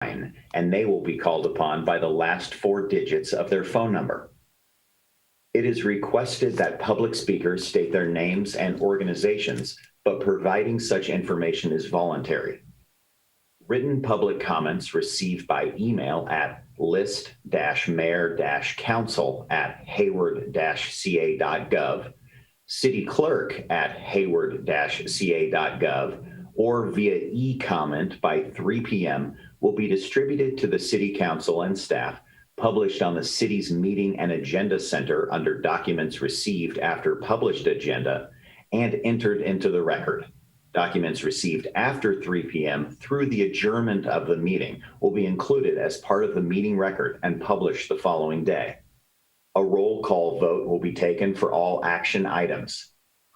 and they will be called upon by the last 4 digits of their phone number. It is requested that public speakers state their names and organizations, but providing such information is voluntary. Written public comments received by email at list-mayor-council@hayward-ca.gov, city clerk at hayward-ca.gov, or via e-comment by 3 p.m. will be distributed to the City Council and staff, published on the city's Meeting and Agenda Center under Documents Received After Published Agenda, and entered into the record. Documents received after 3 p.m. through the adjournment of the meeting will be included as part of the meeting record and published the following day. A roll call vote will be taken for all action items.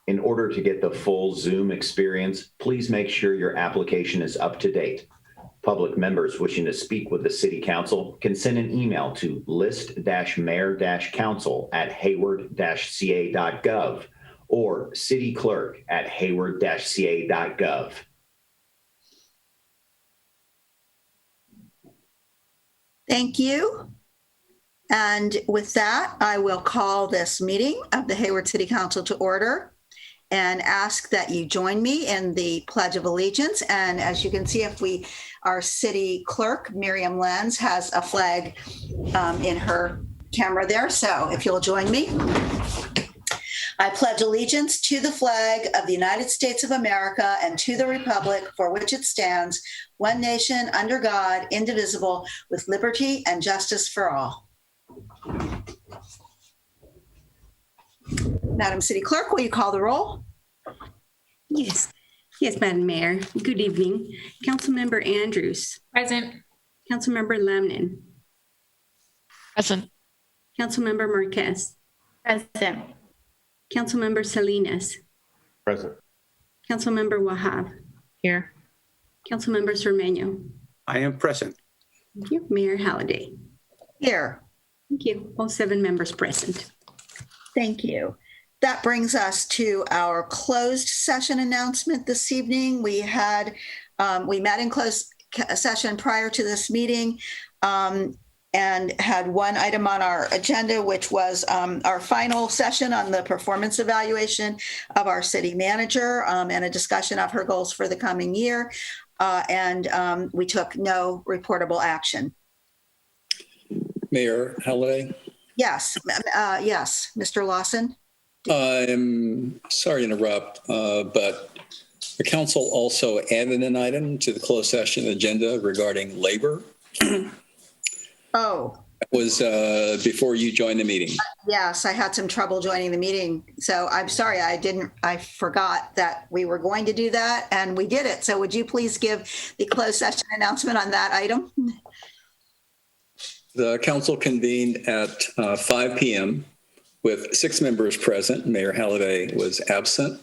In order to get the full Zoom experience, please make sure your application is up to date. Public members wishing to speak with the City Council can send an email to list-mayor-council@hayward-ca.gov or cityclerk@hayward-ca.gov. Thank you. And with that, I will call this meeting of the Hayward City Council to order and ask that you join me in the Pledge of Allegiance. And as you can see, our city clerk, Miriam Lenz, has a flag in her camera there. So if you'll join me. I pledge allegiance to the flag of the United States of America and to the republic for which it stands, one nation, under God, indivisible, with liberty and justice for all. Madam City Clerk, will you call the roll? Yes, Madam Mayor. Good evening. Councilmember Andrews. Present. Councilmember Lamnin. Present. Councilmember Marquez. Present. Councilmember Salinas. Present. Councilmember Wahab. Here. Councilmember Cermeño. I am present. Thank you. Mayor Halliday. Here. Thank you. All 7 members present. Thank you. That brings us to our closed session announcement this evening. We met in closed session prior to this meeting and had one item on our agenda, which was our final session on the performance evaluation of our city manager and a discussion of her goals for the coming year. And we took no reportable action. Mayor Halliday? Yes, Mr. Lawson? I'm sorry to interrupt, but the council also added an item to the closed session agenda regarding labor. Oh. That was before you joined the meeting. Yes, I had some trouble joining the meeting. So I'm sorry, I forgot that we were going to do that and we did it. So would you please give the closed session announcement on that item? The council convened at 5 p.m. with 6 members present. Mayor Halliday was absent.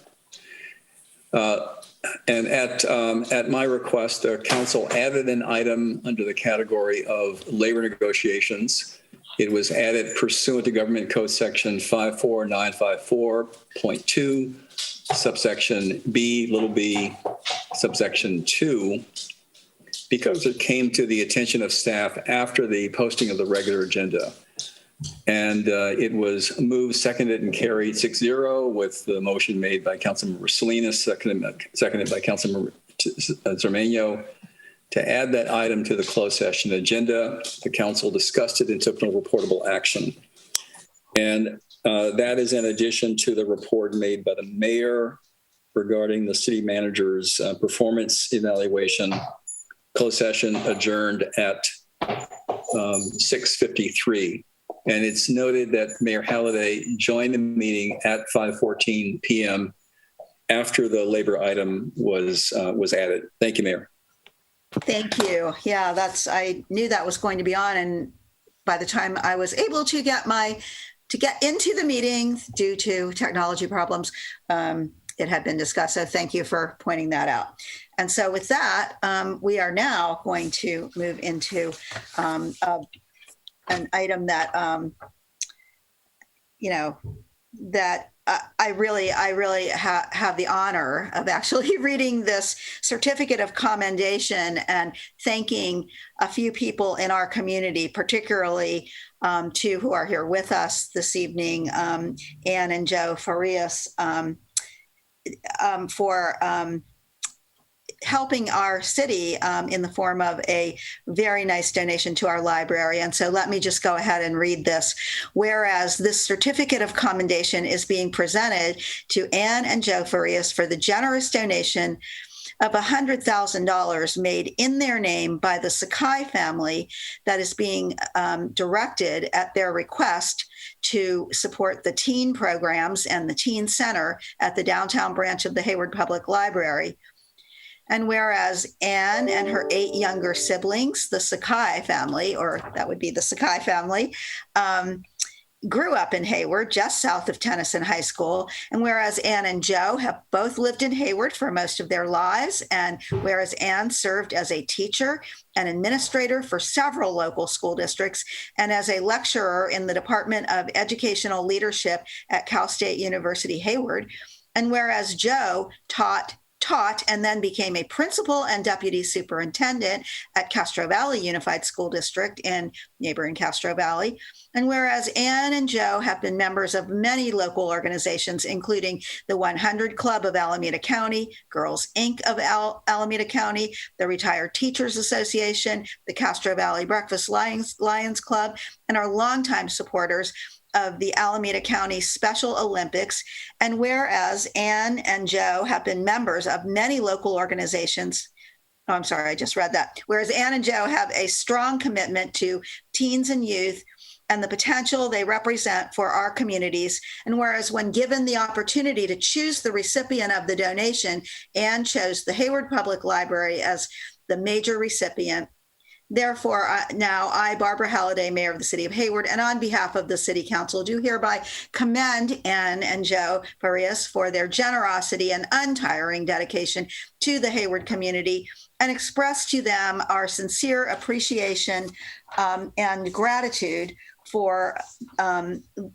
And at my request, the council added an item under the category of labor negotiations. It was added pursuant to Government Code Section 54954.2, subsection B, subsection 2, because it came to the attention of staff after the posting of the regular agenda. And it was moved, seconded, and carried 6-0 with the motion made by Councilmember Salinas, seconded by Councilmember Cermeño to add that item to the closed session agenda. The council discussed it and took no reportable action. And that is in addition to the report made by the mayor regarding the city manager's performance evaluation. Closed session adjourned at 6:53. And it's noted that Mayor Halliday joined the meeting at 5:14 p.m. after the labor item was added. Thank you, Mayor. Thank you. Yeah, I knew that was going to be on, and by the time I was able to get into the meeting due to technology problems, it had been discussed. So thank you for pointing that out. And so with that, we are now going to move into an item that, that I really have the honor of actually reading this certificate of commendation and thanking a few people in our community, particularly two who are here with us this evening, Ann and Joe Farias, for helping our city in the form of a very nice donation to our library. And so let me just go ahead and read this. Whereas this certificate of commendation is being presented to Ann and Joe Farias for the generous donation of $100,000 made in their name by the Sakai family that is being directed at their request to support the teen programs and the teen center at the downtown branch of the Hayward Public Library. And whereas Anne and her 8 younger siblings, the Sakai family, or that would be the Sakai family, grew up in Hayward, just south of Tennyson High School. And whereas Anne and Joe have both lived in Hayward for most of their lives, and whereas Anne served as a teacher and administrator for several local school districts and as a lecturer in the Department of Educational Leadership at Cal State University Hayward, and whereas Joe taught and then became a principal and deputy superintendent at Castro Valley Unified School District in neighboring Castro Valley. And whereas Ann and Joe have been members of many local organizations, including the 100 Club of Alameda County, Girls Inc. of Alameda County, the Retired Teachers Association, the Castro Valley Breakfast Lions Club, and are longtime supporters of the Alameda County Special Olympics. And whereas Ann and Joe have been members of many local organizations, oh, I'm sorry, I just read that. Whereas Ann and Joe have a strong commitment to teens and youth and the potential they represent for our communities. And whereas when given the opportunity to choose the recipient of the donation, Ann chose the Hayward Public Library as the major recipient. Therefore, now I, Barbara Halliday, Mayor of the City of Hayward, and on behalf of the City Council, do hereby commend Ann and Joe Farias for their generosity and untiring dedication to the Hayward community and express to them our sincere appreciation and gratitude for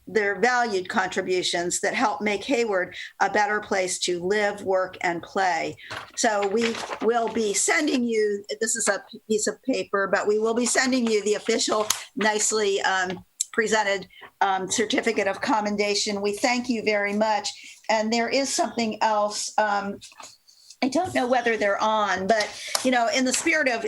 their valued contributions that help make Hayward a better place to live, work, and play. So we will be sending you, this is a piece of paper, but we will be sending you the official, nicely presented certificate of commendation. We thank you very much. And there is something else. I don't know whether they're on, but, you know, in the spirit of,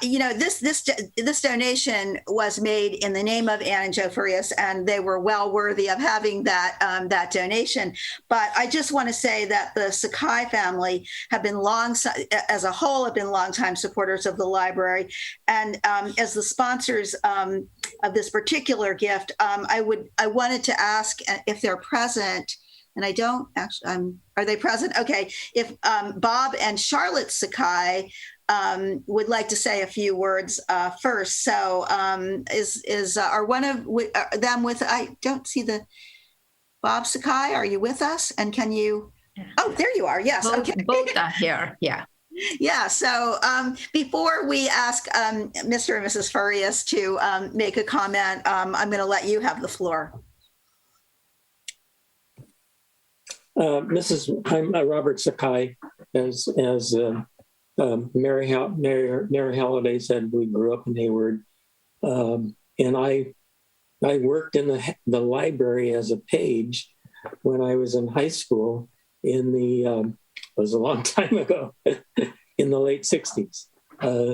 this donation was made in the name of Ann and Joe Farias, and they were well worthy of having that donation. But I just want to say that the Sakai family have been as a whole, have been longtime supporters of the library, and as the sponsors of this particular gift, I wanted to ask if they're present. And I don't actually, are they present? Okay. If Bob and Charlotte Sakai would like to say a few words first. So are one of them with, I don't see the, Bob Sakai, are you with us? And can you, oh, there you are. Yes. Okay. Both are here. Yeah. Yeah. So before we ask Mr. and Mrs. Farias to make a comment, I'm going to let you have the floor. I'm Robert Sakai. As Mary Halliday said, we grew up in Hayward, and I worked in the library as a page when I was in high school it was a long time ago, in the late 60s.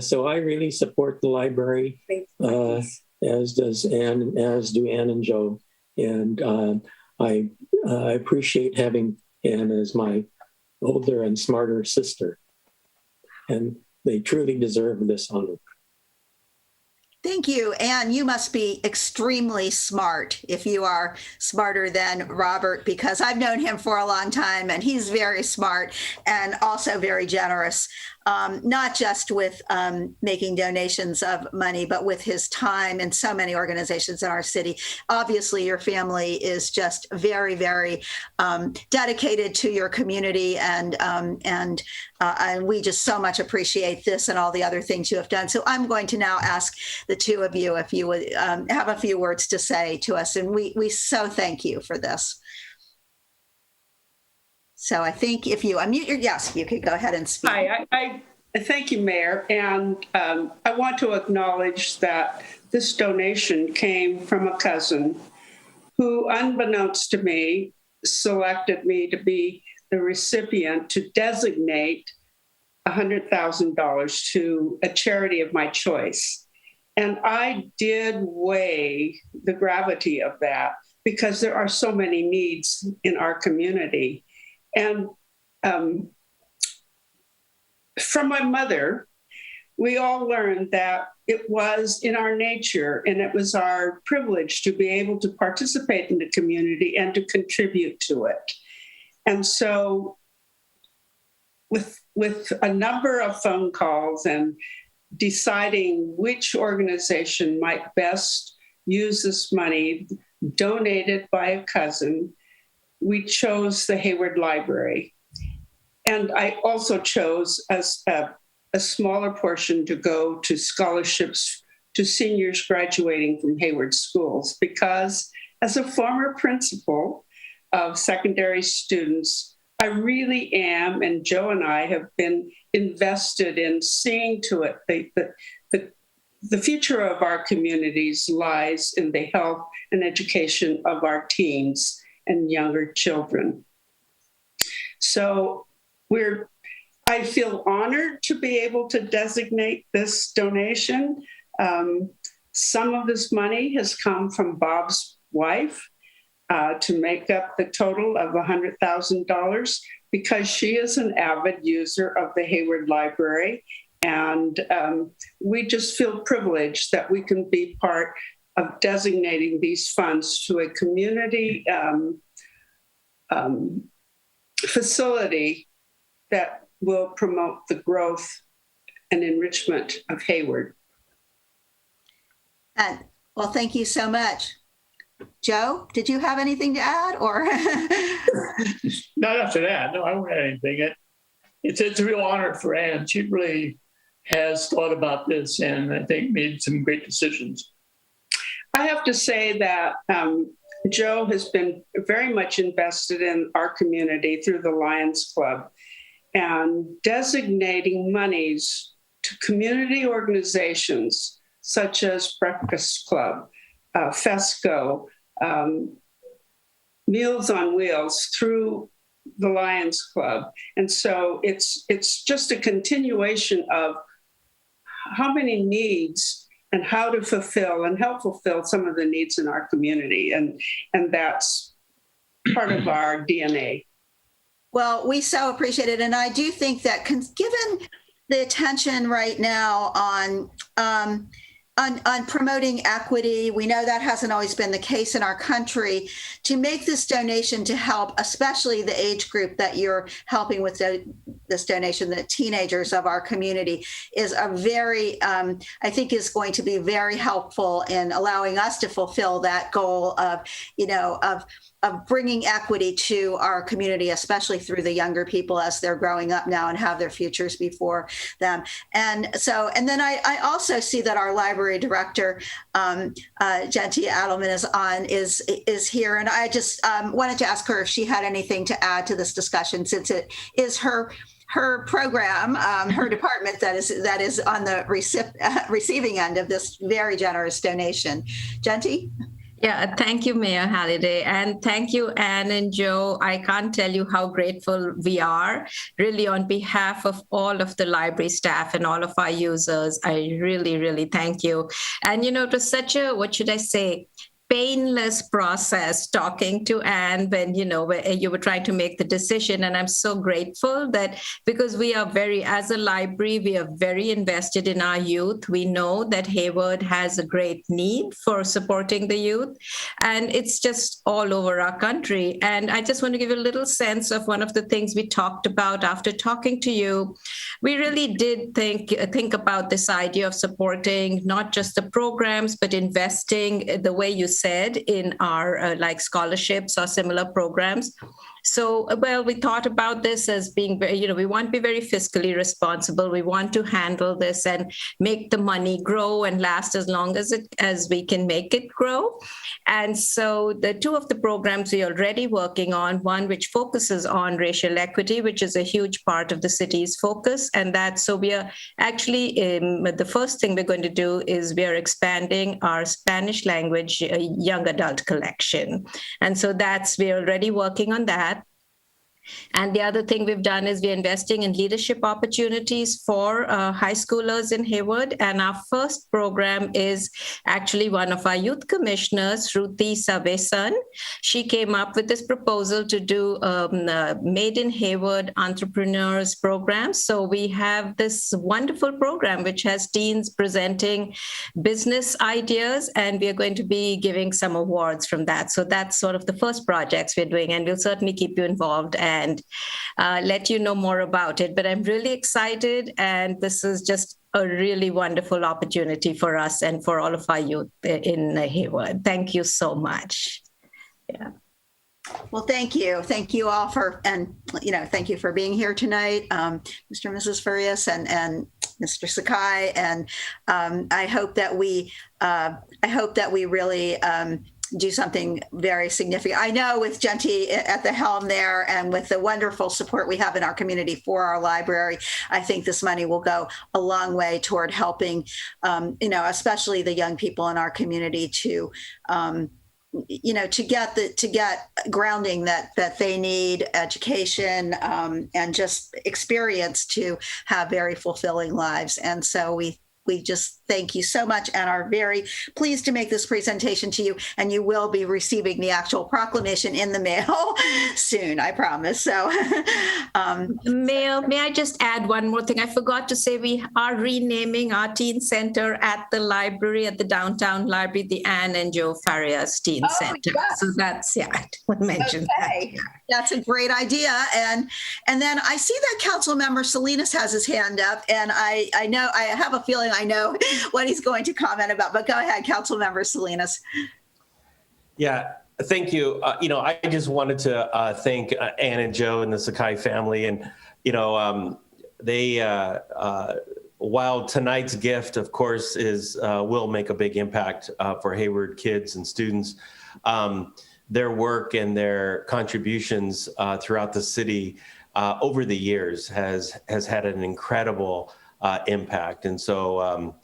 So I really support the library, as does Ann, as do Ann and Joe, and I appreciate having Ann as my older and smarter sister, and they truly deserve this honor. Thank you. Ann, you must be extremely smart if you are smarter than Robert, because I've known him for a long time and he's very smart and also very generous. not just with making donations of money, but with his time in so many organizations in our city. Obviously, your family is just very, very dedicated to your community, and we just so much appreciate this and all the other things you have done. So I'm going to now ask the two of you if you would have a few words to say to us, and we so thank you for this. So I think if you unmute yes, you could go ahead and speak. Hi, I thank you, Mayor. And I want to acknowledge that this donation came from a cousin who, unbeknownst to me, selected me to be the recipient to designate $100,000 to a charity of my choice. And I did weigh the gravity of that because there are so many needs in our community. And from my mother, we all learned that it was in our nature and it was our privilege to be able to participate in the community and to contribute to it. And so with a number of phone calls and deciding which organization might best use this money donated by a cousin, we chose the Hayward Library. And I also chose a smaller portion to go to scholarships to seniors graduating from Hayward schools, because as a former principal of secondary students, I really am, and Joe and I have been invested in seeing to it that the future of our communities lies in the health and education of our teens and younger children. So I feel honored to be able to designate this donation. Some of this money has come from Bob's wife to make up the total of $100,000 because she is an avid user of the Hayward Library. And we just feel privileged that we can be part of designating these funds to a community facility that will promote the growth and enrichment of Hayward. Well, thank you so much. Joe, did you have anything to add, or? Not after that. No, I don't have anything. It's a real honor for Ann. She really has thought about this and I think made some great decisions. I have to say that Joe has been very much invested in our community through the Lions Club, and designating monies to community organizations such as Breakfast Club, FESCO, Meals on Wheels through the Lions Club. And so it's just a continuation of how many needs and how to fulfill and help fulfill some of the needs in our community. And that's part of our DNA. Well, we so appreciate it. And I do think that given the attention right now on promoting equity, we know that hasn't always been the case in our country. To make this donation to help, especially the age group that you're helping with this donation, the teenagers of our community, is a very, I think is going to be very helpful in allowing us to fulfill that goal of, of bringing equity to our community, especially through the younger people as they're growing up now and have their futures before them. And then I also see that our library director, Genty Adelman, is here. And I just wanted to ask her if she had anything to add to this discussion, since it is her program, her department that is on the receiving end of this very generous donation. Genty? Yeah, thank you, Mayor Halliday. And thank you, Ann and Joe. I can't tell you how grateful we are, really, on behalf of all of the library staff and all of our users. I really, really thank you. And, it was such a, what should I say, painless process talking to Anne when, when you were trying to make the decision. And I'm so grateful that because we are as a library, we are very invested in our youth. We know that Hayward has a great need for supporting the youth, and it's just all over our country. And I just want to give you a little sense of one of the things we talked about after talking to you. We really did think about this idea of supporting not just the programs, but investing the way you said in our like scholarships or similar programs. So, well, we thought about this as being, we want to be very fiscally responsible. We want to handle this and make the money grow and last as long as we can make it grow. And so the two of the programs we're already working on, one which focuses on racial equity, which is a huge part of the city's focus. And so we are actually, the first thing we're going to do is we are expanding our Spanish language young adult collection. And so we're already working on that. And the other thing we've done is we're investing in leadership opportunities for high schoolers in Hayward. And our first program is actually one of our youth commissioners, Ruthie Savesan. She came up with this proposal to do Made in Hayward Entrepreneurs program. So we have this wonderful program which has teens presenting business ideas, and we are going to be giving some awards from that. So that's sort of the first projects we're doing, and we'll certainly keep you involved and let you know more about it. But I'm really excited, and this is just a really wonderful opportunity for us and for all of our youth in Hayward. Thank you so much. Yeah. Well, thank you. Thank you all thank you for being here tonight, Mr. and Mrs. Farias and Mr. Sakai. And I hope that we really do something very significant. I know with Genty at the helm there and with the wonderful support we have in our community for our library, I think this money will go a long way toward helping, especially the young people in our community to get grounding that they need, education, and just experience to have very fulfilling lives. And so we just thank you so much and are very pleased to make this presentation to you. And you will be receiving the actual proclamation in the mail soon, I promise. So, may I just add one more thing? I forgot to say we are renaming our teen center at the library, at the downtown library, the Anne and Joe Farias Teen Center. Yes. So that's, I mentioned that. That's a great idea. And then I see that Council Member Salinas has his hand up, and I know, I have a feeling I know what he's going to comment about, but go ahead, Council Member Salinas. Yeah, thank you. I just wanted to thank Ann and Joe and the Sakai family. And, they, while tonight's gift, of course, will make a big impact for Hayward kids and students, their work and their contributions throughout the city over the years has had an incredible impact. And so,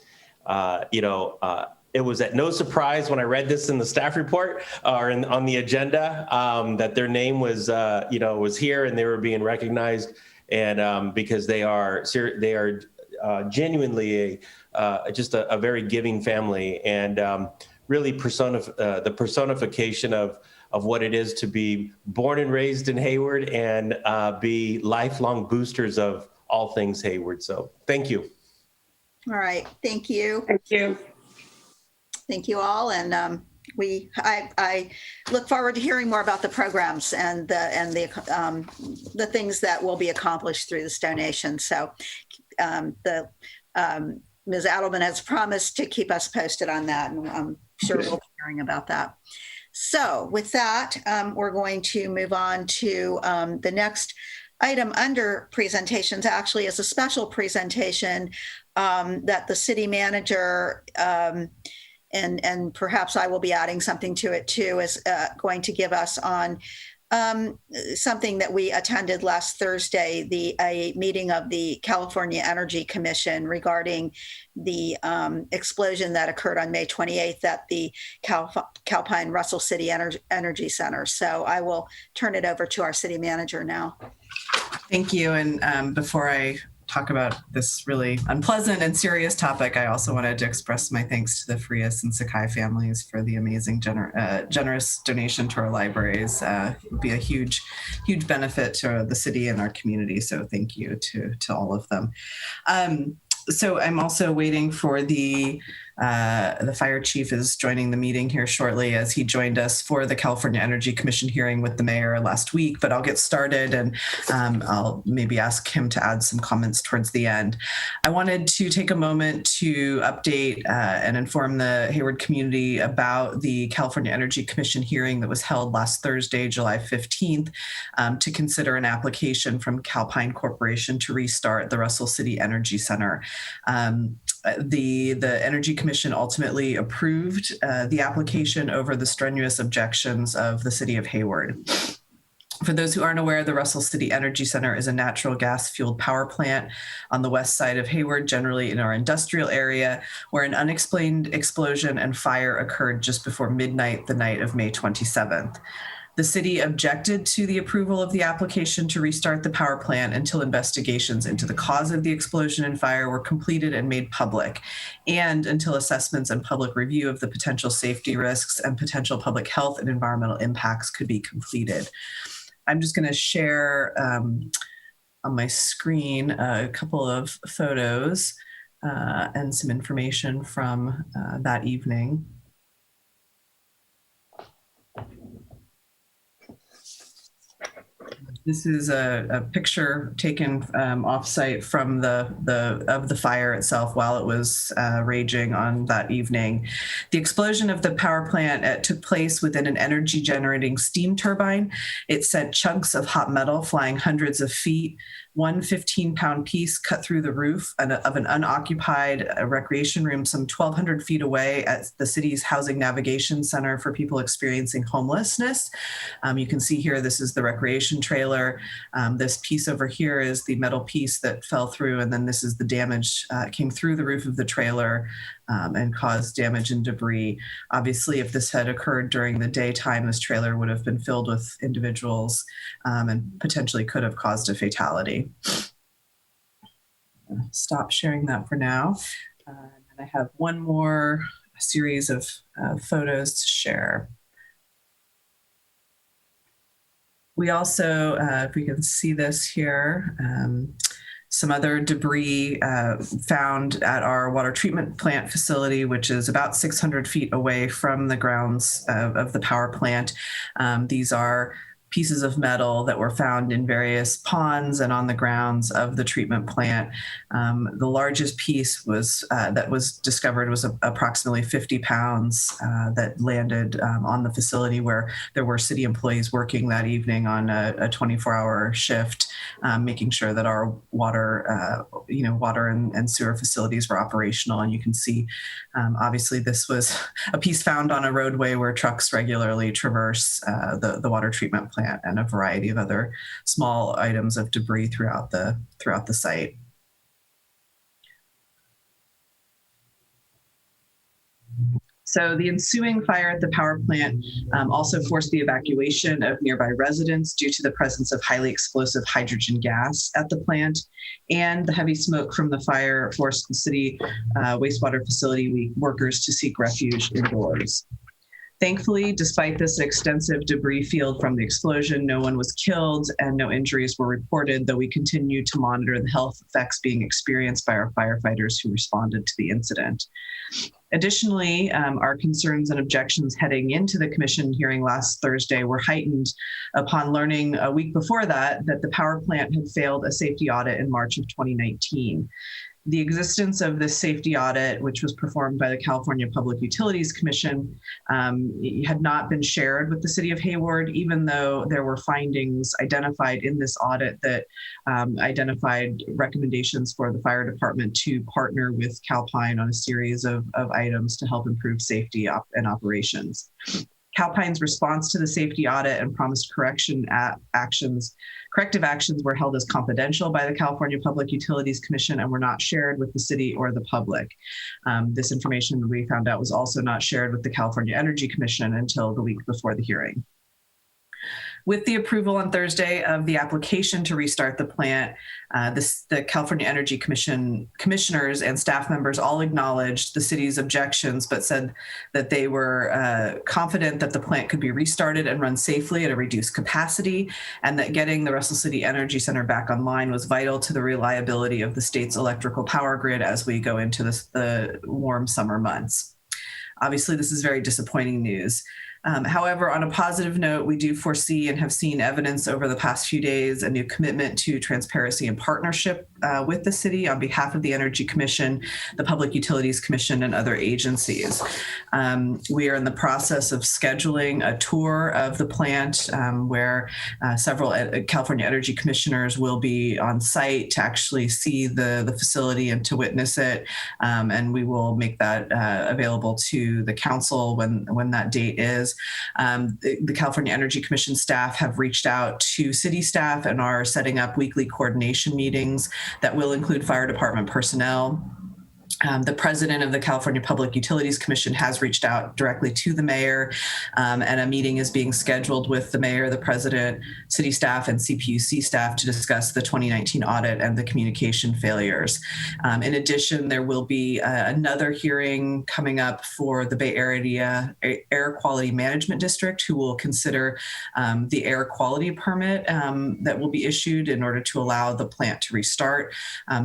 it was at no surprise when I read this in the staff report or on the agenda that their name was here and they were being recognized, and because they are genuinely just a very giving family, and really the personification of what it is to be born and raised in Hayward and be lifelong boosters of all things Hayward. So thank you. All right. Thank you. Thank you. Thank you all. And I look forward to hearing more about the programs and the things that will be accomplished through this donation. So Ms. Adelman has promised to keep us posted on that, and I'm sure we'll be hearing about that. So with that, we're going to move on to the next item under presentations. Actually, is a special presentation that the city manager, and perhaps I will be adding something to it too, is going to give us on something that we attended last Thursday, a meeting of the California Energy Commission regarding the explosion that occurred on May 28th at the Calpine Russell City Energy Center. So I will turn it over to our city manager now. Thank you. And before I talk about this really unpleasant and serious topic, I also wanted to express my thanks to the Frias and Sakai families for the amazing generous donation to our libraries. It would be a huge benefit to the city and our community. So thank you to all of them. So I'm also waiting for the fire chief is joining the meeting here shortly, as he joined us for the California Energy Commission hearing with the mayor last week, but I'll get started and I'll maybe ask him to add some comments towards the end. I wanted to take a moment to update and inform the Hayward community about the California Energy Commission hearing that was held last Thursday, July 15th, to consider an application from Calpine Corporation to restart the Russell City Energy Center. The Energy Commission ultimately approved the application over the strenuous objections of the city of Hayward. For those who aren't aware, the Russell City Energy Center is a natural gas fueled power plant on the west side of Hayward, generally in our industrial area, where an unexplained explosion and fire occurred just before midnight the night of May 27th. The city objected to the approval of the application to restart the power plant until investigations into the cause of the explosion and fire were completed and made public, and until assessments and public review of the potential safety risks and potential public health and environmental impacts could be completed. I'm just going to share on my screen a couple of photos and some information from that evening. This is a picture taken off-site from the fire itself while it was raging on that evening. The explosion of the power plant took place within an energy-generating steam turbine. It sent chunks of hot metal flying hundreds of feet. One 15-pound piece cut through the roof of an unoccupied recreation room some 1,200 feet away at the city's Housing Navigation Center for people experiencing homelessness. You can see here, this is the recreation trailer. This piece over here is the metal piece that fell through, and then this is the damage came through the roof of the trailer and caused damage and debris. Obviously, if this had occurred during the daytime, this trailer would have been filled with individuals and potentially could have caused a fatality. Stop sharing that for now. And I have one more series of photos to share. We also, if we can see this here, some other debris found at our water treatment plant facility, which is about 600 feet away from the grounds of the power plant. These are pieces of metal that were found in various ponds and on the grounds of the treatment plant. The largest piece was that was discovered was approximately 50 pounds that landed on the facility where there were city employees working that evening on a 24-hour shift, making sure that our water, water and sewer facilities were operational. And you can see, obviously, this was a piece found on a roadway where trucks regularly traverse the water treatment plant, and a variety of other small items of debris throughout the site. So the ensuing fire at the power plant also forced the evacuation of nearby residents due to the presence of highly explosive hydrogen gas at the plant, and the heavy smoke from the fire forced the city wastewater facility workers to seek refuge indoors. Thankfully, despite this extensive debris field from the explosion, no one was killed and no injuries were reported, though we continue to monitor the health effects being experienced by our firefighters who responded to the incident. Additionally, our concerns and objections heading into the commission hearing last Thursday were heightened upon learning a week before that the power plant had failed a safety audit in March of 2019. The existence of this safety audit, which was performed by the California Public Utilities Commission, had not been shared with the city of Hayward, even though there were findings identified in this audit that identified recommendations for the fire department to partner with Calpine on a series of items to help improve safety and operations. Calpine's response to the safety audit and promised corrective actions were held as confidential by the California Public Utilities Commission and were not shared with the city or the public. This information we found out was also not shared with the California Energy Commission until the week before the hearing. With the approval on Thursday of the application to restart the plant, the California Energy Commission commissioners and staff members all acknowledged the city's objections, but said that they were confident that the plant could be restarted and run safely at a reduced capacity, and that getting the Russell City Energy Center back online was vital to the reliability of the state's electrical power grid as we go into the warm summer months. Obviously, this is very disappointing news. However, on a positive note, we do foresee and have seen evidence over the past few days, a new commitment to transparency and partnership with the city on behalf of the Energy Commission, the Public Utilities Commission, and other agencies. We are in the process of scheduling a tour of the plant where several California Energy Commissioners will be on site to actually see the facility and to witness it. And we will make that available to the council when that date is. The California Energy Commission staff have reached out to city staff and are setting up weekly coordination meetings that will include fire department personnel. The president of the California Public Utilities Commission has reached out directly to the mayor, and a meeting is being scheduled with the mayor, the president, city staff, and CPUC staff to discuss the 2019 audit and the communication failures. In addition, there will be another hearing coming up for the Bay Area Air Quality Management District, who will consider the air quality permit that will be issued in order to allow the plant to restart.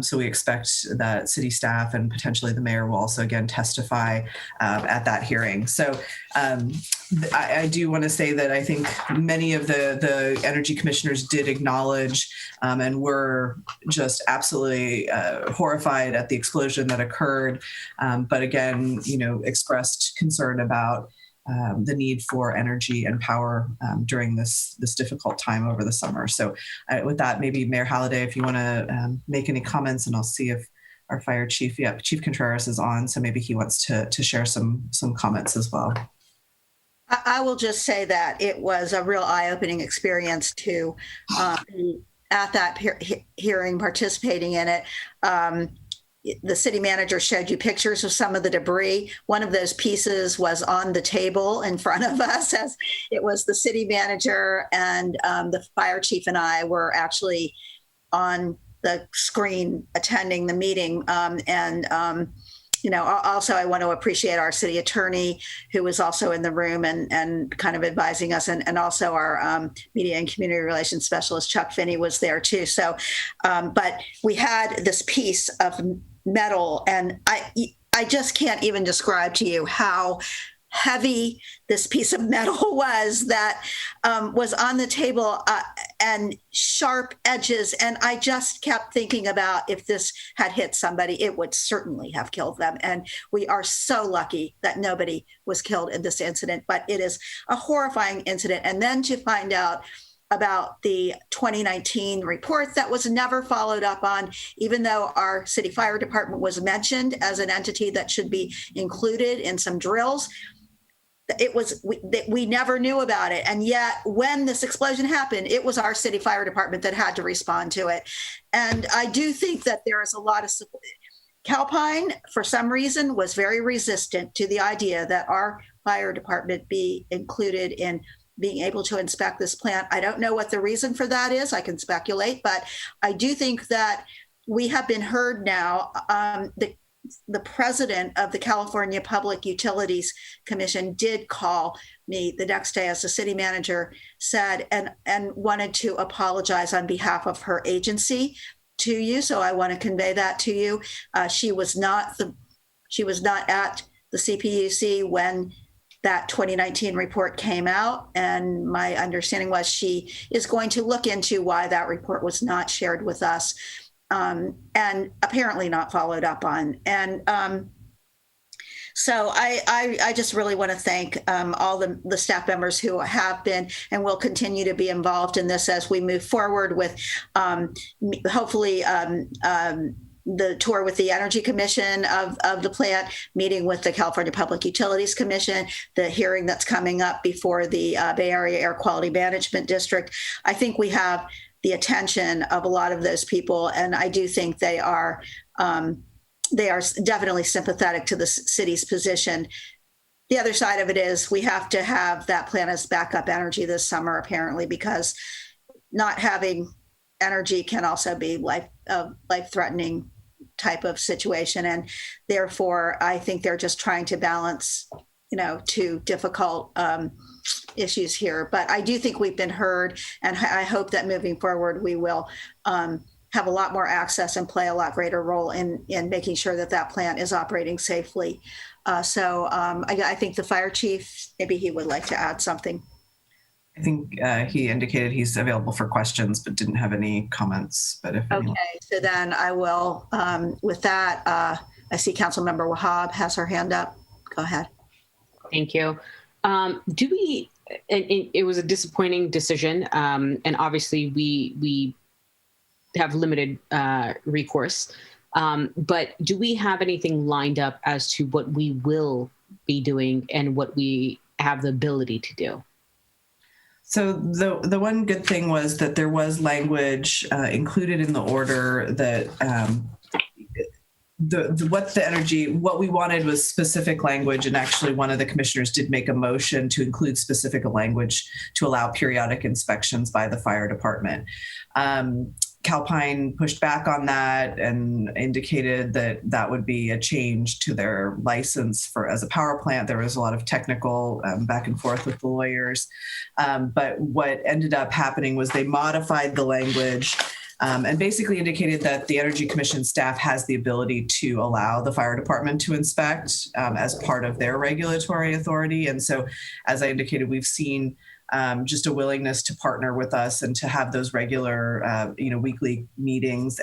So we expect that city staff and potentially the mayor will also again testify at that hearing. So I do want to say that I think many of the energy commissioners did acknowledge and were just absolutely horrified at the explosion that occurred. But again, expressed concern about the need for energy and power during this difficult time over the summer. So with that, maybe Mayor Halliday, if you want to make any comments, and I'll see if our fire chief, Chief Contreras is on, so maybe he wants to share some comments as well. I will just say that it was a real eye-opening experience to be at that hearing, participating in it. The city manager showed you pictures of some of the debris. One of those pieces was on the table in front of us, as it was the city manager and the fire chief and I were actually on the screen attending the meeting. Also I want to appreciate our city attorney, who was also in the room and kind of advising us, and also our media and community relations specialist, Chuck Finney, was there too. So, but we had this piece of metal, and I just can't even describe to you how heavy this piece of metal was that was on the table and sharp edges. And I just kept thinking about, if this had hit somebody, it would certainly have killed them. And we are so lucky that nobody was killed in this incident, but it is a horrifying incident. And then to find out about the 2019 report that was never followed up on, even though our city fire department was mentioned as an entity that should be included in some drills. We never knew about it. And yet when this explosion happened, it was our city fire department that had to respond to it. And I do think that there is a lot of support. Calpine, for some reason, was very resistant to the idea that our fire department be included in being able to inspect this plant. I don't know what the reason for that is. I can speculate, but I do think that we have been heard now. The president of the California Public Utilities Commission did call me the next day, as the city manager said, and wanted to apologize on behalf of her agency to you. So I want to convey that to you. She was not at the CPUC when that 2019 report came out. And my understanding was she is going to look into why that report was not shared with us. And apparently not followed up on. And so I just really want to thank all the staff members who have been and will continue to be involved in this as we move forward with hopefully the tour with the Energy Commission of the plant, meeting with the California Public Utilities Commission, the hearing that's coming up before the Bay Area Air Quality Management District. I think we have the attention of a lot of those people. And I do think they are definitely sympathetic to the city's position. the other side of it is we have to have that plant as backup energy this summer, apparently, because not having energy can also be life-threatening type of situation. And therefore, I think they're just trying to balance, two difficult issues here. But I do think we've been heard, and I hope that moving forward, we will have a lot more access and play a lot greater role in making sure that plant is operating safely. So I think the fire chief, maybe he would like to add something. I think he indicated he's available for questions, but didn't have any comments. But if anyone... Okay, so then I will, with that, I see Councilmember Wahab has her hand up. Go ahead. Thank you. It was a disappointing decision, and obviously we have limited recourse. But do we have anything lined up as to what we will be doing and what we have the ability to do? So the one good thing was that there was language included in the order that what we wanted was specific language, and actually one of the commissioners did make a motion to include specific language to allow periodic inspections by the fire department. Calpine pushed back on that and indicated that that would be a change to their license as a power plant. There was a lot of technical back and forth with the lawyers. But what ended up happening was they modified the language and basically indicated that the Energy Commission staff has the ability to allow the fire department to inspect as part of their regulatory authority. And so, as I indicated, we've seen just a willingness to partner with us and to have those regular, weekly meetings.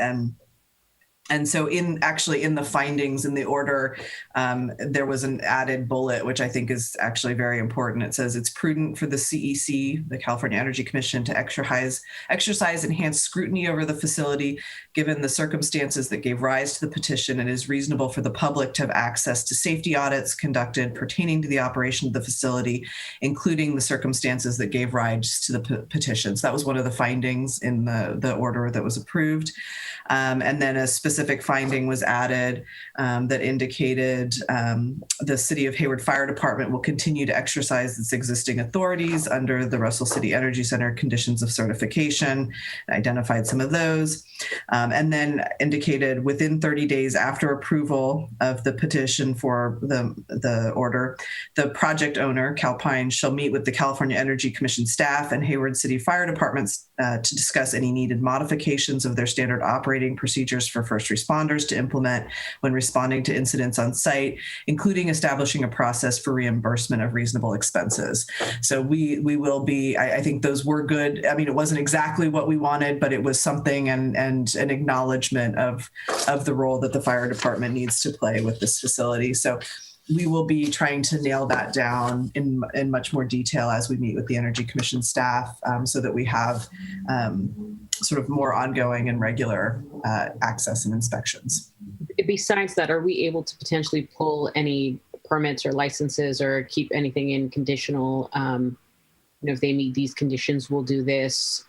And so in the findings in the order, there was an added bullet, which I think is actually very important. It says it's prudent for the CEC, the California Energy Commission, to exercise enhanced scrutiny over the facility, given the circumstances that gave rise to the petition, and is reasonable for the public to have access to safety audits conducted pertaining to the operation of the facility, including the circumstances that gave rise to the petition. So that was one of the findings in the order that was approved. And then a specific finding was added that indicated the City of Hayward Fire Department will continue to exercise its existing authorities under the Russell City Energy Center conditions of certification, identified some of those, and then indicated within 30 days after approval of the petition for the order, the project owner, Calpine, shall meet with the California Energy Commission staff and Hayward City Fire Departments to discuss any needed modifications of their standard operating procedures for first responders to implement when responding to incidents on site, including establishing a process for reimbursement of reasonable expenses. So we will be, I think those were good. I mean, it wasn't exactly what we wanted, but it was something and an acknowledgement of the role that the fire department needs to play with this facility. So we will be trying to nail that down in much more detail as we meet with the Energy Commission staff, so that we have sort of more ongoing and regular access and inspections. Besides that, are we able to potentially pull any permits or licenses or keep anything in conditional? If they meet these conditions, we'll do this,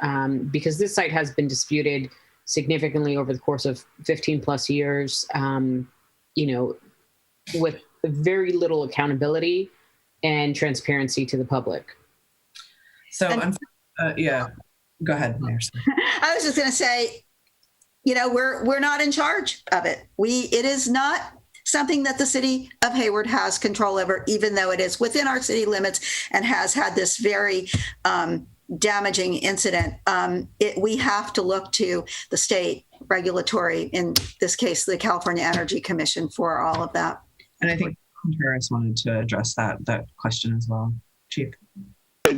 because this site has been disputed significantly over the course of 15 plus years, with very little accountability and transparency to the public. So, go ahead, Mayor. I was just going to say, we're not in charge of it. It is not something that the city of Hayward has control over, even though it is within our city limits and has had this very damaging incident. We have to look to the state regulatory, in this case, the California Energy Commission, for all of that. And I think Harris wanted to address that question as well. Chief.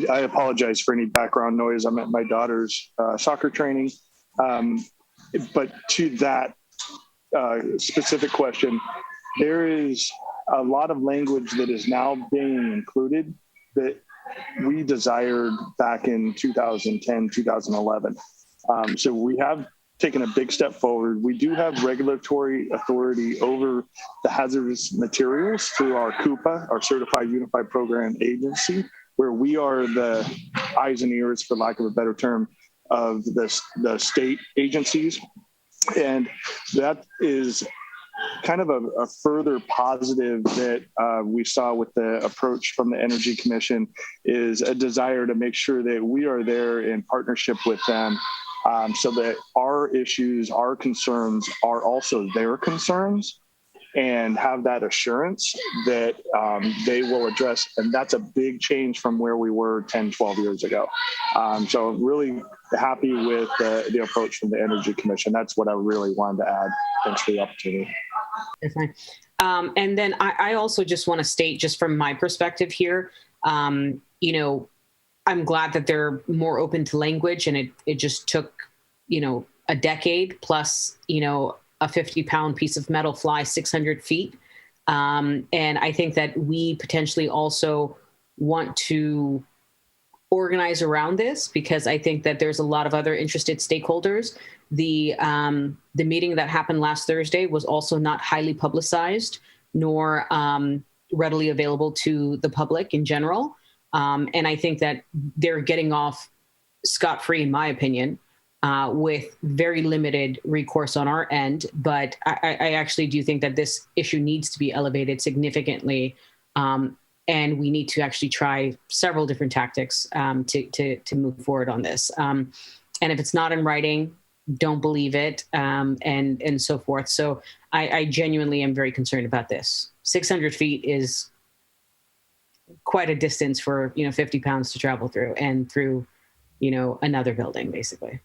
I apologize for any background noise. I'm at my daughter's soccer training. But to that specific question, there is a lot of language that is now being included that we desired back in 2010, 2011. So we have taken a big step forward. We do have regulatory authority over the hazardous materials through our CUPA, our Certified Unified Program Agency, where we are the eyes and ears, for lack of a better term, of the state agencies. And that is kind of a further positive that we saw with the approach from the Energy Commission is a desire to make sure that we are there in partnership with them, so that our issues, our concerns are also their concerns, and have that assurance that they will address. And that's a big change from where we were 10, 12 years ago. So really happy with the approach from the Energy Commission. That's what I really wanted to add. Thanks for the opportunity. Definitely. And then I also just want to state, just from my perspective here, I'm glad that they're more open to language, and it just took, a decade plus, a 50-pound piece of metal fly 600 feet. And I think that we potentially also want to organize around this, because I think that there's a lot of other interested stakeholders. The meeting that happened last Thursday was also not highly publicized, nor readily available to the public in general. And I think that they're getting off scot-free, in my opinion, with very limited recourse on our end. But I actually do think that this issue needs to be elevated significantly. And we need to actually try several different tactics to move forward on this. And if it's not in writing, don't believe it, and so forth. So I genuinely am very concerned about this. 600 feet is quite a distance for 50 pounds to travel through, and through another building, basically.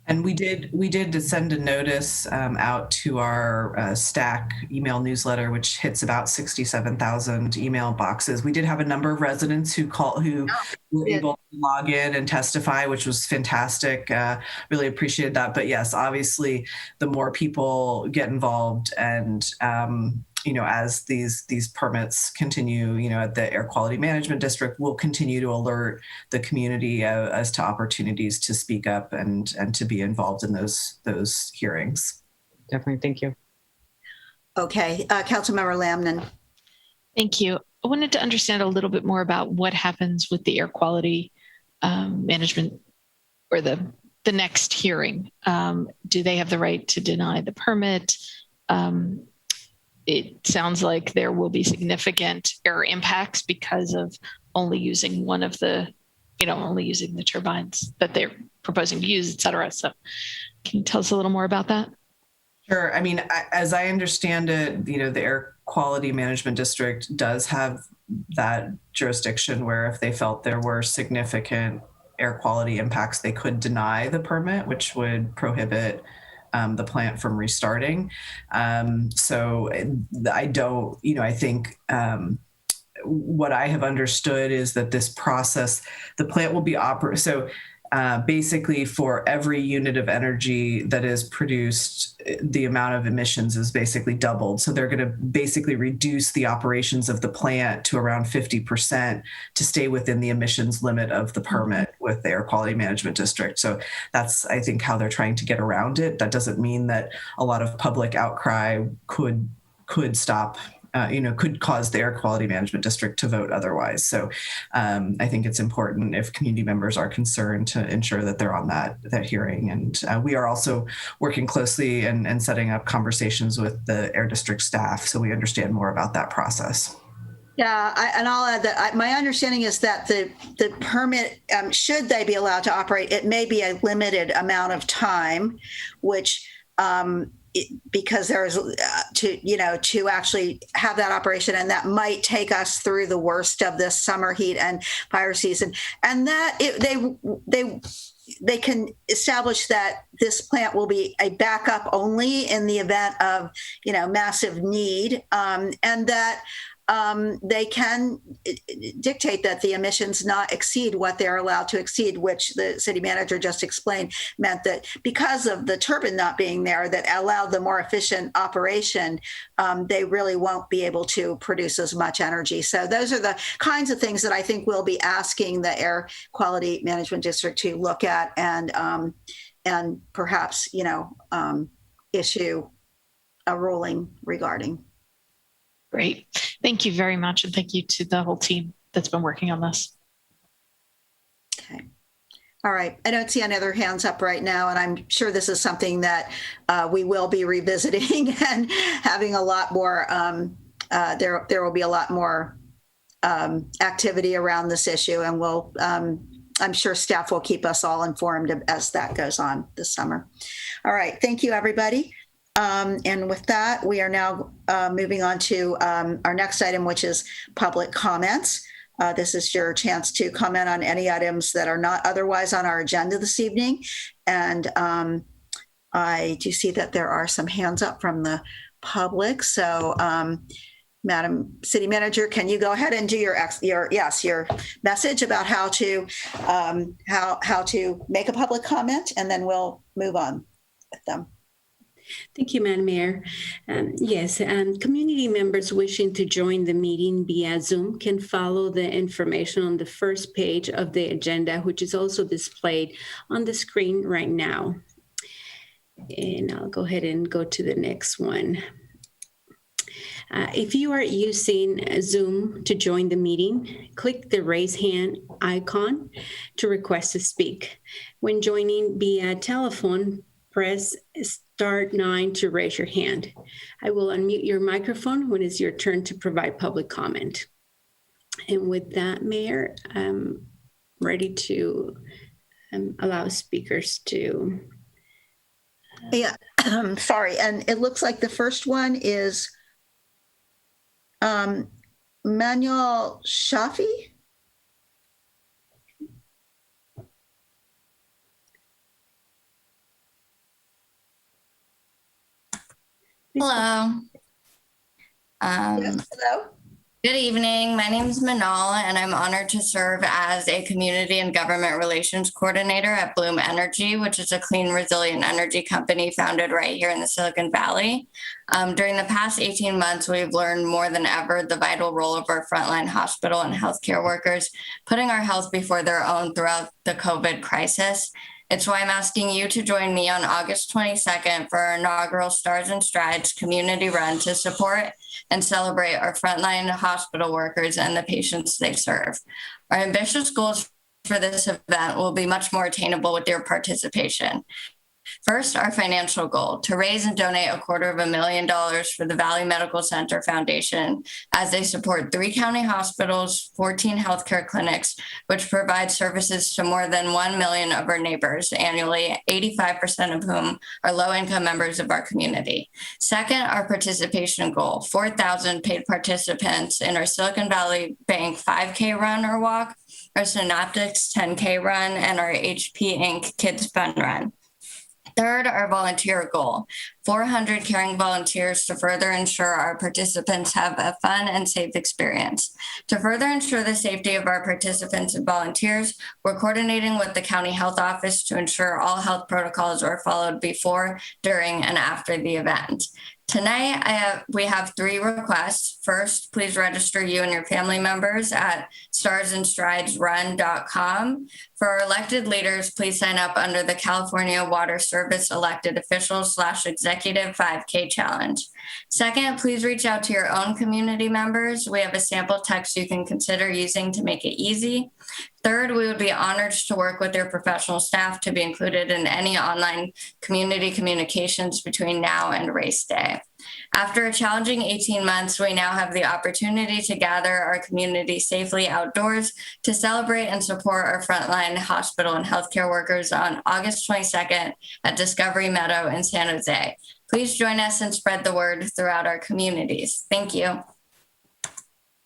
And we did send a notice out to our STAC email newsletter, which hits about 67,000 email boxes. We did have a number of residents who were able to log in and testify, which was fantastic. Really appreciated that. But yes, obviously, the more people get involved, and as these permits continue, at the Air Quality Management District, we'll continue to alert the community as to opportunities to speak up and to be involved in those hearings. Definitely. Thank you. Okay. Councilmember Lamnon. Thank you. I wanted to understand a little bit more about what happens with the air quality management, or the next hearing. Do they have the right to deny the permit? It sounds like there will be significant air impacts because of only using one of the, only using the turbines that they're proposing to use, et cetera. So can you tell us a little more about that? Sure. I mean, as I understand it, the Air Quality Management District does have that jurisdiction where if they felt there were significant air quality impacts, they could deny the permit, which would prohibit the plant from restarting. So I don't, I think what I have understood is that this process, the plant will be So basically, for every unit of energy that is produced, the amount of emissions is basically doubled. So they're going to basically reduce the operations of the plant to around 50% to stay within the emissions limit of the permit with the Air Quality Management District. So that's, I think, how they're trying to get around it. That doesn't mean that a lot of public outcry could stop, could cause the Air Quality Management District to vote otherwise. So I think it's important, if community members are concerned, to ensure that they're on that hearing. And we are also working closely and setting up conversations with the Air District staff, so we understand more about that process. Yeah, and I'll add that my understanding is that the permit, should they be allowed to operate, it may be a limited amount of time, which because there's to actually have that operation, and that might take us through the worst of this summer heat and fire season, and that they can establish that this plant will be a backup only in the event of massive need, and that they can dictate that the emissions not exceed what they're allowed to exceed, which the city manager just explained meant that because of the turbine not being there that allowed the more efficient operation, they really won't be able to produce as much energy. So those are the kinds of things that I think we'll be asking the Air Quality Management District to look at and perhaps, issue a ruling regarding. Great. Thank you very much. And thank you to the whole team that's been working on this. Okay. All right. I don't see any other hands up right now, and I'm sure this is something that we will be revisiting and having a lot more. There will be a lot more activity around this issue, and we'll. I'm sure staff will keep us all informed as that goes on this summer. All right. Thank you, everybody. And with that, we are now moving on to our next item, which is public comments. This is your chance to comment on any items that are not otherwise on our agenda this evening. And I do see that there are some hands up from the public. So, Madam City Manager, can you go ahead and do your message about how to make a public comment, and then we'll move on with them. Thank you, Madam Mayor. Yes, community members wishing to join the meeting via Zoom can follow the information on the first page of the agenda, which is also displayed on the screen right now. And I'll go ahead and go to the next one. If you are using Zoom to join the meeting, click the raise hand icon to request to speak. When joining via telephone, press *9 to raise your hand. I will unmute your microphone when it's your turn to provide public comment. And with that, Mayor, I'm ready to allow speakers to. Yeah, sorry. And it looks like the first one is Manuel Shafi. Hello. Yes, hello. Good evening. My name is Manal, and I'm honored to serve as a Community and Government Relations Coordinator at Bloom Energy, which is a clean, resilient energy company founded right here in the Silicon Valley. During the past 18 months, we've learned more than ever the vital role of our frontline hospital and healthcare workers, putting our health before their own throughout the COVID crisis. It's why I'm asking you to join me on August 22nd for our inaugural Stars and Strides community run to support and celebrate our frontline hospital workers and the patients they serve. Our ambitious goals for this event will be much more attainable with your participation. First, our financial goal, to raise and donate $250,000 for the Valley Medical Center Foundation as they support 3 county hospitals, 14 healthcare clinics, which provide services to more than 1 million of our neighbors annually, 85% of whom are low-income members of our community. Second, our participation goal, 4,000 paid participants in our Silicon Valley Bank 5K run or walk, our Synaptics 10K run, and our HP Inc. Kids Fun Run. Third, our volunteer goal, 400 caring volunteers to further ensure our participants have a fun and safe experience. To further ensure the safety of our participants and volunteers, we're coordinating with the County Health Office to ensure all health protocols are followed before, during, and after the event. Tonight, we have 3 requests. First, please register you and your family members at starsandstridesrun.com. For our elected leaders, please sign up under the California Water Service Elected Officials /Executive 5K Challenge. Second, please reach out to your own community members. We have a sample text you can consider using to make it easy. Third, we would be honored to work with your professional staff to be included in any online community communications between now and race day. After a challenging 18 months, we now have the opportunity to gather our community safely outdoors to celebrate and support our frontline hospital and healthcare workers on August 22nd at Discovery Meadow in San Jose. Please join us and spread the word throughout our communities. Thank you.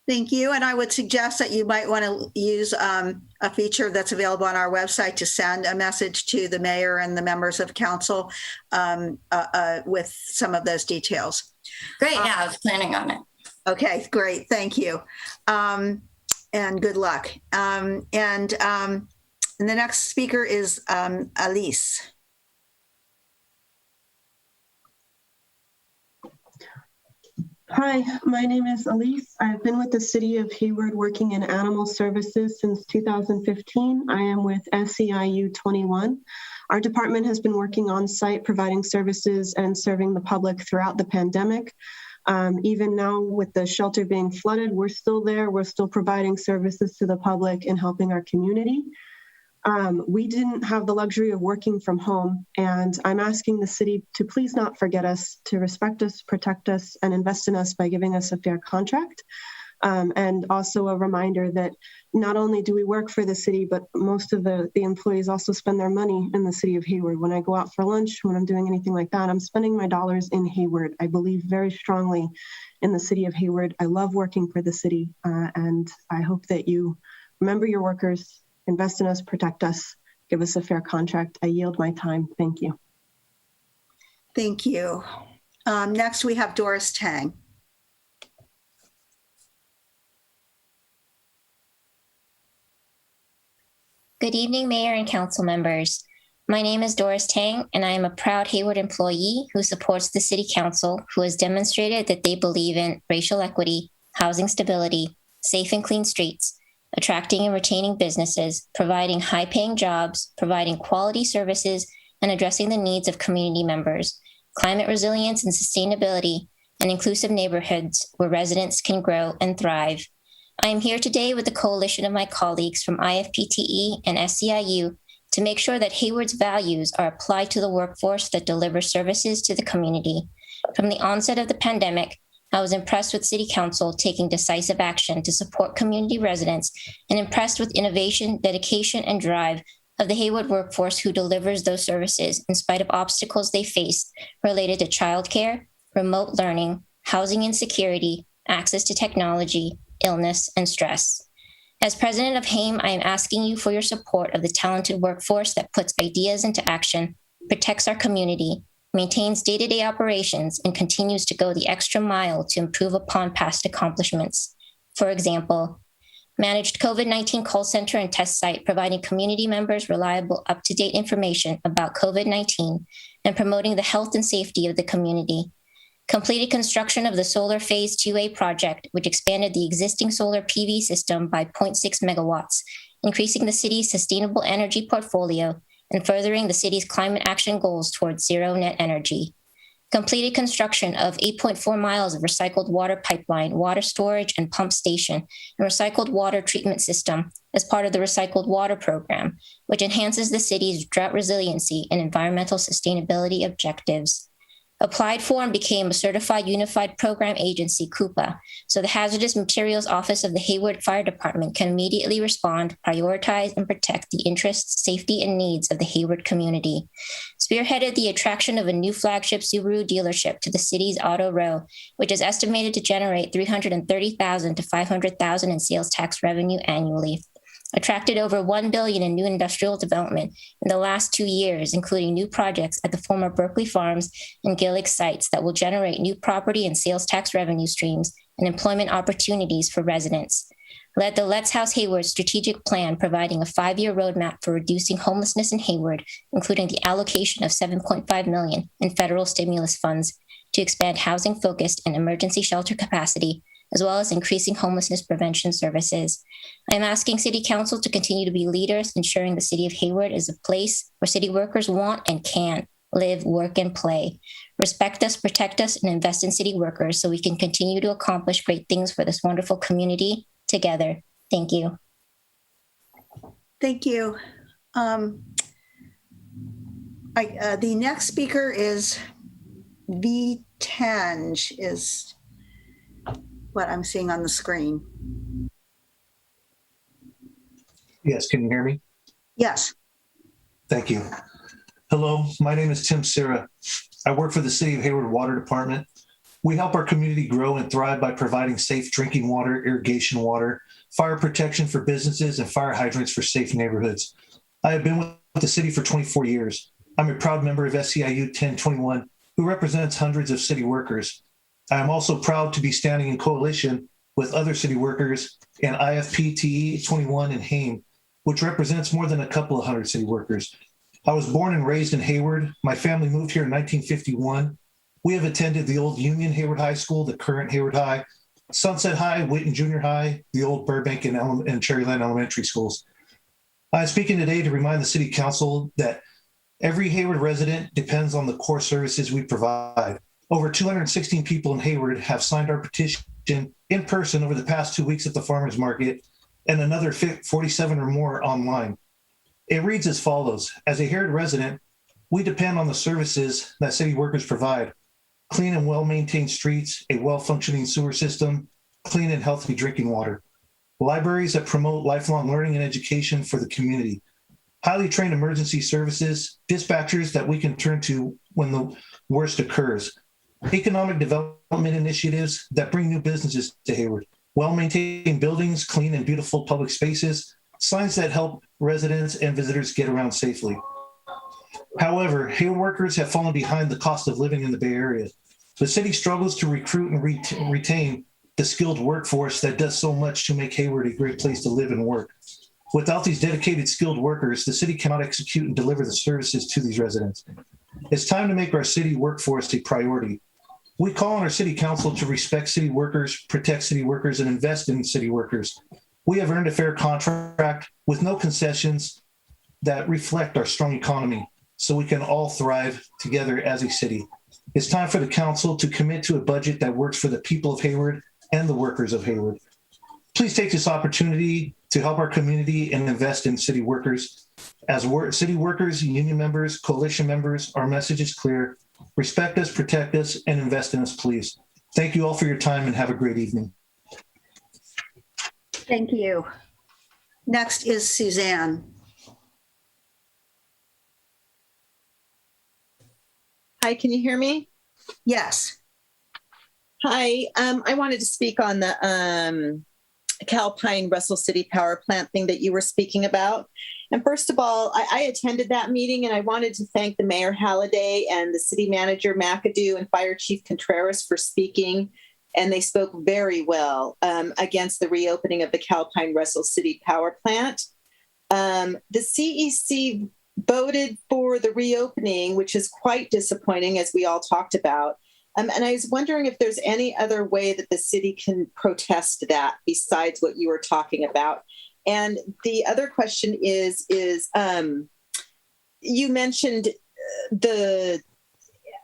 Thank you. And I would suggest that you might want to use a feature that's available on our website to send a message to the mayor and the members of council with some of those details. Great. Yeah, I was planning on it. Okay, great. Thank you. And good luck. And the next speaker is Elise. Hi, my name is Elise. I've been with the city of Hayward working in animal services since 2015. I am with SEIU 21. Our department has been working on site, providing services and serving the public throughout the pandemic. Even now with the shelter being flooded, we're still there. We're still providing services to the public and helping our community. We didn't have the luxury of working from home, and I'm asking the city to please not forget us, to respect us, protect us, and invest in us by giving us a fair contract. And also a reminder that not only do we work for the city, but most of the employees also spend their money in the city of Hayward. When I go out for lunch, when I'm doing anything like that, I'm spending my dollars in Hayward. I believe very strongly in the city of Hayward. I love working for the city, and I hope that you remember your workers, invest in us, protect us, give us a fair contract. I yield my time. Thank you. Thank you. Next, we have Doris Tang. Good evening, Mayor and Council members. My name is Doris Tang, and I am a proud Hayward employee who supports the City Council, who has demonstrated that they believe in racial equity, housing stability, safe and clean streets, attracting and retaining businesses, providing high-paying jobs, providing quality services, and addressing the needs of community members, climate resilience and sustainability, and inclusive neighborhoods where residents can grow and thrive. I am here today with a coalition of my colleagues from IFPTE and SEIU to make sure that Hayward's values are applied to the workforce that delivers services to the community. From the onset of the pandemic, I was impressed with City Council taking decisive action to support community residents and impressed with innovation, dedication, and drive of the Hayward workforce who delivers those services in spite of obstacles they faced related to childcare, remote learning, housing insecurity, access to technology, illness, and stress. As president of HAIM, I am asking you for your support of the talented workforce that puts ideas into action, protects our community, maintains day-to-day operations, and continues to go the extra mile to improve upon past accomplishments. For example, managed COVID-19 call center and test site, providing community members reliable, up-to-date information about COVID-19 and promoting the health and safety of the community. Completed construction of the solar phase 2A project, which expanded the existing solar PV system by 0.6 megawatts, increasing the city's sustainable energy portfolio and furthering the city's climate action goals towards zero net energy. Completed construction of 8.4 miles of recycled water pipeline, water storage and pump station, and recycled water treatment system as part of the recycled water program, which enhances the city's drought resiliency and environmental sustainability objectives. Applied for and became a Certified Unified Program Agency, CUPA, so the Hazardous Materials Office of the Hayward Fire Department can immediately respond, prioritize, and protect the interests, safety, and needs of the Hayward community. Spearheaded the attraction of a new flagship Subaru dealership to the city's Auto Row, which is estimated to generate $330,000 to $500,000 in sales tax revenue annually. Attracted over $1 billion in new industrial development in the last 2 years, including new projects at the former Berkeley Farms and Gillick sites that will generate new property and sales tax revenue streams and employment opportunities for residents. Led the Let's House Hayward strategic plan, providing a 5-year roadmap for reducing homelessness in Hayward, including the allocation of $7.5 million in federal stimulus funds to expand housing-focused and emergency shelter capacity, as well as increasing homelessness prevention services. I'm asking City Council to continue to be leaders, ensuring the City of Hayward is a place where city workers want and can live, work, and play. Respect us, protect us, and invest in city workers so we can continue to accomplish great things for this wonderful community together. Thank you. Thank you. The next speaker is V. Tange, is what I'm seeing on the screen. Yes, can you hear me? Yes. Thank you. Hello, my name is Tim Sira. I work for the City of Hayward Water Department. We help our community grow and thrive by providing safe drinking water, irrigation water, fire protection for businesses, and fire hydrants for safe neighborhoods. I have been with the city for 24 years. I'm a proud member of SEIU 1021, who represents hundreds of city workers. I am also proud to be standing in coalition with other city workers in IFPTE 21 and HAIM, which represents more than a couple of hundred city workers. I was born and raised in Hayward. My family moved here in 1951. We have attended the old Union Hayward High School, the current Hayward High, Sunset High, Whitten Junior High, the old Burbank and Cherryland Elementary schools. I'm speaking today to remind the City Council that every Hayward resident depends on the core services we provide. Over 216 people in Hayward have signed our petition in person over the past 2 weeks at the farmers market, and another 47 or more online. It reads as follows. As a Hayward resident, we depend on the services that city workers provide. Clean and well-maintained streets, a well-functioning sewer system, clean and healthy drinking water. Libraries that promote lifelong learning and education for the community. Highly trained emergency services, dispatchers that we can turn to when the worst occurs. Economic development initiatives that bring new businesses to Hayward. Well-maintained buildings, clean and beautiful public spaces, signs that help residents and visitors get around safely. However, Hayward workers have fallen behind the cost of living in the Bay Area. The city struggles to recruit and retain the skilled workforce that does so much to make Hayward a great place to live and work. Without these dedicated skilled workers, the city cannot execute and deliver the services to these residents. It's time to make our city workforce a priority. We call on our city council to respect city workers, protect city workers, and invest in city workers. We have earned a fair contract with no concessions that reflect our strong economy, so we can all thrive together as a city. It's time for the council to commit to a budget that works for the people of Hayward and the workers of Hayward. Please take this opportunity to help our community and invest in city workers. As city workers, union members, coalition members, our message is clear. Respect us, protect us, and invest in us, please. Thank you all for your time and have a great evening. Thank you. Next is Suzanne. Hi, can you hear me? Yes. Hi, I wanted to speak on the Calpine Russell City Power Plant thing that you were speaking about. And first of all, I attended that meeting and I wanted to thank the Mayor Halliday and the City Manager McAdoo and Fire Chief Contreras for speaking. And they spoke very well against the reopening of the Calpine Russell City Power Plant. The CEC voted for the reopening, which is quite disappointing, as we all talked about. And I was wondering if there's any other way that the city can protest that besides what you were talking about. And the other question is you mentioned the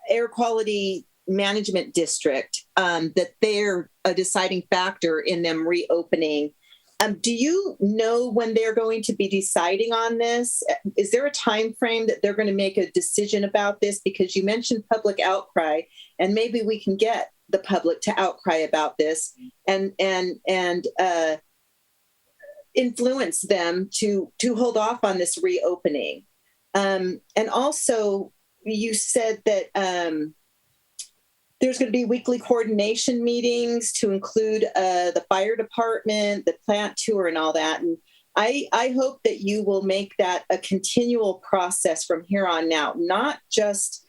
air quality management district, that they're a deciding factor in them reopening. Do you know when they're going to be deciding on this? Is there a time frame that they're going to make a decision about this? Because you mentioned public outcry, and maybe we can get the public to outcry about this and influence them to hold off on this reopening. And also, you said that there's going to be weekly coordination meetings to include the fire department, the plant tour, and all that. And I hope that you will make that a continual process from here on out, not just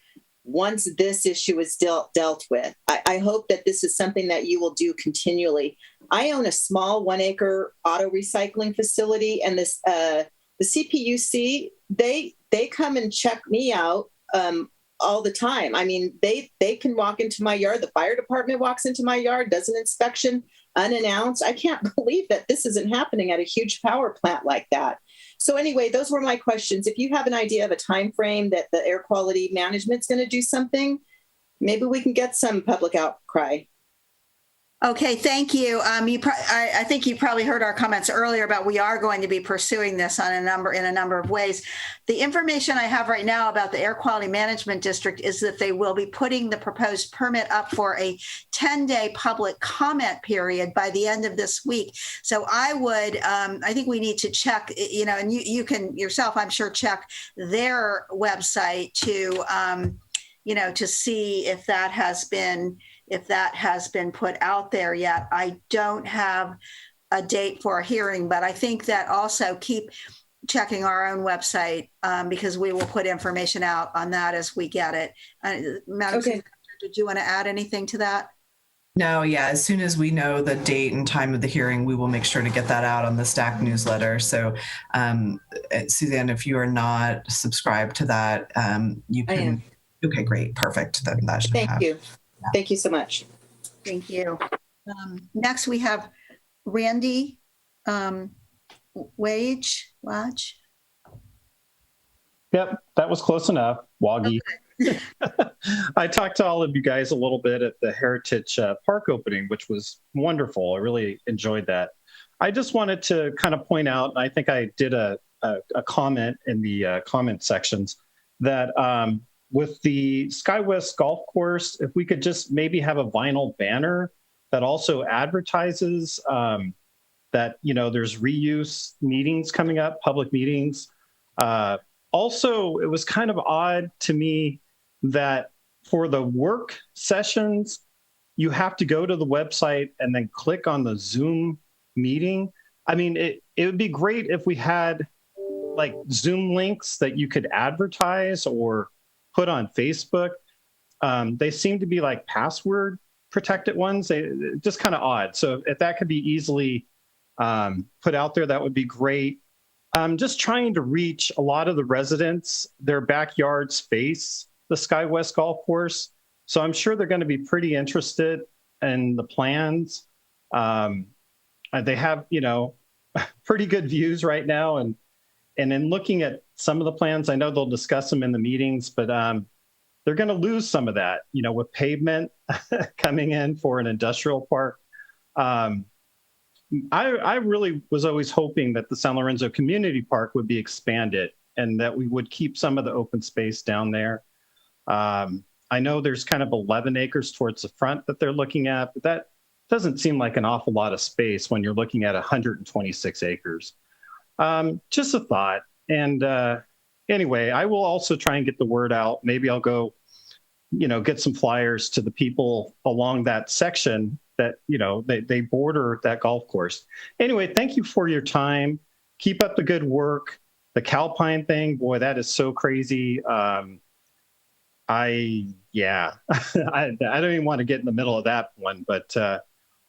once this issue is dealt with. I hope that this is something that you will do continually. I own a small 1-acre auto recycling facility, and this the CPUC, they come and check me out all the time. I mean, they can walk into my yard. The fire department walks into my yard, does an inspection unannounced. I can't believe that this isn't happening at a huge power plant like that. So anyway, those were my questions. If you have an idea of a time frame that the air quality management's going to do something, maybe we can get some public outcry. Okay, thank you. I think you probably heard our comments earlier about we are going to be pursuing this in a number of ways. The information I have right now about the Air Quality Management District is that they will be putting the proposed permit up for a 10-day public comment period by the end of this week. So I think we need to check, and you can yourself, I'm sure, check their website to see if that has been put out there yet. I don't have a date for a hearing, but I think that also keep checking our own website because we will put information out on that as we get it. Madam Secretary, did you want to add anything to that? No, yeah. As soon as we know the date and time of the hearing, we will make sure to get that out on the STAC newsletter. So, Suzanne, if you are not subscribed to that, you can. I am. Okay, great. Perfect. Then that should Thank you. Yeah. Thank you so much. Thank you. Next, we have Randy Wage. Yep, that was close enough. Woggy. Okay. I talked to all of you guys a little bit at the Heritage Park opening, which was wonderful. I really enjoyed that. I just wanted to kind of point out, and I think I did a a comment in the comment sections that with the SkyWest Golf Course, if we could just maybe have a vinyl banner that also advertises that, you know, there's reuse meetings coming up, public meetings. Also, it was kind of odd to me that for the work sessions, you have to go to the website and then click on the Zoom meeting. I mean, it would be great if we had like Zoom links that you could advertise or put on Facebook. They seem to be like password protected ones. They just kind of odd. So if that could be easily put out there, that would be great. I'm just trying to reach a lot of the residents. Their backyards face the SkyWest Golf Course. So I'm sure they're going to be pretty interested in the plans. They have, you know, pretty good views right now. And in looking at some of the plans, I know they'll discuss them in the meetings, but they're going to lose some of that, you know, with pavement coming in for an industrial park. I really was always hoping that the San Lorenzo Community Park would be expanded and that we would keep some of the open space down there. I know there's kind of 11 acres towards the front that they're looking at, but that doesn't seem like an awful lot of space when you're looking at 126 acres. Just a thought. And anyway, I will also try and get the word out. Maybe I'll go, you know, get some flyers to the people along that section that, you know, they border that golf course. Anyway, thank you for your time. Keep up the good work. The Calpine thing, boy, that is so crazy. I don't even want to get in the middle of that one, but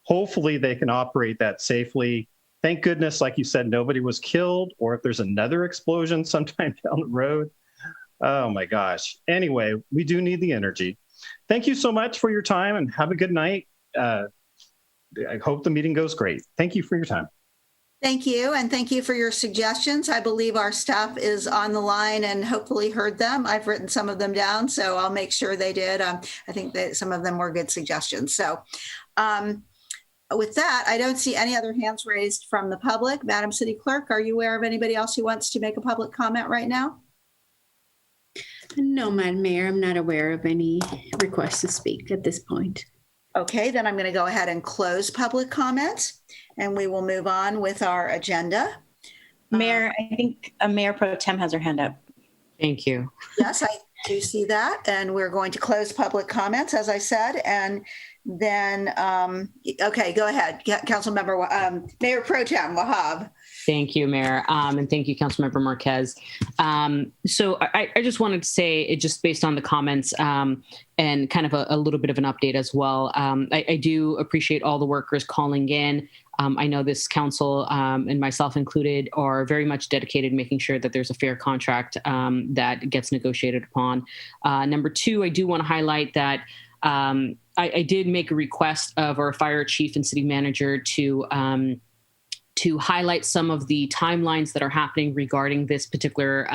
hopefully they can operate that safely. Thank goodness, like you said, nobody was killed, or if there's another explosion sometime down the road. Oh my gosh. Anyway, we do need the energy. Thank you so much for your time and have a good night. I hope the meeting goes great. Thank you for your time. Thank you, and thank you for your suggestions. I believe our staff is on the line and hopefully heard them. I've written some of them down, so I'll make sure they did. I think that some of them were good suggestions. So with that, I don't see any other hands raised from the public. Madam City Clerk, are you aware of anybody else who wants to make a public comment right now? No, Madam Mayor, I'm not aware of any requests to speak at this point. Okay, then I'm going to go ahead and close public comments, and we will move on with our agenda. Mayor, I think Mayor Pro Tem has her hand up. Thank you. Yes, I do see that, and we're going to close public comments, as I said, and then, okay, go ahead, Councilmember, Mayor Pro Tem Wahab. Thank you, Mayor. And thank you, Councilmember Marquez. So I just wanted to say, it just based on the comments and kind of a little bit of an update as well. I do appreciate all the workers calling in. I know this council and myself included are very much dedicated to making sure that there's a fair contract that gets negotiated upon. Number two, I do want to highlight that I did make a request of our fire chief and city manager to highlight some of the timelines that are happening regarding this particular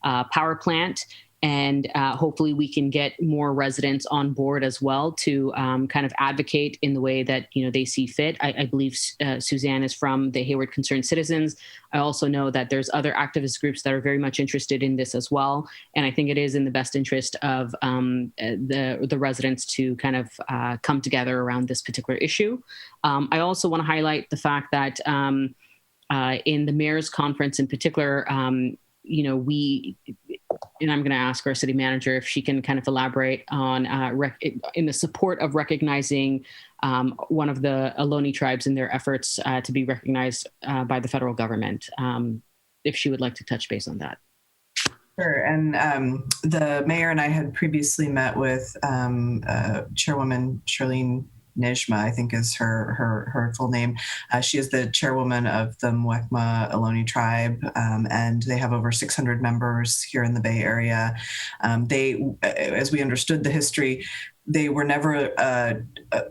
power plant. And hopefully we can get more residents on board as well to kind of advocate in the way that, you know, they see fit. I believe Suzanne is from the Hayward Concerned Citizens. I also know that there's other activist groups that are very much interested in this as well. And I think it is in the best interest of the residents to kind of come together around this particular issue. I also want to highlight the fact that in the mayor's conference in particular, you know, and I'm going to ask our city manager if she can kind of elaborate on in the support of recognizing one of the Ohlone tribes in their efforts to be recognized by the federal government, if she would like to touch base on that. Sure. And the mayor and I had previously met with Chairwoman Charlene Nijma, I think is her full name. She is the chairwoman of the Muwekma Ohlone tribe, and they have over 600 members here in the Bay Area. They, as we understood the history, they were never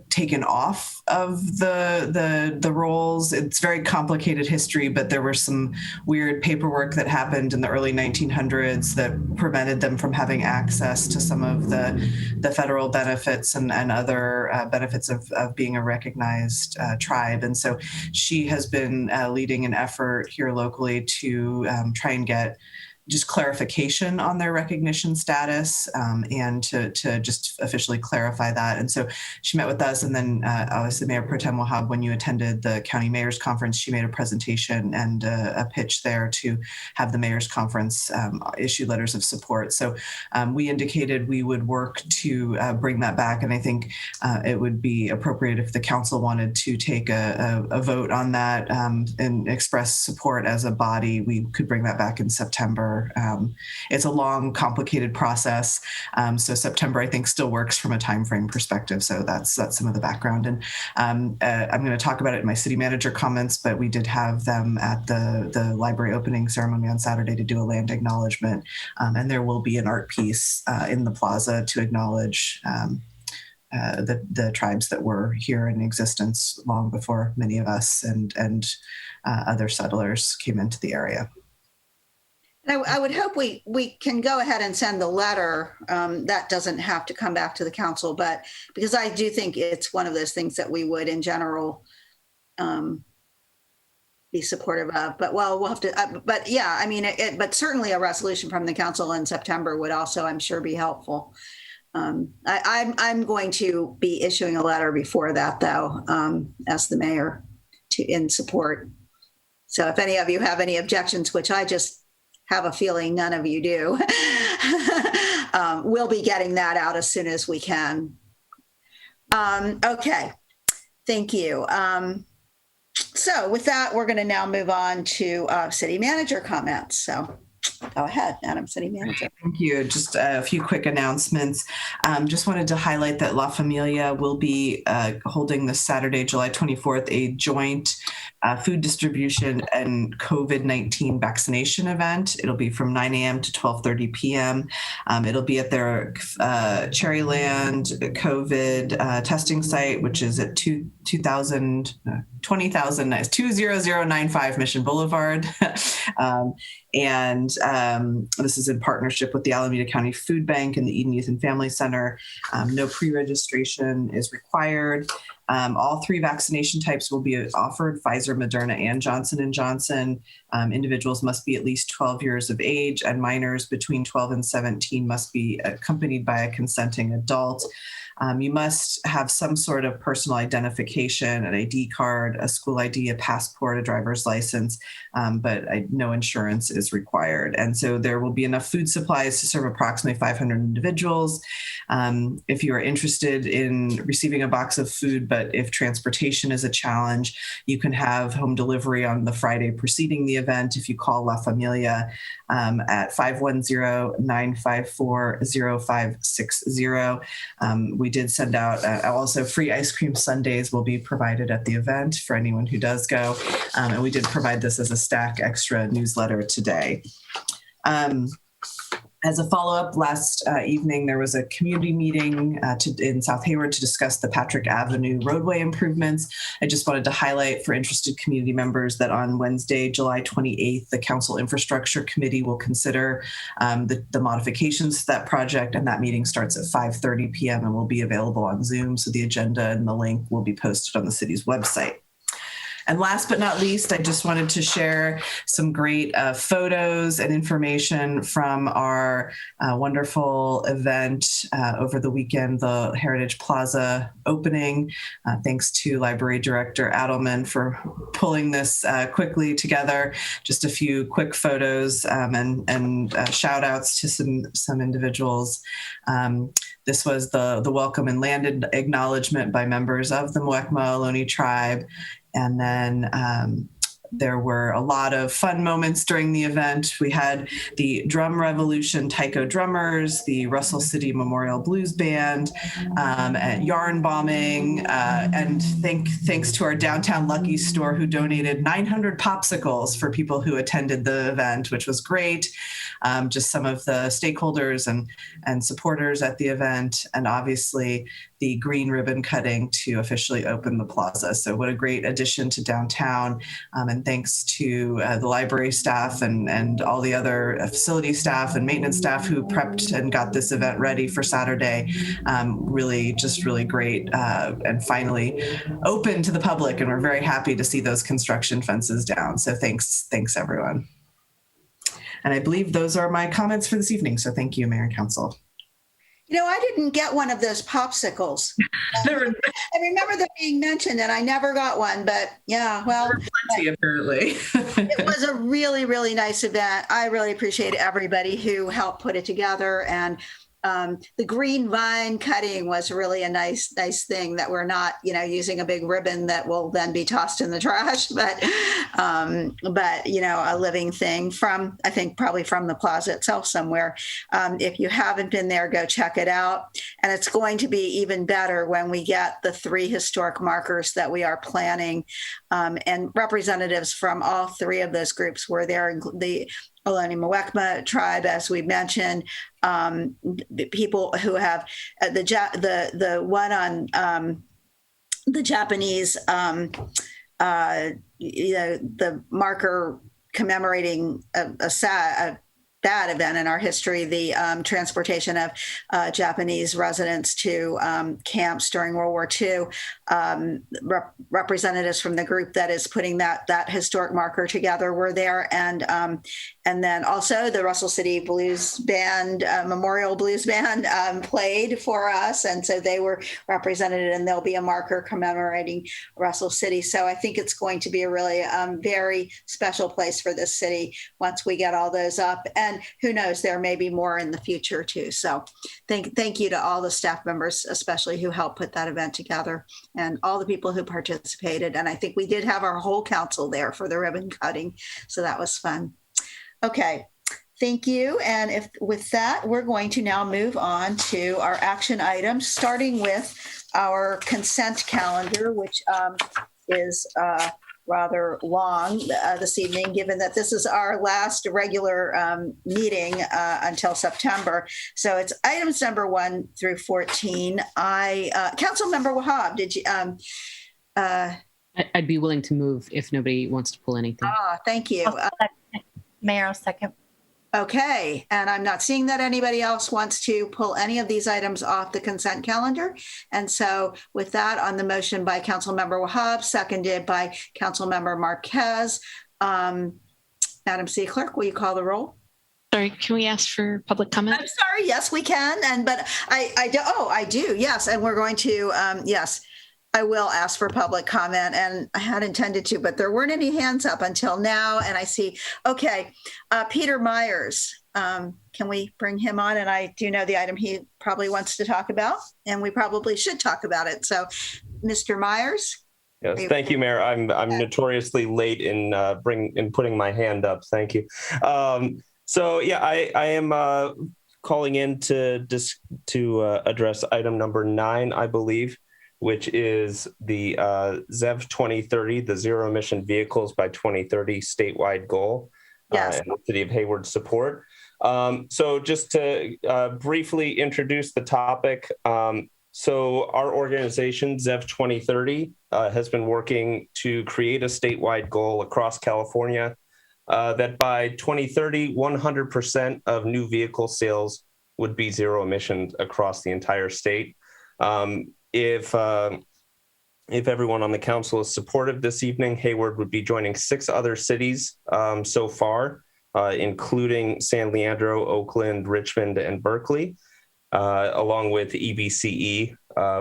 taken off of the rolls. It's very complicated history, but there were some weird paperwork that happened in the early 1900s that prevented them from having access to some of the federal benefits and other benefits of being a recognized tribe. And so she has been leading an effort here locally to try and get just clarification on their recognition status and to just officially clarify that. And so she met with us, and then obviously Mayor Pro Tem Wahab, when you attended the County Mayor's Conference, she made a presentation and a pitch there to have the Mayor's Conference issue letters of support. So we indicated we would work to bring that back, and I think it would be appropriate if the council wanted to take a vote on that and express support as a body. We could bring that back in September. It's a long, complicated process. So September, I think, still works from a time frame perspective. So that's some of the background. And I'm going to talk about it in my city manager comments, but we did have them at the library opening ceremony on Saturday to do a land acknowledgement. And there will be an art piece in the plaza to acknowledge the tribes that were here in existence long before many of us and other settlers came into the area. I would hope we can go ahead and send the letter. That doesn't have to come back to the council, but because I do think it's one of those things that we would in general be supportive of. But we'll have to, but yeah, I mean, but certainly a resolution from the council in September would also, I'm sure, be helpful. I'm going to be issuing a letter before that, though, as the mayor in support. So if any of you have any objections, which I just have a feeling none of you do, we'll be getting that out as soon as we can. Okay, thank you. So with that, we're going to now move on to city manager comments. So go ahead, Madam City Manager. Thank you. Just a few quick announcements. Just wanted to highlight that La Familia will be holding this Saturday, July 24th, a joint food distribution and COVID-19 vaccination event. It'll be from 9 a.m. to 12:30 p.m. It'll be at their Cherryland COVID testing site, which is at 20095 Mission Boulevard. And this is in partnership with the Alameda County Food Bank and the Eden Youth and Family Center. No pre-registration is required. All three vaccination types will be offered: Pfizer, Moderna, and Johnson & Johnson. Individuals must be at least 12 years of age, and minors between 12 and 17 must be accompanied by a consenting adult. You must have some sort of personal identification, an ID card, a school ID, a passport, a driver's license, but no insurance is required. And so there will be enough food supplies to serve approximately 500 individuals. If you are interested in receiving a box of food, but if transportation is a challenge, you can have home delivery on the Friday preceding the event if you call La Familia at 510-954-0560. We did send out also free ice cream sundaes will be provided at the event for anyone who does go. And we did provide this as a Stack Extra newsletter today. As a follow-up, last evening, there was a community meeting in South Hayward to discuss the Patrick Avenue roadway improvements. I just wanted to highlight for interested community members that on Wednesday, July 28th, the Council Infrastructure Committee will consider the modifications to that project, and that meeting starts at 5:30 p.m. and will be available on Zoom. So the agenda and the link will be posted on the city's website. And last but not least, I just wanted to share some great photos and information from our wonderful event over the weekend, the Heritage Plaza opening. Thanks to Library Director Adelman for pulling this quickly together. Just a few quick photos and shout outs to some individuals. This was the welcome and land acknowledgement by members of the Muwekma Ohlone tribe. And then There were a lot of fun moments during the event. We had the Drum Revolution Taiko Drummers, the Russell City Memorial Blues Band, at yarn bombing, and thanks to our downtown Lucky store who donated 900 popsicles for people who attended the event, which was great. Just some of the stakeholders and supporters at the event, and obviously the green ribbon cutting to officially open the plaza. So what a great addition to downtown. And thanks to the library staff and all the other facility staff and maintenance staff who prepped and got this event ready for Saturday. Really great, and finally open to the public. And we're very happy to see those construction fences down. So thanks everyone. And I believe those are my comments for this evening. So thank you, Mayor and Council. You know, I didn't get one of those popsicles. I remember them being mentioned and I never got one, but yeah, well, plenty apparently. It was a really, really nice event. I really appreciate everybody who helped put it together. And the green vine cutting was really a nice thing that we're not, using a big ribbon that will then be tossed in the trash, but a living thing I think probably from the plaza itself somewhere. If you haven't been there, go check it out. And it's going to be even better when we get the 3 historic markers that we are planning. And representatives from all 3 of those groups were there, the Ohlone Muwekma tribe, as we mentioned, people who have the one on the Japanese, the marker commemorating a bad event in our history, the transportation of Japanese residents to camps during World War II. Representatives from the group that is putting that historic marker together were there, and then also the Russell City Blues Band, Memorial Blues Band, played for us, and so they were represented, and there'll be a marker commemorating Russell City. So I think it's going to be a really very special place for this city once we get all those up. And who knows, there may be more in the future too. So thank you to all the staff members, especially who helped put that event together, and all the people who participated. And I think we did have our whole council there for the ribbon cutting. So that was fun. Okay, thank you. And with that, we're going to now move on to our action items, starting with our consent calendar, which is rather long this evening, given that this is our last regular meeting until September. So it's items number 1 through 14. Councilmember Wahab, did you? I'd be willing to move if nobody wants to pull anything. Thank you. Mayor, I'll second. Okay, and I'm not seeing that anybody else wants to pull any of these items off the consent calendar. And so with that, on the motion by Councilmember Wahab, seconded by Councilmember Marquez, Madam City Clerk, will you call the roll? Sorry, can we ask for public comment? I'm sorry, yes, we can. But I do, yes. And we're going to, yes, I will ask for public comment, and I had intended to, but there weren't any hands up until now. And I see, okay, Peter Myers, can we bring him on? And I do know the item he probably wants to talk about, and we probably should talk about it. So, Mr. Myers. Yes, thank you, Mayor. I'm notoriously late in putting my hand up. Thank you. So yeah, I am calling in to address item number 9, I believe, which is the ZEV 2030, the zero emission vehicles by 2030 statewide goal. Yes. And the City of Hayward support. So just to briefly introduce the topic. So our organization, ZEV 2030, has been working to create a statewide goal across California that by 2030, 100% of new vehicle sales would be zero emissions across the entire state. If everyone on the council is supportive this evening, Hayward would be joining 6 other cities so far, including San Leandro, Oakland, Richmond, and Berkeley, along with EBCE,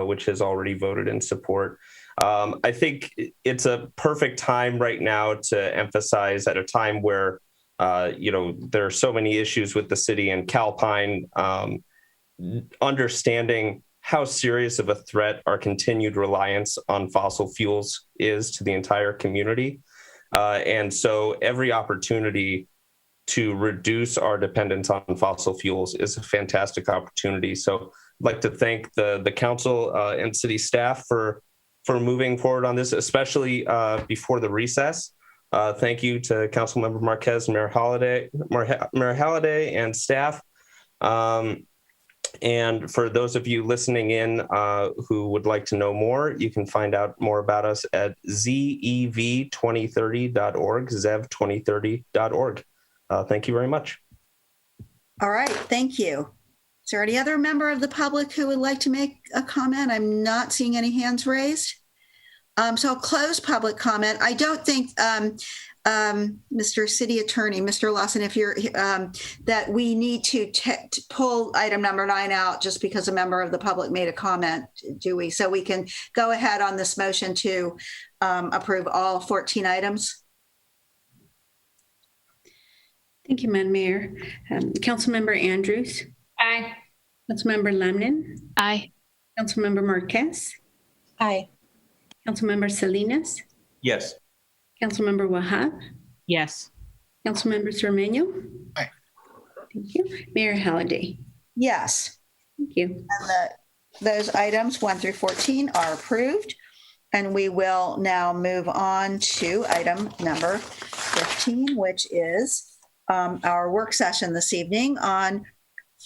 which has already voted in support. I think it's a perfect time right now to emphasize, at a time where there are so many issues with the city and Calpine, understanding how serious of a threat our continued reliance on fossil fuels is to the entire community. And so every opportunity to reduce our dependence on fossil fuels is a fantastic opportunity. So I'd like to thank the council and city staff for moving forward on this, especially before the recess. Thank you to Councilmember Marquez, Mayor Holliday, and staff. And for those of you listening in who would like to know more, you can find out more about us at zev2030.org, zev2030.org. Thank you very much. All right, thank you. Is there any other member of the public who would like to make a comment? I'm not seeing any hands raised. So I'll close public comment. I don't think, Mr. City Attorney, Mr. Lawson, if you're, that we need to pull item number 9 out just because a member of the public made a comment, do we? So we can go ahead on this motion to approve all 14 items. Thank you, Madam Mayor. Councilmember Andrews. Aye. Councilmember Lamnin. Aye. Councilmember Marquez. Aye. Councilmember Salinas. Yes. Councilmember Wahab. Yes. Councilmember Cermeño. Aye. Thank you. Mayor Halliday. Yes. Thank you. And those items 1 through 14 are approved. And we will now move on to item number 15, which is our work session this evening on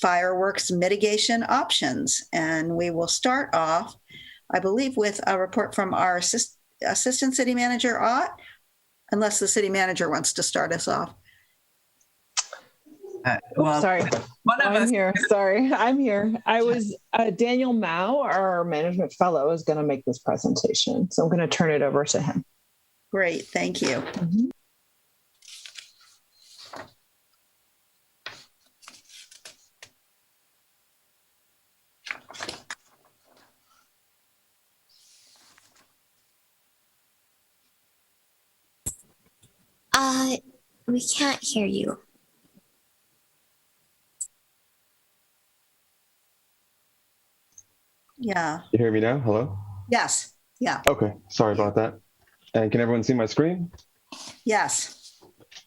fireworks mitigation options. And we will start off, I believe, with a report from our Assistant City Manager, Ott, unless the city manager wants to start us off. Sorry. I'm here. Sorry, I'm here. I was Daniel Mao, our management fellow, is going to make this presentation. So I'm going to turn it over to him. Great. Thank you. Mm-hmm. We can't hear you. Yeah. You hear me now? Hello? Yes. Yeah. Okay. Sorry about that. And can everyone see my screen? Yes.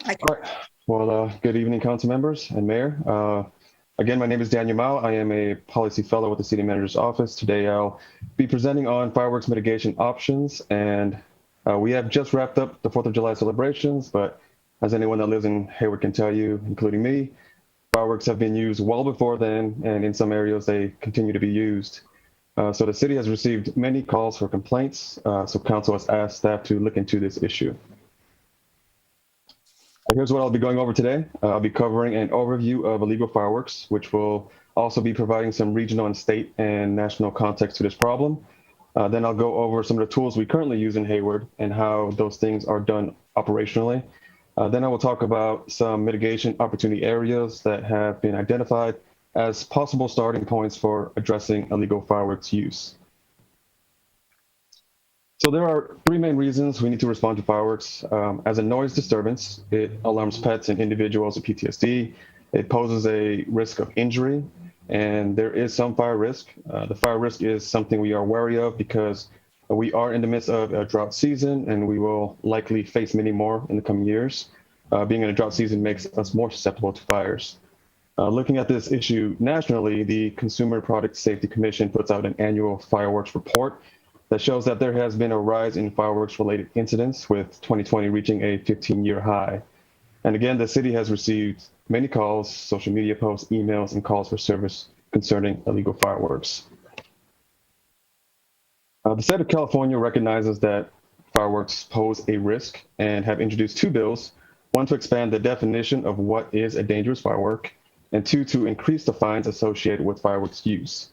All right. Well, good evening, council members and mayor. Again, my name is Daniel Mao. I am a policy fellow with the city manager's office. Today, I'll be presenting on fireworks mitigation options. And we have just wrapped up the 4th of July celebrations, but as anyone that lives in Hayward can tell you, including me, fireworks have been used well before then, and in some areas they continue to be used. So the city has received many calls for complaints, so council has asked staff to look into this issue. Here's what I'll be going over today. I'll be covering an overview of illegal fireworks, which will also be providing some regional and state and national context to this problem. Then I'll go over some of the tools we currently use in Hayward and how those things are done operationally. Then I will talk about some mitigation opportunity areas that have been identified as possible starting points for addressing illegal fireworks use. So there are 3 main reasons we need to respond to fireworks. As a noise disturbance, it alarms pets and individuals with PTSD. It poses a risk of injury, and there is some fire risk. The fire risk is something we are wary of because we are in the midst of a drought season, and we will likely face many more in the coming years. Being in a drought season makes us more susceptible to fires. Looking at this issue nationally, the Consumer Product Safety Commission puts out an annual fireworks report that shows that there has been a rise in fireworks-related incidents, with 2020 reaching a 15-year high. And again, the city has received many calls, social media posts, emails, and calls for service concerning illegal fireworks. The state of California recognizes that fireworks pose a risk and have introduced 2 bills, one to expand the definition of what is a dangerous firework, and 2 to increase the fines associated with fireworks use.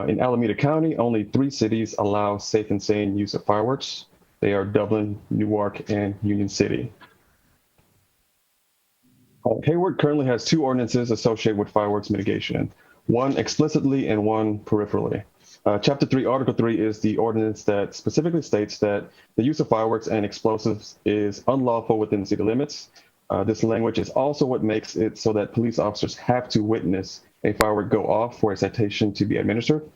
In Alameda County, only 3 cities allow safe and sane use of fireworks. They are Dublin, Newark, and Union City. Hayward currently has 2 ordinances associated with fireworks mitigation, one explicitly and one peripherally. Chapter 3, Article 3 is the ordinance that specifically states that the use of fireworks and explosives is unlawful within city limits. This language is also what makes it so that police officers have to witness a firework go off for a citation to be administered.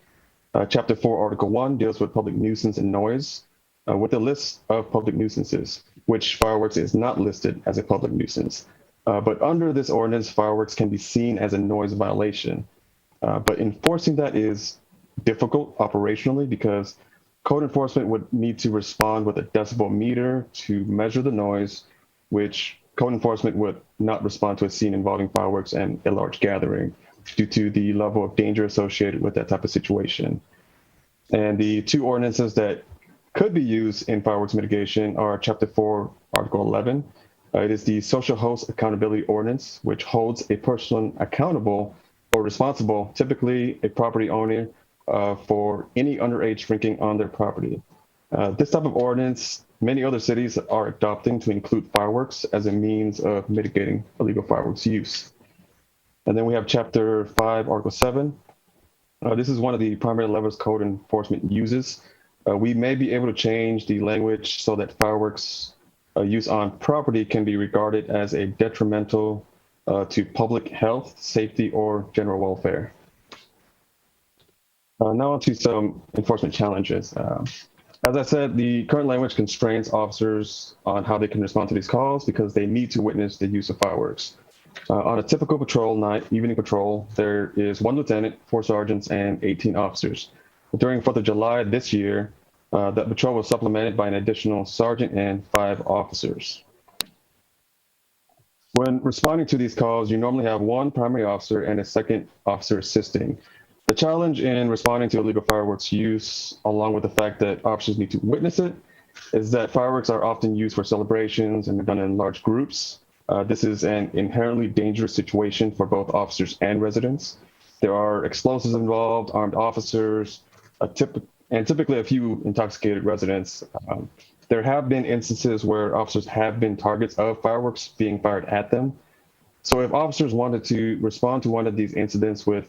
Chapter 4, Article 1 deals with public nuisance and noise. with a list of public nuisances, which fireworks is not listed as a public nuisance. But under this ordinance, fireworks can be seen as a noise violation. But enforcing that is difficult operationally because code enforcement would need to respond with a decibel meter to measure the noise, which code enforcement would not respond to a scene involving fireworks and a large gathering due to the level of danger associated with that type of situation. And the two ordinances that could be used in fireworks mitigation are Chapter 4, Article 11. It is the Social Host Accountability Ordinance, which holds a person accountable or responsible, typically a property owner, for any underage drinking on their property. This type of ordinance, many other cities are adopting to include fireworks as a means of mitigating illegal fireworks use. And then we have Chapter 5, Article 7. This is one of the primary levers code enforcement uses. We may be able to change the language so that fireworks use on property can be regarded as a detrimental to public health, safety, or general welfare. Now on to some enforcement challenges. As I said, the current language constrains officers on how they can respond to these calls because they need to witness the use of fireworks. On a typical patrol night, evening patrol, there is 1 lieutenant, 4 sergeants, and 18 officers. During 4th of July this year, that patrol was supplemented by an additional sergeant and 5 officers. When responding to these calls, you normally have 1 primary officer and a 2nd officer assisting. The challenge in responding to illegal fireworks use, along with the fact that officers need to witness it, is that fireworks are often used for celebrations and are done in large groups. This is an inherently dangerous situation for both officers and residents. There are explosives involved, armed officers, and typically a few intoxicated residents. There have been instances where officers have been targets of fireworks being fired at them. So if officers wanted to respond to one of these incidents with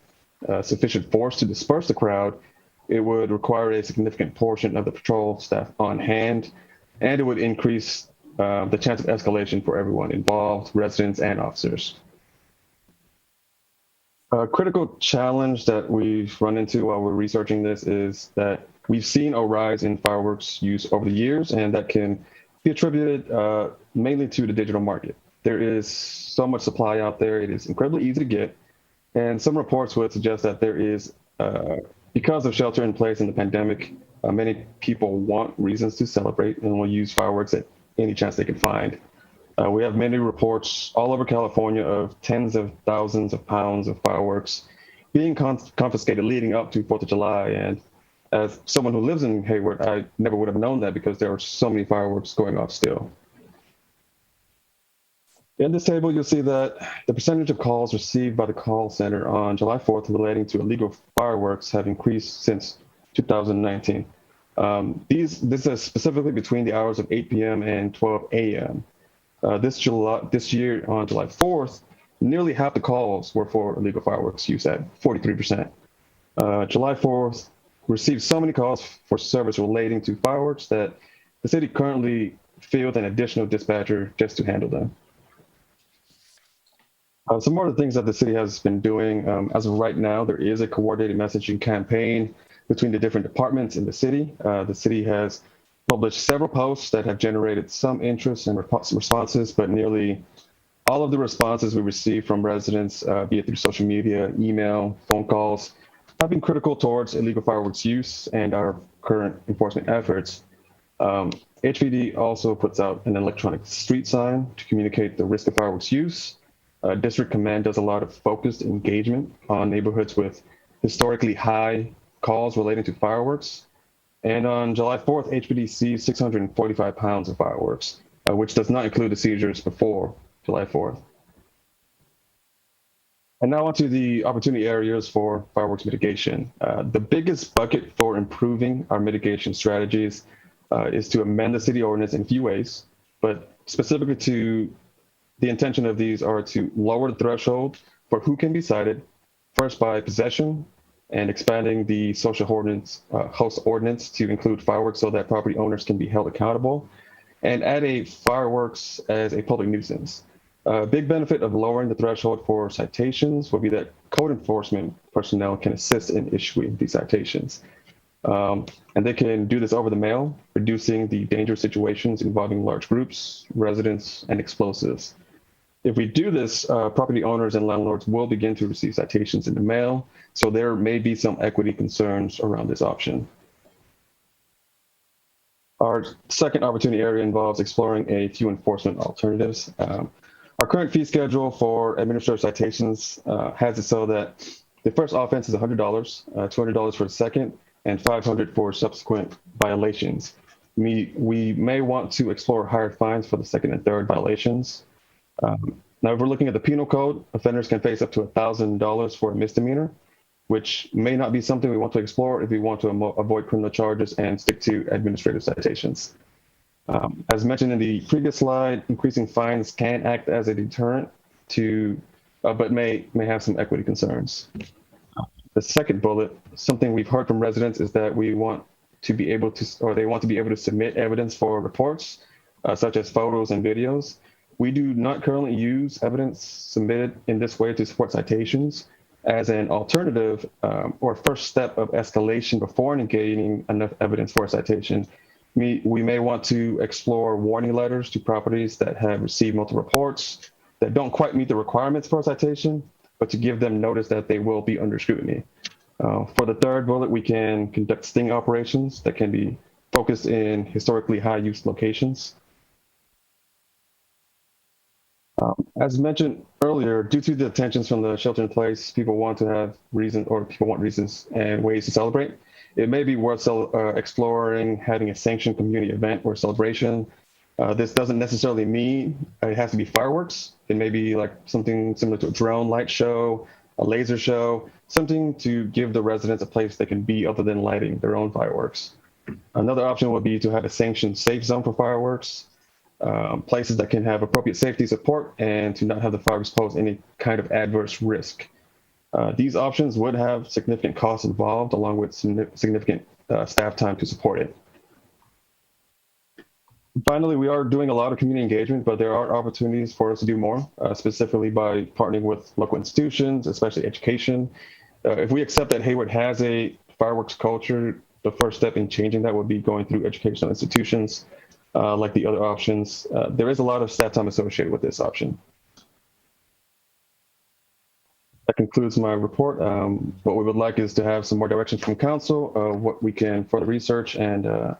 sufficient force to disperse the crowd, it would require a significant portion of the patrol staff on hand, and it would increase the chance of escalation for everyone involved, residents and officers. A critical challenge that we've run into while we're researching this is that we've seen a rise in fireworks use over the years, and that can be attributed mainly to the digital market. There is so much supply out there, it is incredibly easy to get, and some reports would suggest that there is, because of shelter in place in the pandemic, many people want reasons to celebrate and will use fireworks at any chance they can find. We have many reports all over California of tens of thousands of pounds of fireworks being confiscated leading up to 4th of July. And as someone who lives in Hayward, I never would have known that because there were so many fireworks going off still. In this table, you'll see that the percentage of calls received by the call center on July 4th relating to illegal fireworks have increased since 2019. This is specifically between the hours of 8 p.m. and 12 a.m. This year on July 4th, nearly half the calls were for illegal fireworks use at 43%. July 4th received so many calls for service relating to fireworks that the city currently filled an additional dispatcher just to handle them. Some more of the things that the city has been doing, as of right now, there is a coordinated messaging campaign between the different departments in the city. The city has published several posts that have generated some interest and responses, but nearly all of the responses we receive from residents, be it through social media, email, phone calls, have been critical towards illegal fireworks use and our current enforcement efforts. HPD also puts out an electronic street sign to communicate the risk of fireworks use. District Command does a lot of focused engagement on neighborhoods with historically high calls relating to fireworks. And on July 4th, HPD seized 645 pounds of fireworks, which does not include the seizures before July 4th. And now onto the opportunity areas for fireworks mitigation. The biggest bucket for improving our mitigation strategies is to amend the city ordinance in a few ways, but specifically to the intention of these are to lower the threshold for who can be cited, first by possession, and expanding the social host ordinance to include fireworks so that property owners can be held accountable, and add a fireworks as a public nuisance. A big benefit of lowering the threshold for citations would be that code enforcement personnel can assist in issuing these citations. And they can do this over the mail, reducing the dangerous situations involving large groups, residents, and explosives. If we do this, property owners and landlords will begin to receive citations in the mail, so there may be some equity concerns around this option. Our second opportunity area involves exploring a few enforcement alternatives. Our current fee schedule for administrative citations has it so that the first offense is $100, $200 for the second, and $500 for subsequent violations. We may want to explore higher fines for the second and third violations. Now, if we're looking at the penal code, offenders can face up to $1,000 for a misdemeanor, which may not be something we want to explore if we want to avoid criminal charges and stick to administrative citations. As mentioned in the previous slide, increasing fines can act as a deterrent but may have some equity concerns. The second bullet, something we've heard from residents is that we want to be able to, or they want to be able to submit evidence for reports, such as photos and videos. We do not currently use evidence submitted in this way to support citations as an alternative or first step of escalation before engaging enough evidence for a citation. We may want to explore warning letters to properties that have received multiple reports that don't quite meet the requirements for a citation, but to give them notice that they will be under scrutiny. For the third bullet, we can conduct sting operations that can be focused in historically high-use locations. As mentioned earlier, due to the tensions from the shelter-in-place, people want reasons and ways to celebrate. It may be worth exploring having a sanctioned community event or celebration. This doesn't necessarily mean it has to be fireworks. It may be like something similar to a drone light show, a laser show, something to give the residents a place they can be other than lighting their own fireworks. Another option would be to have a sanctioned safe zone for fireworks, places that can have appropriate safety support and to not have the fireworks pose any kind of adverse risk. These options would have significant costs involved along with significant staff time to support it. Finally, we are doing a lot of community engagement, but there are opportunities for us to do more, specifically by partnering with local institutions, especially education. If we accept that Hayward has a fireworks culture, the first step in changing that would be going through educational institutions like the other options. There is a lot of staff time associated with this option. That concludes my report. What we would like is to have some more direction from council, what we can further research and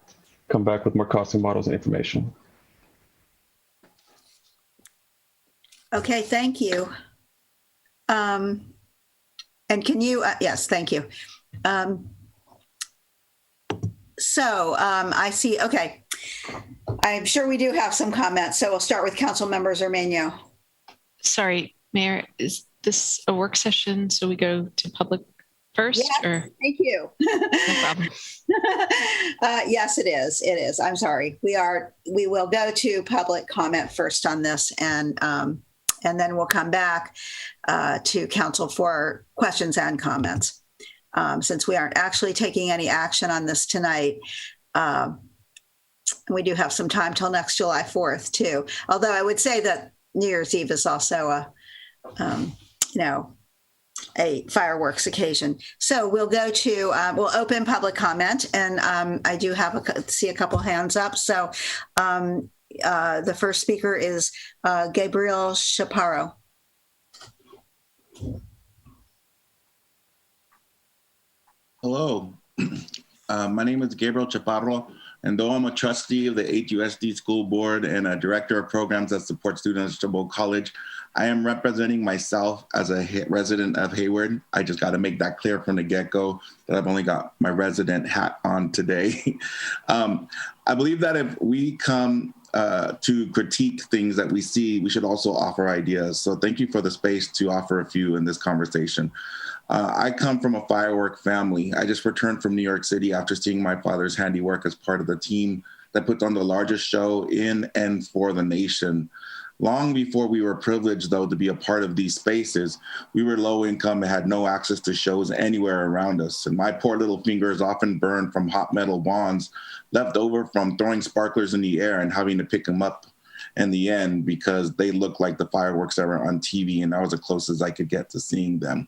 come back with more costing models and information. Okay, thank you. And can you, yes, thank you. I see, okay. I'm sure we do have some comments, so we'll start with Council Members Ormeño. Sorry, Mayor, is this a work session? So we go to public first? Yes, or? Thank you. No problem. Yes, it is. It is. I'm sorry. We will go to public comment first on this, and then we'll come back to council for questions and comments. Since we aren't actually taking any action on this tonight, we do have some time till next July 4th too. Although I would say that New Year's Eve is also a fireworks occasion. So we'll go to, we'll open public comment, and I do see a couple hands up. So the first speaker is Gabriel Chaparro. Hello, my name is Gabriel Chaparro, and though I'm a trustee of the HUSD School Board and a director of programs that support students at Chabot College, I am representing myself as a resident of Hayward. I just got to make that clear from the get-go that I've only got my resident hat on today. I believe that if we come to critique things that we see, we should also offer ideas. So thank you for the space to offer a few in this conversation. I come from a firework family. I just returned from New York City after seeing my father's handiwork as part of the team that puts on the largest show in and for the nation. Long before we were privileged, though, to be a part of these spaces, we were low income and had no access to shows anywhere around us. And my poor little fingers often burned from hot metal wands left over from throwing sparklers in the air and having to pick them up in the end because they looked like the fireworks that were on TV, and that was the closest I could get to seeing them.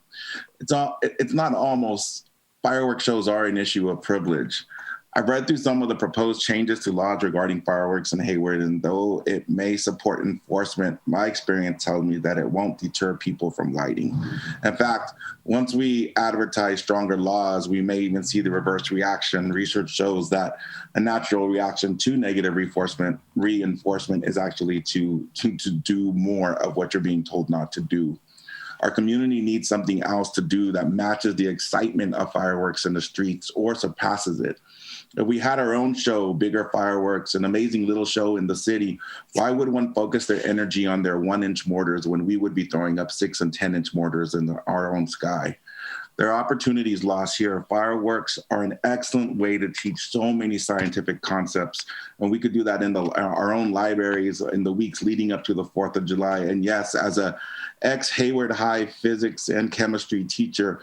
It's not almost fireworks shows are an issue of privilege. I've read through some of the proposed changes to laws regarding fireworks in Hayward, and though it may support enforcement, my experience tells me that it won't deter people from lighting. In fact, once we advertise stronger laws, we may even see the reverse reaction. Research shows that a natural reaction to negative reinforcement is actually to do more of what you're being told not to do. Our community needs something else to do that matches the excitement of fireworks in the streets or surpasses it. If we had our own show, bigger fireworks, an amazing little show in the city, why would one focus their energy on their 1-inch mortars when we would be throwing up 6 and 10-inch mortars in our own sky? There are opportunities lost here. Fireworks are an excellent way to teach so many scientific concepts, and we could do that in our own libraries in the weeks leading up to the 4th of July. And yes, as a ex-Hayward High physics and chemistry teacher,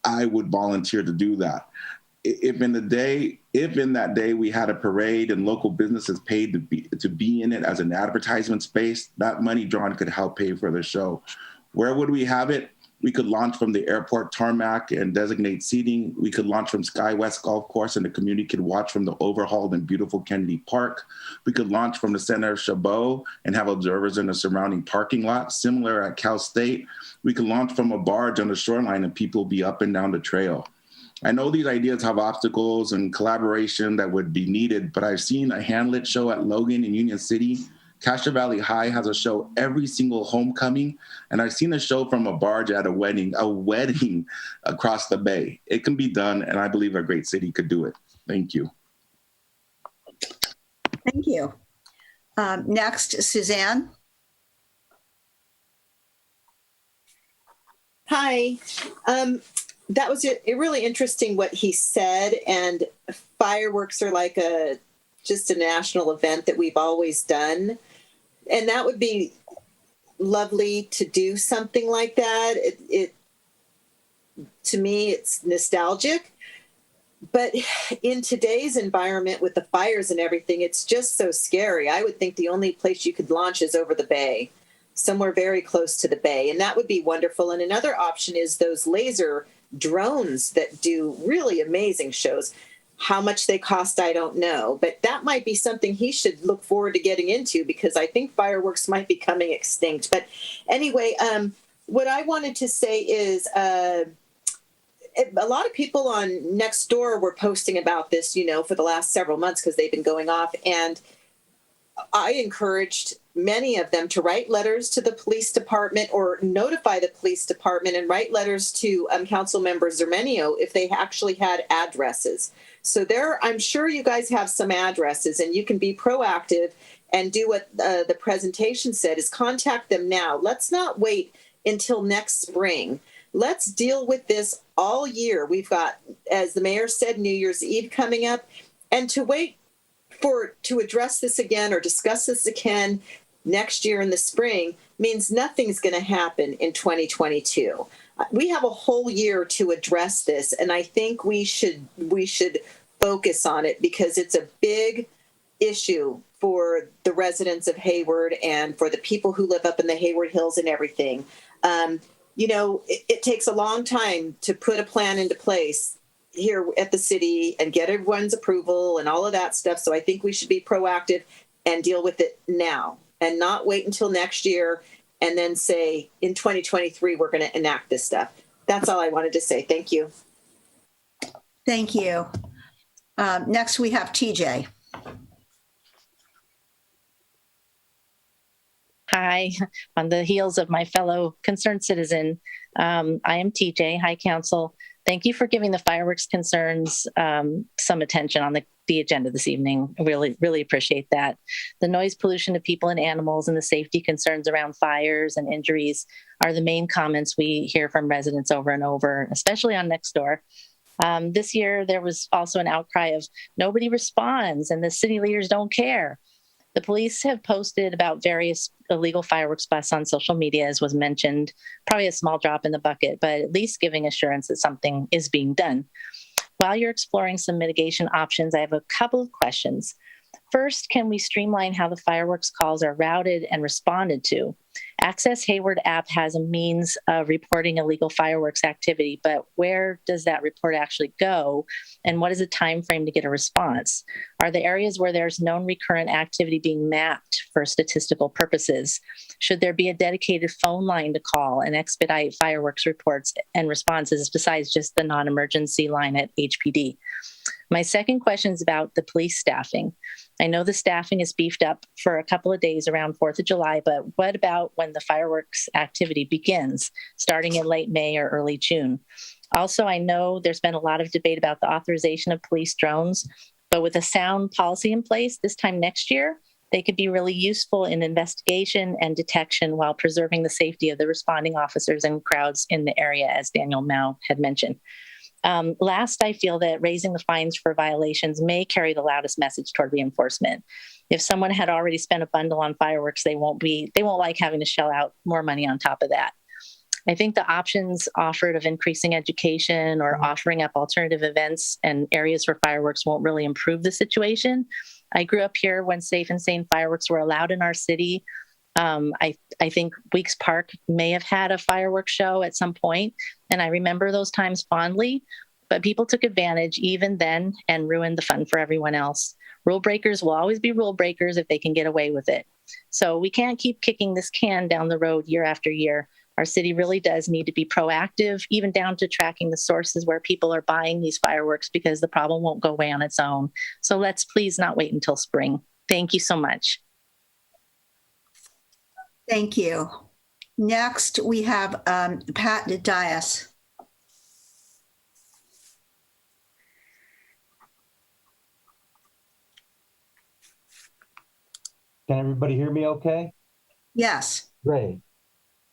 I would volunteer to do that. If in that day we had a parade and local businesses paid to be in it as an advertisement space, that money drawn could help pay for the show. Where would we have it? We could launch from the airport tarmac and designate seating. We could launch from Sky West Golf Course and the community could watch from the overhauled and beautiful Kennedy Park. We could launch from the center of Chabot and have observers in the surrounding parking lot, similar at Cal State. We could launch from a barge on the shoreline and people be up and down the trail. I know these ideas have obstacles and collaboration that would be needed, but I've seen a hand-lit show at Logan and Union City. Castro Valley High has a show every single homecoming, and I've seen a show from a barge at a wedding across the bay. It can be done, and I believe a great city could do it. Thank you. Thank you. Next, Suzanne. Hi. That was really interesting what he said, and fireworks are like just a national event that we've always done, and that would be lovely to do something like that. It to me, it's nostalgic, but in today's environment with the fires and everything, it's just so scary. I would think the only place you could launch is over the bay, somewhere very close to the bay, and that would be wonderful. And another option is those laser drones that do really amazing shows. How much they cost, I don't know, but that might be something he should look forward to getting into, because I think fireworks might be coming extinct. But anyway, what I wanted to say is a lot of people on Nextdoor were posting about this, for the last several months because they've been going off, and I encouraged many of them to write letters to the police department or notify the police department and write letters to Council Member Zermenio if they actually had addresses. So I'm sure you guys have some addresses, and you can be proactive and do what the presentation said, is contact them now. Let's not wait until next spring. Let's deal with this all year. We've got, as the mayor said, New Year's Eve coming up, and to wait to address this again or discuss this again next year in the spring means nothing's going to happen in 2022. We have a whole year to address this, and I think we should focus on it because it's a big issue for the residents of Hayward and for the people who live up in the Hayward Hills and everything. It takes a long time to put a plan into place here at the city and get everyone's approval and all of that stuff. So I think we should be proactive and deal with it now and not wait until next year and then say in 2023, we're going to enact this stuff. That's all I wanted to say. Thank you. Thank you. Next, we have TJ. Hi, on the heels of my fellow concerned citizen, I am TJ. Hi, Council. Thank you for giving the fireworks concerns some attention on the agenda this evening. I really appreciate that. The noise pollution to people and animals and the safety concerns around fires and injuries are the main comments we hear from residents over and over, especially on Nextdoor. This year, there was also an outcry of nobody responds and the city leaders don't care. The police have posted about various illegal fireworks busts on social media, as was mentioned, probably a small drop in the bucket, but at least giving assurance that something is being done. While you're exploring some mitigation options, I have a couple of questions. First, can we streamline how the fireworks calls are routed and responded to? Access Hayward app has a means of reporting illegal fireworks activity, but where does that report actually go? And what is the time frame to get a response? Are the areas where there's known recurrent activity being mapped for statistical purposes? Should there be a dedicated phone line to call and expedite fireworks reports and responses besides just the non-emergency line at HPD? My second question is about the police staffing. I know the staffing is beefed up for a couple of days around 4th of July, but what about when the fireworks activity begins, starting in late May or early June? Also, I know there's been a lot of debate about the authorization of police drones, but with a sound policy in place this time next year, they could be really useful in investigation and detection while preserving the safety of the responding officers and crowds in the area, as Daniel Mao had mentioned. Last, I feel that raising the fines for violations may carry the loudest message toward reinforcement. If someone had already spent a bundle on fireworks, they won't like having to shell out more money on top of that. I think the options offered of increasing education or offering up alternative events and areas for fireworks won't really improve the situation. I grew up here when safe and sane fireworks were allowed in our city. I think Weeks Park may have had a fireworks show at some point, and I remember those times fondly, but people took advantage even then and ruined the fun for everyone else. Rule breakers will always be rule breakers if they can get away with it. So we can't keep kicking this can down the road year after year. Our city really does need to be proactive, even down to tracking the sources where people are buying these fireworks, because the problem won't go away on its own. So let's please not wait until spring. Thank you so much. Thank you. Next, we have Pat Dias. Can everybody hear me okay? Yes. Great.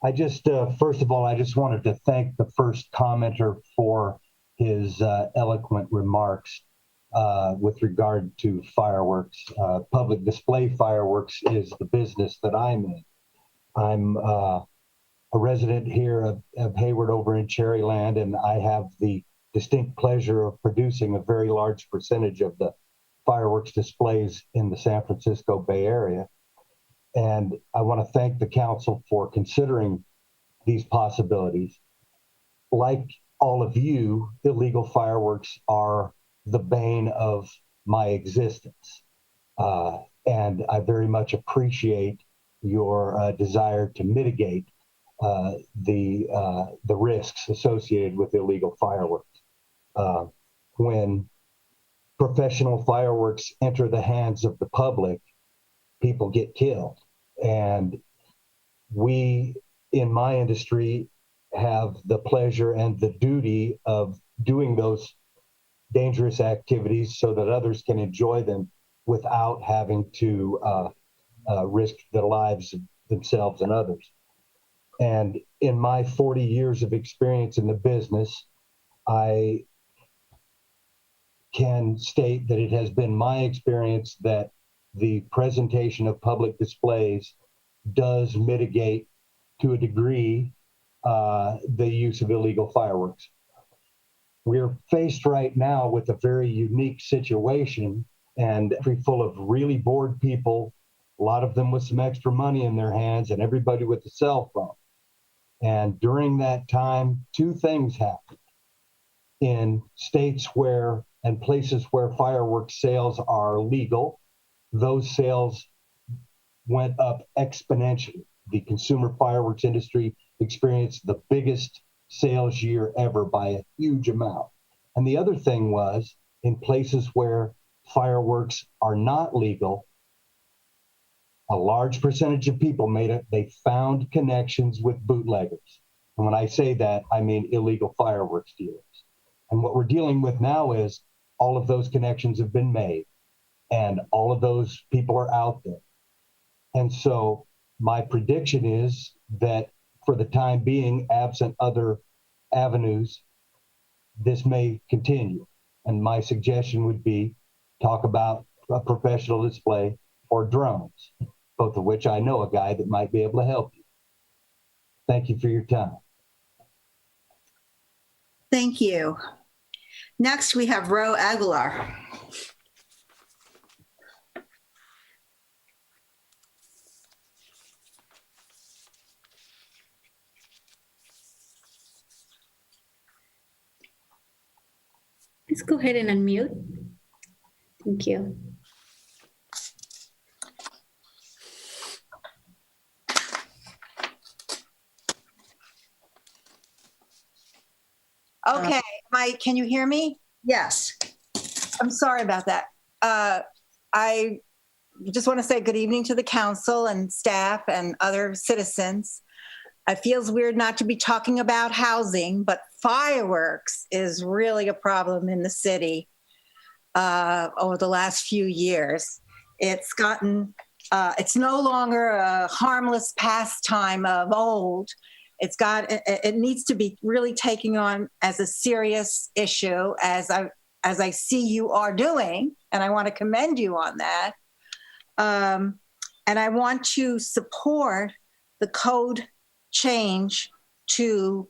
I just, first of all, I just wanted to thank the first commenter for his eloquent remarks with regard to fireworks. Public display fireworks is the business that I'm in. I'm a resident here of Hayward over in Cherryland, and I have the distinct pleasure of producing a very large percentage of the fireworks displays in the San Francisco Bay Area. And I want to thank the council for considering these possibilities. Like all of you, illegal fireworks are the bane of my existence. And I very much appreciate your desire to mitigate the risks associated with illegal fireworks. When professional fireworks enter the hands of the public, people get killed. And we, in my industry, have the pleasure and the duty of doing those dangerous activities so that others can enjoy them without having to risk the lives of themselves and others. And in my 40 years of experience in the business, I can state that it has been my experience that the presentation of public displays does mitigate to a degree the use of illegal fireworks. We're faced right now with a very unique situation, and full of really bored people, a lot of them with some extra money in their hands, and everybody with a cell phone. And during that time, two things happened. In states where and places where fireworks sales are legal, those sales went up exponentially. The consumer fireworks industry experienced the biggest sales year ever by a huge amount. And the other thing was, in places where fireworks are not legal, a large percentage of people they found connections with bootleggers. And when I say that, I mean illegal fireworks dealers. And what we're dealing with now is all of those connections have been made, and all of those people are out there. And so my prediction is that for the time being, absent other avenues, this may continue. And my suggestion would be talk about a professional display or drones, both of which I know a guy that might be able to help you. Thank you for your time. Thank you. Next, we have Ro Aguilar. Please go ahead and unmute. Thank you. Okay, can you hear me? Yes. I'm sorry about that. I just want to say good evening to the council and staff and other citizens. It feels weird not to be talking about housing, but fireworks is really a problem in the city over the last few years. It's gotten, it's no longer a harmless pastime of old. It needs to be really taken on as a serious issue, as I see you are doing, and I want to commend you on that. And I want to support the code change to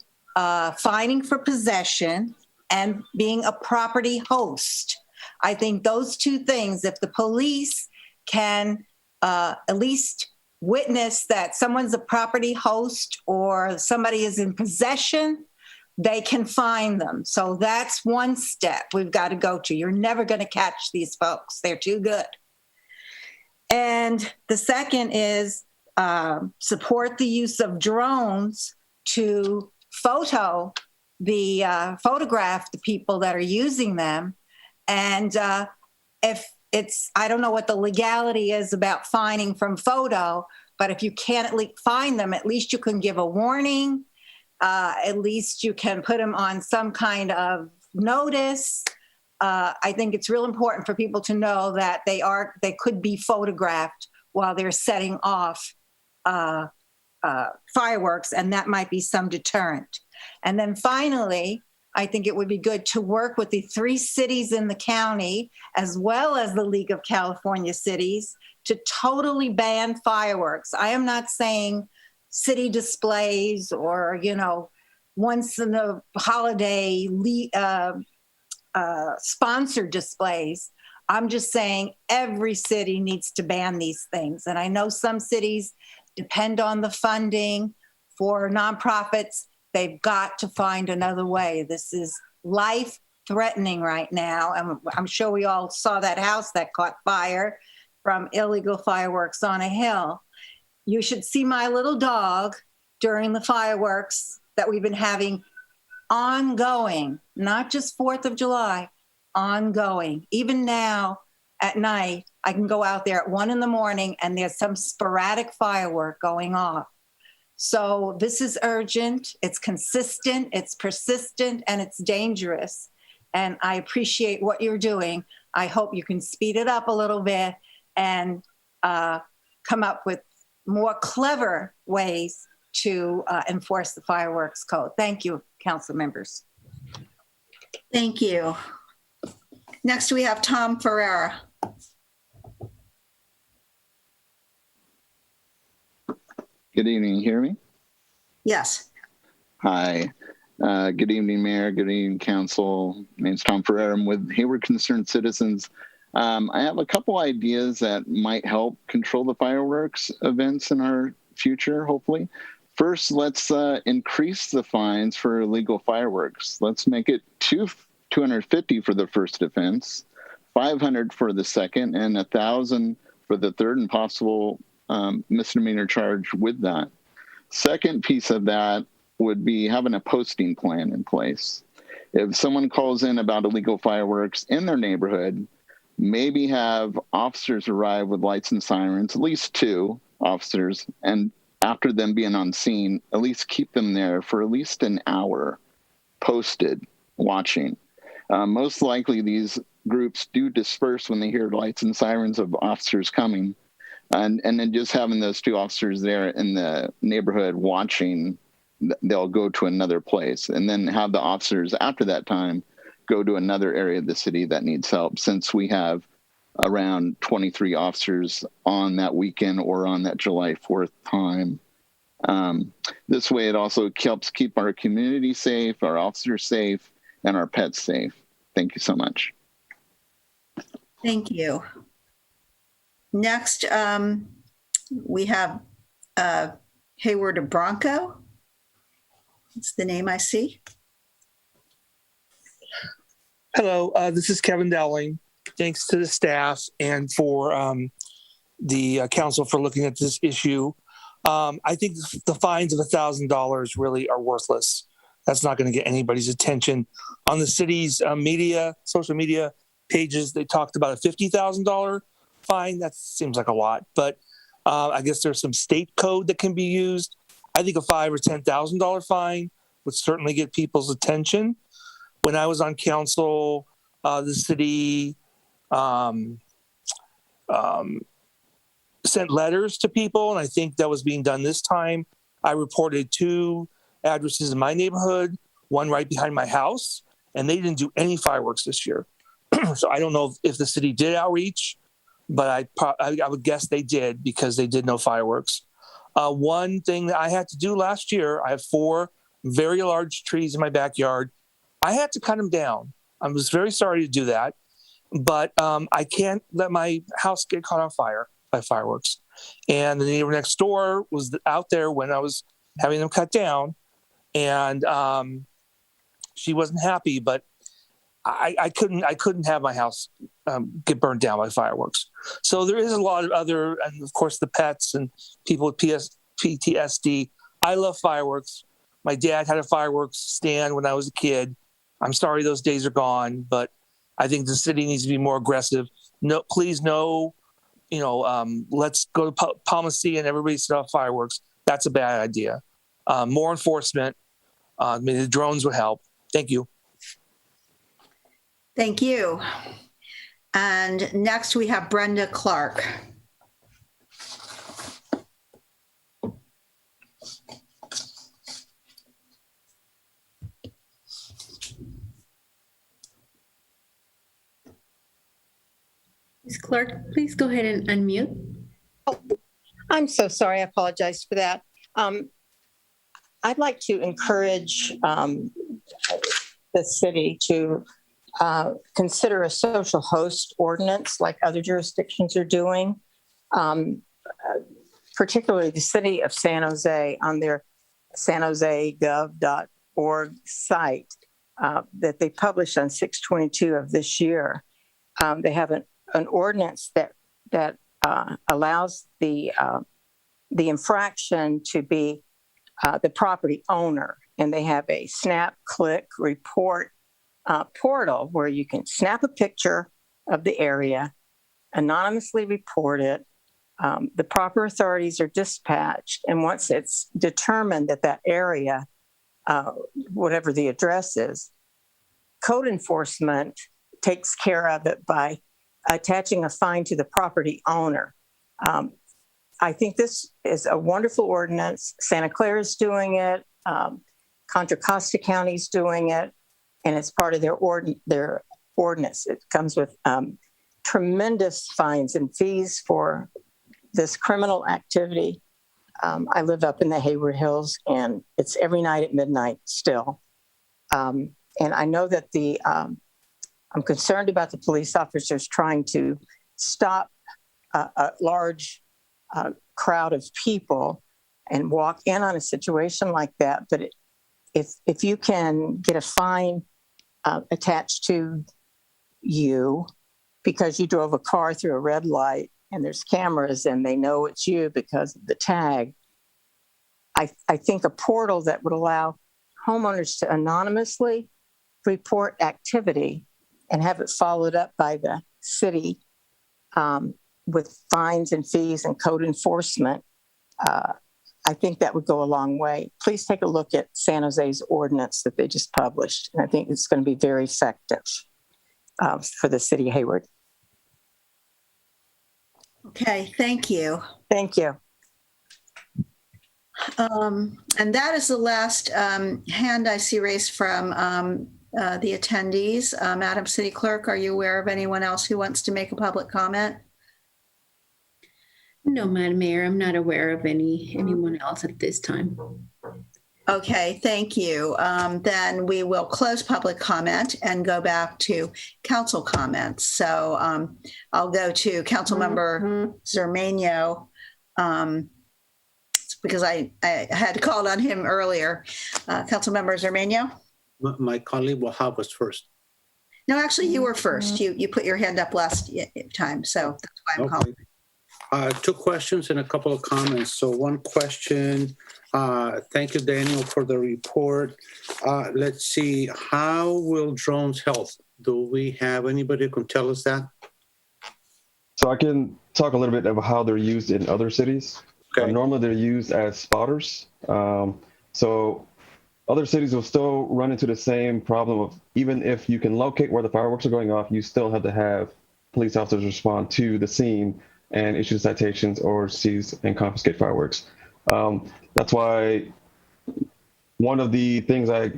fining for possession and being a property host. I think those two things, if the police can at least witness that someone's a property host or somebody is in possession, they can fine them. So that's one step we've got to go to. You're never going to catch these folks. They're too good. And the second is support the use of drones to photograph the people that are using them. And if it's, I don't know what the legality is about fining from photo, but if you can't at least fine them, at least you can give a warning. At least you can put them on some kind of notice. I think it's real important for people to know that they could be photographed while they're setting off fireworks, and that might be some deterrent. And then finally, I think it would be good to work with the 3 cities in the county, as well as the League of California Cities, to totally ban fireworks. I am not saying city displays or, once in a holiday sponsored displays. I'm just saying every city needs to ban these things. And I know some cities depend on the funding for nonprofits. They've got to find another way. This is life-threatening right now. And I'm sure we all saw that house that caught fire from illegal fireworks on a hill. You should see my little dog during the fireworks that we've been having ongoing, not just 4th of July, ongoing. Even now at night, I can go out there at 1 a.m. and there's some sporadic firework going off. So this is urgent, it's consistent, it's persistent, and it's dangerous. And I appreciate what you're doing. I hope you can speed it up a little bit and come up with more clever ways to enforce the fireworks code. Thank you, council members. Thank you. Next, we have Tom Ferreira. Good evening. You hear me? Yes. Hi. Good evening, Mayor. Good evening, Council. My name's Tom Ferreira. I'm with Hayward Concerned Citizens. I have a couple ideas that might help control the fireworks events in our future, hopefully. First, let's increase the fines for illegal fireworks. Let's make it $250 for the first offense, $500 for the second, and $1,000 for the third and possible misdemeanor charge with that. Second piece of that would be having a posting plan in place. If someone calls in about illegal fireworks in their neighborhood, maybe have officers arrive with lights and sirens, at least 2 officers, and after them being on scene, at least keep them there for at least an hour posted watching. Most likely these groups do disperse when they hear lights and sirens of officers coming. And then just having those 2 officers there in the neighborhood watching, they'll go to another place, and then have the officers after that time go to another area of the city that needs help, since we have around 23 officers on that weekend or on that July 4th time. This way it also helps keep our community safe, our officers safe, and our pets safe. Thank you so much. Thank you. Next, we have Hayward Bronco. That's the name I see. Hello, this is Kevin Dowling. Thanks to the staff and for the council for looking at this issue. I think the fines of $1,000 really are worthless. That's not going to get anybody's attention. On the city's social media pages, they talked about a $50,000 fine. That seems like a lot, but I guess there's some state code that can be used. I think a $5,000 or $10,000 fine would certainly get people's attention. When I was on council, the city sent letters to people, and I think that was being done this time. I reported 2 addresses in my neighborhood, one right behind my house, and they didn't do any fireworks this year. So I don't know if the city did outreach, but I would guess they did because they did no fireworks. One thing that I had to do last year, I have 4 very large trees in my backyard. I had to cut them down. I was very sorry to do that, but I can't let my house get caught on fire by fireworks. And the neighbor next door was out there when I was having them cut down, and she wasn't happy, but I couldn't have my house get burned down by fireworks. So there is a lot of other, and of course the pets and people with PTSD. I love fireworks. My dad had a fireworks stand when I was a kid. I'm sorry those days are gone, but I think the city needs to be more aggressive. No, please, no. Let's go to policy and everybody set off fireworks. That's a bad idea. More enforcement. Maybe the drones would help. Thank you. Thank you. And next we have Brenda Clark. Ms. Clark, please go ahead and unmute. Oh, I'm so sorry. I apologize for that. I'd like to encourage the city to consider a social host ordinance like other jurisdictions are doing, particularly the city of San Jose on their sanjosegov.org site that they published on 6/22 of this year. They have an ordinance that allows the infraction to be the property owner, and they have a snap, click, report portal where you can snap a picture of the area, anonymously report it. The proper authorities are dispatched, and once it's determined that area, whatever the address is, code enforcement takes care of it by attaching a fine to the property owner. I think this is a wonderful ordinance. Santa Clara is doing it. Contra Costa County is doing it, and it's part of their ordinance. It comes with tremendous fines and fees for this criminal activity. I live up in the Hayward Hills, and it's every night at midnight still. And I know that I'm concerned about the police officers trying to stop a large crowd of people and walk in on a situation like that. But if you can get a fine attached to you because you drove a car through a red light and there's cameras and they know it's you because of the tag, I think a portal that would allow homeowners to anonymously report activity and have it followed up by the city with fines and fees and code enforcement, I think that would go a long way. Please take a look at San Jose's ordinance that they just published. And I think it's going to be very effective for the city of Hayward. Okay, thank you. Thank you. And that is the last hand I see raised from the attendees. Madam City Clerk, are you aware of anyone else who wants to make a public comment? No, Madam Mayor, I'm not aware of anyone else at this time. Okay, thank you. Then we will close public comment and go back to council comments. So I'll go to Councilmember Zermano because I had called on him earlier. Councilmember Zermano? My colleague Wahab was first. No, actually, you were first. You put your hand up last time, so that's why I'm calling. Two questions and a couple of comments. So one question, thank you, Daniel, for the report. Let's see, how will drones help? Do we have anybody who can tell us that? So I can talk a little bit about how they're used in other cities. Okay. Normally they're used as spotters. So other cities will still run into the same problem of, even if you can locate where the fireworks are going off, you still have to have police officers respond to the scene and issue citations or seize and confiscate fireworks. That's why one of the things I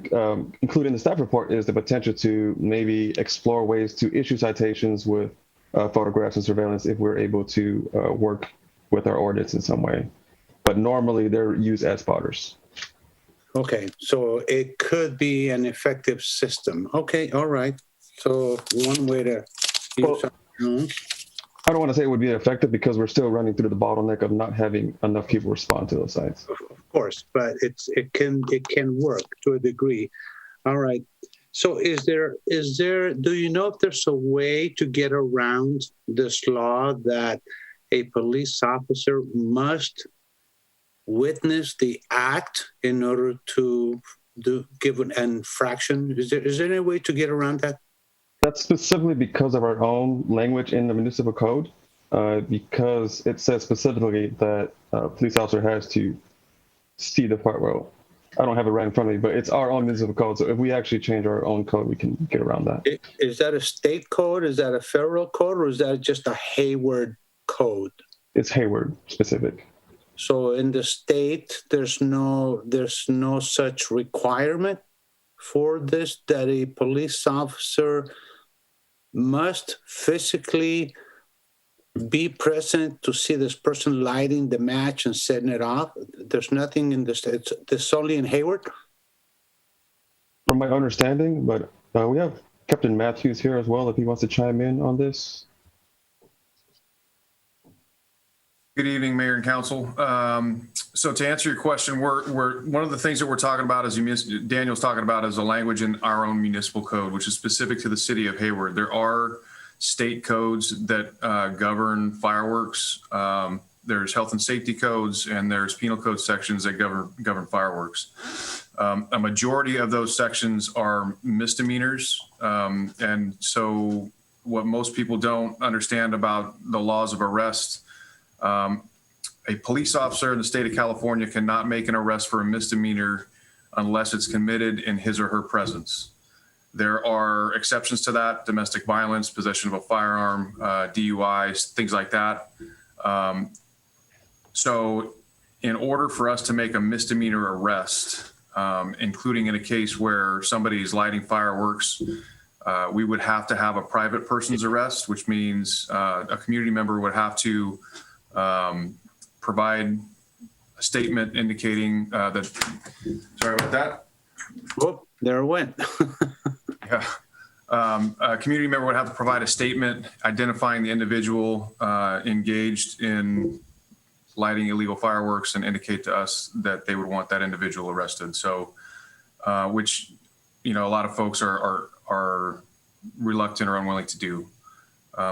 include in the staff report is the potential to maybe explore ways to issue citations with photographs and surveillance if we're able to work with our ordinance in some way. But normally they're used as spotters. Okay, so it could be an effective system. Okay, all right. So one way to use drones. I don't want to say it would be effective because we're still running through the bottleneck of not having enough people respond to those sites. Of course, but it can work to a degree. All right. So is there, do you know if there's a way to get around this law that a police officer must witness the act in order to give an infraction? Is there any way to get around that? That's specifically because of our own language in the municipal code, because it says specifically that a police officer has to see the firework. I don't have it right in front of me, but it's our own municipal code. So if we actually change our own code, we can get around that. Is that a state code? Is that a federal code? Or is that just a Hayward code? It's Hayward specific. So in the state, there's no such requirement for this, that a police officer must physically be present to see this person lighting the match and setting it off. There's nothing in the state. It's only in Hayward? From my understanding, but we have Captain Matthews here as well if he wants to chime in on this. Good evening, Mayor and Council. So to answer your question, we're one of the things that we're talking about, as Daniel's talking about, is a language in our own municipal code, which is specific to the city of Hayward. There are state codes that govern fireworks. There's health and safety codes, and there's penal code sections that govern fireworks. A majority of those sections are misdemeanors, and so what most people don't understand about the laws of arrest. A police officer in the state of California cannot make an arrest for a misdemeanor unless it's committed in his or her presence. There are exceptions to that: domestic violence, possession of a firearm, DUIs, things like that. So in order for us to make a misdemeanor arrest, including in a case where somebody is lighting fireworks, we would have to have a private person's arrest, which means a community member would have to provide a statement indicating that, sorry about that. Whoop, there it went. Yeah. A community member would have to provide a statement identifying the individual engaged in lighting illegal fireworks and indicate to us that they would want that individual arrested. So, which, a lot of folks are reluctant or unwilling to do.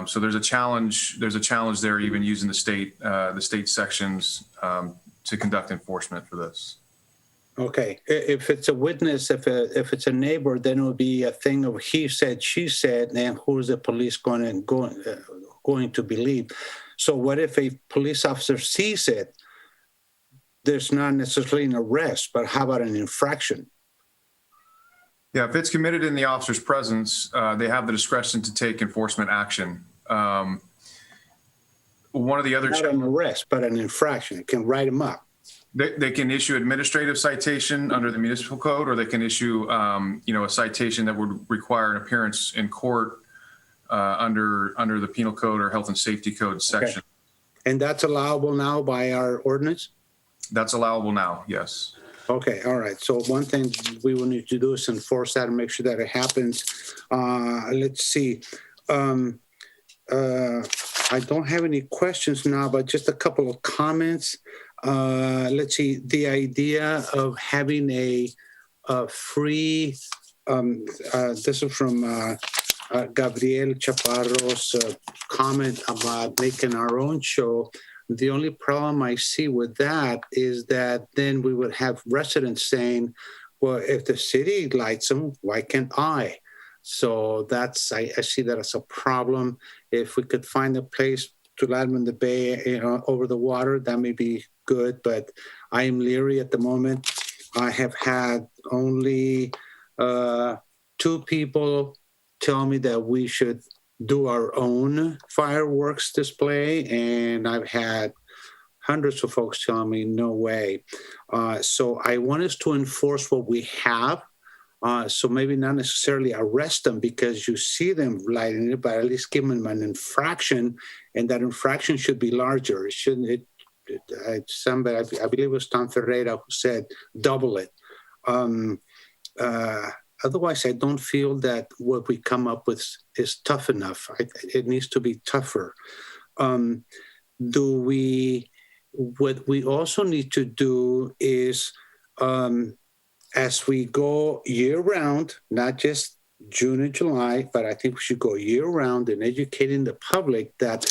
So there's a challenge there, even using the state sections to conduct enforcement for this. Okay, if it's a witness, if it's a neighbor, then it would be a thing of he said, she said, and who's the police going to believe? So what if a police officer sees it? There's not necessarily an arrest, but how about an infraction? Yeah, if it's committed in the officer's presence, they have the discretion to take enforcement action. One of the other— Not an arrest, but an infraction. It can write them up. They can issue administrative citation under the municipal code, or they can issue, a citation that would require an appearance in court under the penal code or health and safety code section. Okay. And that's allowable now by our ordinance? That's allowable now, yes. Okay, all right. So one thing we will need to do is enforce that and make sure that it happens. Let's see. I don't have any questions now, but just a couple of comments. Let's see. The idea of having a free, this is from Gabriel Chaparro's comment about making our own show. The only problem I see with that is that then we would have residents saying, well, if the city lights them, why can't I? So I see that as a problem. If we could find a place to light them in the bay, over the water, that may be good, but I am leery at the moment. I have had only 2 people tell me that we should do our own fireworks display, and I've had hundreds of folks telling me no way. So I want us to enforce what we have. So maybe not necessarily arrest them because you see them lighting it, but at least give them an infraction, and that infraction should be larger. It shouldn't. Somebody, I believe it was Tom Ferreira, who said double it. Otherwise, I don't feel that what we come up with is tough enough. It needs to be tougher. What we also need to do is, as we go year round, not just June and July, but I think we should go year round in educating the public that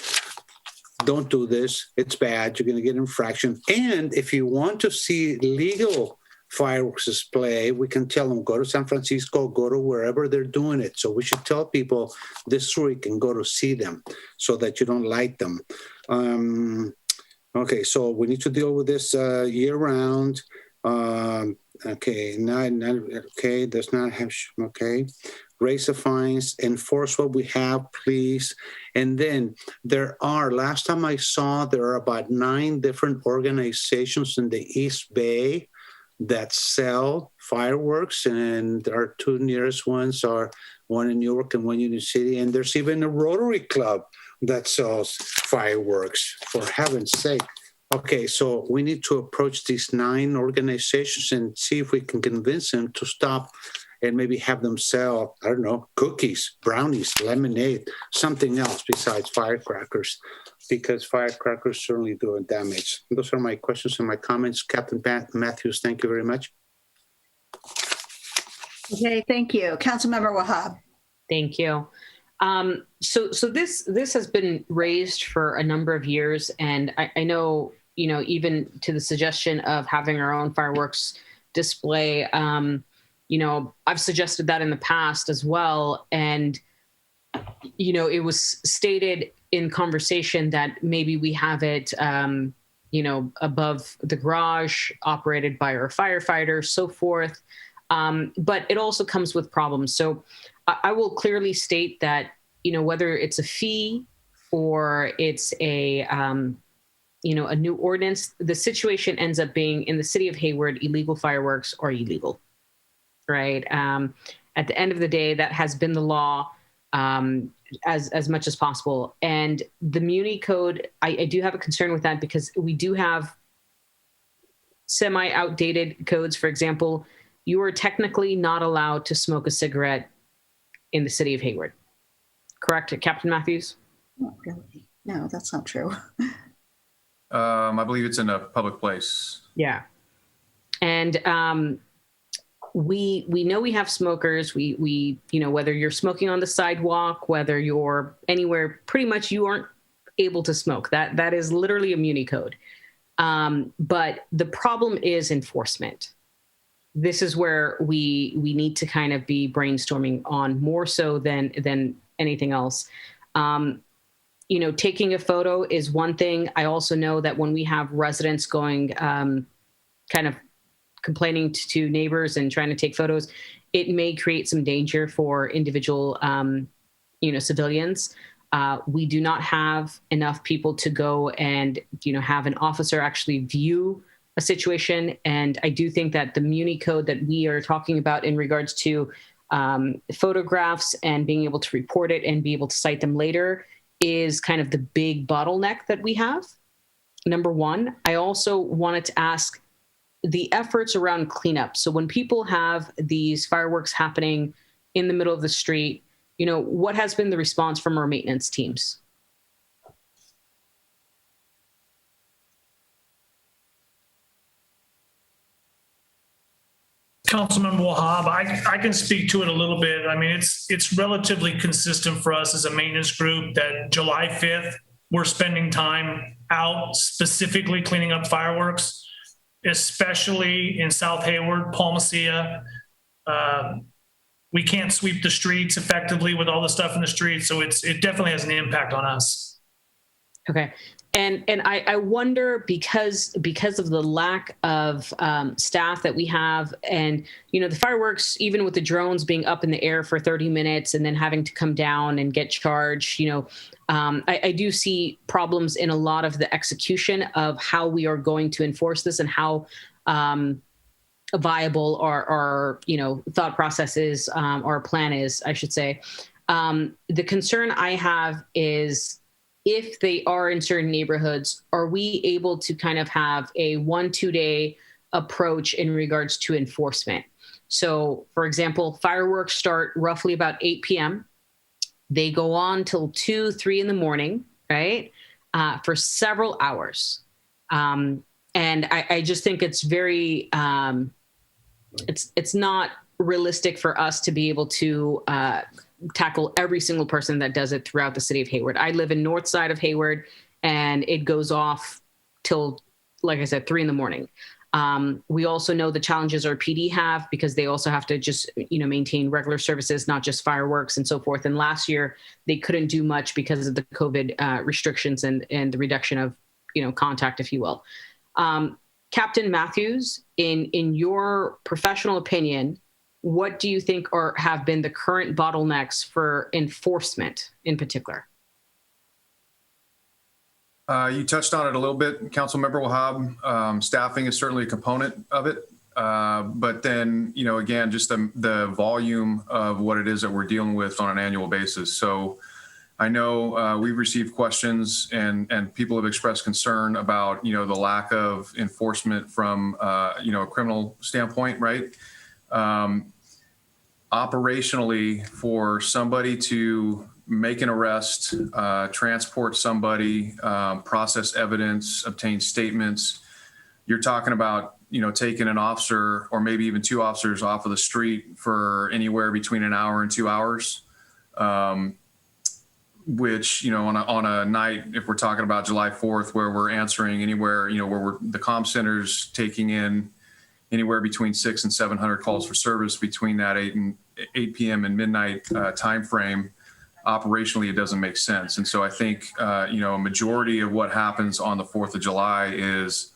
don't do this. It's bad. You're going to get infraction. And if you want to see legal fireworks display, we can tell them, go to San Francisco, go to wherever they're doing it. So we should tell people this is where you can go to see them so that you don't light them. Okay, so we need to deal with this year round. Okay, does not have, okay. Raise the fines, enforce what we have, please. And then last time I saw, there are about 9 different organizations in the East Bay that sell fireworks, and our 2 nearest ones are one in New York and one in Union City. And there's even a Rotary Club that sells fireworks, for heaven's sake. Okay, so we need to approach these 9 organizations and see if we can convince them to stop and maybe have them sell, I don't know, cookies, brownies, lemonade, something else besides firecrackers, because firecrackers certainly do damage. Those are my questions and my comments. Captain Matthews, thank you very much. Okay, thank you. Councilmember Wahab. Thank you. So this has been raised for a number of years, and I know, even to the suggestion of having our own fireworks display, I've suggested that in the past as well. And, it was stated in conversation that maybe we have it, above the garage, operated by our firefighters, so forth. But it also comes with problems. So I will clearly state that, whether it's a fee or it's a new ordinance, the situation ends up being, in the city of Hayward, illegal fireworks are illegal, right? At the end of the day, that has been the law as much as possible. And the Muni Code, I do have a concern with that, because we do have semi-outdated codes. For example, you are technically not allowed to smoke a cigarette in the city of Hayward. Correct, Captain Matthews? Not really. No, that's not true. I believe it's in a public place. Yeah. And we know we have smokers. We whether you're smoking on the sidewalk, whether you're anywhere, pretty much you aren't able to smoke. That is literally a Muni Code. But the problem is enforcement. This is where we need to kind of be brainstorming on, more so than anything else. Taking a photo is one thing. I also know that when we have residents going, kind of complaining to neighbors and trying to take photos, it may create some danger for individual, civilians. We do not have enough people to go and, have an officer actually view a situation. And I do think that the Muni Code that we are talking about in regards to photographs and being able to report it and be able to cite them later is kind of the big bottleneck that we have. Number one, I also wanted to ask the efforts around cleanup. So when people have these fireworks happening in the middle of the street, what has been the response from our maintenance teams? Councilmember Wahab, I can speak to it a little bit. I mean, it's relatively consistent for us as a maintenance group that July 5th, we're spending time out specifically cleaning up fireworks, especially in South Hayward, Palmacia. We can't sweep the streets effectively with all the stuff in the streets. So it definitely has an impact on us. Okay. And I wonder because of the lack of staff that we have, and the fireworks, even with the drones being up in the air for 30 minutes and then having to come down and get charged, I do see problems in a lot of the execution of how we are going to enforce this and how viable our thought process is, our plan is, I should say. The concern I have is, if they are in certain neighborhoods, are we able to kind of have a 1-2 day approach in regards to enforcement? So, for example, fireworks start roughly about 8 p.m. They go on till 2-3 in the morning, right? For several hours. And I just think it's very, it's not realistic for us to be able to tackle every single person that does it throughout the city of Hayward. I live in north side of Hayward, and it goes off till, like I said, 3 in the morning. We also know the challenges our PD have, because they also have to just, maintain regular services, not just fireworks and so forth. And last year they couldn't do much because of the COVID restrictions and the reduction of, contact, if you will. Captain Matthews, in your professional opinion, what do you think have been the current bottlenecks for enforcement in particular? You touched on it a little bit, Councilmember Wahab. Staffing is certainly a component of it. But then, again, just the volume of what it is that we're dealing with on an annual basis. So I know we've received questions and people have expressed concern about, the lack of enforcement from, a criminal standpoint, right? Operationally, for somebody to make an arrest, transport somebody, process evidence, obtain statements, you're talking about, taking an officer or maybe even 2 officers off of the street for anywhere between an hour and 2 hours, which, on a night, if we're talking about July 4th, where we're answering anywhere, where the comm center's taking in anywhere between 600 and 700 calls for service between that 8 p.m. and midnight timeframe. Operationally, it doesn't make sense. And so I think, a majority of what happens on the 4th of July is,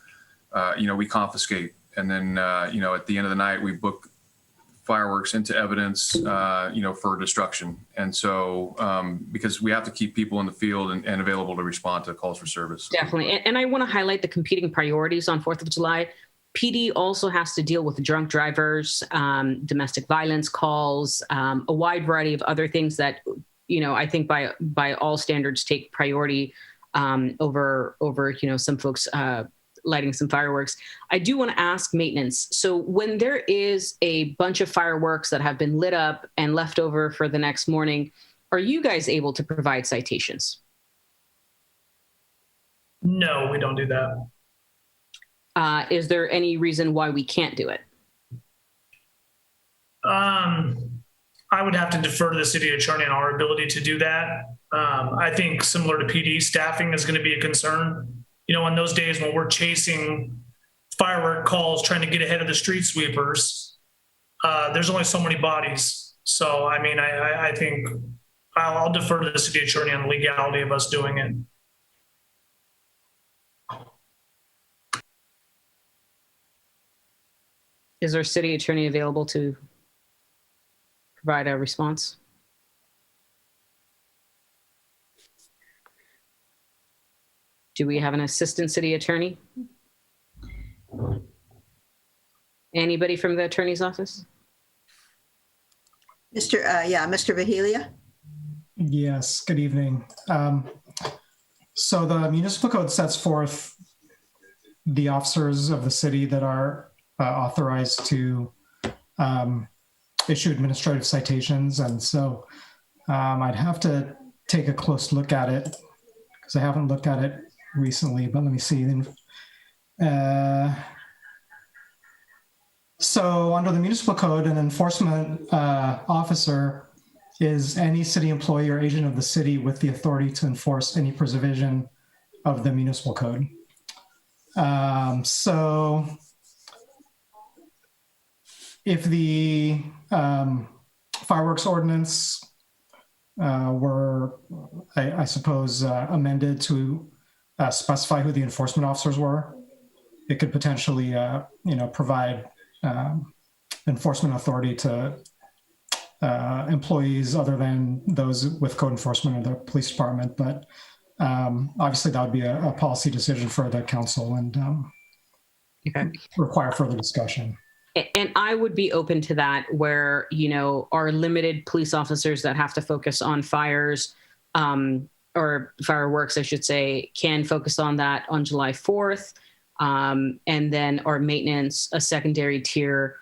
we confiscate. And then, at the end of the night, we book fireworks into evidence, for destruction. And so, because we have to keep people in the field and available to respond to calls for service. Definitely. And I want to highlight the competing priorities on 4th of July. PD also has to deal with drunk drivers, domestic violence calls, a wide variety of other things that, I think by all standards take priority over some folks lighting some fireworks. I do want to ask maintenance. So when there is a bunch of fireworks that have been lit up and left over for the next morning, are you guys able to provide citations? No, we don't do that. Is there any reason why we can't do it? I would have to defer to the city attorney on our ability to do that. I think similar to PD, staffing is going to be a concern. On those days when we're chasing firework calls, trying to get ahead of the street sweepers, there's only so many bodies. So, I think I'll defer to the city attorney on the legality of us doing it. Is our city attorney available to provide a response? Do we have an assistant city attorney? Anybody from the attorney's office? Mr. Vahilia. Yes, good evening. So the municipal code sets forth the officers of the city that are authorized to issue administrative citations. And so I'd have to take a close look at it because I haven't looked at it recently, but let me see. So under the municipal code, an enforcement officer is any city employee or agent of the city with the authority to enforce any provision of the municipal code. So if the fireworks ordinance were, I suppose, amended to specify who the enforcement officers were, it could potentially, provide enforcement authority to employees other than those with code enforcement or the police department. But obviously, that would be a policy decision for the council and require further discussion. And I would be open to that, where, our limited police officers that have to focus on fires, or fireworks, I should say, can focus on that on July 4th. And then our maintenance, a secondary tier,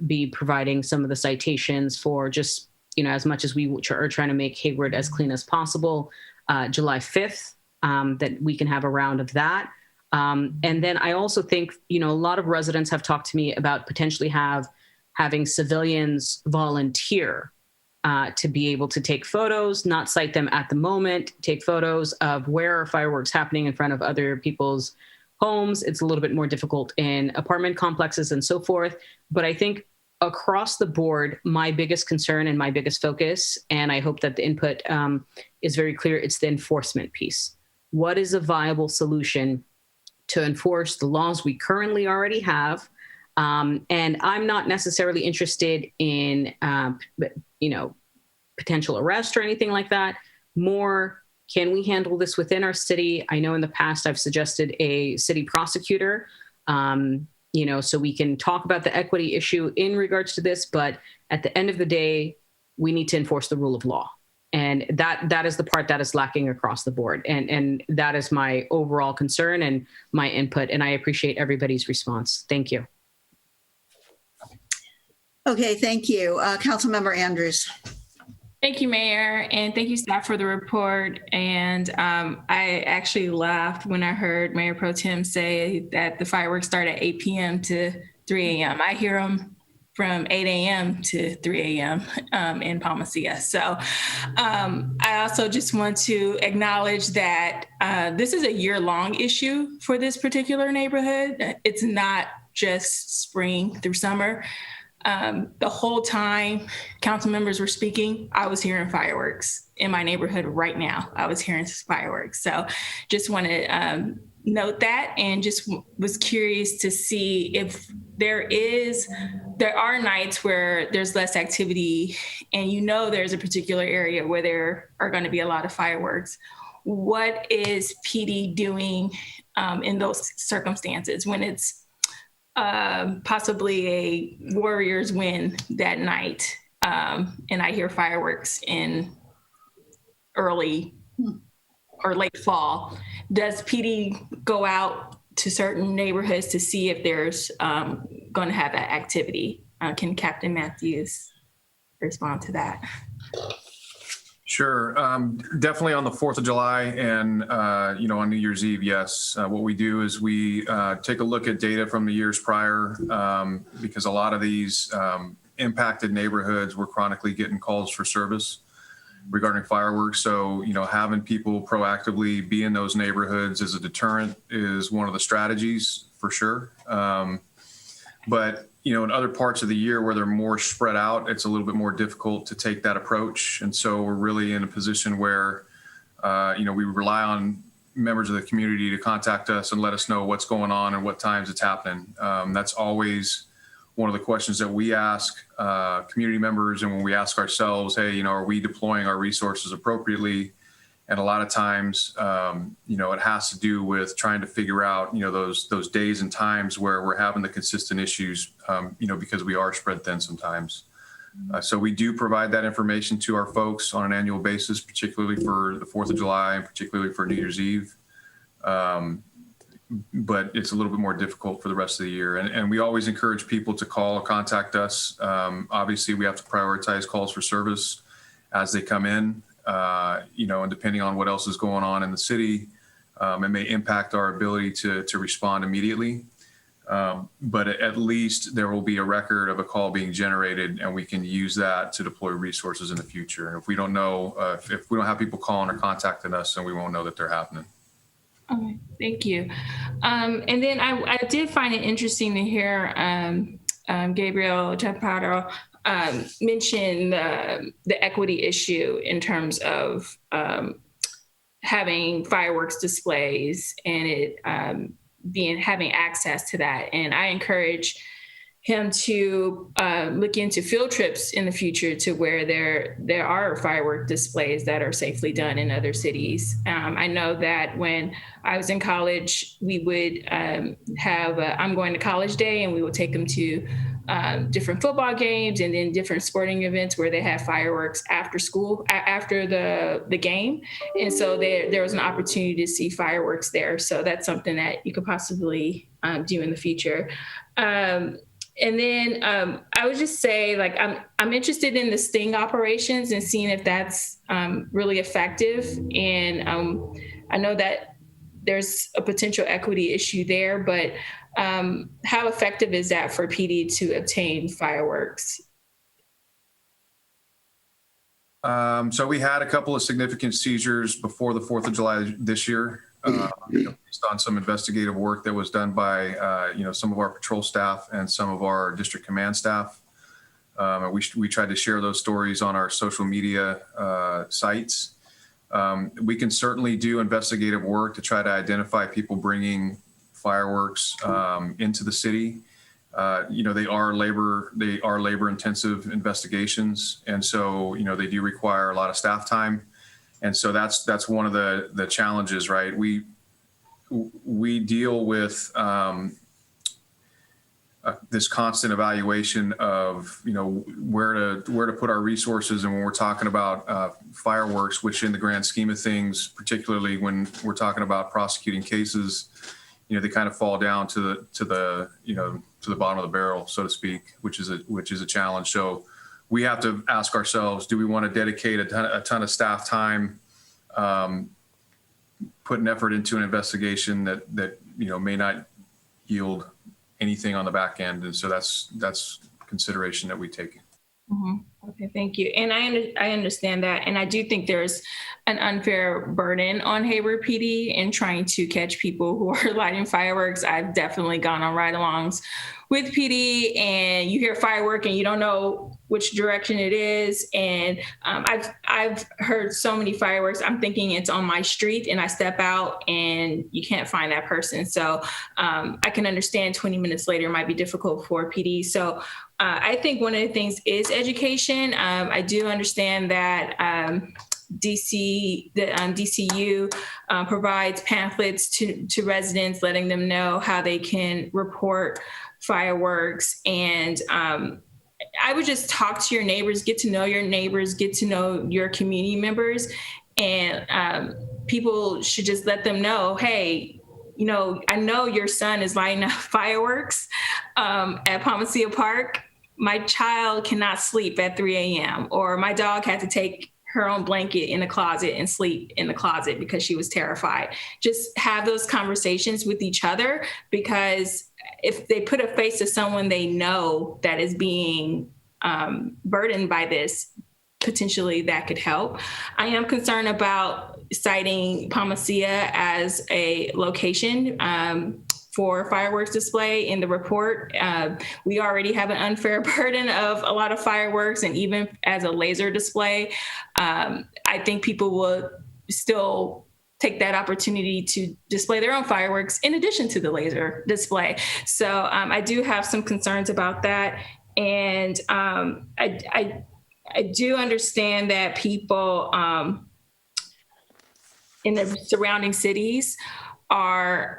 be providing some of the citations for just, as much as we are trying to make Hayward as clean as possible, July 5th, that we can have a round of that. And then I also think, a lot of residents have talked to me about potentially having civilians volunteer to be able to take photos, not cite them at the moment, take photos of where are fireworks happening in front of other people's homes. It's a little bit more difficult in apartment complexes and so forth. But I think across the board, my biggest concern and my biggest focus, and I hope that the input is very clear, it's the enforcement piece. What is a viable solution to enforce the laws we currently already have? And I'm not necessarily interested in, potential arrest or anything like that. More, can we handle this within our city? I know in the past I've suggested a city prosecutor, so we can talk about the equity issue in regards to this. But at the end of the day, we need to enforce the rule of law. And that is the part that is lacking across the board. And that is my overall concern and my input. And I appreciate everybody's response. Thank you. Okay, thank you. Councilmember Andrews. Thank you, Mayor, and thank you, staff, for the report. And I actually laughed when I heard Mayor Pro Tem say that the fireworks start at 8 p.m. to 3 a.m. I hear them from 8 a.m. to 3 a.m. In Palmacia. So I also just want to acknowledge that this is a year-long issue for this particular neighborhood. It's not just spring through summer. The whole time council members were speaking, I was hearing fireworks in my neighborhood right now. I was hearing fireworks. So just want to note that, and just was curious to see if there are nights where there's less activity and there's a particular area where there are going to be a lot of fireworks. What is PD doing in those circumstances when it's possibly a Warriors win that night, and I hear fireworks in early or late fall? Does PD go out to certain neighborhoods to see if there's going to have that activity? Can Captain Matthews respond to that? Sure. Definitely on the 4th of July and, on New Year's Eve, yes. What we do is we take a look at data from the years prior, because a lot of these impacted neighborhoods were chronically getting calls for service regarding fireworks. So, having people proactively be in those neighborhoods as a deterrent is one of the strategies for sure. But in other parts of the year where they're more spread out, it's a little bit more difficult to take that approach. And so we're really in a position where, we rely on members of the community to contact us and let us know what's going on and what times it's happening. That's always one of the questions that we ask community members. And when we ask ourselves, hey, are we deploying our resources appropriately? And a lot of times, it has to do with trying to figure out, those days and times where we're having the consistent issues, because we are spread thin sometimes. So we do provide that information to our folks on an annual basis, particularly for the 4th of July and particularly for New Year's Eve. But it's a little bit more difficult for the rest of the year. And we always encourage people to call or contact us. Obviously, we have to prioritize calls for service as they come in. And depending on what else is going on in the city, it may impact our ability to respond immediately. But at least there will be a record of a call being generated, and we can use that to deploy resources in the future. And if we don't know, if we don't have people calling or contacting us, then we won't know that they're happening. Okay, thank you. And then I did find it interesting to hear Gabriel Chaparro mention the equity issue in terms of having fireworks displays and it having access to that. And I encourage him to look into field trips in the future to where there are firework displays that are safely done in other cities. I know that when I was in college, we would have I'm going to college day, and we would take them to different football games and then different sporting events where they have fireworks after school, after the game. And so there was an opportunity to see fireworks there. So that's something that you could possibly do in the future. And then I would just say, like, I'm interested in the sting operations and seeing if that's really effective. And I know that there's a potential equity issue there, but how effective is that for PD to obtain fireworks? So we had a couple of significant seizures before the 4th of July this year. Based on some investigative work that was done by, some of our patrol staff and some of our district command staff. We tried to share those stories on our social media sites. We can certainly do investigative work to try to identify people bringing fireworks into the city. They are labor intensive investigations. And so, they do require a lot of staff time. And so that's one of the challenges, right? We deal with this constant evaluation of where to put our resources, and when we're talking about fireworks, which in the grand scheme of things, particularly when we're talking about prosecuting cases, they kind of fall down to the bottom of the barrel, so to speak, which is a challenge. So we have to ask ourselves, do we want to dedicate a ton of staff time, put an effort into an investigation that may not yield anything on the back end? And so that's consideration that we take. Mm-hmm. Okay, thank you. And I understand that. And I do think there's an unfair burden on Hayward PD in trying to catch people who are lighting fireworks. I've definitely gone on ride-alongs with PD, and you hear firework and you don't know which direction it is. And I've heard so many fireworks, I'm thinking it's on my street, and I step out and you can't find that person. So I can understand 20 minutes later might be difficult for PD. So I think one of the things is education. I do understand that DCU provides pamphlets to residents, letting them know how they can report fireworks. And I would just talk to your neighbors, get to know your neighbors, get to know your community members, and people should just let them know, hey, I know your son is lighting up fireworks at Palmacia Park. My child cannot sleep at 3 a.m. or my dog had to take her own blanket in the closet and sleep in the closet because she was terrified. Just have those conversations with each other, because if they put a face to someone they know that is being burdened by this, potentially that could help. I am concerned about citing Palmacia as a location for fireworks display in the report. We already have an unfair burden of a lot of fireworks, and even as a laser display, I think people will still take that opportunity to display their own fireworks in addition to the laser display. So I do have some concerns about that. And I do understand that people in the surrounding cities are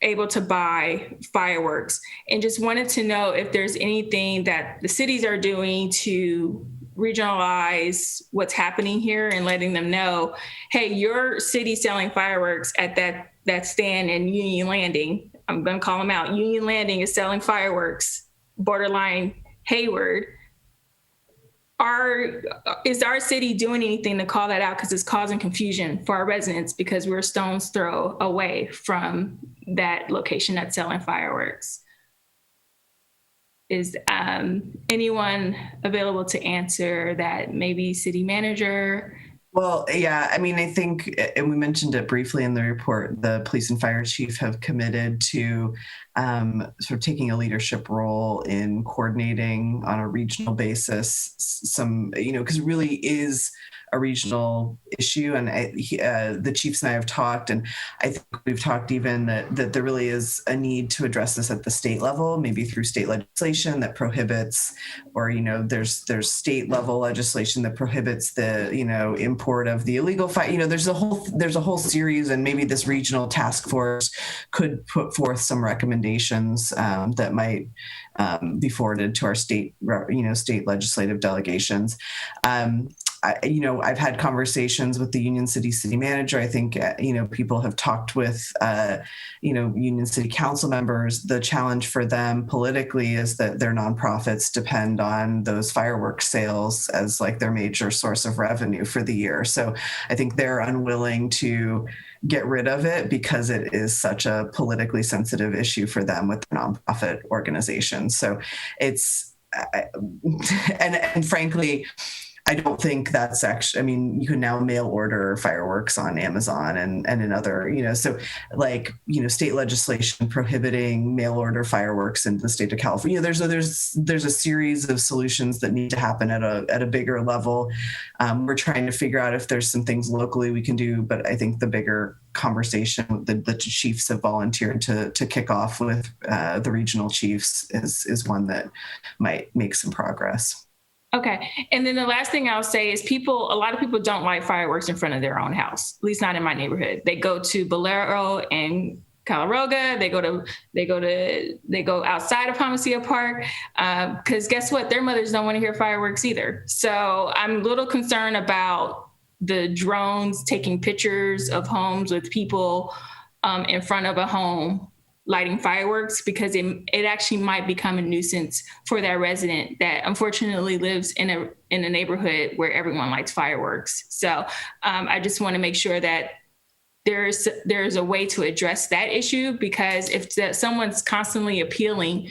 able to buy fireworks, and just wanted to know if there's anything that the cities are doing to regionalize what's happening here and letting them know, hey, your city selling fireworks at that stand in Union Landing. I'm going to call them out. Union Landing is selling fireworks, borderline Hayward. is our city doing anything to call that out? Because it's causing confusion for our residents because we're a stone's throw away from that location that's selling fireworks. Is anyone available to answer that? Maybe city manager? Well, yeah, I mean, I think, and we mentioned it briefly in the report, the police and fire chief have committed to sort of taking a leadership role in coordinating on a regional basis some, because it really is a regional issue. And the chiefs and I have talked, and I think we've talked even that there really is a need to address this at the state level, maybe through state legislation that prohibits, or, there's state level legislation that prohibits the, import of the illegal fire. There's a whole series, and maybe this regional task force could put forth some recommendations that might be forwarded to our state legislative delegations. I've had conversations with the Union City manager. I think, people have talked with, Union City council members. The challenge for them politically is that their nonprofits depend on those fireworks sales as like their major source of revenue for the year. So I think they're unwilling to get rid of it because it is such a politically sensitive issue for them with the nonprofit organizations. So it's, and frankly, I don't think that's actually, you can now mail order fireworks on Amazon and in other, so state legislation prohibiting mail order fireworks in the state of California. There's a series of solutions that need to happen at a bigger level. We're trying to figure out if there's some things locally we can do, but I think the bigger conversation the chiefs have volunteered to kick off with the regional chiefs is one that might make some progress. Okay. And then the last thing I'll say is a lot of people don't light fireworks in front of their own house, at least not in my neighborhood. They go to Bolero and Calaroga. They go outside of Palmacia Park. Cause guess what? Their mothers don't want to hear fireworks either. So I'm a little concerned about the drones taking pictures of homes with people in front of a home lighting fireworks, because it actually might become a nuisance for that resident that unfortunately lives in a neighborhood where everyone lights fireworks. So I just want to make sure that there's a way to address that issue, because if someone's constantly appealing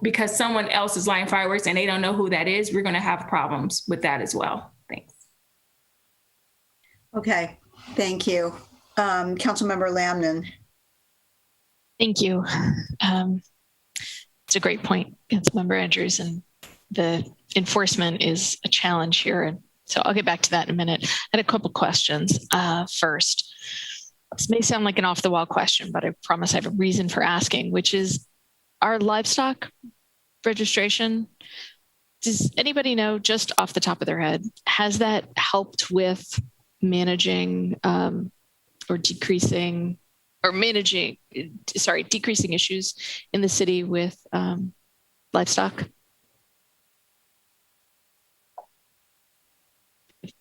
because someone else is lighting fireworks and they don't know who that is, we're going to have problems with that as well. Thanks. Okay, thank you. Councilmember Lamnon. Thank you. It's a great point, Councilmember Andrews, and the enforcement is a challenge here. And so I'll get back to that in a minute. I had a couple questions. First, this may sound like an off the wall question, but I promise I have a reason for asking, which is our livestock registration. Does anybody know, just off the top of their head, has that helped with managing or decreasing issues in the city with livestock?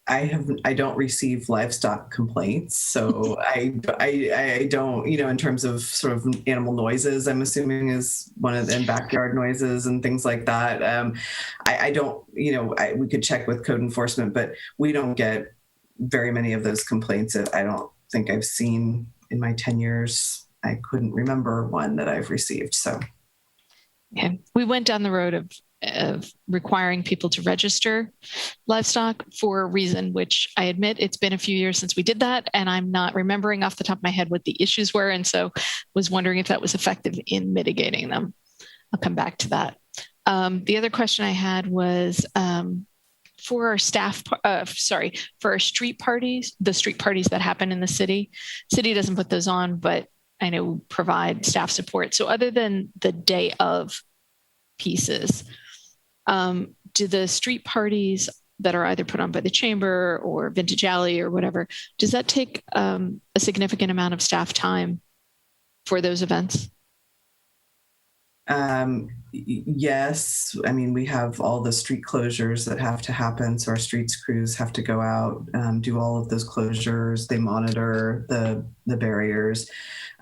I don't receive livestock complaints, so I don't, in terms of sort of animal noises, I'm assuming is one of them, backyard noises and things like that. I don't, we could check with code enforcement, but we don't get very many of those complaints. I don't think I've seen in my 10 years. I couldn't remember one that I've received. So, okay, we went down the road of requiring people to register livestock for a reason, which I admit it's been a few years since we did that, and I'm not remembering off the top of my head what the issues were, and so was wondering if that was effective in mitigating them. I'll come back to that. The other question I had was for our for our street parties, the street parties that happen in the city. City doesn't put those on, but I know provide staff support. So other than the day of pieces, do the street parties that are either put on by the chamber or Vintage Alley or whatever, does that take a significant amount of staff time for those events? Yes, I mean, we have all the street closures that have to happen. So our streets crews have to go out, do all of those closures. They monitor the barriers.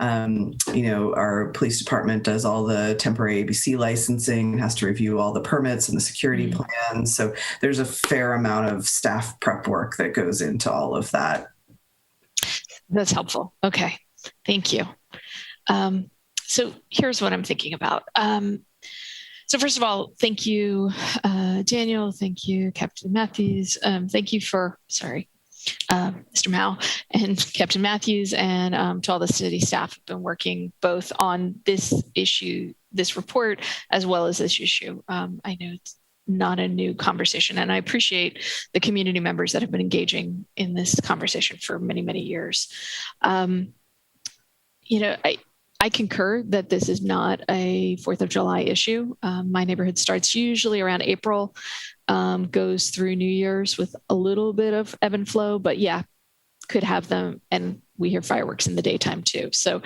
Our police department does all the temporary ABC licensing, has to review all the permits and the security plans. So there's a fair amount of staff prep work that goes into all of that. That's helpful. Okay. Thank you. So here's what I'm thinking about. So first of all, thank you, Daniel. Thank you, Captain Matthews. Thank you for, Mr. Mao and Captain Matthews, and to all the city staff who've been working both on this issue, this report, as well as this issue. I know it's not a new conversation, and I appreciate the community members that have been engaging in this conversation for many, many years. I concur that this is not a 4th of July issue. My neighborhood starts usually around April, goes through New Year's with a little bit of ebb and flow, but yeah, could have them. And we hear fireworks in the daytime too. So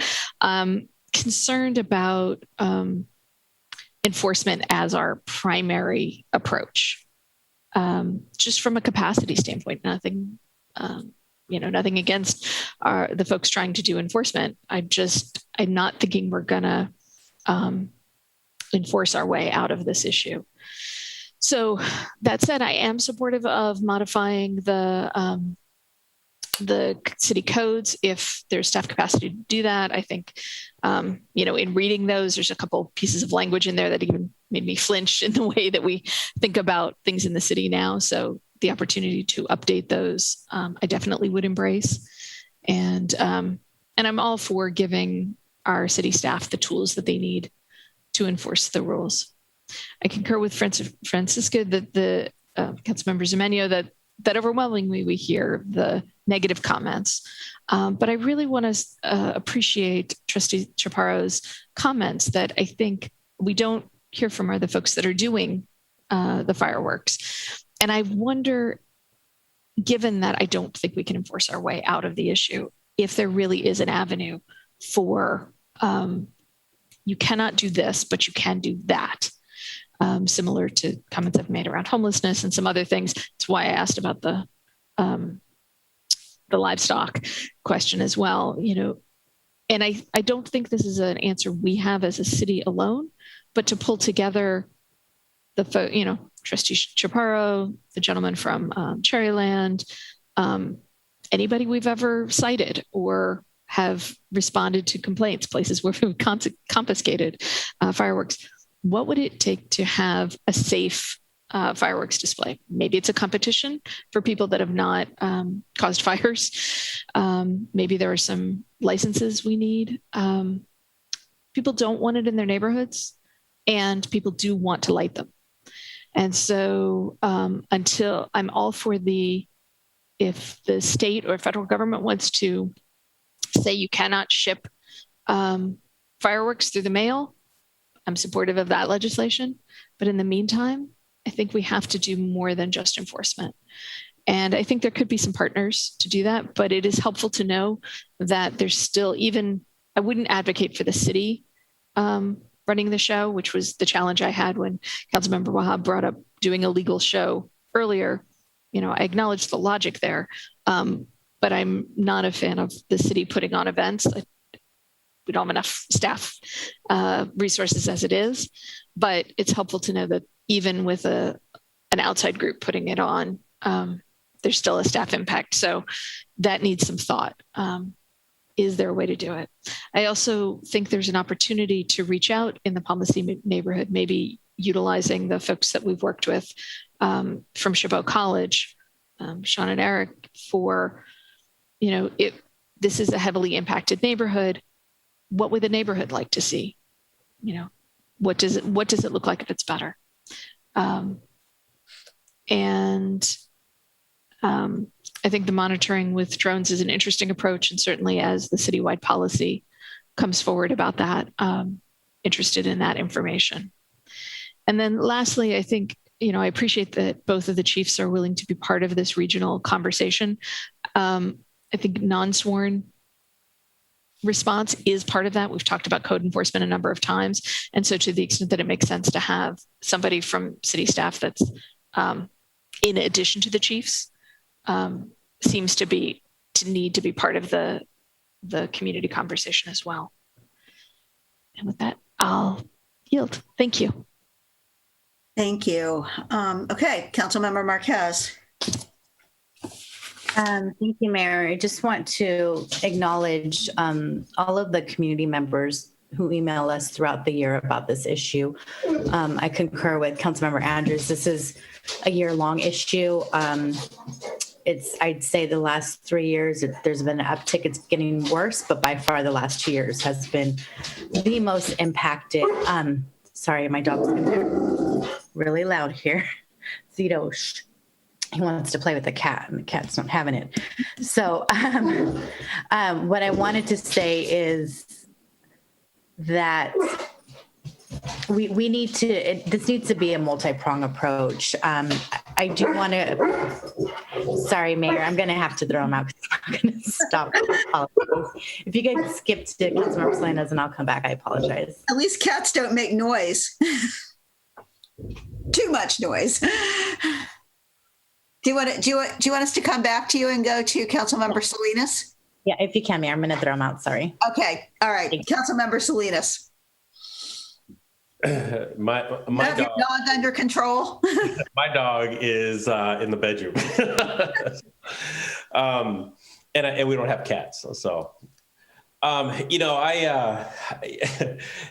concerned about enforcement as our primary approach, just from a capacity standpoint, nothing against the folks trying to do enforcement. I'm not thinking we're gonna enforce our way out of this issue. So that said, I am supportive of modifying the city codes if there's staff capacity to do that. I think, in reading those, there's a couple pieces of language in there that even made me flinch in the way that we think about things in the city now. So the opportunity to update those, I definitely would embrace. And I'm all for giving our city staff the tools that they need to enforce the rules. I concur with Francisca that the Councilmember Zamenio that overwhelmingly we hear the negative comments. But I really want to appreciate Trustee Chaparro's comments that I think we don't hear from are the folks that are doing the fireworks. And I wonder, given that I don't think we can enforce our way out of the issue, if there really is an avenue for you cannot do this, but you can do that. Similar to comments I've made around homelessness and some other things. That's why I asked about the livestock question as well. And I don't think this is an answer we have as a city alone, but to pull together Trustee Chaparro, the gentleman from Cherryland, anybody we've ever cited or have responded to complaints, places where we've confiscated fireworks. What would it take to have a safe fireworks display? Maybe it's a competition for people that have not caused fires. Maybe there are some licenses we need. People don't want it in their neighborhoods, and people do want to light them. And so until I'm all for if the state or federal government wants to say you cannot ship fireworks through the mail, I'm supportive of that legislation. But in the meantime, I think we have to do more than just enforcement. And I think there could be some partners to do that, but it is helpful to know that there's still I wouldn't advocate for the city running the show, which was the challenge I had when Councilmember Wahab brought up doing a legal show earlier. I acknowledge the logic there, but I'm not a fan of the city putting on events. We don't have enough staff resources as it is, but it's helpful to know that even with an outside group putting it on, there's still a staff impact. So that needs some thought. Is there a way to do it? I also think there's an opportunity to reach out in the Palmacy neighborhood, maybe utilizing the folks that we've worked with from Chabot College, Sean and Eric, for, this is a heavily impacted neighborhood. What would the neighborhood like to see? What does it look like if it's better? I think the monitoring with drones is an interesting approach, and certainly as the citywide policy comes forward about that, interested in that information. And then lastly, I think, I appreciate that both of the chiefs are willing to be part of this regional conversation. I think non-sworn response is part of that. We've talked about code enforcement a number of times. And so to the extent that it makes sense to have somebody from city staff that's in addition to the chiefs, seems to need to be part of the community conversation as well. And with that, I'll yield. Thank you. Thank you. Okay, Councilmember Marquez. Thank you, Mayor. I just want to acknowledge all of the community members who email us throughout the year about this issue. I concur with Councilmember Andrews. This is a year-long issue. I'd say the last 3 years, there's been an uptick. It's getting worse, but by far the last 2 years has been the most impacted. Sorry, my dog's really loud here. Zito, shh. He wants to play with the cat and the cat's not having it. So what I wanted to say is that we need to, this needs to be a multi-pronged approach. I do want to, sorry, Mayor, I'm going to have to throw him out because I'm not going to stop. If you guys skip to Councilmember Salinas and I'll come back, I apologize. At least cats don't make noise. Too much noise. Do you want us to come back to you and go to Councilmember Salinas? Yeah, if you can, Mayor, I'm going to throw him out. Sorry. Okay. All right. Councilmember Salinas. My dog, your dog under control. My dog is in the bedroom, and we don't have cats. So, I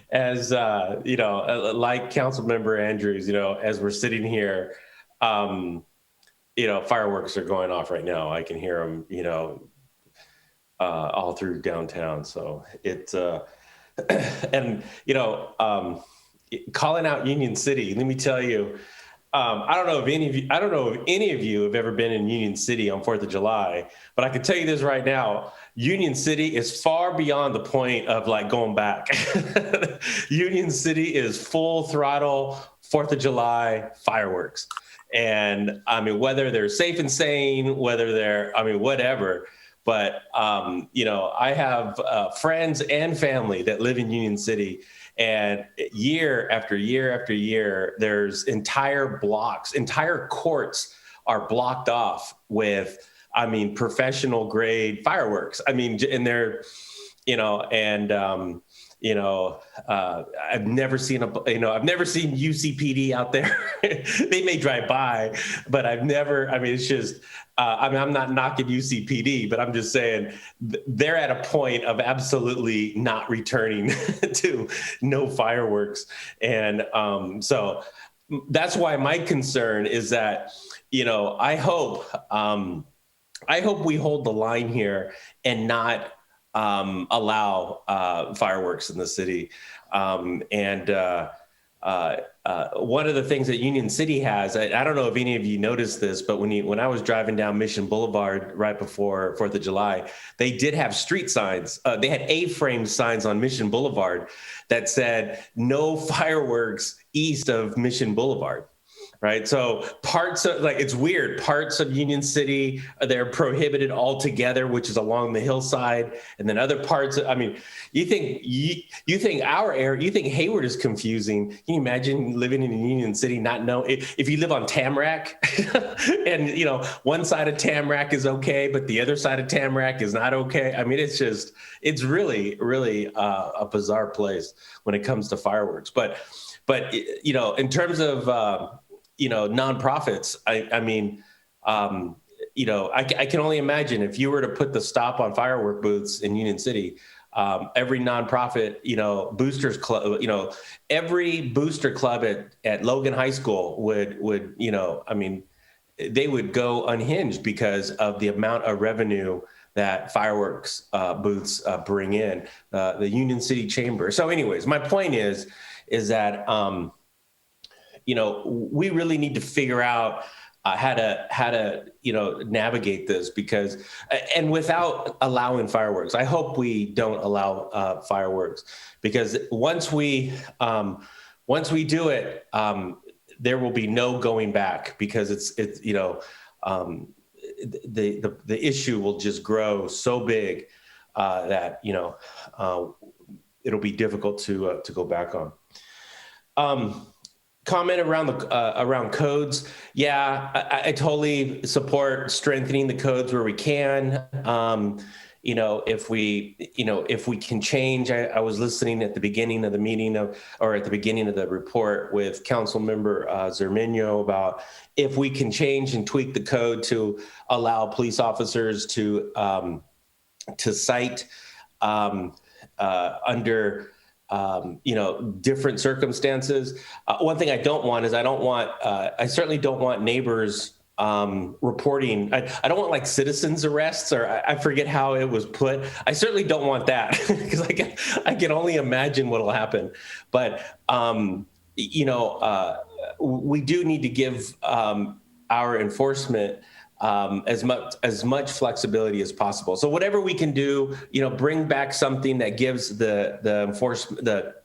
as like Councilmember Andrews, as we're sitting here, fireworks are going off right now. I can hear them, all through downtown. So it's and calling out Union City. Let me tell you, I don't know if any of you have ever been in Union City on 4th of July, but I can tell you this right now. Union City is far beyond the point of like going back. Union City is full throttle 4th of July fireworks. And I mean, whether they're safe and sane, whether they're, whatever, but, I have friends and family that live in Union City, and year after year after year, there's entire blocks, entire courts are blocked off with, professional grade fireworks. And they're, I've never seen I've never seen UCPD out there. They may drive by, but I've never, it's just, I'm not knocking UCPD, but I'm just saying they're at a point of absolutely not returning to no fireworks. And so that's why my concern is that, I hope we hold the line here and not allow fireworks in the city. One of the things that Union City has, I don't know if any of you noticed this, but when I was driving down Mission Boulevard right before 4th of July, they did have street signs. They had A-frame signs on Mission Boulevard that said no fireworks east of Mission Boulevard. Right. So parts of it's weird. Parts of Union City, they're prohibited altogether, which is along the hillside. And then other parts, you think our area, you think Hayward is confusing. Can you imagine living in Union City, not know if you live on Tamarack and, one side of Tamarack is okay, but the other side of Tamarack is not okay. It's really, really a bizarre place when it comes to fireworks. But in terms of, nonprofits, I can only imagine if you were to put the stop on firework booths in Union City, every nonprofit, boosters club, every booster club at Logan High School would, they would go unhinged because of the amount of revenue that fireworks booths bring in, the Union City Chamber. So anyways, my point is that, we really need to figure out how to navigate this because, and without allowing fireworks. I hope we don't allow fireworks because once we do it, there will be no going back because the issue will just grow so big. that, it'll be difficult to go back on. Comment around codes. Yeah, I totally support strengthening the codes where we can. If we can change, I was listening at the beginning of the meeting or at the beginning of the report with Council Member Zerminio about if we can change and tweak the code to allow police officers to cite under different circumstances. One thing I don't want is I certainly don't want neighbors reporting. I don't want like citizens arrests, or I forget how it was put. I certainly don't want that because I can only imagine what'll happen. But we do need to give our enforcement as much flexibility as possible. So whatever we can do, bring back something that gives the enforcement, that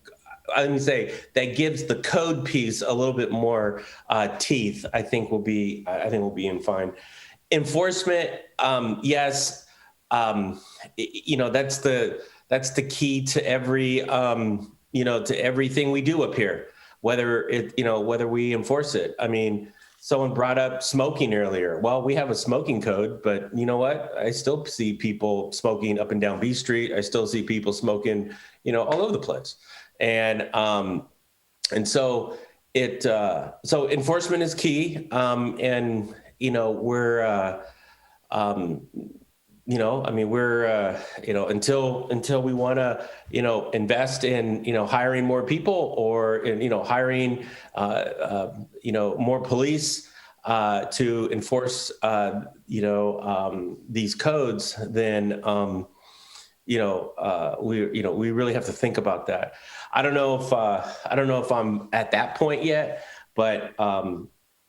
gives the code piece a little bit more teeth, I think will be fine. Enforcement, yes, that's the key to everything we do up here, whether we enforce it. I mean, someone brought up smoking earlier. Well, we have a smoking code, but you know what? I still see people smoking up and down B Street. I still see people smoking, all over the place. And so so enforcement is key. And, we're, until we want to, invest in, hiring more people or in, hiring, more police to enforce, these codes, then, we really have to think about that. I don't know if I'm at that point yet, but,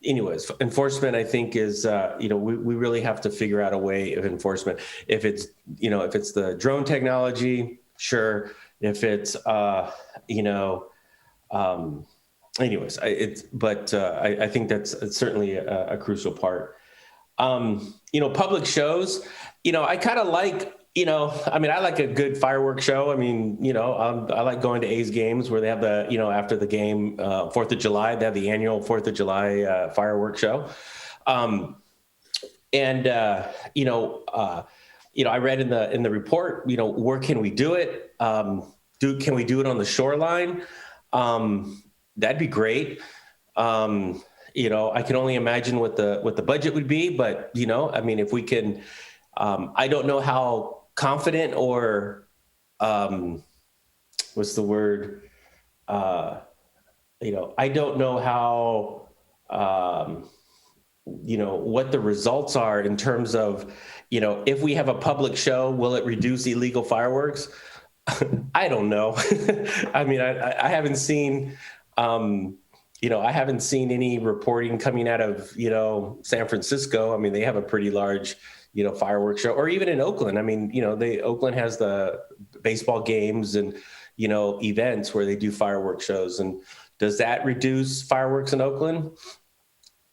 anyways, enforcement, I think is, we really have to figure out a way of enforcement. If it's the drone technology, sure. If it's, anyways, I think that's certainly a crucial part. Public shows, I kind of like, I like a good fireworks show. I mean, I like going to A's games where they have the, after the game, 4th of July, they have the annual 4th of July fireworks show. I read in the report, where can we do it? Can we do it on the shoreline? That'd be great. I can only imagine what the budget would be, but if we can, I don't know how confident or what's the word? I don't know how, what the results are in terms of, if we have a public show, will it reduce illegal fireworks? I don't know. I mean, I haven't seen, I haven't seen any reporting coming out of, San Francisco. I mean, they have a pretty large, fireworks show, or even in Oakland. I mean, Oakland has the baseball games and, events where they do fireworks shows. And does that reduce fireworks in Oakland?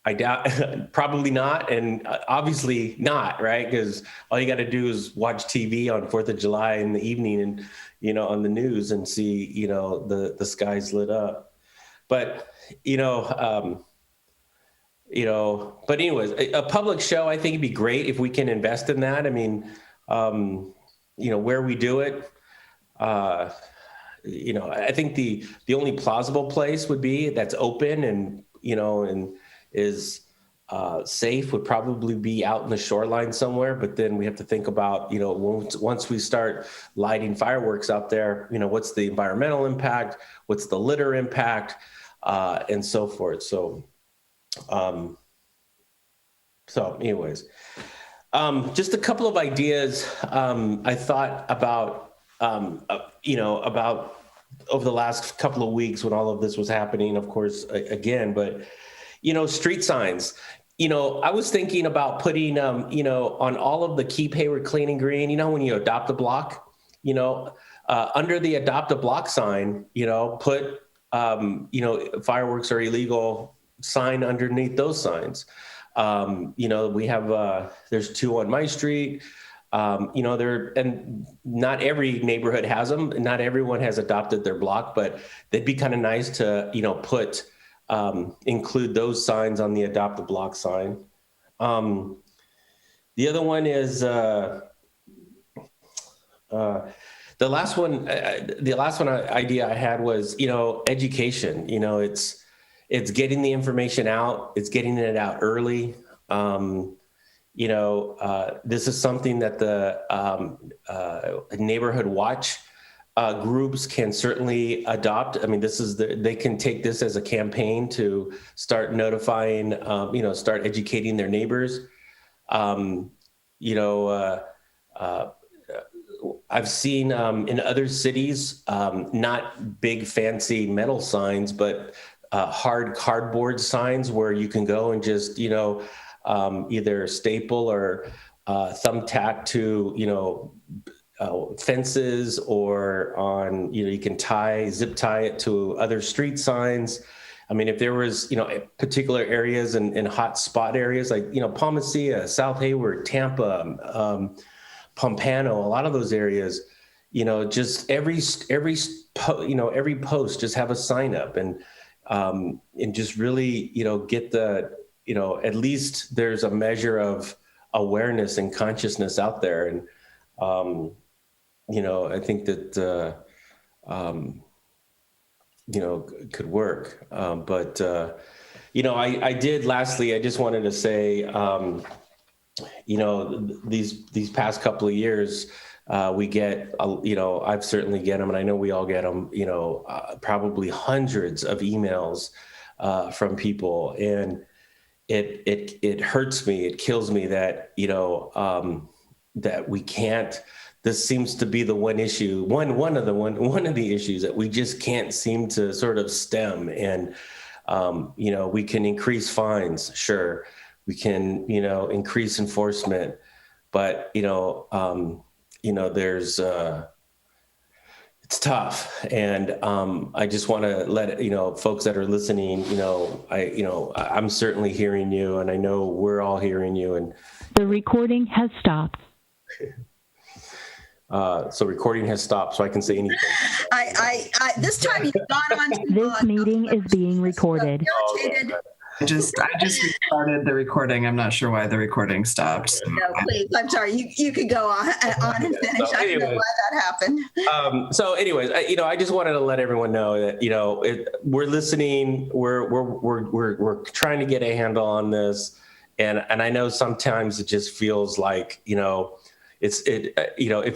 I doubt, probably not. And obviously not, right? Because all you got to do is watch TV on 4th of July in the evening and, on the news and see, the skies lit up. But, but anyways, a public show, I think it'd be great if we can invest in that. I mean, where we do it, I think the only plausible place would be that's open and, and is safe would probably be out in the shoreline somewhere. But then we have to think about, once we start lighting fireworks out there, what's the environmental impact? What's the litter impact? And so forth. So anyways, just a couple of ideas I thought about, about over the last couple of weeks when all of this was happening, of course, again, but, street signs. I was thinking about putting, on all of the Keep Hayward Clean and Green, when you adopt a block, under the adopt a block sign, put, fireworks are illegal sign underneath those signs. We have, there's 2 on my street. and not every neighborhood has them. Not everyone has adopted their block, but they'd be kind of nice to, include those signs on the adopt a block sign. The other one is the last one. Idea I had was, education. It's getting the information out. It's getting it out early. This is something that the neighborhood watch groups can certainly adopt. I mean, they can take this as a campaign to start notifying, start educating their neighbors. I've seen in other cities, not big fancy metal signs, but hard cardboard signs where you can go and just, either staple or thumbtack to, fences, or on, you can zip tie it to other street signs. I mean, if there was, particular areas and hot spot areas like, Palmacia, South Hayward, Tampa, Pompano, a lot of those areas, just every post just have a sign up and just really, get the, at least there's a measure of awareness and consciousness out there. And, I think that, could work. Lastly, I just wanted to say, these past couple of years, we get, I've certainly get them, and I know we all get them, probably hundreds of emails from people. And it hurts me, it kills me that, that we can't, this seems to be the one issue, one of the issues that we just can't seem to sort of stem. And, we can increase fines, sure. We can, increase enforcement, but, there's, it's tough. And I just want to let, folks that are listening, I'm certainly hearing you, and I know we're all hearing you. And the recording has stopped. So recording has stopped, so I can say anything. I this time you've gone on too long. This meeting is being recorded. Irritated. I just restarted the recording. I'm not sure why the recording stopped. No, please. I'm sorry. You could go on and finish. So I don't know why that happened. So anyways, I just wanted to let everyone know that, we're listening, we're trying to get a handle on this. And I know sometimes it just feels like, it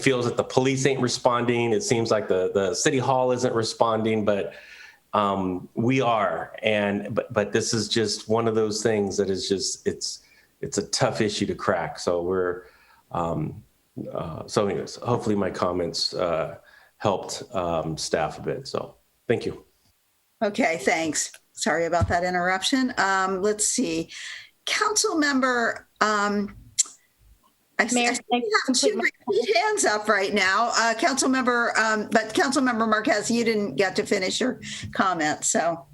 feels that the police ain't responding. It seems like the city hall isn't responding, but we are. But this is just one of those things that is just, it's a tough issue to crack. So so anyways, hopefully my comments helped staff a bit. So thank you. Okay, thanks. Sorry about that interruption. Let's see. Council member, I see we have two hands up right now. Council member, but Council member Marquez, you didn't get to finish your comment, so.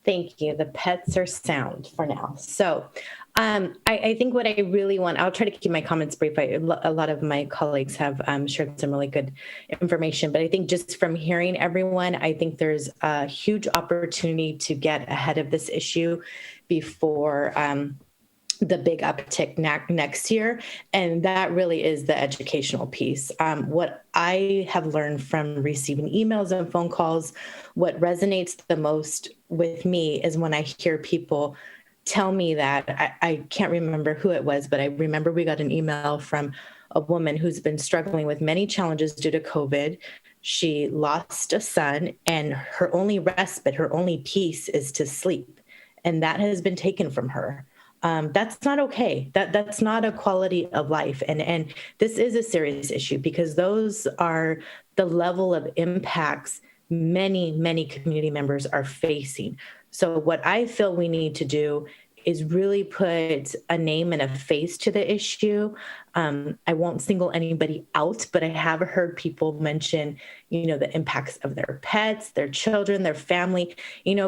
Thank you. The pets are sound for now. So I think what I really want, I'll try to keep my comments brief. A lot of my colleagues have shared some really good information, but I think just from hearing everyone, I think there's a huge opportunity to get ahead of this issue before the big uptick next year. And that really is the educational piece. What I have learned from receiving emails and phone calls, what resonates the most with me is when I hear people tell me that, I can't remember who it was, but I remember we got an email from a woman who's been struggling with many challenges due to COVID. She lost a son, and her only respite, her only peace is to sleep. And that has been taken from her. That's not okay. That's not a quality of life. And this is a serious issue because those are the level of impacts many, many community members are facing. So what I feel we need to do is really put a name and a face to the issue. I won't single anybody out, but I have heard people mention, the impacts of their pets, their children, their family,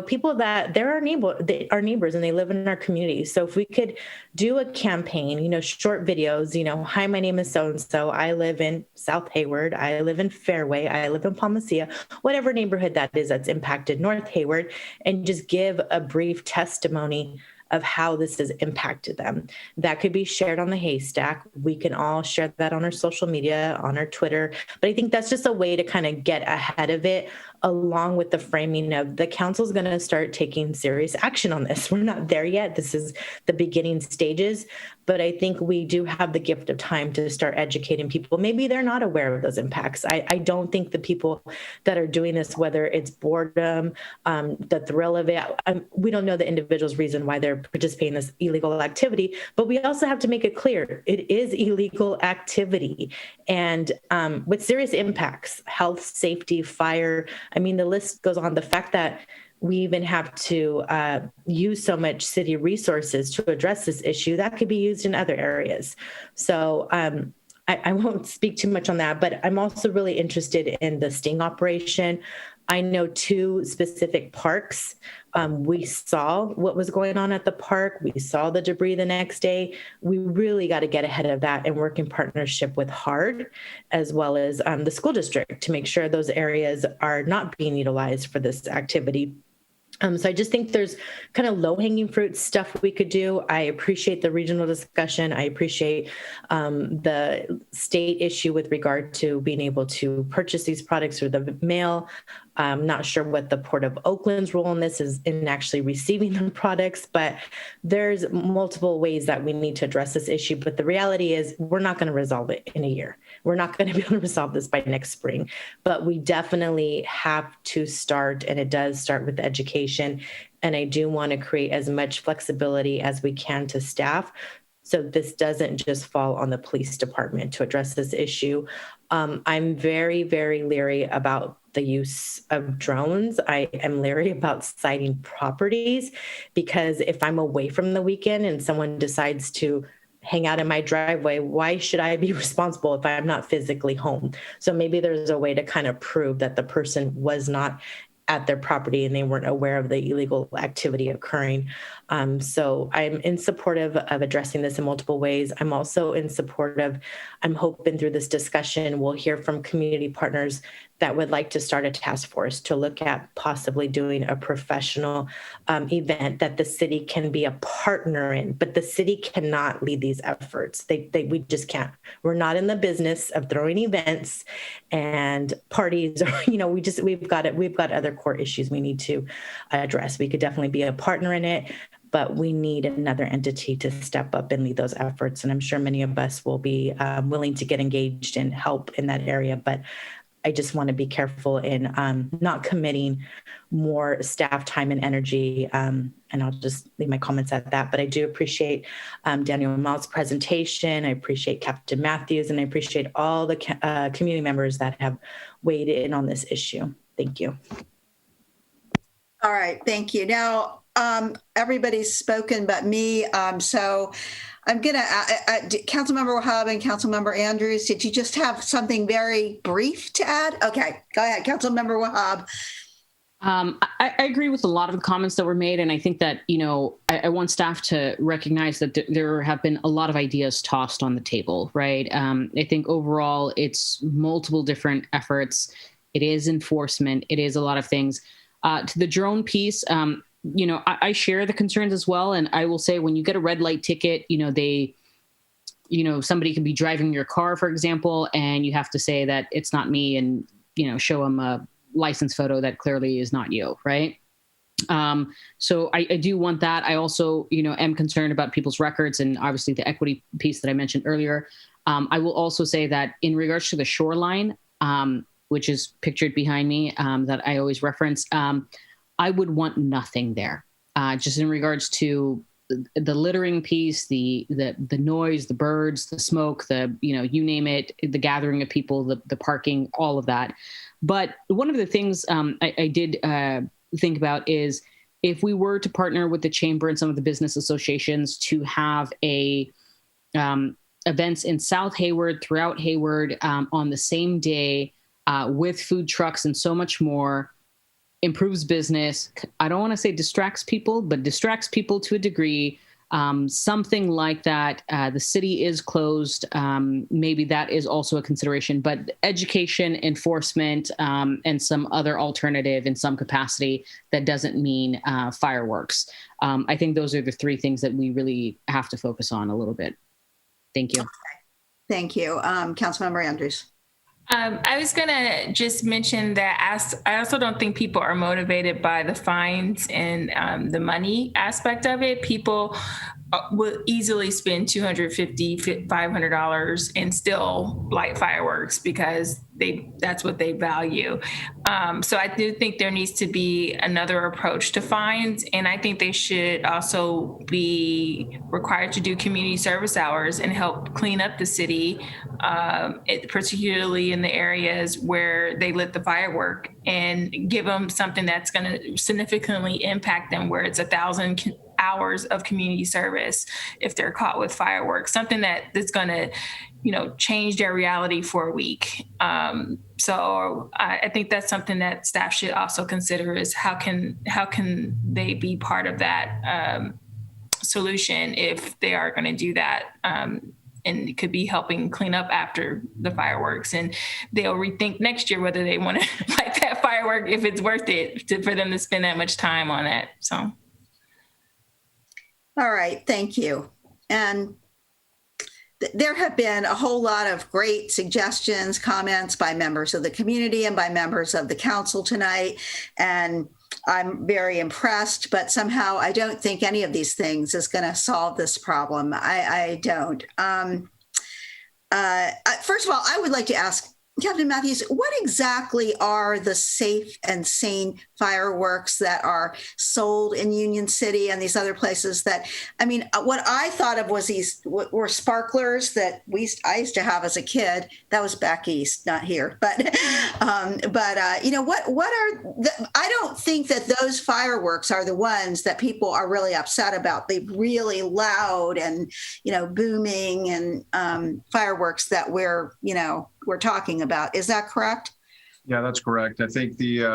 people that they're our neighbors and they live in our community. So if we could do a campaign, short videos, hi, my name is so-and-so. I live in South Hayward. I live in Fairway. I live in Palmacia, whatever neighborhood that is that's impacted North Hayward, and just give a brief testimony of how this has impacted them. That could be shared on the Haystack. We can all share that on our social media, on our Twitter. But I think that's just a way to kind of get ahead of it, along with the framing of the council's going to start taking serious action on this. We're not there yet. This is the beginning stages. But I think we do have the gift of time to start educating people. Maybe they're not aware of those impacts. I don't think the people that are doing this, whether it's boredom, the thrill of it, we don't know the individual's reason why they're participating in this illegal activity. But we also have to make it clear it is illegal activity and with serious impacts, health, safety, fire. I mean, the list goes on. The fact that we even have to use so much city resources to address this issue, that could be used in other areas. So I won't speak too much on that, but I'm also really interested in the sting operation. I know 2 specific parks. We saw what was going on at the park. We saw the debris the next day. We really got to get ahead of that and work in partnership with HARD as well as the school district to make sure those areas are not being utilized for this activity. So I just think there's kind of low-hanging fruit stuff we could do. I appreciate the regional discussion. I appreciate the state issue with regard to being able to purchase these products through the mail. I'm not sure what the Port of Oakland's role in this is in actually receiving the products, but there's multiple ways that we need to address this issue. But the reality is we're not going to resolve it in a year. We're not going to be able to resolve this by next spring, but we definitely have to start, and it does start with education. And I do want to create as much flexibility as we can to staff, so this doesn't just fall on the police department to address this issue. I'm very, very leery about the use of drones. I am leery about citing properties, because if I'm away from the weekend and someone decides to hang out in my driveway, why should I be responsible if I'm not physically home? So maybe there's a way to kind of prove that the person was not at their property and they weren't aware of the illegal activity occurring. So I'm in support of addressing this in multiple ways. I'm also in support of, I'm hoping through this discussion, we'll hear from community partners that would like to start a task force to look at possibly doing a professional event that the city can be a partner in, but the city cannot lead these efforts. We just can't. We're not in the business of throwing events and parties, or, we've got other core issues we need to address. We could definitely be a partner in it, but we need another entity to step up and lead those efforts. And I'm sure many of us will be willing to get engaged and help in that area. But I just want to be careful in not committing more staff time and energy. And I'll just leave my comments at that. But I do appreciate Daniel Malt's presentation. I appreciate Captain Matthews, and I appreciate all the community members that have weighed in on this issue. Thank you. All right, thank you. Now, everybody's spoken but me, so I'm going to, Councilmember Wahab and Councilmember Andrews, did you just have something very brief to add? Okay, go ahead, Councilmember Wahab. I agree with a lot of the comments that were made, and I think that, I want staff to recognize that there have been a lot of ideas tossed on the table, right? I think overall it's multiple different efforts. It is enforcement. It is a lot of things. To the drone piece, I share the concerns as well. And I will say, when you get a red light ticket, somebody can be driving your car, for example, and you have to say that it's not me and, show them a license photo that clearly is not you, right? So I do want that. I also, am concerned about people's records and obviously the equity piece that I mentioned earlier. I will also say that in regards to the shoreline, which is pictured behind me, that I always reference, I would want nothing there. Just in regards to the littering piece, the noise, the birds, the smoke, you name it, the gathering of people, the parking, all of that. But one of the things I did think about is if we were to partner with the chamber and some of the business associations to have events in South Hayward, throughout Hayward, on the same day, with food trucks and so much more, improves business. I don't want to say distracts people, but distracts people to a degree. Something like that. The city is closed. Maybe that is also a consideration, but education, enforcement, and some other alternative in some capacity that doesn't mean fireworks. I think those are the three things that we really have to focus on a little bit. Thank you. Okay. Thank you. Councilmember Andrews. I was going to just mention that I also don't think people are motivated by the fines and the money aspect of it. People will easily spend $250, $500 and still light fireworks because that's what they value. So I do think there needs to be another approach to fines. And I think they should also be required to do community service hours and help clean up the city, particularly in the areas where they lit the firework, and give them something that's going to significantly impact them, where it's 1,000 hours of community service if they're caught with fireworks, something that's going to, change their reality for a week. So I think that's something that staff should also consider, is how can they be part of that solution if they are going to do that. And it could be helping clean up after the fireworks, and they'll rethink next year whether they want to light that firework, if it's worth it for them to spend that much time on that. So. All right, thank you. And there have been a whole lot of great suggestions, comments by members of the community and by members of the council tonight. And I'm very impressed, but somehow I don't think any of these things is going to solve this problem. I don't. First of all, I would like to ask Captain Matthews, what exactly are the safe and sane fireworks that are sold in Union City and these other places that, what I thought of was were sparklers that I used to have as a kid. That was back east, not here. But what are I don't think that those fireworks are the ones that people are really upset about. The really loud and, booming and fireworks that we're talking about. Is that correct? Yeah, that's correct. I think the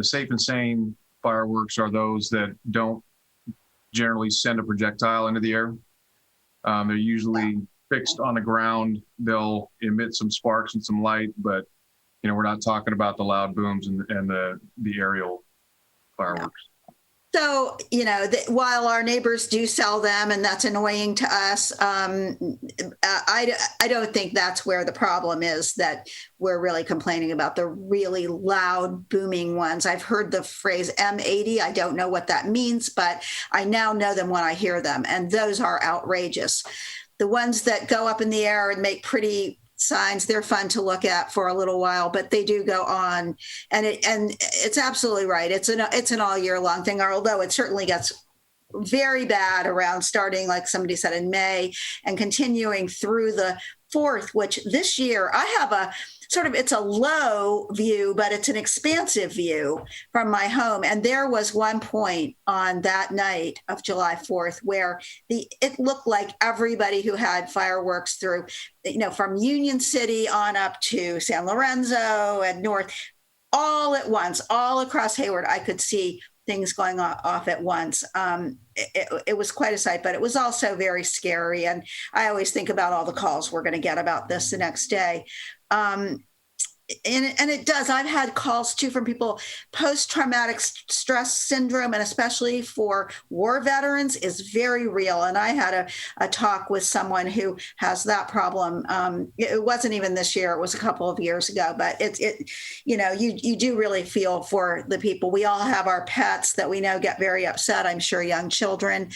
safe and sane fireworks are those that don't generally send a projectile into the air. They're usually fixed on the ground. They'll emit some sparks and some light, but we're not talking about the loud booms and the aerial fireworks. So, while our neighbors do sell them, and that's annoying to us, I don't think that's where the problem is, that we're really complaining about the really loud, booming ones. I've heard the phrase M80. I don't know what that means, but I now know them when I hear them, and those are outrageous. The ones that go up in the air and make pretty signs, they're fun to look at for a little while, but they do go on, and it's absolutely right. It's an all year long thing, although it certainly gets very bad around starting, like somebody said, in May and continuing through the 4th, which this year I have it's a low view, but it's an expansive view from my home. And there was one point on that night of July 4th where it looked like everybody who had fireworks through, from Union City on up to San Lorenzo and north, all at once, all across Hayward, I could see things going off at once. It was quite a sight, but it was also very scary. And I always think about all the calls we're going to get about this the next day. And it does. I've had calls too from people. Post-traumatic stress syndrome, and especially for war veterans, is very real. And I had a talk with someone who has that problem. It wasn't even this year; it was a couple of years ago. But you do really feel for the people. We all have our pets that we know get very upset. I'm sure young children.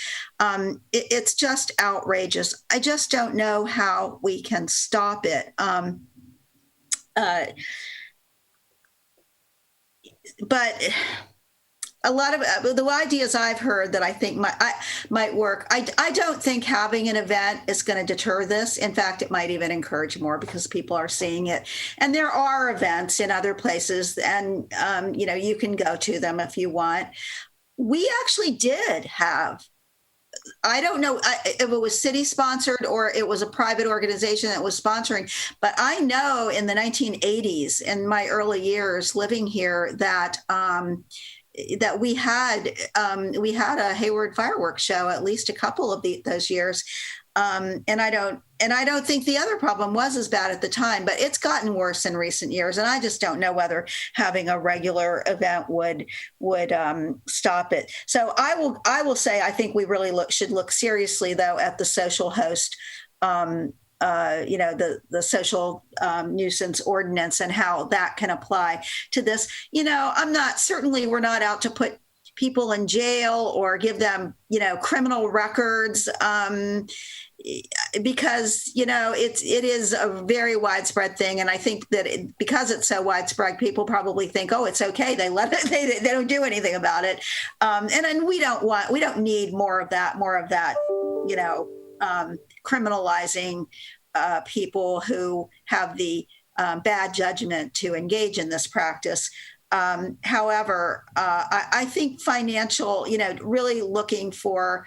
It's just outrageous. I just don't know how we can stop it. But a lot of the ideas I've heard that I think might work. I don't think having an event is going to deter this. In fact, it might even encourage more because people are seeing it. And there are events in other places, and you can go to them if you want. we actually did have, I don't know if it was city sponsored or it was a private organization that was sponsoring, but I know in the 1980s, in my early years living here, that that we had a Hayward fireworks show at least a couple of those years. And I don't think the other problem was as bad at the time, but it's gotten worse in recent years. And I just don't know whether having a regular event would stop it. So I will say, I think we really should look seriously though at the social host, the social nuisance ordinance and how that can apply to this. We're not out to put people in jail or give them, criminal records, because, it is a very widespread thing. And I think that because it's so widespread, people probably think, oh, it's okay. They let it, they don't do anything about it. And we don't need more of that, criminalizing people who have the bad judgment to engage in this practice. However, I think financial, really looking for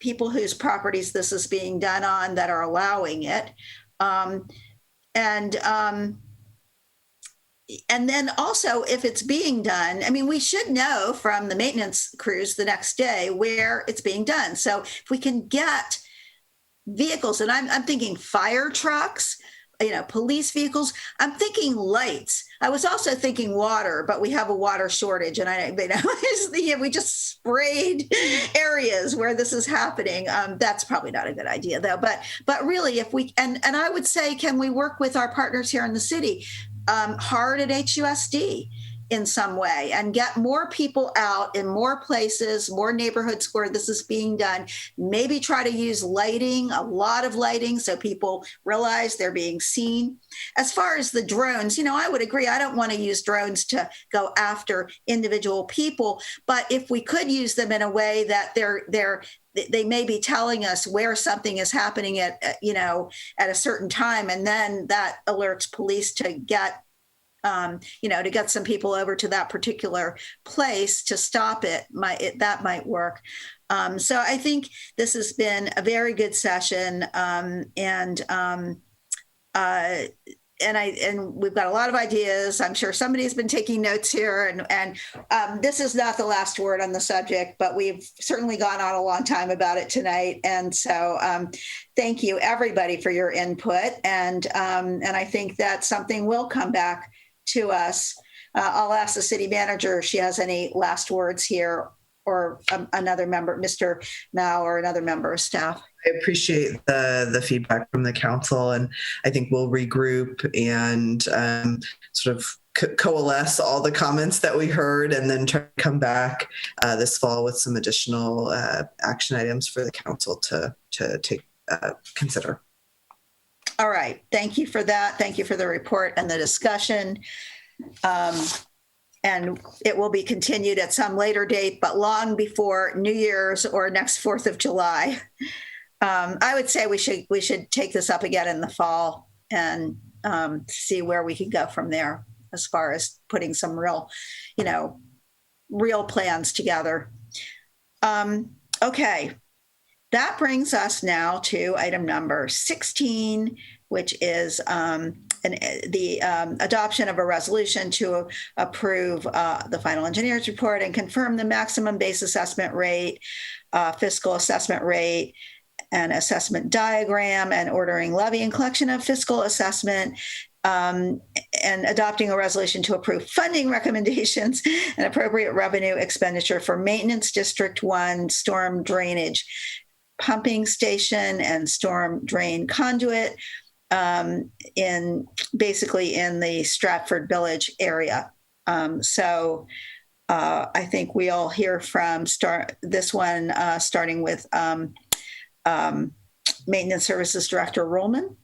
people whose properties this is being done on that are allowing it. And then also if it's being done, we should know from the maintenance crews the next day where it's being done. So if we can get vehicles, and I'm thinking fire trucks, police vehicles. I'm thinking lights. I was also thinking water, but we have a water shortage, and we just sprayed areas where this is happening. That's probably not a good idea, though. But really, if we and I would say, can we work with our partners here in the city, hard at HUSD in some way, and get more people out in more places, more neighborhoods where this is being done. Maybe try to use lighting, a lot of lighting, so people realize they're being seen. As far as the drones, I would agree. I don't want to use drones to go after individual people, but if we could use them in a way that they may be telling us where something is happening at a certain time, and then that alerts police to get to get some people over to that particular place to stop it, that might work. So I think this has been a very good session, and we've got a lot of ideas. I'm sure somebody's been taking notes here, and this is not the last word on the subject, but we've certainly gone on a long time about it tonight. And so thank you everybody for your input. And I think that something will come back to us. I'll ask the city manager if she has any last words here, or another member, Mr. Mao, or another member of staff. I appreciate the feedback from the council, and I think we'll regroup and sort of coalesce all the comments that we heard, and then try to come back this fall with some additional action items for the council to take consider. All right. Thank you for that. Thank you for the report and the discussion. And it will be continued at some later date, but long before New Year's or next 4th of July. I would say we should take this up again in the fall and see where we can go from there as far as putting some real plans together. Okay. That brings us now to item number 16, which is the adoption of a resolution to approve the final engineer's report and confirm the maximum base assessment rate, fiscal assessment rate, and assessment diagram, and ordering levy and collection of fiscal assessment, and adopting a resolution to approve funding recommendations and appropriate revenue expenditure for Maintenance District 1 storm drainage pumping station and storm drain conduit in the Stratford Village area. So I think we'll hear from starting with Maintenance Services Director Rollman.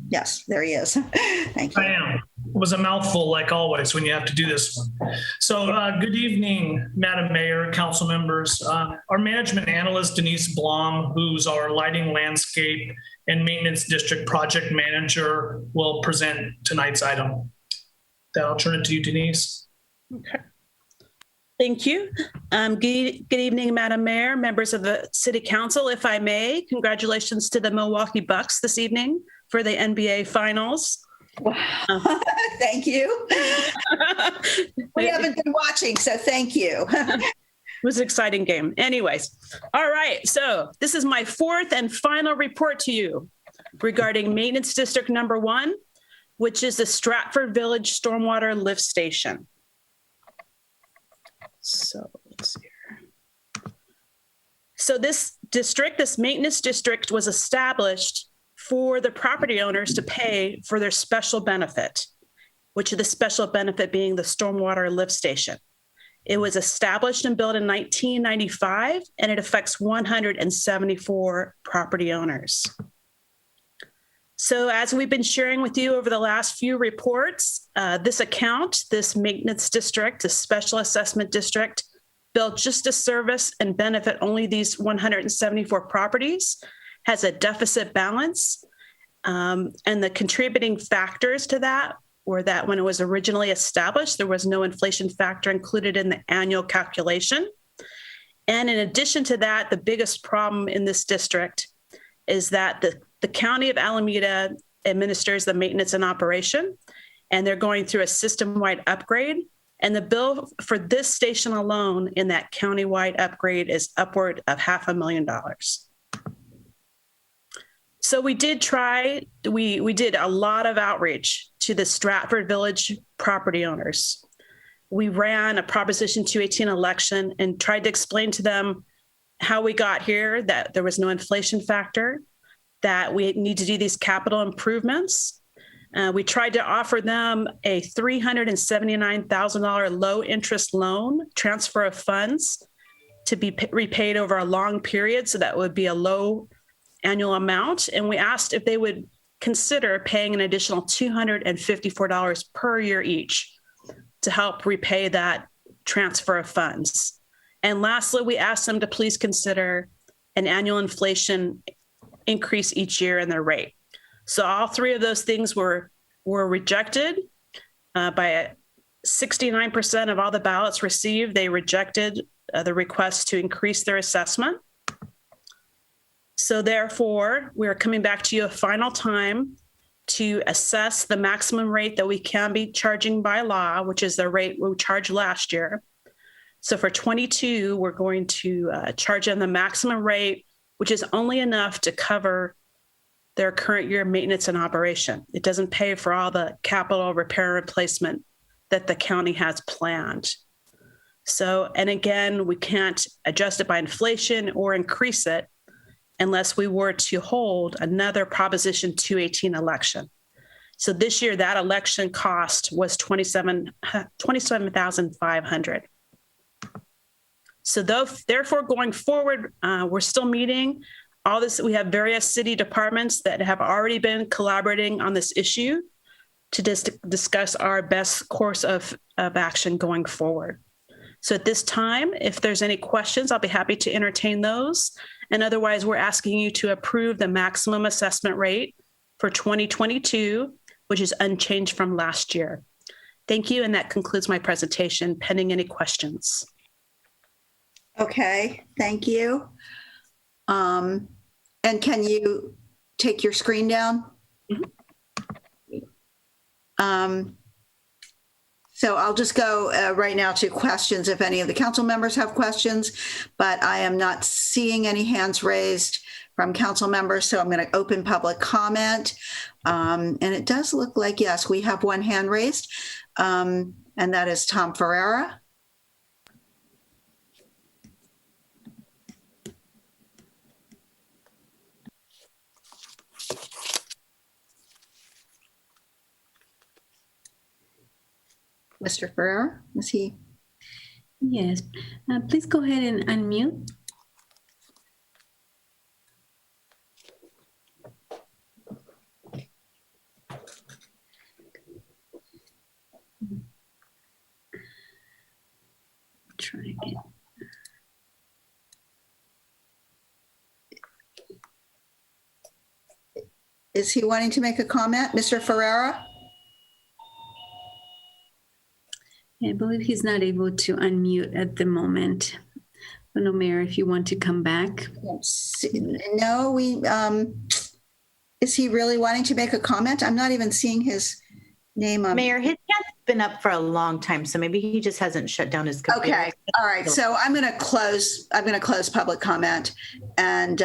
Yes, there he is. Thank you. I am. It was a mouthful, like always, when you have to do this one. So good evening, Madam Mayor, council members. Our management analyst, Denise Blom, who's our lighting, landscape, and maintenance district project manager, will present tonight's item. I'll turn it to you, Denise. Okay. Thank you. Good evening, Madam Mayor, members of the City Council. If I may, congratulations to the Milwaukee Bucks this evening for the NBA Finals. Wow. Thank you. We haven't been watching, so thank you. It was an exciting game. Anyways, all right. So this is my fourth and final report to you regarding Maintenance District Number 1, which is the Stratford Village Stormwater Lift Station. So let's see here. So this maintenance district was established for the property owners to pay for their special benefit, which is the special benefit being the stormwater lift station. It was established and built in 1995, and it affects 174 property owners. So as we've been sharing with you over the last few reports, this maintenance district, this special assessment district, built just to service and benefit only these 174 properties, has a deficit balance. And the contributing factors to that were that when it was originally established, there was no inflation factor included in the annual calculation. And in addition to that, the biggest problem in this district is that the County of Alameda administers the maintenance and operation, and they're going through a system-wide upgrade. And the bill for this station alone in that county-wide upgrade is upward of $500,000. So we did a lot of outreach to the Stratford Village property owners. We ran a Proposition 218 election and tried to explain to them how we got here, that there was no inflation factor, that we need to do these capital improvements. We tried to offer them a $379,000 low interest loan, transfer of funds to be repaid over a long period. So that would be a low annual amount. And we asked if they would consider paying an additional $254 per year each to help repay that transfer of funds. And lastly, we asked them to please consider an annual inflation increase each year in their rate. So all three of those things were rejected by 69% of all the ballots received. They rejected the request to increase their assessment. So therefore, we are coming back to you a final time to assess the maximum rate that we can be charging by law, which is the rate we charged last year. So for 22, we're going to charge them the maximum rate, which is only enough to cover their current year maintenance and operation. It doesn't pay for all the capital repair and replacement that the county has planned. So, and again, we can't adjust it by inflation or increase it unless we were to hold another Proposition 218 election. So this year, that election cost was $27,500. So therefore, going forward, we're still meeting all this. We have various city departments that have already been collaborating on this issue to discuss our best course of action going forward. So at this time, if there's any questions, I'll be happy to entertain those. And otherwise, we're asking you to approve the maximum assessment rate for 2022, which is unchanged from last year. Thank you. And that concludes my presentation, pending any questions. Okay, thank you. And can you take your screen down? So I'll just go right now to questions if any of the council members have questions, but I am not seeing any hands raised from council members. So I'm going to open public comment. And it does look like, yes, we have one hand raised, and that is Tom Ferreira. Mr. Ferreira, is he? Yes. Please go ahead and unmute. Try again. Is he wanting to make a comment, Mr. Ferreira? I believe he's not able to unmute at the moment. I don't know, Mayor, if you want to come back. No, is he really wanting to make a comment? I'm not even seeing his name on. Mayor, his hand's been up for a long time, so maybe he just hasn't shut down his computer. Okay. All right. So I'm going to close public comment, and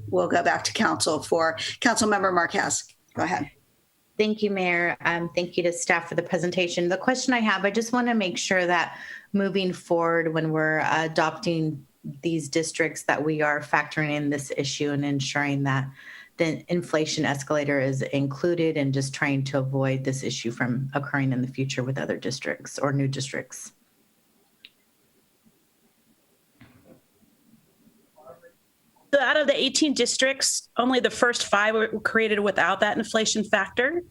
we'll go back to council for Councilmember Marquez. Go ahead. Thank you, Mayor. Thank you to staff for the presentation. The question I have, I just want to make sure that moving forward, when we're adopting these districts, that we are factoring in this issue and ensuring that the inflation escalator is included, and just trying to avoid this issue from occurring in the future with other districts or new districts. So out of the 18 districts, only the first 5 were created without that inflation factor.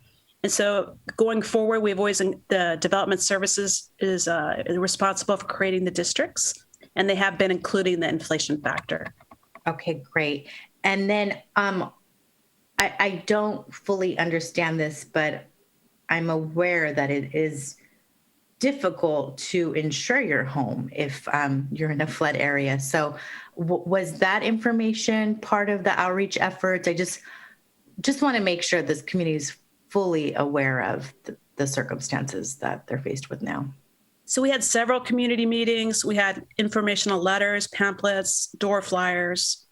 And so going forward, the development services is responsible for creating the districts, and they have been including the inflation factor. Okay, great. And then I don't fully understand this, but I'm aware that it is difficult to insure your home if you're in a flood area. So was that information part of the outreach efforts? I just want to make sure this community is fully aware of the circumstances that they're faced with now. So we had several community meetings. We had informational letters, pamphlets, door flyers,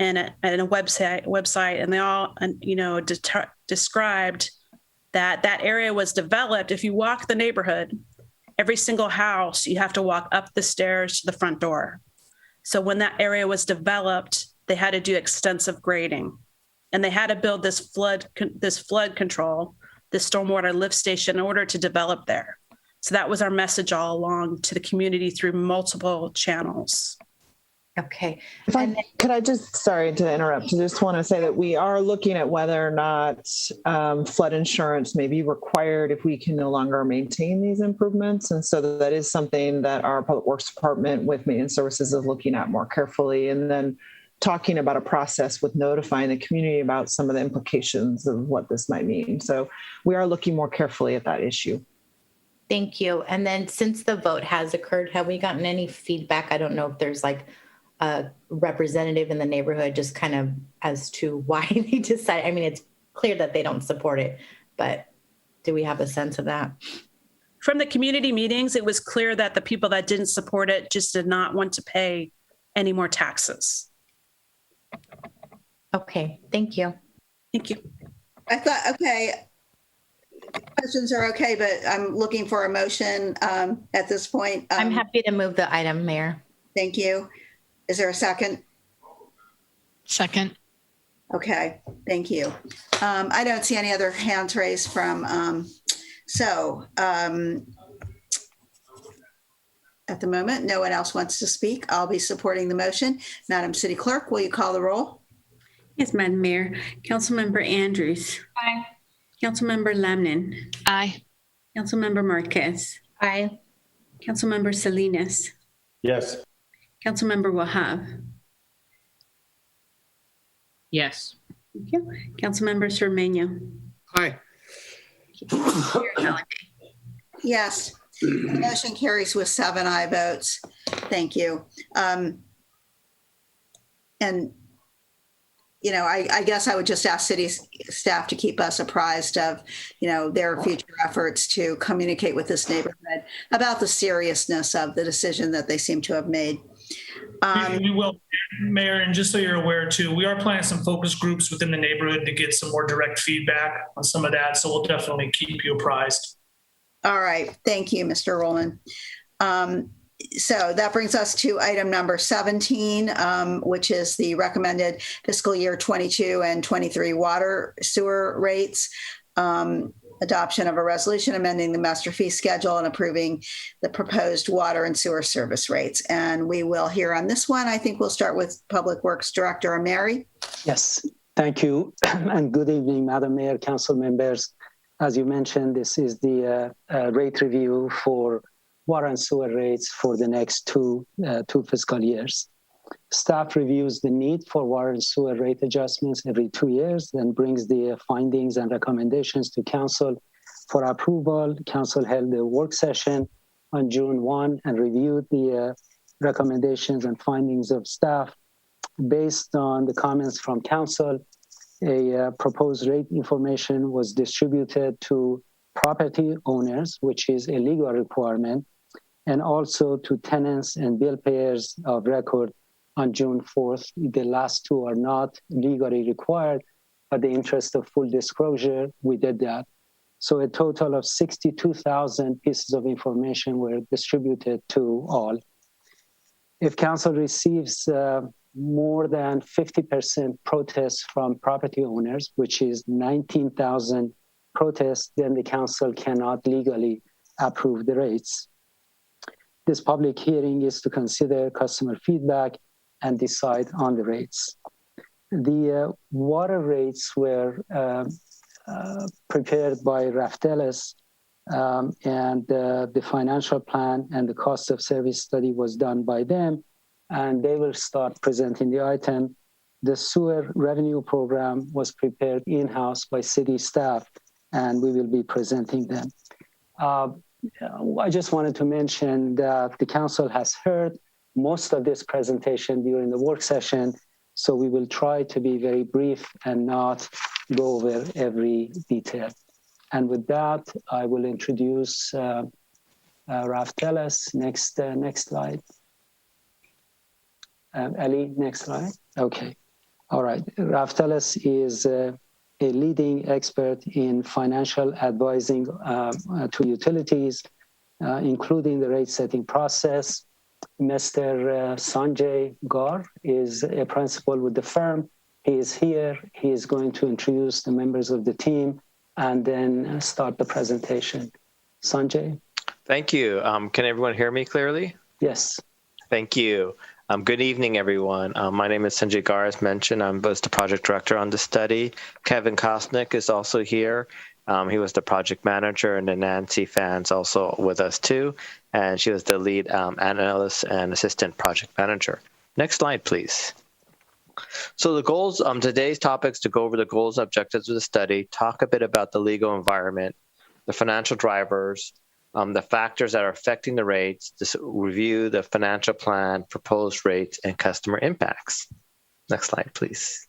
and a website, and they all, described that area was developed. If you walk the neighborhood, every single house, you have to walk up the stairs to the front door. So when that area was developed, they had to do extensive grading, and they had to build this flood control, this stormwater lift station in order to develop there. So that was our message all along to the community through multiple channels. Okay. Could I just, sorry to interrupt, I just want to say that we are looking at whether or not flood insurance may be required if we can no longer maintain these improvements. And so that is something that our Public Works Department with Maintenance Services is looking at more carefully, and then talking about a process with notifying the community about some of the implications of what this might mean. So we are looking more carefully at that issue. Thank you. And then since the vote has occurred, have we gotten any feedback? I don't know if there's like a representative in the neighborhood just kind of as to why they decide. I mean, it's clear that they don't support it, but do we have a sense of that? From the community meetings, it was clear that the people that didn't support it just did not want to pay any more taxes. Okay, thank you. Thank you. I thought, okay, questions are okay, but I'm looking for a motion at this point. I'm happy to move the item, Mayor. Thank you. Is there a second? Second. Okay, thank you. I don't see any other hands raised from, at the moment, no one else wants to speak. I'll be supporting the motion. Madam City Clerk, will you call the roll? Yes, Madam Mayor. Councilmember Andrews. Aye. Councilmember Lamnin. Aye. Councilmember Marquez. Aye. Councilmember Salinas. Yes. Councilmember Wahab. Yes. Thank you. Councilmember Cermeño. Aye. Yes. The motion carries with 7 aye votes. Thank you. And, you know, I guess I would just ask city staff to keep us apprised of, you know, their future efforts to communicate with this neighborhood about the seriousness of the decision that they seem to have made. We will, Mayor, and just so you're aware too, we are planning some focus groups within the neighborhood to get some more direct feedback on some of that. So we'll definitely keep you apprised. All right. Thank you, Mr. Rowland. So that brings us to item number 17, which is the recommended fiscal year 22 and 23 water sewer rates. Adoption of a resolution amending the master fee schedule and approving the proposed water and sewer service rates. And we will hear on this one. I think we'll start with Public Works Director Mary. Yes, thank you. And good evening, Madam Mayor, council members. As you mentioned, this is the rate review for water and sewer rates for the next two fiscal years. Staff reviews the need for water and sewer rate adjustments every 2 years, then brings the findings and recommendations to council for approval. Council held a work session on June 1 and reviewed the recommendations and findings of staff. Based on the comments from council, a proposed rate information was distributed to property owners, which is a legal requirement, and also to tenants and bill payers of record on June 4th. The last two are not legally required, but in the interest of full disclosure, we did that. So a total of 62,000 pieces of information were distributed to all. If council receives more than 50% protests from property owners, which is 19,000 protests, then the council cannot legally approve the rates. This public hearing is to consider customer feedback and decide on the rates. The water rates were prepared by Raftelis, and the financial plan and the cost of service study was done by them, and they will start presenting the item. The sewer revenue program was prepared in-house by city staff, and we will be presenting them. I just wanted to mention that the council has heard most of this presentation during the work session, so we will try to be very brief and not go over every detail. And with that, I will introduce Raftelis. Next slide. Ali, next slide. Okay. All right. Raftelis is a leading expert in financial advising to utilities, including the rate setting process. Mr. Sanjay Gaur is a principal with the firm. He is here. He is going to introduce the members of the team and then start the presentation. Sanjay? Thank you. Can everyone hear me clearly? Yes. Thank you. Good evening, everyone. My name is Sanjay Gaur, as mentioned. I'm both the project director on the study. Kevin Kosnick is also here. He was the project manager, and then Nancy Fans also with us too. And she was the lead analyst and assistant project manager. Next slide, please. So the goals, today's topics to go over the goals and objectives of the study, talk a bit about the legal environment, the financial drivers, the factors that are affecting the rates, review the financial plan, proposed rates, and customer impacts. Next slide, please.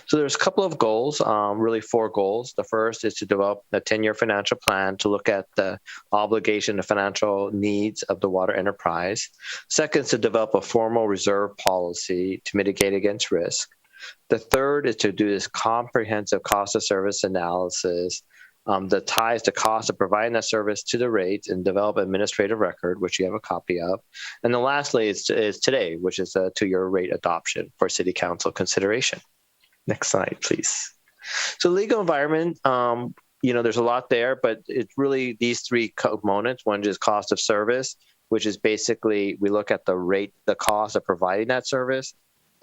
So there's a couple of goals, really 4 goals. The first is to develop a 10-year financial plan to look at the obligation and financial needs of the water enterprise. Second is to develop a formal reserve policy to mitigate against risk. The third is to do this comprehensive cost of service analysis that ties the cost of providing that service to the rates and develop an administrative record, which you have a copy of. And then lastly is today, which is a 2-year rate adoption for City Council consideration. Next slide, please. So legal environment, there's a lot there, but it's really these 3 components. One is cost of service, which is basically we look at the rate, the cost of providing that service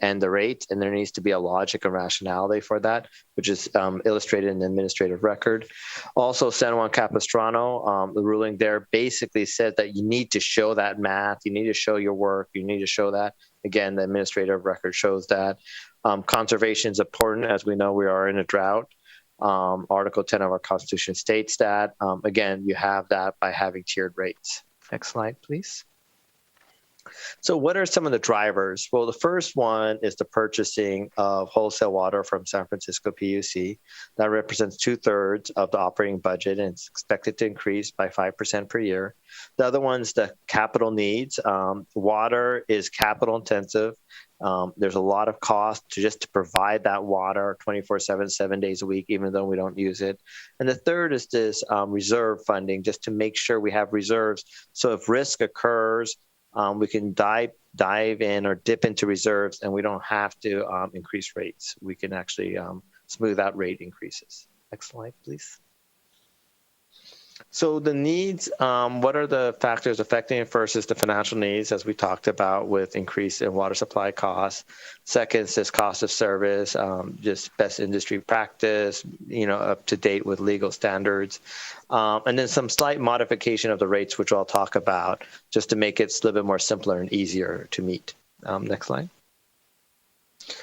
and the rate, and there needs to be a logic and rationality for that, which is illustrated in the administrative record. Also, San Juan Capistrano, the ruling there basically said that you need to show that math, you need to show your work, you need to show that. Again, the administrative record shows that. Conservation is important. As we know, we are in a drought. Article 10 of our Constitution states that. Again, you have that by having tiered rates. Next slide, please. So what are some of the drivers? Well, the first one is the purchasing of wholesale water from San Francisco PUC. That represents 2/3 of the operating budget, and it's expected to increase by 5% per year. The other one's the capital needs. Water is capital intensive. There's a lot of cost to provide that water 24/7, 7 days a week, even though we don't use it. And the third is this reserve funding, just to make sure we have reserves. So if risk occurs, we can dive in or dip into reserves, and we don't have to increase rates. We can actually smooth out rate increases. Next slide, please. So the needs, what are the factors affecting it? First is the financial needs, as we talked about, with increase in water supply costs. Second is cost of service, just best industry practice, up to date with legal standards. And then some slight modification of the rates, which I'll talk about, just to make it a little bit more simpler and easier to meet. Next slide.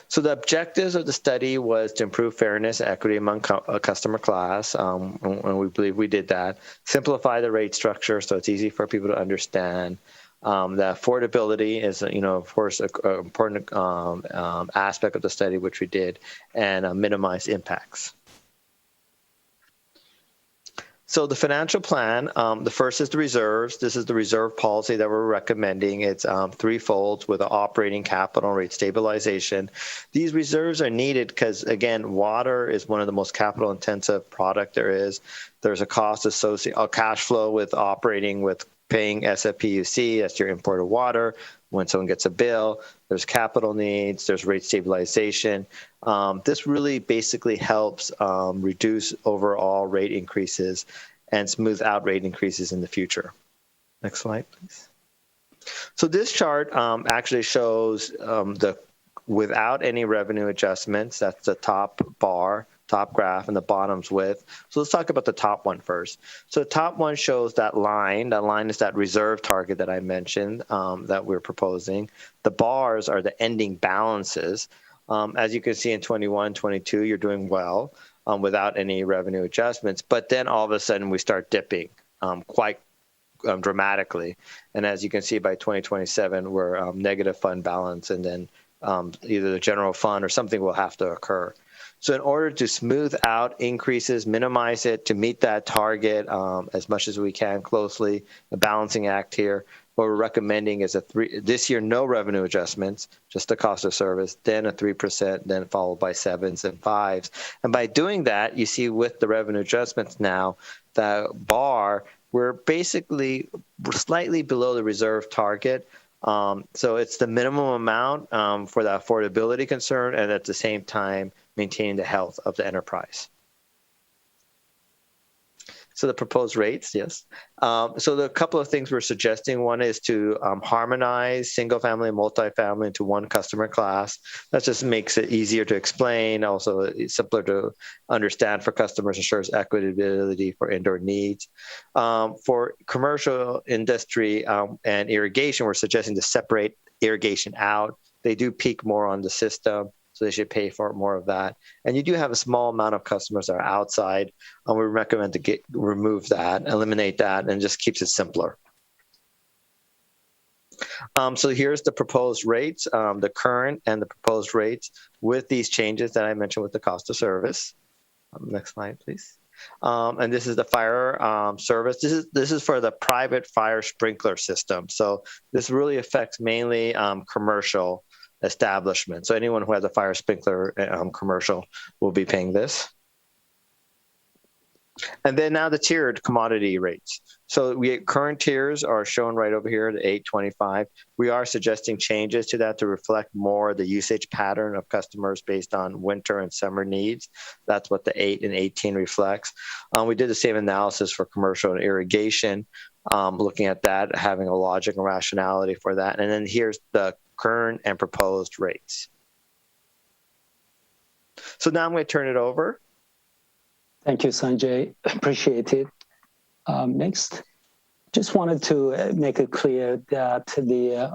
So the objectives of the study was to improve fairness and equity among a customer class, and we believe we did that. Simplify the rate structure so it's easy for people to understand. The affordability is, of course, an important aspect of the study, which we did, and minimize impacts. So the financial plan, the first is the reserves. This is the reserve policy that we're recommending. It's threefold with an operating, capital, and rate stabilization. These reserves are needed because, again, water is one of the most capital intensive product there is. There's a cost associated, a cash flow with operating with paying SFPUC, that's your imported water. When someone gets a bill, there's capital needs, there's rate stabilization. This really basically helps reduce overall rate increases and smooth out rate increases in the future. Next slide, please. So this chart actually shows the without any revenue adjustments. That's the top bar, top graph, and the bottom's width. So let's talk about the top one first. So the top one shows that line. That line is that reserve target that I mentioned that we're proposing. The bars are the ending balances. As you can see in 21, 22, you're doing well without any revenue adjustments. But then all of a sudden we start dipping quite dramatically. And as you can see by 2027, we're negative fund balance, and then either the general fund or something will have to occur. So in order to smooth out increases, minimize it, to meet that target as much as we can closely, the balancing act here, what we're recommending is this year, no revenue adjustments, just the cost of service, then a 3%, then followed by 7s and 5s. And by doing that, you see with the revenue adjustments now, the bar, we're slightly below the reserve target. So it's the minimum amount for the affordability concern, and at the same time, maintaining the health of the enterprise. So the proposed rates, yes. So the couple of things we're suggesting, one is to harmonize single family and multifamily into one customer class. That just makes it easier to explain. Also, it's simpler to understand for customers, ensures equitability for indoor needs. For commercial, industry, and irrigation, we're suggesting to separate irrigation out. They do peak more on the system, so they should pay for more of that. And you do have a small amount of customers that are outside, and we recommend to remove that, eliminate that, and just keeps it simpler. So here's the proposed rates, the current and the proposed rates with these changes that I mentioned with the cost of service. Next slide, please. And this is the fire service. This is for the private fire sprinkler system. So this really affects mainly commercial establishment. So anyone who has a fire sprinkler commercial will be paying this. And then now the tiered commodity rates. So current tiers are shown right over here, the 825. We are suggesting changes to that to reflect more the usage pattern of customers based on winter and summer needs. That's what the 8 and 18 reflects. We did the same analysis for commercial and irrigation, looking at that, having a logic and rationality for that. And then here's the current and proposed rates. So now I'm going to turn it over. Thank you, Sanjay. Appreciate it. Next. Just wanted to make it clear that the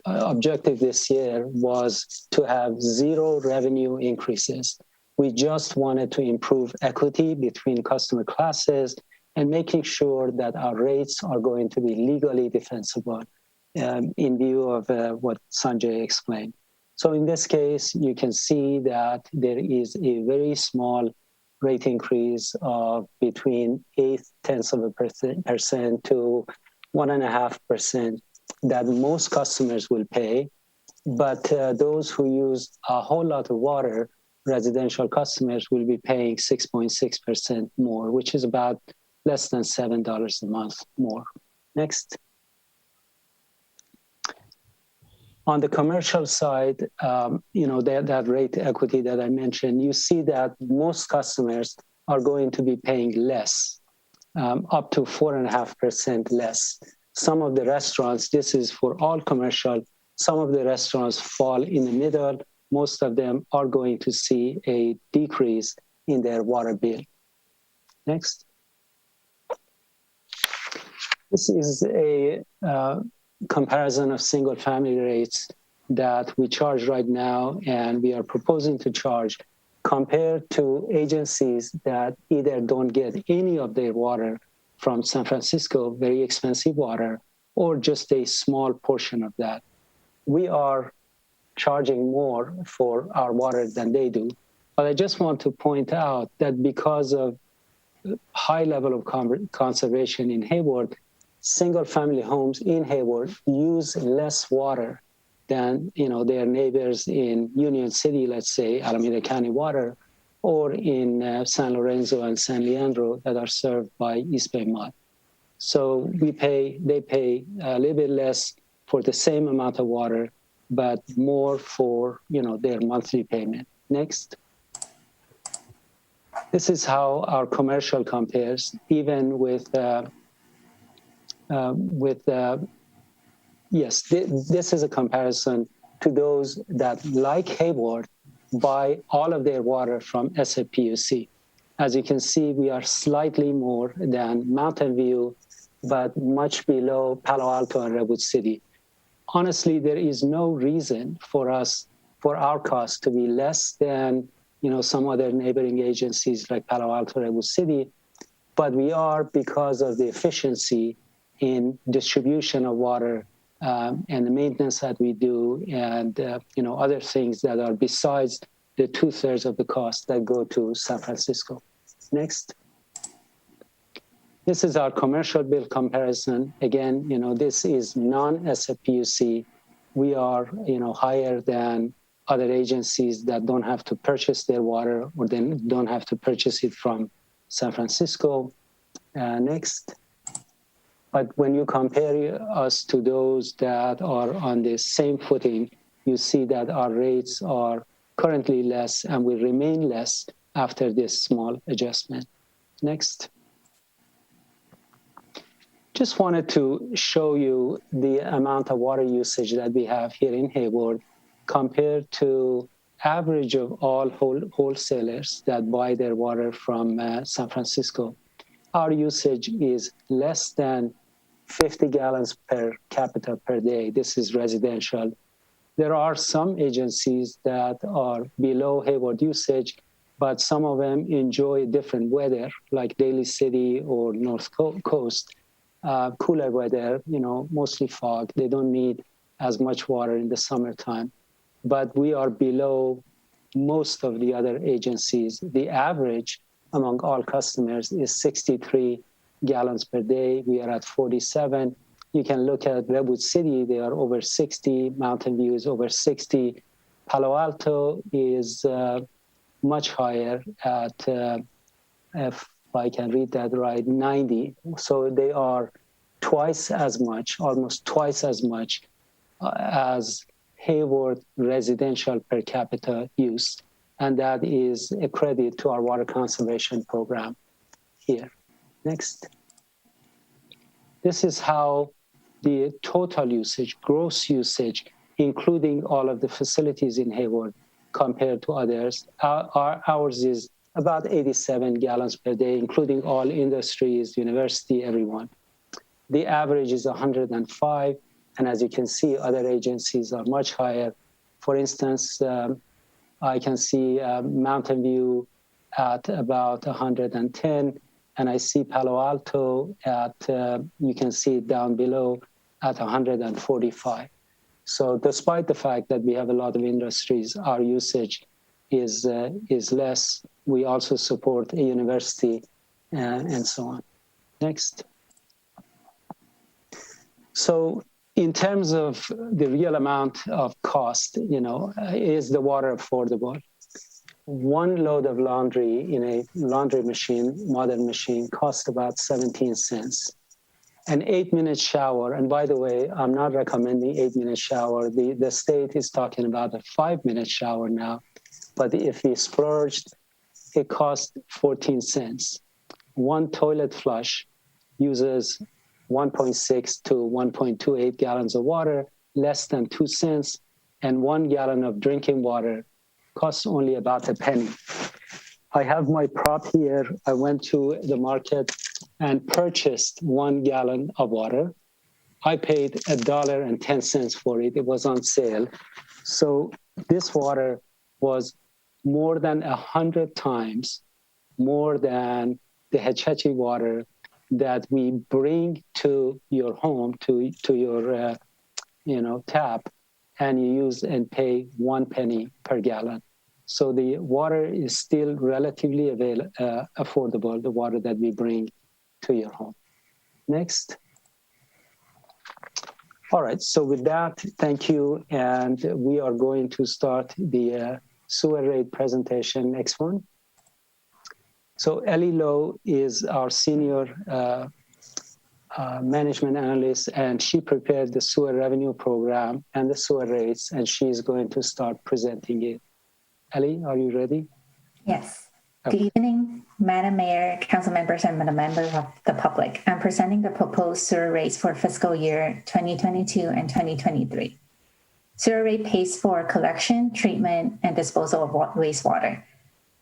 objective this year was to have 0 revenue increases. We just wanted to improve equity between customer classes and making sure that our rates are going to be legally defensible in view of what Sanjay explained. So in this case, you can see that there is a very small rate increase of between 0.8% to 1.5% that most customers will pay. But those who use a whole lot of water, residential customers, will be paying 6.6% more, which is about less than $7 a month more. Next. On the commercial side, that rate equity that I mentioned, you see that most customers are going to be paying less, up to 4.5% less. Some of the restaurants, this is for all commercial, some of the restaurants fall in the middle. Most of them are going to see a decrease in their water bill. Next. This is a comparison of single family rates that we charge right now and we are proposing to charge compared to agencies that either don't get any of their water from San Francisco, very expensive water, or just a small portion of that. We are charging more for our water than they do. But I just want to point out that because of high level of conservation in Hayward, single family homes in Hayward use less water than their neighbors in Union City, let's say Alameda County Water, or in San Lorenzo and San Leandro that are served by East Bay Mud. So they pay a little bit less for the same amount of water, but more for their monthly payment. Next. This is how our commercial compares, even with yes, this is a comparison to those that, like Hayward, buy all of their water from SFPUC. As you can see, we are slightly more than Mountain View, but much below Palo Alto and Redwood City. Honestly, there is no reason for our cost to be less than some other neighboring agencies like Palo Alto, Redwood City, but we are because of the efficiency in distribution of water and the maintenance that we do, and other things that are besides the 2/3 of the cost that go to San Francisco. Next. This is our commercial bill comparison. Again, this is non-SFPUC. We are, higher than other agencies that don't have to purchase their water or then don't have to purchase it from San Francisco. Next. But when you compare us to those that are on the same footing, you see that our rates are currently less and will remain less after this small adjustment. Next. Just wanted to show you the amount of water usage that we have here in Hayward compared to average of all wholesalers that buy their water from San Francisco. Our usage is less than 50 gallons per capita per day. This is residential. There are some agencies that are below Hayward usage, but some of them enjoy different weather, like Daly City or North Coast, cooler weather, mostly fog. They don't need as much water in the summertime. But we are below most of the other agencies. The average among all customers is 63 gallons per day. We are at 47. You can look at Redwood City, they are over 60. Mountain View is over 60. Palo Alto is much higher at, if I can read that right, 90. So they are twice as much, almost twice as much as Hayward residential per capita use. And that is a credit to our water conservation program here. Next. This is how the total usage, gross usage, including all of the facilities in Hayward compared to others. Ours is about 87 gallons per day, including all industries, university, everyone. The average is 105. And as you can see, other agencies are much higher. For instance, I can see Mountain View at about 110, and I see Palo Alto at, you can see it down below, at 145. So despite the fact that we have a lot of industries, our usage is less. We also support a university and so on. Next. So in terms of the real amount of cost, is the water affordable? One load of laundry in a laundry machine, modern machine, costs about 17 cents. An 8-minute shower, and by the way, I'm not recommending 8-minute shower. The state is talking about a 5-minute shower now, but if we splurged, it costs 14 cents. One toilet flush uses 1.6 to 1.28 gallons of water, less than 2 cents, and 1 gallon of drinking water costs only about a penny. I have my prop here. I went to the market and purchased 1 gallon of water. I paid $1.10 for it. It was on sale. So this water was more than 100 times more than the Hetchatchee water that we bring to your home, to your tap, and you use and pay 1 penny per gallon. So the water is still relatively affordable, the water that we bring to your home. Next. All right, so with that, thank you. And we are going to start the sewer rate presentation. Next one. So Ellie Lowe is our senior management analyst, and she prepared the sewer revenue program and the sewer rates, and she's going to start presenting it. Ellie, are you ready? Yes. Good evening, Madam Mayor, council members, and the members of the public. I'm presenting the proposed sewer rates for fiscal year 2022 and 2023. Sewer rate pays for collection, treatment, and disposal of wastewater.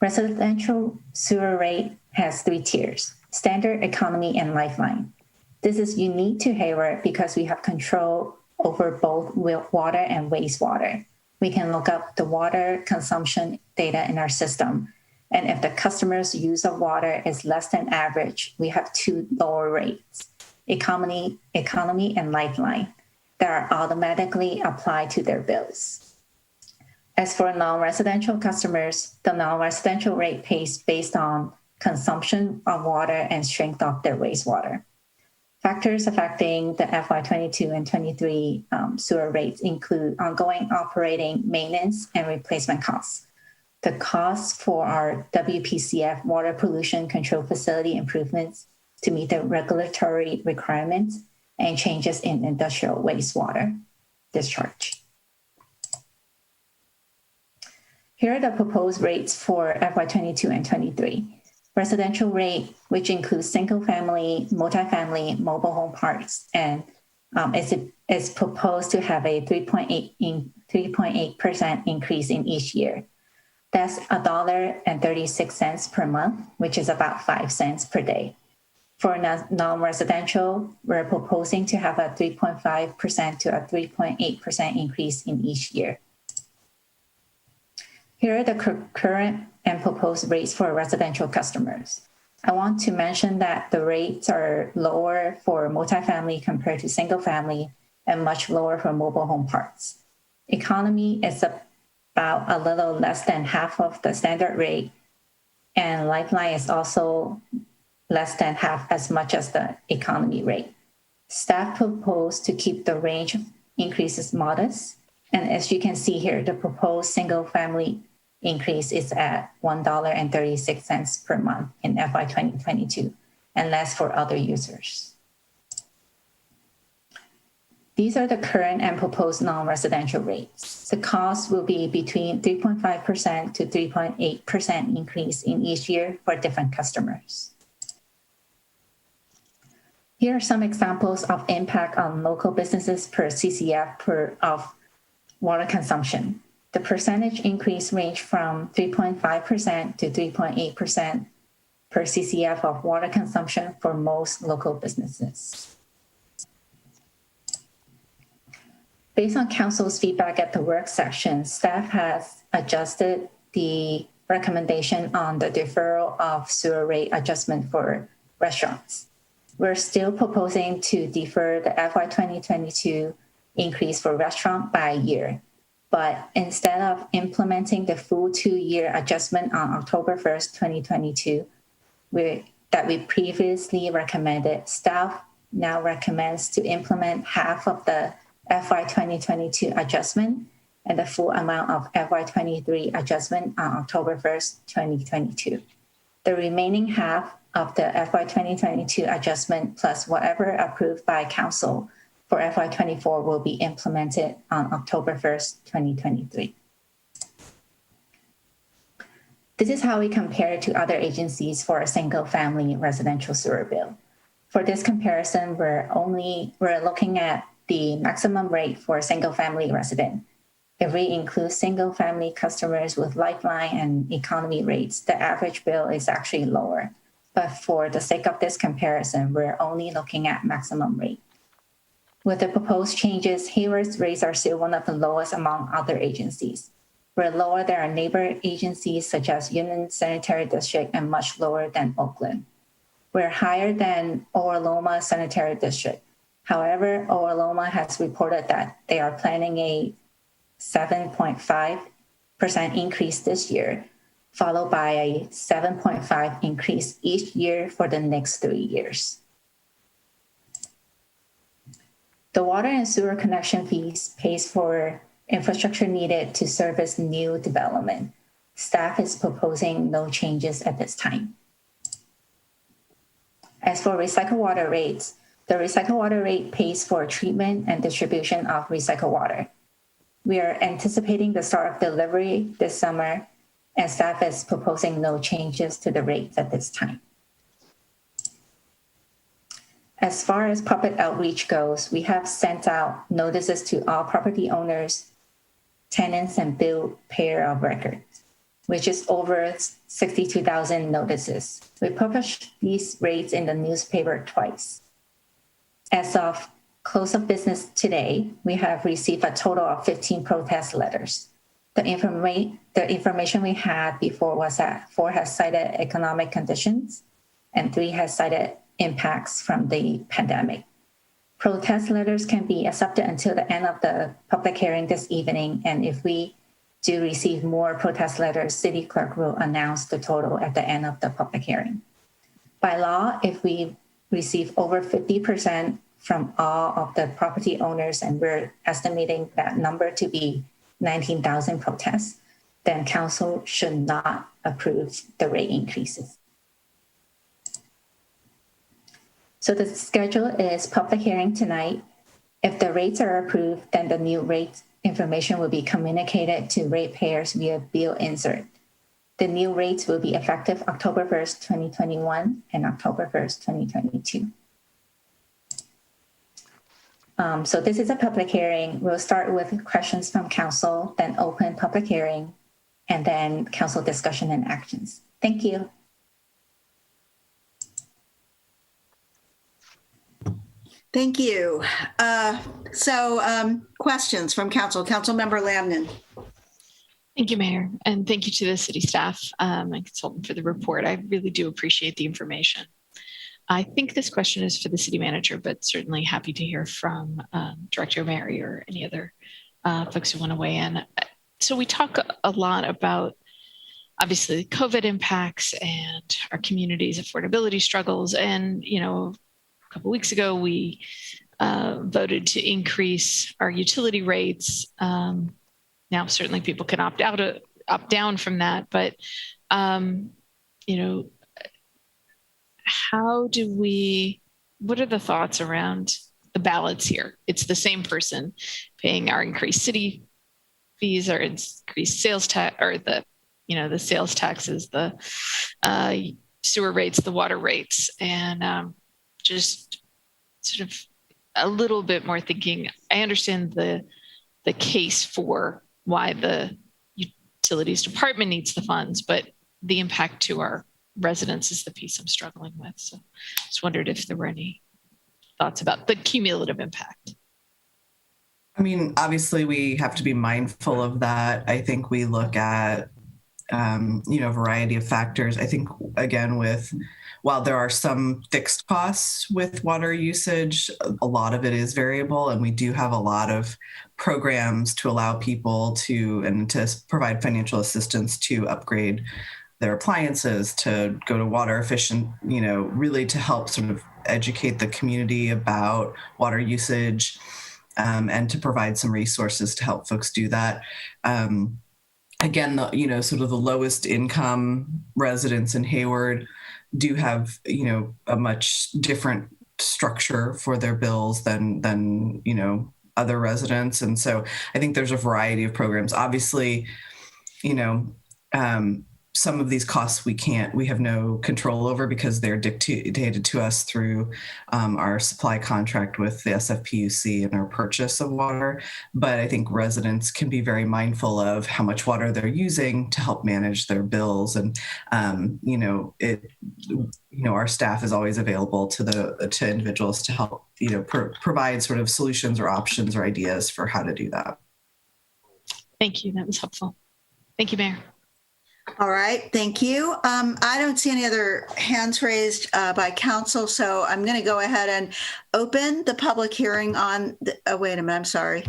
Residential sewer rate has 3 tiers: standard, economy, and lifeline. This is unique to Hayward because we have control over both water and wastewater. We can look up the water consumption data in our system. And if the customer's use of water is less than average, we have 2 lower rates: economy and lifeline, that are automatically applied to their bills. As for non-residential customers, the non-residential rate pays based on consumption of water and strength of their wastewater. Factors affecting the FY22 and 23 sewer rates include ongoing operating, maintenance, and replacement costs. The costs for our WPCF water pollution control facility improvements to meet the regulatory requirements, and changes in industrial wastewater discharge. Here are the proposed rates for FY22 and 23. Residential rate, which includes single-family, multifamily, mobile home parks, and is proposed to have a 3.8% increase in each year. That's $1.36 per month, which is about 5 cents per day. For non-residential, we're proposing to have a 3.5% to a 3.8% increase in each year. Here are the current and proposed rates for residential customers. I want to mention that the rates are lower for multifamily compared to single family, and much lower for mobile home parks. Economy is about a little less than half of the standard rate, and lifeline is also less than half as much as the economy rate. Staff proposed to keep the range of increases modest, and as you can see here, the proposed single family increase is at $1.36 per month in FY 2022, and less for other users. These are the current and proposed non-residential rates. The cost will be between 3.5% to 3.8% increase in each year for different customers. Here are some examples of impact on local businesses per CCF of water consumption. The percentage increase range from 3.5% to 3.8% per CCF of water consumption for most local businesses. Based on council's feedback at the work session, staff has adjusted the recommendation on the deferral of sewer rate adjustment for restaurants. We're still proposing to defer the FY 2022 increase for restaurant by a year. But instead of implementing the full 2-year adjustment on October 1st, 2022, that we previously recommended, staff now recommends to implement half of the FY 2022 adjustment and the full amount of FY 23 adjustment on October 1st, 2022. The remaining half of the FY 2022 adjustment plus whatever approved by council for FY 24 will be implemented on October 1st, 2023. This is how we compare it to other agencies for a single family residential sewer bill. For this comparison, we're looking at the maximum rate for a single family resident. If we include single family customers with lifeline and economy rates, the average bill is actually lower. But for the sake of this comparison, we're only looking at maximum rate. With the proposed changes, Hayward's rates are still one of the lowest among other agencies. We're lower than our neighbor agencies such as Union Sanitary District and much lower than Oakland. We're higher than Oklahoma Sanitary District. However, Oklahoma has reported that they are planning a 7.5% increase this year, followed by a 7.5% increase each year for the next 3 years. The water and sewer connection fees pays for infrastructure needed to service new development. Staff is proposing no changes at this time. As for recycled water rates, the recycled water rate pays for treatment and distribution of recycled water. We are anticipating the start of delivery this summer, and staff is proposing no changes to the rates at this time. As far as public outreach goes, we have sent out notices to all property owners, tenants, and bill payer of record, which is over 62,000 notices. We published these rates in the newspaper twice. As of close of business today, we have received a total of 15 protest letters. The information we had before was that 4 has cited economic conditions and 3 has cited impacts from the pandemic. Protest letters can be accepted until the end of the public hearing this evening, and if we do receive more protest letters, City Clerk will announce the total at the end of the public hearing. By law, if we receive over 50% from all of the property owners, and we're estimating that number to be 19,000 protests, then council should not approve the rate increases. So the schedule is public hearing tonight. If the rates are approved, then the new rate information will be communicated to ratepayers via bill insert. The new rates will be effective October 1st, 2021 and October 1st, 2022. So this is a public hearing. We'll start with questions from council, then open public hearing, and then council discussion and actions. Thank you. Thank you. Questions from council. Councilmember Lamnon. Thank you, Mayor, and thank you to the city staff and consultant for the report. I really do appreciate the information. I think this question is for the city manager, but certainly happy to hear from Director Mary or any other folks who want to weigh in. So we talk a lot about, obviously, COVID impacts and our community's affordability struggles. And, you know, a couple of weeks ago, we voted to increase our utility rates. Now, certainly people can opt down from that, but, you know, what are the thoughts around the ballots here? It's the same person paying our increased city fees or increased sales tax, or the sales taxes, the sewer rates, the water rates, and just sort of a little bit more thinking. I understand the case for why the utilities department needs the funds, but the impact to our residents is the piece I'm struggling with. So just wondered if there were any thoughts about the cumulative impact. I mean, obviously we have to be mindful of that. I think we look at, a variety of factors. I think, again, while there are some fixed costs with water usage, a lot of it is variable, and we do have a lot of programs to allow people to provide financial assistance to upgrade their appliances, to go to water efficient, really to help sort of educate the community about water usage, and to provide some resources to help folks do that. Again, sort of the lowest income residents in Hayward do have, a much different structure for their bills than other residents. And so I think there's a variety of programs. Obviously, some of these costs we have no control over because they're dictated to us through our supply contract with the SFPUC and our purchase of water. But I think residents can be very mindful of how much water they're using to help manage their bills. And, our staff is always available to individuals to help, provide sort of solutions or options or ideas for how to do that. Thank you. That was helpful. Thank you, Mayor. All right, thank you. I don't see any other hands raised by council, so I'm going to go ahead and open the public hearing on wait a minute, I'm sorry.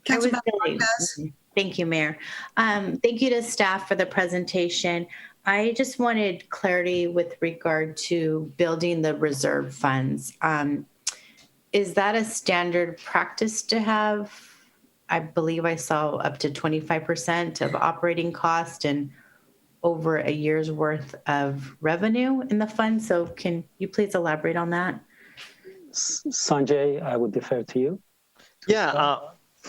Councilmember Marquez. Thank you, Mayor. Thank you to staff for the presentation. I just wanted clarity with regard to building the reserve funds. Is that a standard practice to have? I believe I saw up to 25% of operating cost and over a year's worth of revenue in the fund. So can you please elaborate on that? Sanjay, I would defer to you. Yeah,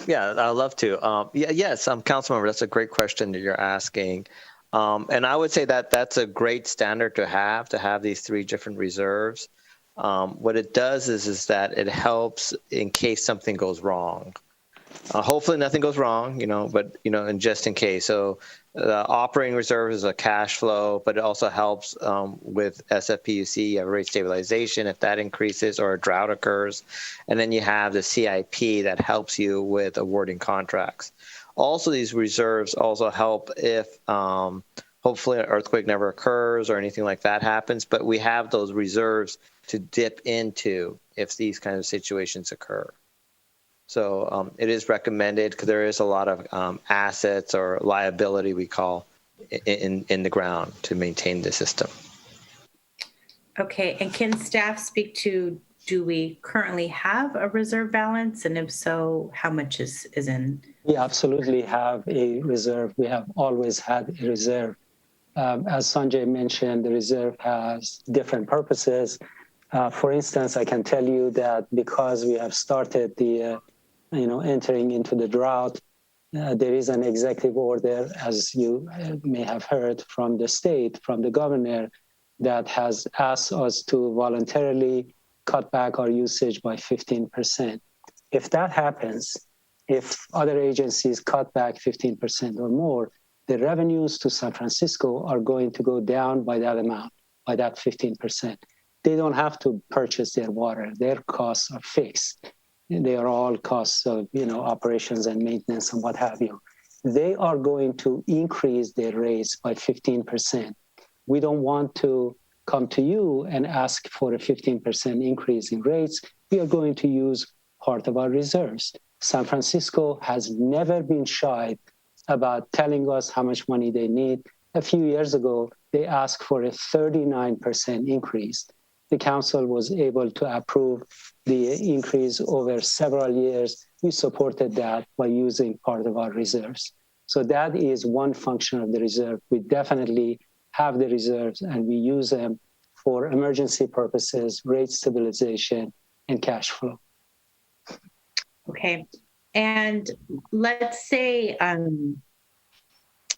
I'd love to. Yes, Councilmember, that's a great question that you're asking. And I would say that that's a great standard to have these three different reserves. What it does is that it helps in case something goes wrong. Hopefully nothing goes wrong, but, and just in case. So the operating reserve is a cash flow, but it also helps with SFPUC, rate stabilization, if that increases or a drought occurs. And then you have the CIP that helps you with awarding contracts. Also, these reserves also help if hopefully an earthquake never occurs or anything like that happens, but we have those reserves to dip into if these kinds of situations occur. So it is recommended because there is a lot of assets or liability we call in the ground to maintain the system. Okay, and can staff speak to, do we currently have a reserve balance? And if so, how much is in? We absolutely have a reserve. We have always had a reserve. As Sanjay mentioned, the reserve has different purposes. For instance, I can tell you that because we have started the entering into the drought, there is an executive order, as you may have heard from the state, from the governor, that has asked us to voluntarily cut back our usage by 15%. If that happens, if other agencies cut back 15% or more, the revenues to San Francisco are going to go down by that amount, by that 15%. They don't have to purchase their water. Their costs are fixed. They are all costs of, operations and maintenance and what have you. They are going to increase their rates by 15%. We don't want to come to you and ask for a 15% increase in rates. We are going to use part of our reserves. San Francisco has never been shy about telling us how much money they need. A few years ago, they asked for a 39% increase. The council was able to approve the increase over several years. We supported that by using part of our reserves. So that is one function of the reserve. We definitely have the reserves and we use them for emergency purposes, rate stabilization, and cash flow. Okay. And let's say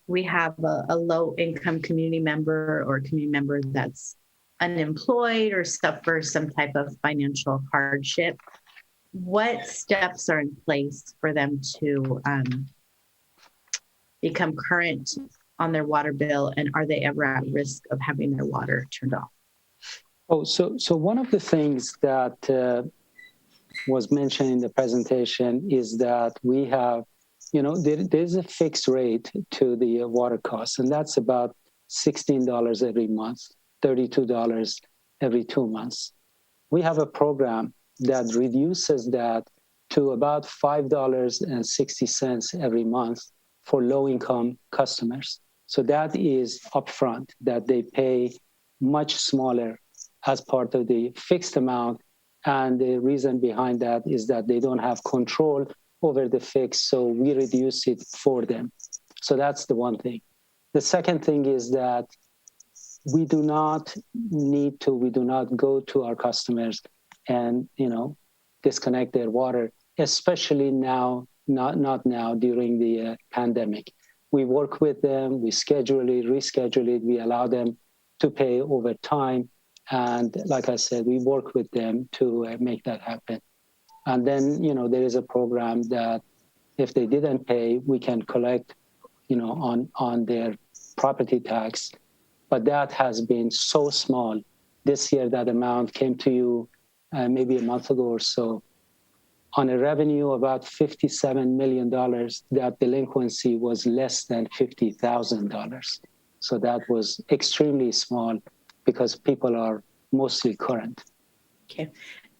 we have a low-income community member or a community member that's unemployed or suffers some type of financial hardship. What steps are in place for them to become current on their water bill, and are they ever at risk of having their water turned off? Oh, so one of the things that was mentioned in the presentation is that we have, there's a fixed rate to the water costs, and that's about $16 every month, $32 every 2 months. We have a program that reduces that to about $5.60 every month for low-income customers. So that is upfront, that they pay much smaller as part of the fixed amount. And the reason behind that is that they don't have control over the fix, so we reduce it for them. So that's the one thing. The second thing is that we do not go to our customers and, disconnect their water, especially now, not now during the pandemic. We work with them, we schedule it, reschedule it, we allow them to pay over time. And like I said, we work with them to make that happen. And then, there is a program that if they didn't pay, we can collect, on their property tax. But that has been so small. This year, that amount came to you maybe a month ago or so. On a revenue of about $57 million, that delinquency was less than $50,000. So that was extremely small because people are mostly current. Okay.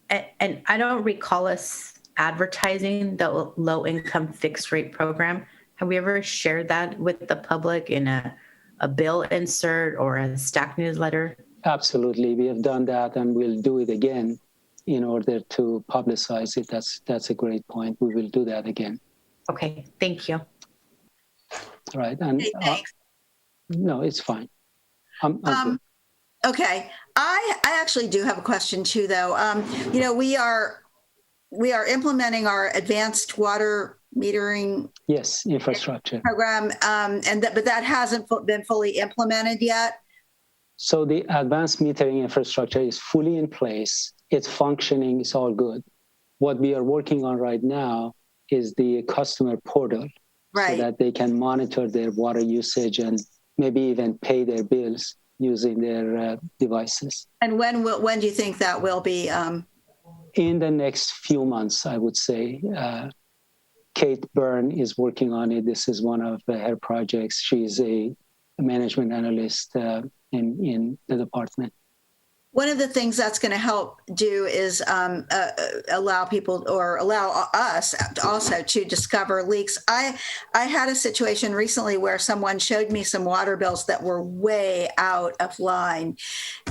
And I don't recall us advertising the low income fixed rate program. Have we ever shared that with the public in a bill insert or a stack newsletter? Absolutely. We have done that and we'll do it again in order to publicize it. That's a great point. We will do that again. Okay. Thank you. Right. And thanks. No, it's fine. I'm good. Okay. I actually do have a question too, though. We are implementing our advanced water metering infrastructure program, but that hasn't been fully implemented yet. So the advanced metering infrastructure is fully in place. It's functioning. It's all good. What we are working on right now is the customer portal, right, so that they can monitor their water usage and maybe even pay their bills using their devices. And when do you think that will be? In the next few months, I would say. Kate Byrne is working on it. This is one of her projects. She's a management analyst in the department. One of the things that's going to help do is allow people or allow us also to discover leaks. I had a situation recently where someone showed me some water bills that were way out of line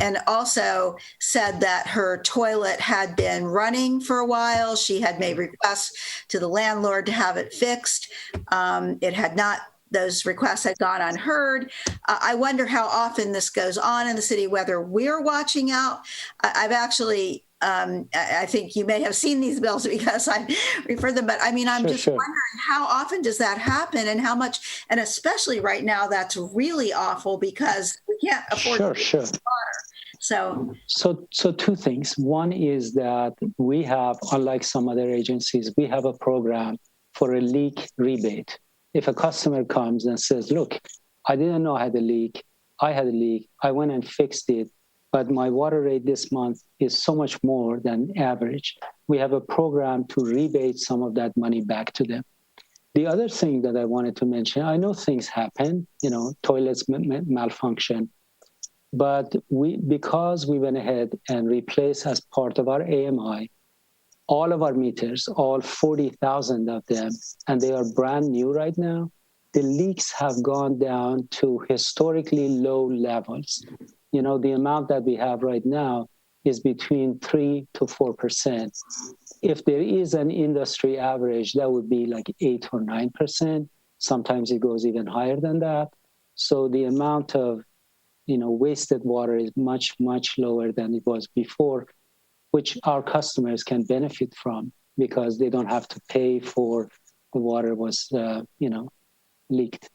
and also said that her toilet had been running for a while. She had made requests to the landlord to have it fixed. It had not. Those requests had gone unheard. I wonder how often this goes on in the city, whether we're watching out. I've actually, I think you may have seen these bills because I referred them, but I mean, I'm just wondering how often does that happen and how much, and especially right now, that's really awful because we can't afford to use water. So two things. One is that we have, unlike some other agencies, we have a program for a leak rebate. If a customer comes and says, look, I didn't know I had a leak. I had a leak. I went and fixed it, but my water rate this month is so much more than average. We have a program to rebate some of that money back to them. The other thing that I wanted to mention, I know things happen, toilets malfunction, but because we went ahead and replaced as part of our AMI, all of our meters, all 40,000 of them, and they are brand new right now, the leaks have gone down to historically low levels. The amount that we have right now is between 3 to 4%. If there is an industry average, that would be like 8 or 9%. Sometimes it goes even higher than that. So the amount of, wasted water is much, much lower than it was before, which our customers can benefit from because they don't have to pay for the water was, leaked.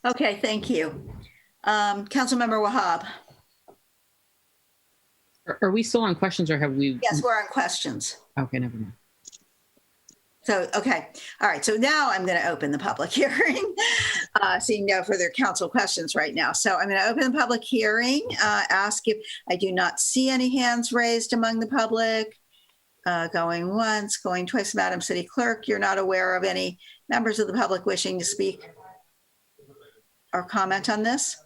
Okay, thank you. Councilmember Wahab. Are we still on questions or have we? Yes, we're on questions. Okay, never mind. So, okay. All right. So now I'm going to open the public hearing, seeing no further council questions right now. So I'm going to open the public hearing, ask if I do not see any hands raised among the public. Going once, going twice. Madam City Clerk, you're not aware of any members of the public wishing to speak or comment on this?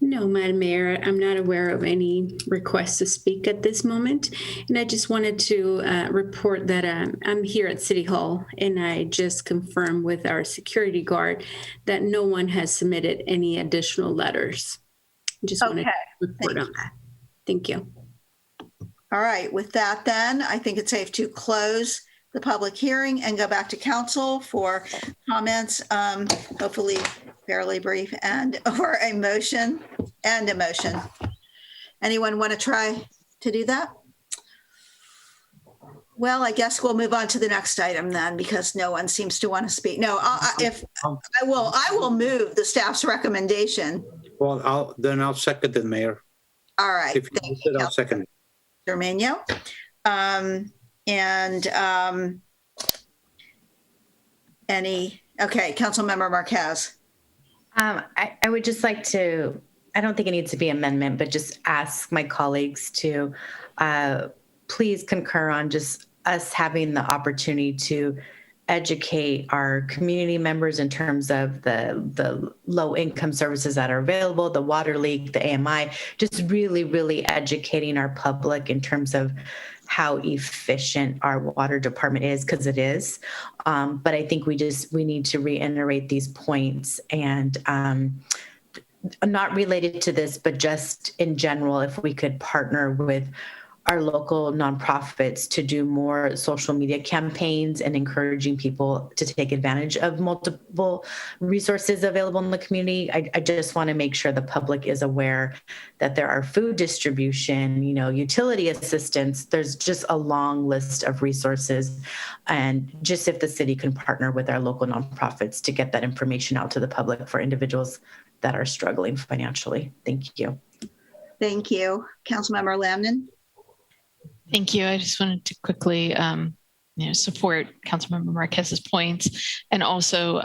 No, Madam Mayor, I'm not aware of any requests to speak at this moment. And I just wanted to report that I'm here at City Hall and I just confirmed with our security guard that no one has submitted any additional letters. Just wanted to report on that. Thank you. All right. With that, then, I think it's safe to close the public hearing and go back to council for comments, hopefully fairly brief, or a motion. Anyone want to try to do that? Well, I guess we'll move on to the next item then, because no one seems to want to speak. No, I will move the staff's recommendation. Well, I'll second it, Mayor. All right. If you said, I'll second it. Germano. Councilmember Marquez. I would just like to, I don't think it needs to be amendment, but just ask my colleagues to please concur on just us having the opportunity to educate our community members in terms of the low income services that are available, the water leak, the AMI, just really, really educating our public in terms of how efficient our water department is, because it is. But I think we need to reiterate these points, and not related to this, but just in general, if we could partner with our local nonprofits to do more social media campaigns and encouraging people to take advantage of multiple resources available in the community. I just want to make sure the public is aware that there are food distribution, utility assistance. There's just a long list of resources. And just if the city can partner with our local nonprofits to get that information out to the public for individuals that are struggling financially. Thank you. Thank you. Councilmember Lamnon. Thank you. I just wanted to quickly, support Councilmember Marquez's points, and also,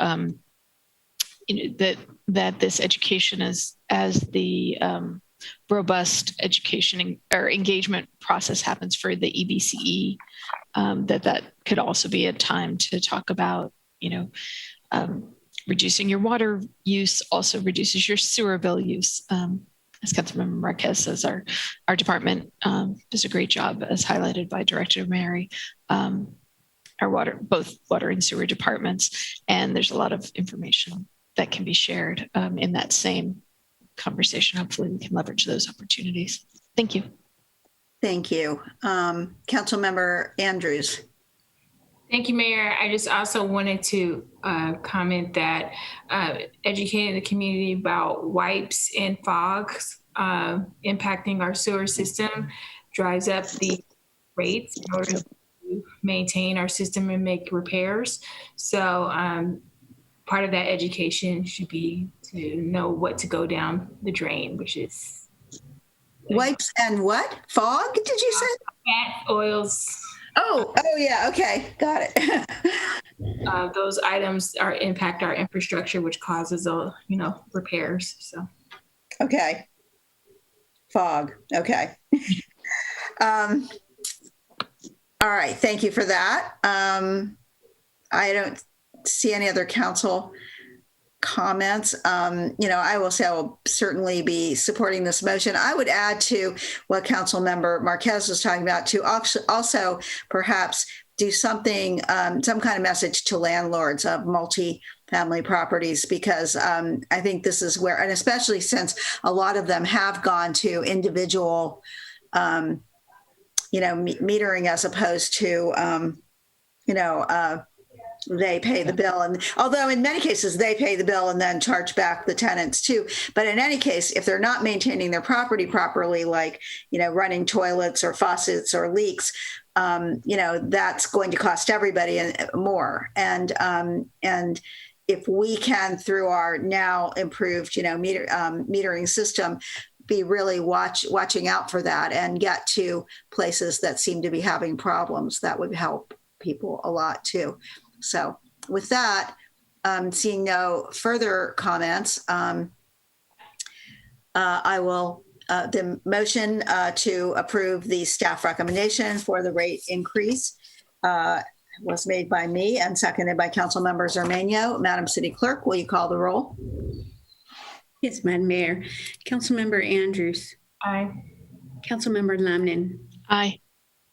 that this education as the robust education or engagement process happens for the EBCE, that could also be a time to talk about, reducing your water use also reduces your sewer bill use. As Councilmember Marquez says, our department does a great job, as highlighted by Director Mary, both water and sewer departments. And there's a lot of information that can be shared in that same conversation. Hopefully we can leverage those opportunities. Thank you. Thank you. Councilmember Andrews. Thank you, Mayor. I just also wanted to comment that educating the community about wipes and fogs impacting our sewer system drives up the rates in order to maintain our system and make repairs. So part of that education should be to know what to go down the drain, which is wipes and what? Fog, did you say? Fat, oils. Oh yeah. Okay. Got it. Those items impact our infrastructure, which causes, repairs. So. Okay. Fog. Okay. All right. Thank you for that. I don't see any other council comments. I will say I will certainly be supporting this motion. I would add to what Councilmember Marquez was talking about to also perhaps do something, some kind of message to landlords of multi-family properties, because I think this is where, and especially since a lot of them have gone to individual, metering as opposed to, they pay the bill. And although in many cases they pay the bill and then charge back the tenants too. But in any case, if they're not maintaining their property properly, like, running toilets or faucets or leaks, that's going to cost everybody more. And if we can, through our now improved, metering system, be really watching out for that and get to places that seem to be having problems, that would help people a lot too. So with that, seeing no further comments, I will, the motion to approve the staff recommendation for the rate increase was made by me and seconded by Councilmember Zermano. Madam City Clerk, will you call the roll? Yes, Madam Mayor. Councilmember Andrews. Aye. Councilmember Lamnon. Aye.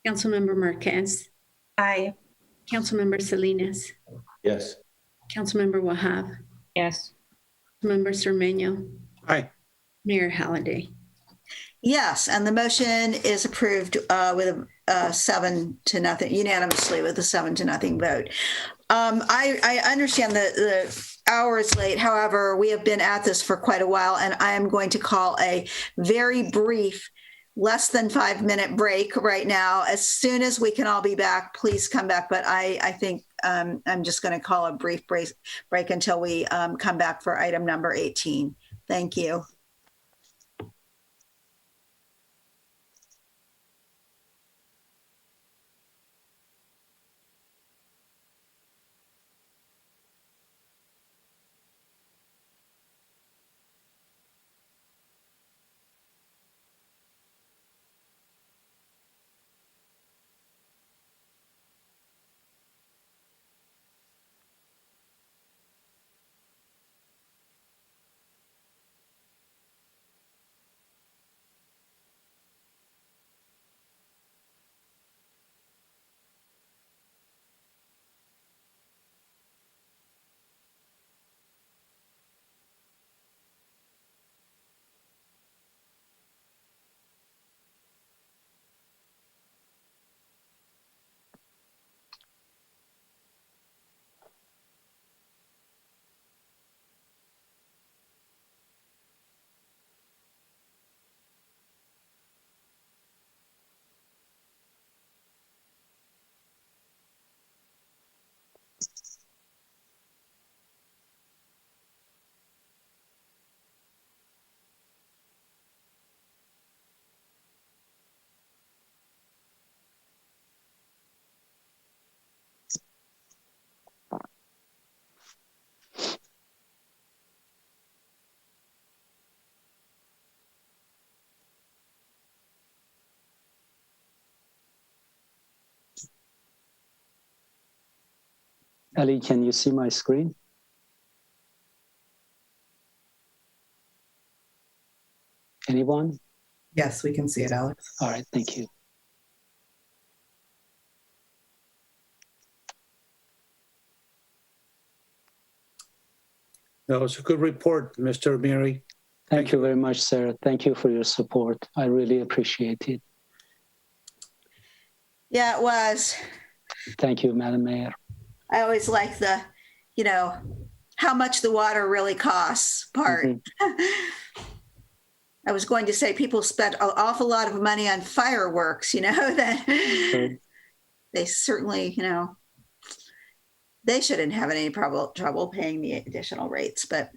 Councilmember Marquez. Aye. Councilmember Salinas. Yes. Councilmember Wahab. Yes. Councilmember Zermano. Aye. Mayor Halliday. Yes, and the motion is approved with a 7-0, unanimously with a 7-0 vote. I understand that the hour is late. However, we have been at this for quite a while, and I am going to call a very brief less than 5-minute break right now. As soon as we can all be back, please come back. But I think I'm just going to call a brief break until we come back for item number 18. Thank you. Ellie, can you see my screen? Anyone? Yes, we can see it, Alex. All right, thank you. That was a good report, Mr. Miri. Thank you very much, sir. Thank you for your support. I really appreciate it. Yeah, it was. Thank you, Madam Mayor. I always like the, how much the water really costs part. Mm-hmm. I was going to say people spent an awful lot of money on fireworks, that sure. They certainly, they shouldn't have any trouble paying the additional rates, but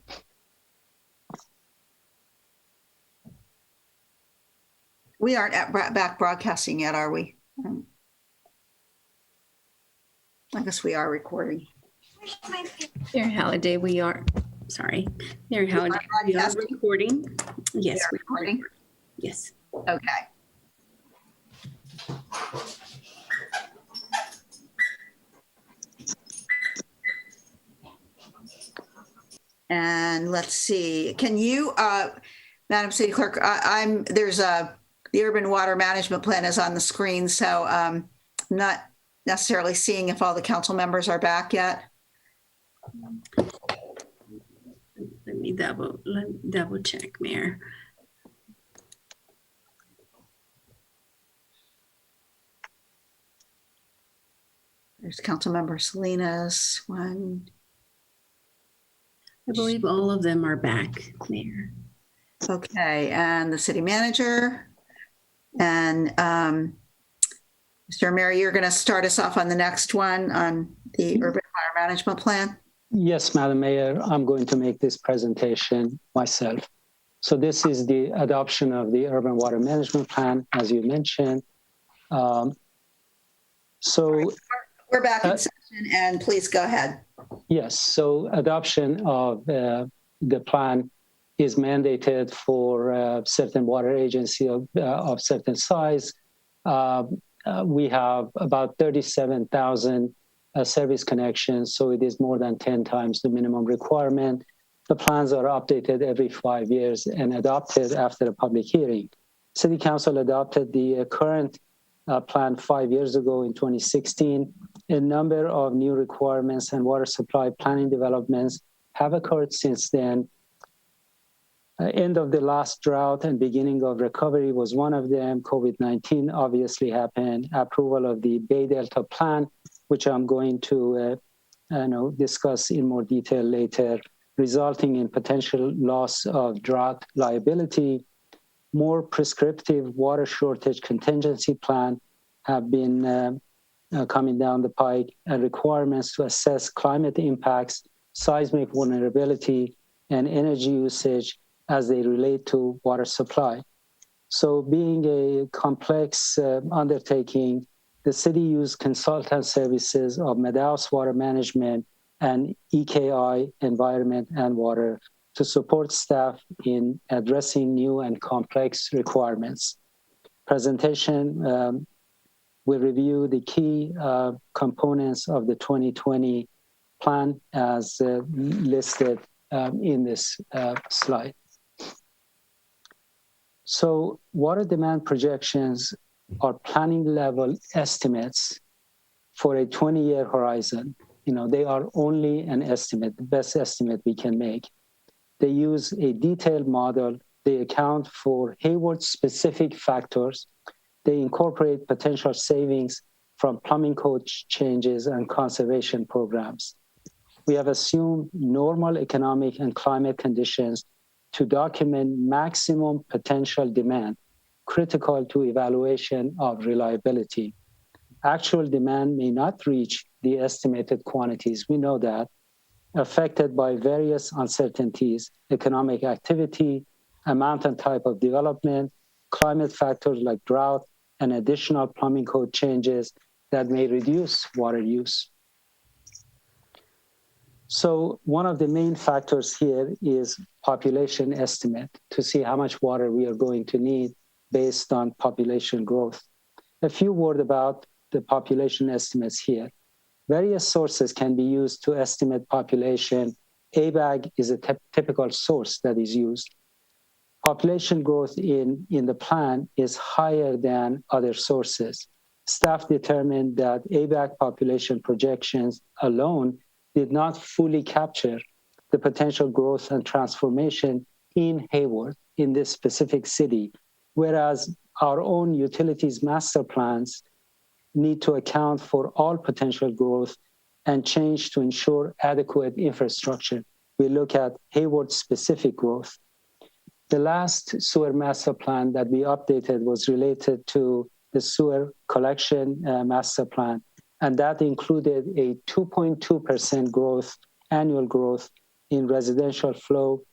we aren't back broadcasting yet, are we? I guess we are recording. Mayor Halliday, we are. Sorry, Mayor Halliday, we are recording. Yes, we're recording. Yes. Okay. And let's see. Can you, Madam City Clerk? The Urban Water Management Plan is on the screen, so I'm not necessarily seeing if all the council members are back yet. Let me double check, Mayor. There's Councilmember Salinas, one. I believe all of them are back, Mayor. Okay, and the city manager. And Mr. Mayor, you're going to start us off on the next one on the Urban Water Management Plan. Yes, Madam Mayor, I'm going to make this presentation myself. So this is the adoption of the Urban Water Management Plan, as you mentioned. We're back in session, and please go ahead. Yes, so adoption of the plan is mandated for certain water agency of certain size. We have about 37,000 service connections, so it is more than 10 times the minimum requirement. The plans are updated every 5 years and adopted after a public hearing. City Council adopted the current plan 5 years ago in 2016. A number of new requirements and water supply planning developments have occurred since then. End of the last drought and beginning of recovery was one of them. COVID-19 obviously happened. Approval of the Bay Delta Plan, which I'm going to discuss in more detail later, resulting in potential loss of drought liability. more prescriptive water shortage contingency plan have been coming down the pike, and requirements to assess climate impacts, seismic vulnerability, and energy usage as they relate to water supply. So being a complex undertaking, the city used consultant services of Madaus Water Management and EKI Environment and Water to support staff in addressing new and complex requirements. Presentation will review the key components of the 2020 plan as listed in this slide. So water demand projections are planning level estimates for a 20-year horizon. They are only an estimate, the best estimate we can make. They use a detailed model. They account for Hayward specific factors. They incorporate potential savings from plumbing code changes and conservation programs. We have assumed normal economic and climate conditions to document maximum potential demand, critical to evaluation of reliability. Actual demand may not reach the estimated quantities, we know that, affected by various uncertainties, economic activity, amount and type of development, climate factors like drought, and additional plumbing code changes that may reduce water use. So one of the main factors here is population estimate to see how much water we are going to need based on population growth. A few words about the population estimates here. Various sources can be used to estimate population. ABAG is a typical source that is used. Population growth in the plan is higher than other sources. Staff determined that ABAG population projections alone did not fully capture the potential growth and transformation in Hayward, in this specific city, whereas our own utilities master plans need to account for all potential growth and change to ensure adequate infrastructure. We look at Hayward-specific growth. The last sewer master plan that we updated was related to the sewer collection master plan, and that included a 2.2% growth, annual growth in residential flow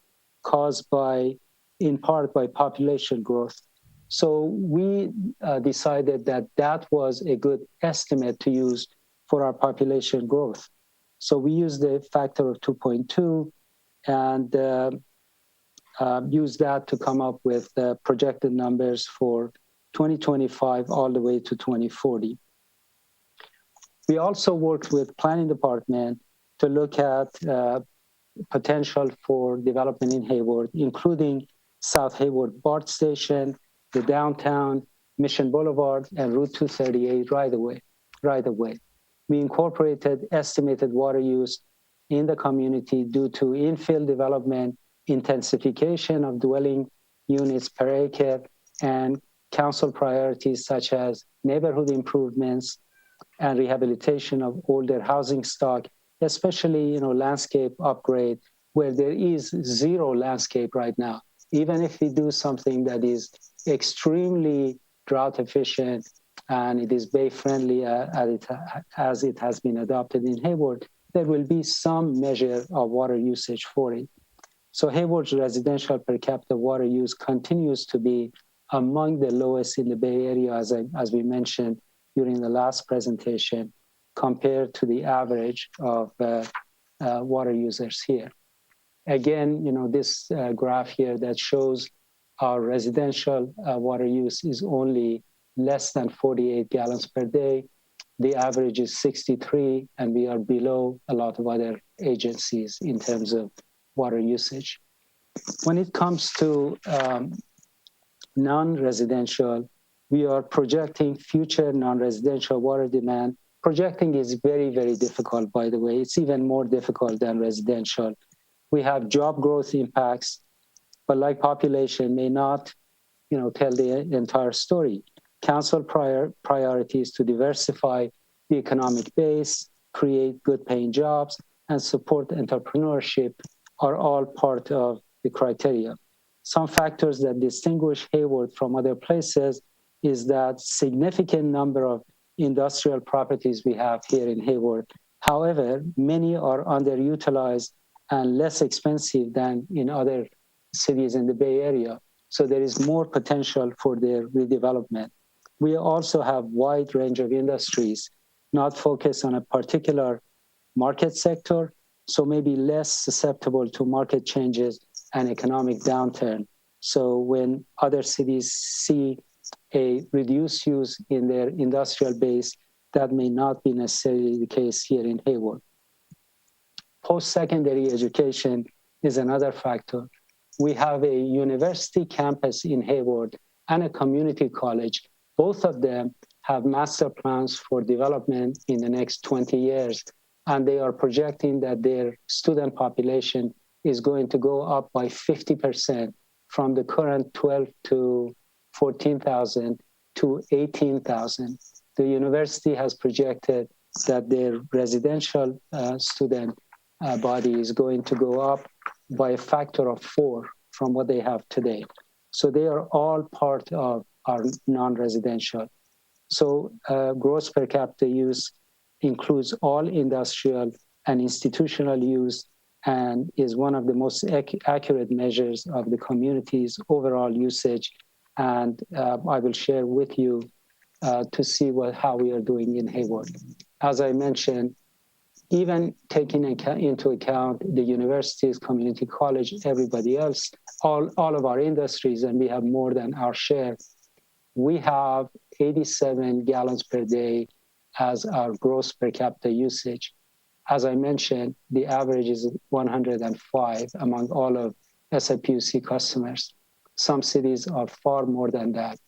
caused in part by population growth. So we decided that that was a good estimate to use for our population growth. So we used the factor of 2.2 and use that to come up with projected numbers for 2025 all the way to 2040. We also worked with planning department to look at potential for development in Hayward, including South Hayward BART Station, the downtown, Mission Boulevard, and Route 238 right away. We incorporated estimated water use in the community due to infill development, intensification of dwelling units per acre, and council priorities such as neighborhood improvements and rehabilitation of older housing stock, especially landscape upgrade, where there is zero landscape right now. Even if we do something that is extremely drought efficient and it is bay friendly as it has been adopted in Hayward, there will be some measure of water usage for it. So Hayward's residential per capita water use continues to be among the lowest in the Bay Area, as we mentioned during the last presentation, compared to the average of water users here. Again, this graph here that shows our residential water use is only less than 48 gallons per day. The average is 63, and we are below a lot of other agencies in terms of water usage. When it comes to non-residential, we are projecting future non-residential water demand. Projecting is very, very difficult, by the way. It's even more difficult than residential. We have job growth impacts, but like population may not, tell the entire story. Council priorities to diversify the economic base, create good paying jobs, and support entrepreneurship are all part of the criteria. Some factors that distinguish Hayward from other places is that significant number of industrial properties we have here in Hayward. However, many are underutilized and less expensive than in other cities in the Bay Area. So there is more potential for their redevelopment. We also have wide range of industries, not focused on a particular market sector, so maybe less susceptible to market changes and economic downturn. So when other cities see a reduced use in their industrial base, that may not be necessarily the case here in Hayward. Post-secondary education is another factor. We have a university campus in Hayward and a community college. Both of them have master plans for development in the next 20 years, and they are projecting that their student population is going to go up by 50% from the current 12 to 14,000 to 18,000. The university has projected that their residential student body is going to go up by a factor of 4 from what they have today. So they are all part of our non-residential. So gross per capita use includes all industrial and institutional use and is one of the most accurate measures of the community's overall usage. And I will share with you to see how we are doing in Hayward. As I mentioned, even taking into account the universities, community college, everybody else, all of our industries, and we have more than our share, we have 87 gallons per day as our gross per capita usage. As I mentioned, the average is 105 among all of SFPUC customers. Some cities are far more than that.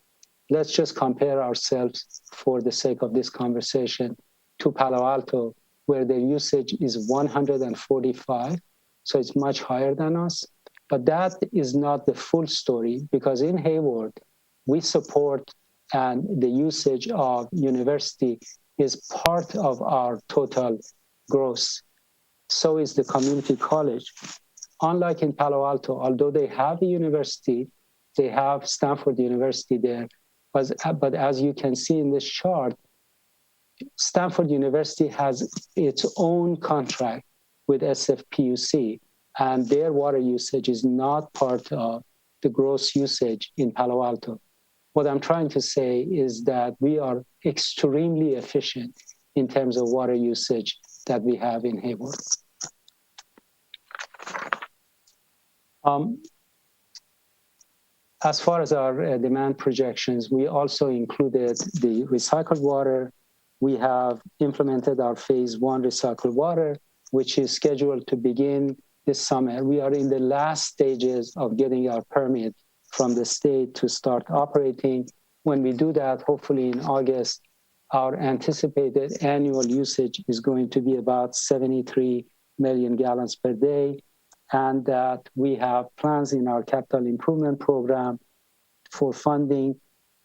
Let's just compare ourselves for the sake of this conversation to Palo Alto, where their usage is 145. So it's much higher than us. But that is not the full story, because in Hayward, we support and the usage of university is part of our total gross. So is the community college. Unlike in Palo Alto, although they have a university, they have Stanford University there, but as you can see in this chart, Stanford University has its own contract with SFPUC, and their water usage is not part of the gross usage in Palo Alto. What I'm trying to say is that we are extremely efficient in terms of water usage that we have in Hayward. As far as our demand projections, we also included the recycled water. We have implemented our phase 1 recycled water, which is scheduled to begin this summer. We are in the last stages of getting our permit from the state to start operating. When we do that, hopefully in August, our anticipated annual usage is going to be about 73 million gallons per day, and that we have plans in our capital improvement program for funding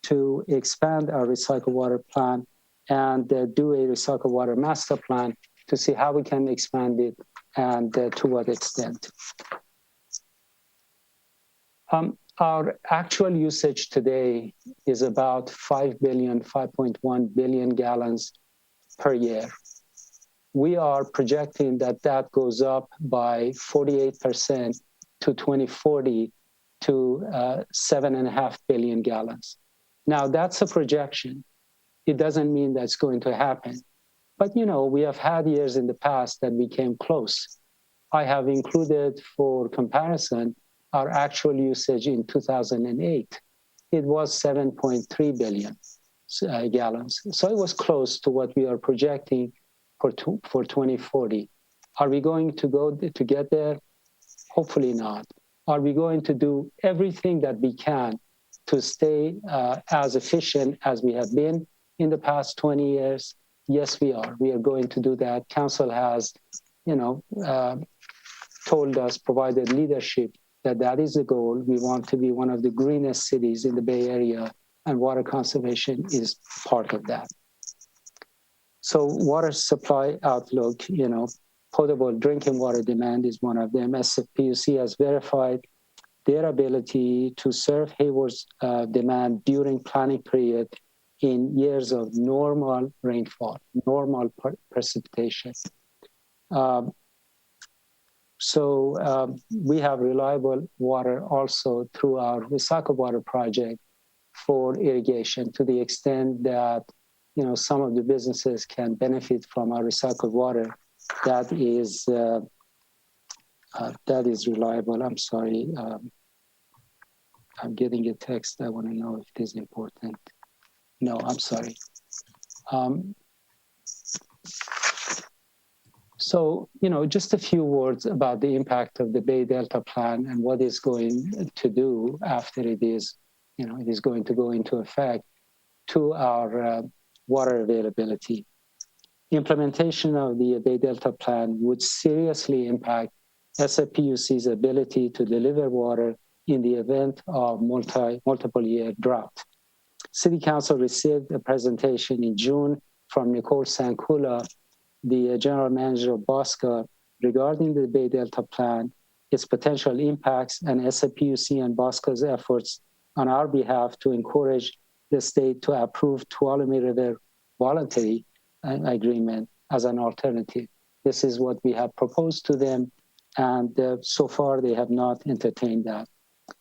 to expand our recycled water plant and do a recycled water master plan to see how we can expand it and to what extent. Our actual usage today is about 5.1 billion gallons per year. We are projecting that that goes up by 48% to 2040 to 7.5 billion gallons. Now, that's a projection. It doesn't mean that's going to happen. But, you know, we have had years in the past that we came close. I have included for comparison our actual usage in 2008. It was 7.3 billion gallons. So it was close to what we are projecting for 2040. Are we going to get there? Hopefully not. Are we going to do everything that we can to stay as efficient as we have been in the past 20 years? Yes, we are. We are going to do that. Council has, told us, provided leadership that is the goal. We want to be one of the greenest cities in the Bay Area, and water conservation is part of that. So water supply outlook, potable drinking water demand is one of them. SFPUC has verified their ability to serve Hayward's demand during planning period in years of normal rainfall, normal precipitation. We have reliable water also through our recycled water project for irrigation, to the extent that some of the businesses can benefit from our recycled water. That is reliable. I'm sorry. I'm getting a text. I want to know if it is important. No, I'm sorry. Just a few words about the impact of the Bay Delta Plan and what it's going to do after it is going to go into effect to our water availability. Implementation of the Bay Delta Plan would seriously impact SFPUC's ability to deliver water in the event of multiple year drought. City Council received a presentation in June from Nicole Sankula, the General Manager of BOSCA, regarding the Bay Delta Plan, its potential impacts, and SFPUC and BOSCA's efforts on our behalf to encourage the state to approve Tuolumne River voluntary agreement as an alternative. This is what we have proposed to them, and so far they have not entertained that.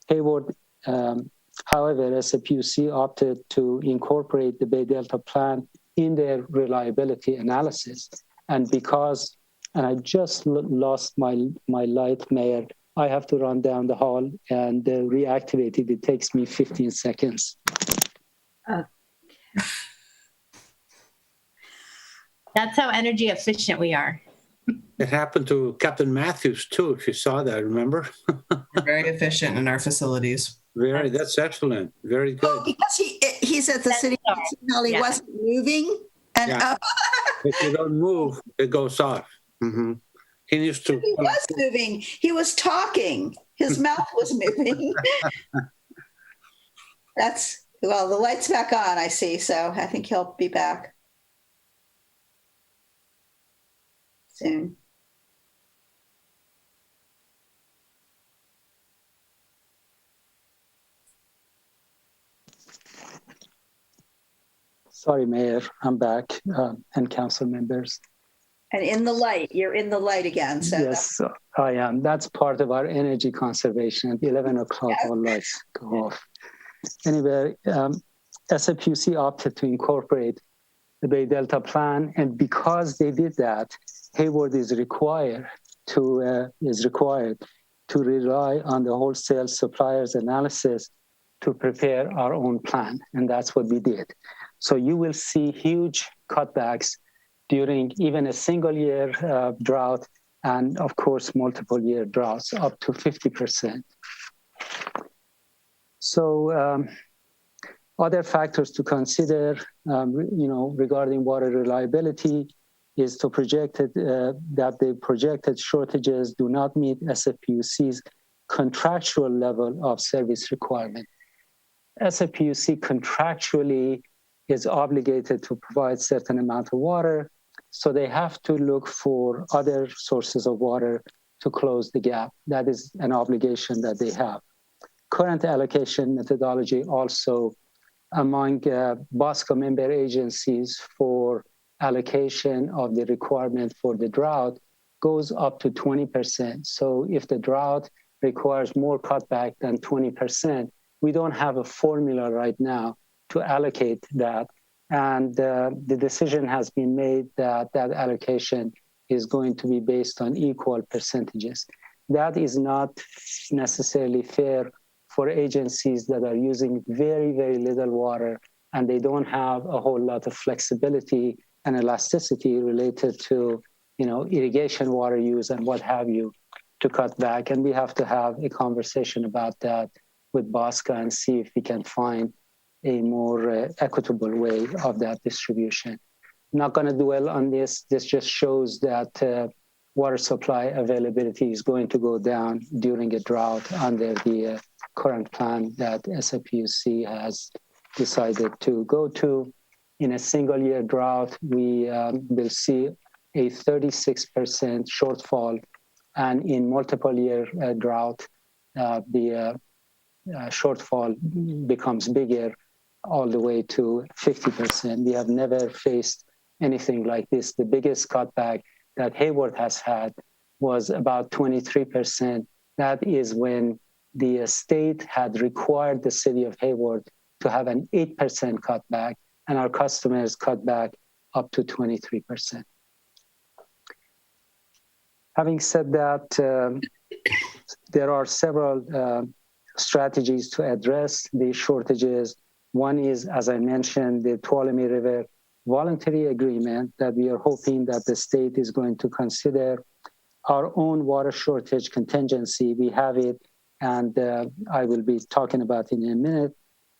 Hayward, however, SFPUC opted to incorporate the Bay Delta Plan in their reliability analysis. And because, and I just lost my light, Mayor, I have to run down the hall and reactivate it. It takes me 15 seconds. That's how energy efficient we are. It happened to Captain Matthews too, if you saw that, remember? We're very efficient in our facilities. That's excellent. Very good. Oh, because he's at the city council, he wasn't moving. And if you don't move, it goes off. Mm-hmm. He used to. He was moving. He was talking. His mouth was moving. Well, the light's back on, I see. So I think he'll be back soon. Sorry, Mayor, I'm back, and council members. And in the light, you're in the light again. So yes, I am. That's part of our energy conservation. At 11 o'clock, all lights go off. Anyway, SFPUC opted to incorporate the Bay Delta Plan, and because they did that, Hayward is required to rely on the wholesale suppliers analysis to prepare our own plan, and that's what we did. So you will see huge cutbacks during even a single year drought, and of course, multiple year droughts, up to 50%. So other factors to consider, regarding water reliability is to that the projected shortages do not meet SFPUC's contractual level of service requirement. SFPUC contractually is obligated to provide certain amount of water, so they have to look for other sources of water to close the gap. That is an obligation that they have. Current allocation methodology also among BOSCA member agencies for allocation of the requirement for the drought goes up to 20%. So if the drought requires more cutback than 20%, we don't have a formula right now to allocate that. And the decision has been made that that allocation is going to be based on equal percentages. That is not necessarily fair for agencies that are using very, very little water, and they don't have a whole lot of flexibility and elasticity related to, irrigation water use and what have you to cut back. And we have to have a conversation about that with BOSCA and see if we can find a more equitable way of that distribution. I'm not going to dwell on this. This just shows that water supply availability is going to go down during a drought under the current plan that SFPUC has decided to go to. In a single year drought, we will see a 36% shortfall, and in multiple year drought, the shortfall becomes bigger, all the way to 50%. We have never faced anything like this. The biggest cutback that Hayward has had was about 23%. That is when the state had required the city of Hayward to have an 8% cutback, and our customers cut back up to 23%. Having said that, there are several strategies to address these shortages. One is, as I mentioned, the Tuolumne River voluntary agreement that we are hoping that the state is going to consider. Our own water shortage contingency, we have it, and I will be talking about it in a minute.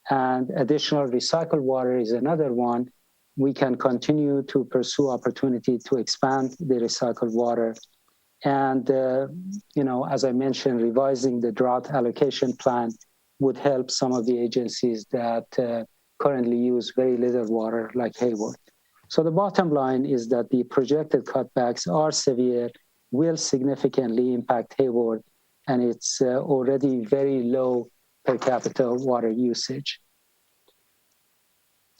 And additional recycled water is another one. We can continue to pursue opportunity to expand the recycled water. And, as I mentioned, revising the drought allocation plan would help some of the agencies that currently use very little water, like Hayward. So the bottom line is that the projected cutbacks are severe, will significantly impact Hayward, and it's already very low per capita water usage.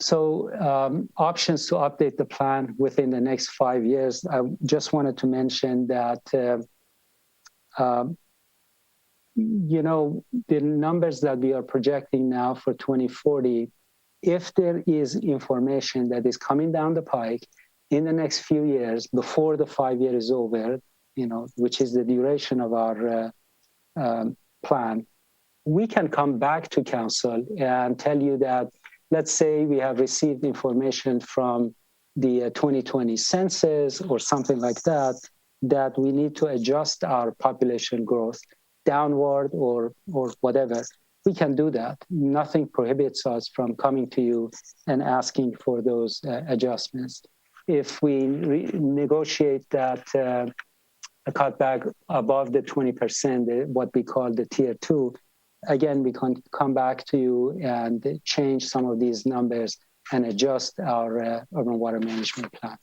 So options to update the plan within the next 5 years. I just wanted to mention that, the numbers that we are projecting now for 2040, if there is information that is coming down the pike in the next few years before the 5 year is over, which is the duration of our plan, we can come back to council and tell you that, let's say we have received information from the 2020 census or something like that, that we need to adjust our population growth downward or whatever. We can do that. Nothing prohibits us from coming to you and asking for those adjustments. If we negotiate that a cutback above the 20%, what we call the tier 2, again, we can come back to you and change some of these numbers and adjust our urban water management plan.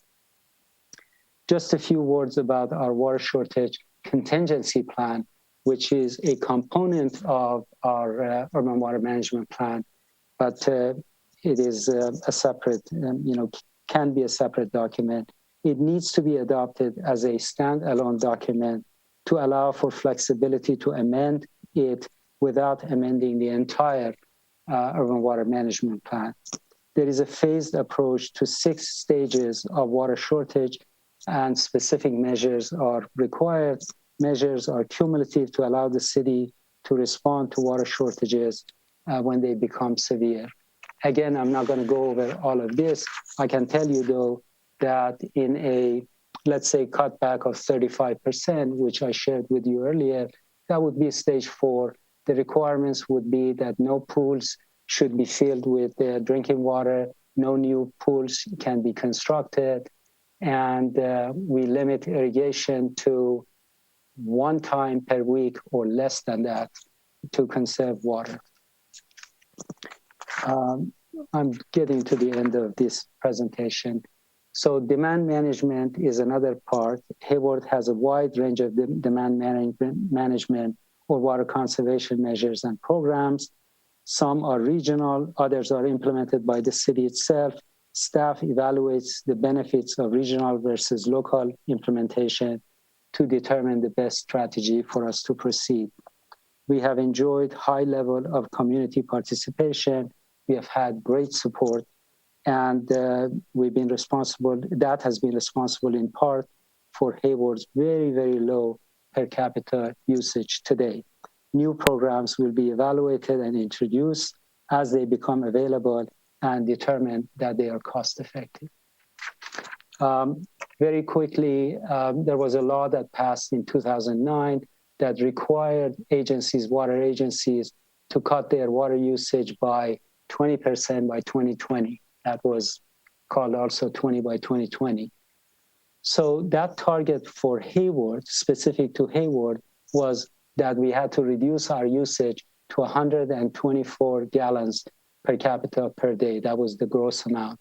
Just a few words about our water shortage contingency plan, which is a component of our urban water management plan, but it is a separate, can be a separate document. It needs to be adopted as a standalone document to allow for flexibility to amend it without amending the entire urban water management plan. There is a phased approach to 6 stages of water shortage, and specific measures are required. Measures are cumulative to allow the city to respond to water shortages when they become severe. Again, I'm not going to go over all of this. I can tell you, though, that in a, let's say, cutback of 35%, which I shared with you earlier, that would be stage 4. The requirements would be that no pools should be filled with drinking water, no new pools can be constructed, and we limit irrigation to 1 time per week or less than that to conserve water. I'm getting to the end of this presentation. So demand management is another part. Hayward has a wide range of demand management or water conservation measures and programs. Some are regional, others are implemented by the city itself. Staff evaluates the benefits of regional versus local implementation to determine the best strategy for us to proceed. We have enjoyed high level of community participation. We have had great support, and we've been responsible, that has been responsible in part for Hayward's very, very low per capita usage today. New programs will be evaluated and introduced as they become available and determine that they are cost effective. Very quickly, there was a law that passed in 2009 that required agencies, water agencies, to cut their water usage by 20% by 2020. That was called also 20 by 2020. So that target for Hayward, specific to Hayward, was that we had to reduce our usage to 124 gallons per capita per day. That was the gross amount.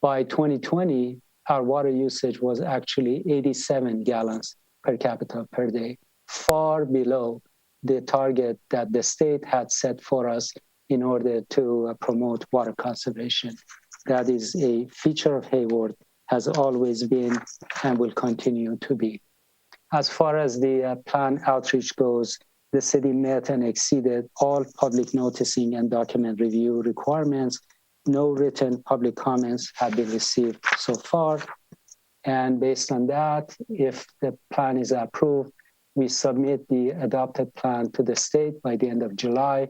By 2020, our water usage was actually 87 gallons per capita per day, far below the target that the state had set for us in order to promote water conservation. That is a feature of Hayward, has always been and will continue to be. As far as the plan outreach goes, the city met and exceeded all public noticing and document review requirements. No written public comments have been received so far. And based on that, if the plan is approved, we submit the adopted plan to the state by the end of July.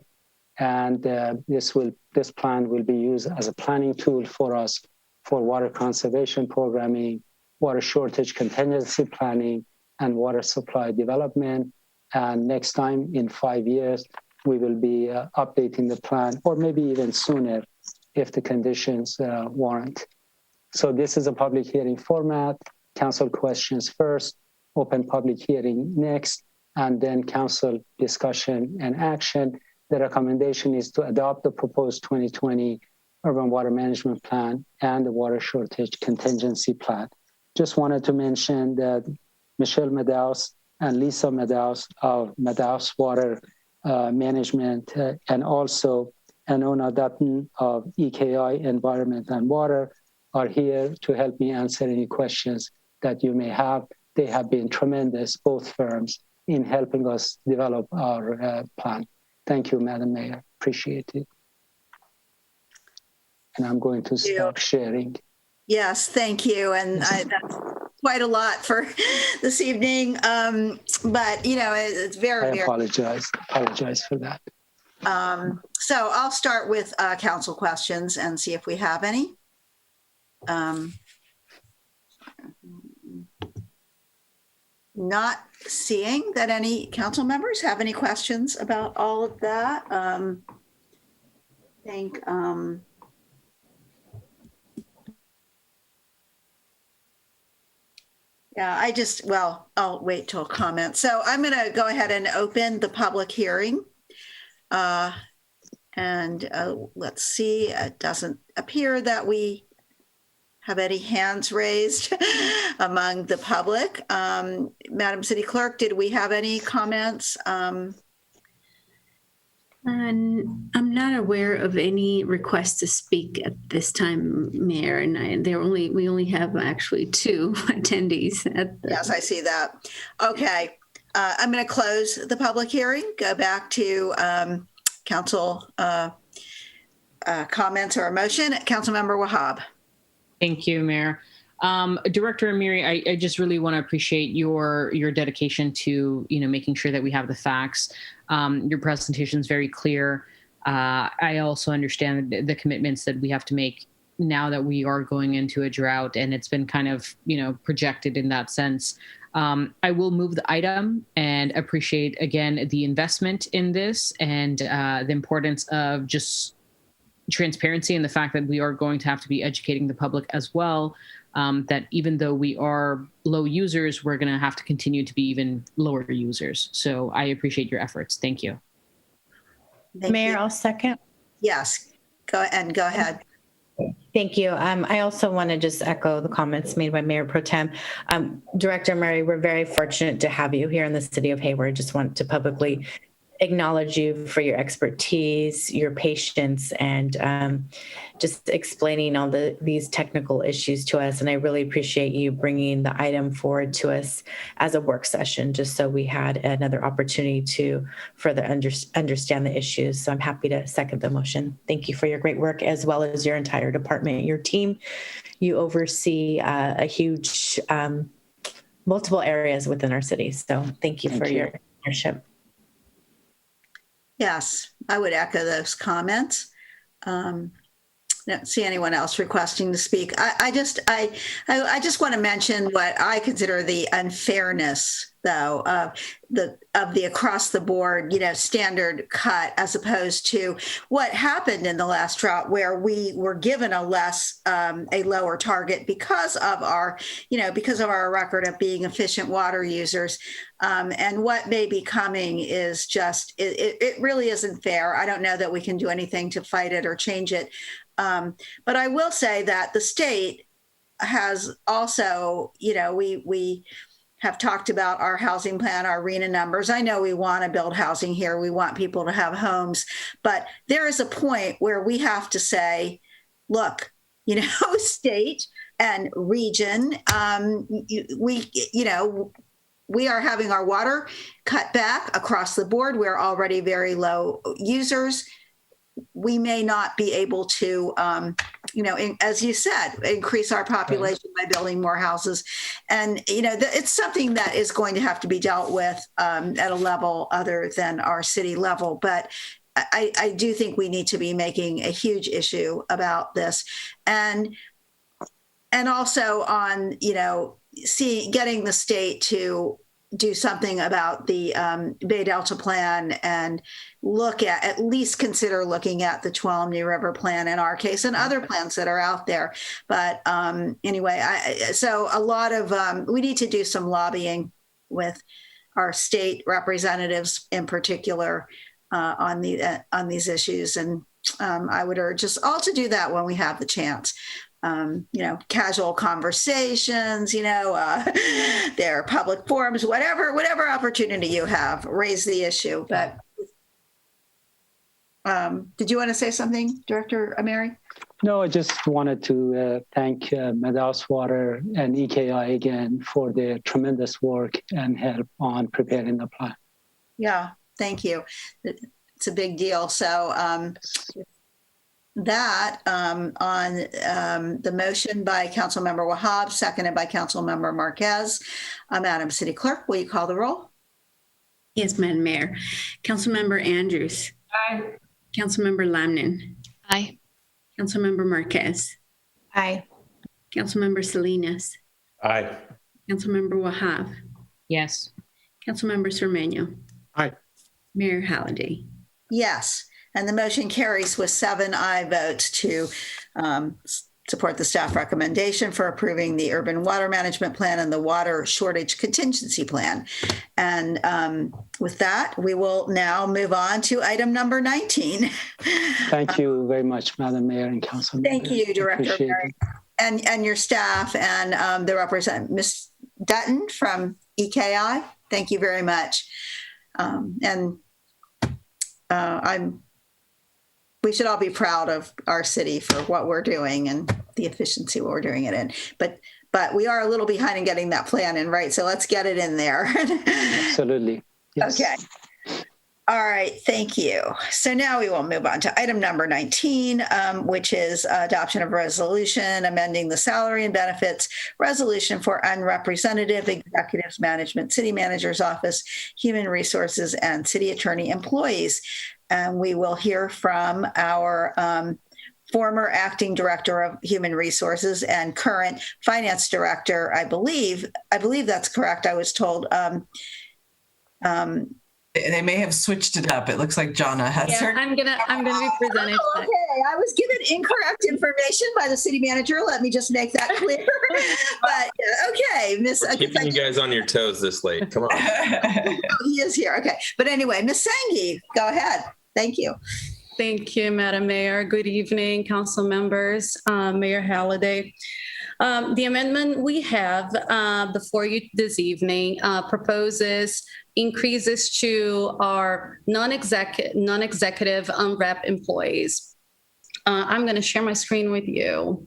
And this plan will be used as a planning tool for us for water conservation programming, water shortage contingency planning, and water supply development. And next time in 5 years, we will be updating the plan, or maybe even sooner if the conditions warrant. So this is a public hearing format. Council questions first, open public hearing next, and then council discussion and action. The recommendation is to adopt the proposed 2020 Urban Water Management Plan and the Water Shortage Contingency Plan. Just wanted to mention that Michelle Madaus and Lisa Madaus of Madaus Water Management and also Anona Dutton of EKI Environment and Water are here to help me answer any questions that you may have. They have been tremendous, both firms, in helping us develop our plan. Thank you, Madam Mayor. Appreciate it. And I'm going to stop sharing. Yes, thank you. And that's quite a lot for this evening. But, you know, it's very, I apologize for that. So I'll start with council questions and see if we have any. Not seeing that any council members have any questions about all of that. I think yeah, I'll wait till comment. So I'm going to go ahead and open the public hearing. And let's see, it doesn't appear that we have any hands raised among the public. Madam City Clerk, did we have any comments? And I'm not aware of any requests to speak at this time, Mayor, and we only have actually 2 attendees. Yes, I see that. Okay, I'm going to close the public hearing. Go back to council comments or a motion. Councilmember Wahab. Thank you, Mayor. Director Amiri, I just really want to appreciate your dedication to making sure that we have the facts. Your presentation is very clear. I also understand the commitments that we have to make now that we are going into a drought, and it's been kind of projected in that sense. I will move the item and appreciate again the investment in this and the importance of just transparency and the fact that we are going to have to be educating the public as well, that even though we are low users, we're going to have to continue to be even lower users. So I appreciate your efforts. Thank you. Mayor, I'll second. Yes, go ahead. Thank you. I also want to just echo the comments made by Mayor Pro Tem. Director Murray, we're very fortunate to have you here in the city of Hayward. Just want to publicly acknowledge you for your expertise, your patience, and just explaining all these technical issues to us. And I really appreciate you bringing the item forward to us as a work session, just so we had another opportunity to further understand the issues. So I'm happy to second the motion. Thank you for your great work, as well as your entire department, your team. You oversee a huge, multiple areas within our city. So thank you for your leadership. Yes, I would echo those comments. Don't see anyone else requesting to speak. I just want to mention what I consider the unfairness, though, of the across the board, standard cut, as opposed to what happened in the last drought, where we were given a lower target because of our record of being efficient water users. And what may be coming is just, it really isn't fair. I don't know that we can do anything to fight it or change it. But I will say that the state has also, we have talked about our housing plan, our RENA numbers. I know we want to build housing here. We want people to have homes, but there is a point where we have to say, look, state and region, we are having our water cut back across the board. We're already very low users. We may not be able to, as you said, increase our population by building more houses. And, it's something that is going to have to be dealt with at a level other than our city level. But I do think we need to be making a huge issue about this. And also on, getting the state to do something about the Bay Delta plan and at least consider looking at the Tuolumne River plan in our case and other plans that are out there. But anyway, so a lot of, we need to do some lobbying with our state representatives in particular on these issues. And I would urge us all to do that when we have the chance. Casual conversations, their public forums, whatever opportunity you have, raise the issue. But did you want to say something, Director Ameri? No, I just wanted to thank Meadows Water and EKI again for their tremendous work and help on preparing the plan. Yeah, thank you. It's a big deal. So that on the motion by Councilmember Wahab, seconded by Councilmember Marquez. Madam City Clerk, will you call the roll? Yes, Madam Mayor. Councilmember Andrews. Aye. Councilmember Lamnin. Aye. Councilmember Marquez. Aye. Councilmember Salinas. Aye. Councilmember Wahab. Yes. Councilmember Cermeño. Aye. Mayor Halliday. Yes. And the motion carries with 7 aye votes to support the staff recommendation for approving the urban water management plan and the water shortage contingency plan. And with that, we will now move on to item number 19. Thank you very much, Madam Mayor and Council. Thank you, Director Mary, and your staff and the representative, Ms. Dutton from EKI. Thank you very much. We should all be proud of our city for what we're doing and the efficiency what we're doing it in. But we are a little behind in getting that plan in, right? So let's get it in there. Absolutely. Yes. Okay. All right. Thank you. So now we will move on to item number 19, which is adoption of resolution amending the salary and benefits resolution for unrepresentative executives management, city manager's office, human resources, and city attorney employees. And we will hear from our former acting director of human resources and current finance director. I believe that's correct. I was told. They may have switched it up. It looks like Jonna has her. I'm gonna be presented. Okay, I was given incorrect information by the city manager. Let me just make that clear. But okay, Miss. Keeping you guys on your toes this late. Come on. Oh, he is here. Okay, but anyway, Miss Sangi, go ahead. Thank you. Thank you, Madam Mayor. Good evening, council members, Mayor Halliday. The amendment we have before you this evening proposes increases to our non-executive rep employees. I'm going to share my screen with you.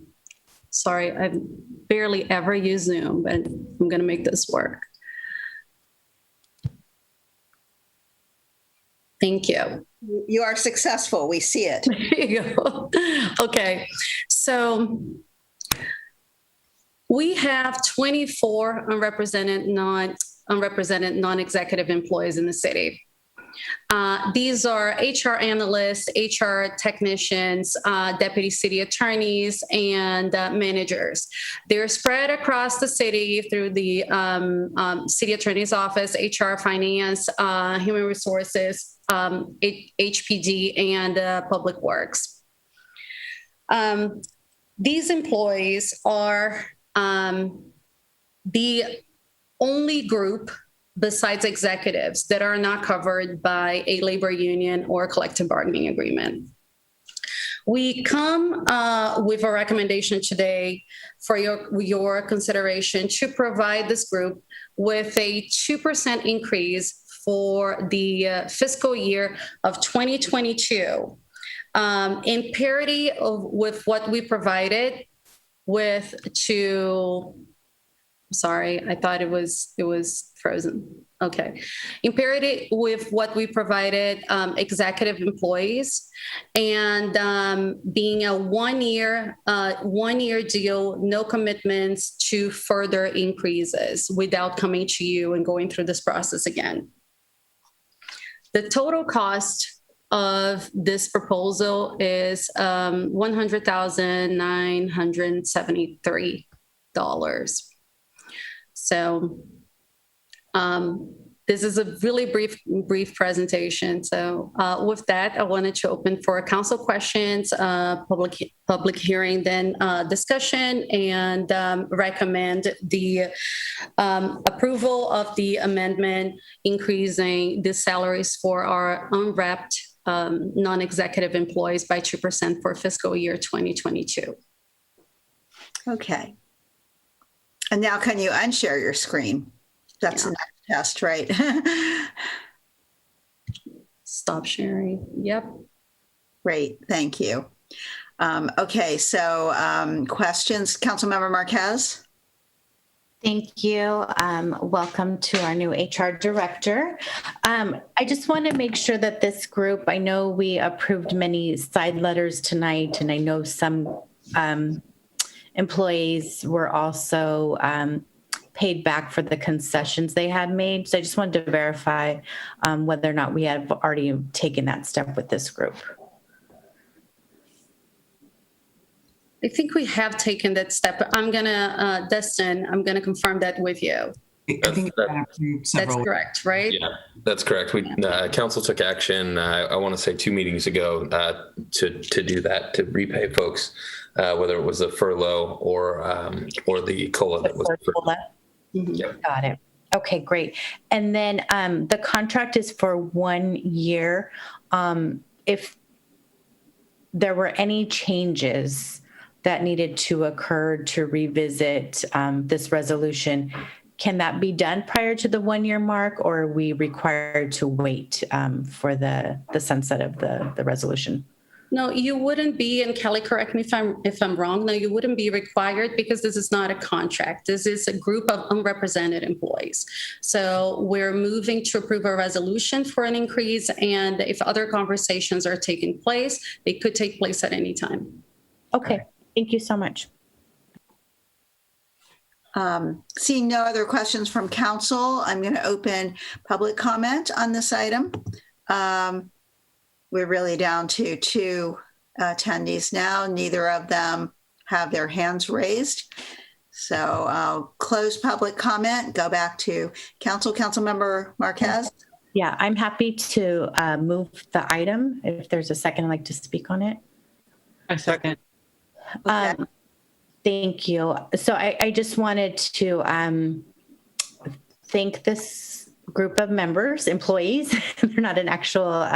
Sorry, I barely ever use Zoom, but I'm going to make this work. Thank you. You are successful. We see it. There you go. Okay, so we have 24 unrepresented non-executive employees in the city. These are HR analysts, HR technicians, deputy city attorneys, and managers. They're spread across the city through the city attorney's office, HR, finance, human resources, HPD, and public works. These employees are the only group besides executives that are not covered by a labor union or collective bargaining agreement. We come with a recommendation today for your consideration to provide this group with a 2% increase for the fiscal year of 2022, in parity with what we provided with to. Sorry, I thought it was frozen. Okay. In parity with what we provided executive employees, and being a one-year deal, no commitments to further increases without coming to you and going through this process again. The total cost of this proposal is $100,973. So this is a really brief presentation. So with that, I wanted to open for council questions, public hearing, then discussion, and recommend the approval of the amendment increasing the salaries for our unwrapped non-executive employees by 2% for fiscal year 2022. Okay. And now can you unshare your screen? That's the next test, right? Stop sharing. Yep. Great, thank you. Okay, so questions, Councilmember Marquez? Thank you. Welcome to our new HR director. I just want to make sure that this group, I know we approved many side letters tonight, and I know some employees were also paid back for the concessions they had made. So I just wanted to verify whether or not we have already taken that step with this group. I think we have taken that step. I'm gonna, Dustin, I'm gonna confirm that with you. I think That's correct, right? Yeah, that's correct. We council took action. I want to say 2 meetings ago to do that, to repay folks, whether it was a furlough or the COLA that was. Yep. Got it. Okay, great. And then the contract is for 1 year. If there were any changes that needed to occur to revisit this resolution, can that be done prior to the 1 year mark, or are we required to wait for the sunset of the resolution? No, you wouldn't be, and Kelly, correct me if I'm wrong. No, you wouldn't be required, because this is not a contract. This is a group of unrepresented employees. So we're moving to approve a resolution for an increase, and if other conversations are taking place, they could take place at any time. Okay, thank you so much. Seeing no other questions from council, I'm going to open public comment on this item. We're really down to 2 attendees now. Neither of them have their hands raised. So I'll close public comment, go back to council. Councilmember Marquez? Yeah, I'm happy to move the item. If there's a second, I'd like to speak on it. A second. Okay. Thank you. So I just wanted to thank this group of members, employees. They're not an actual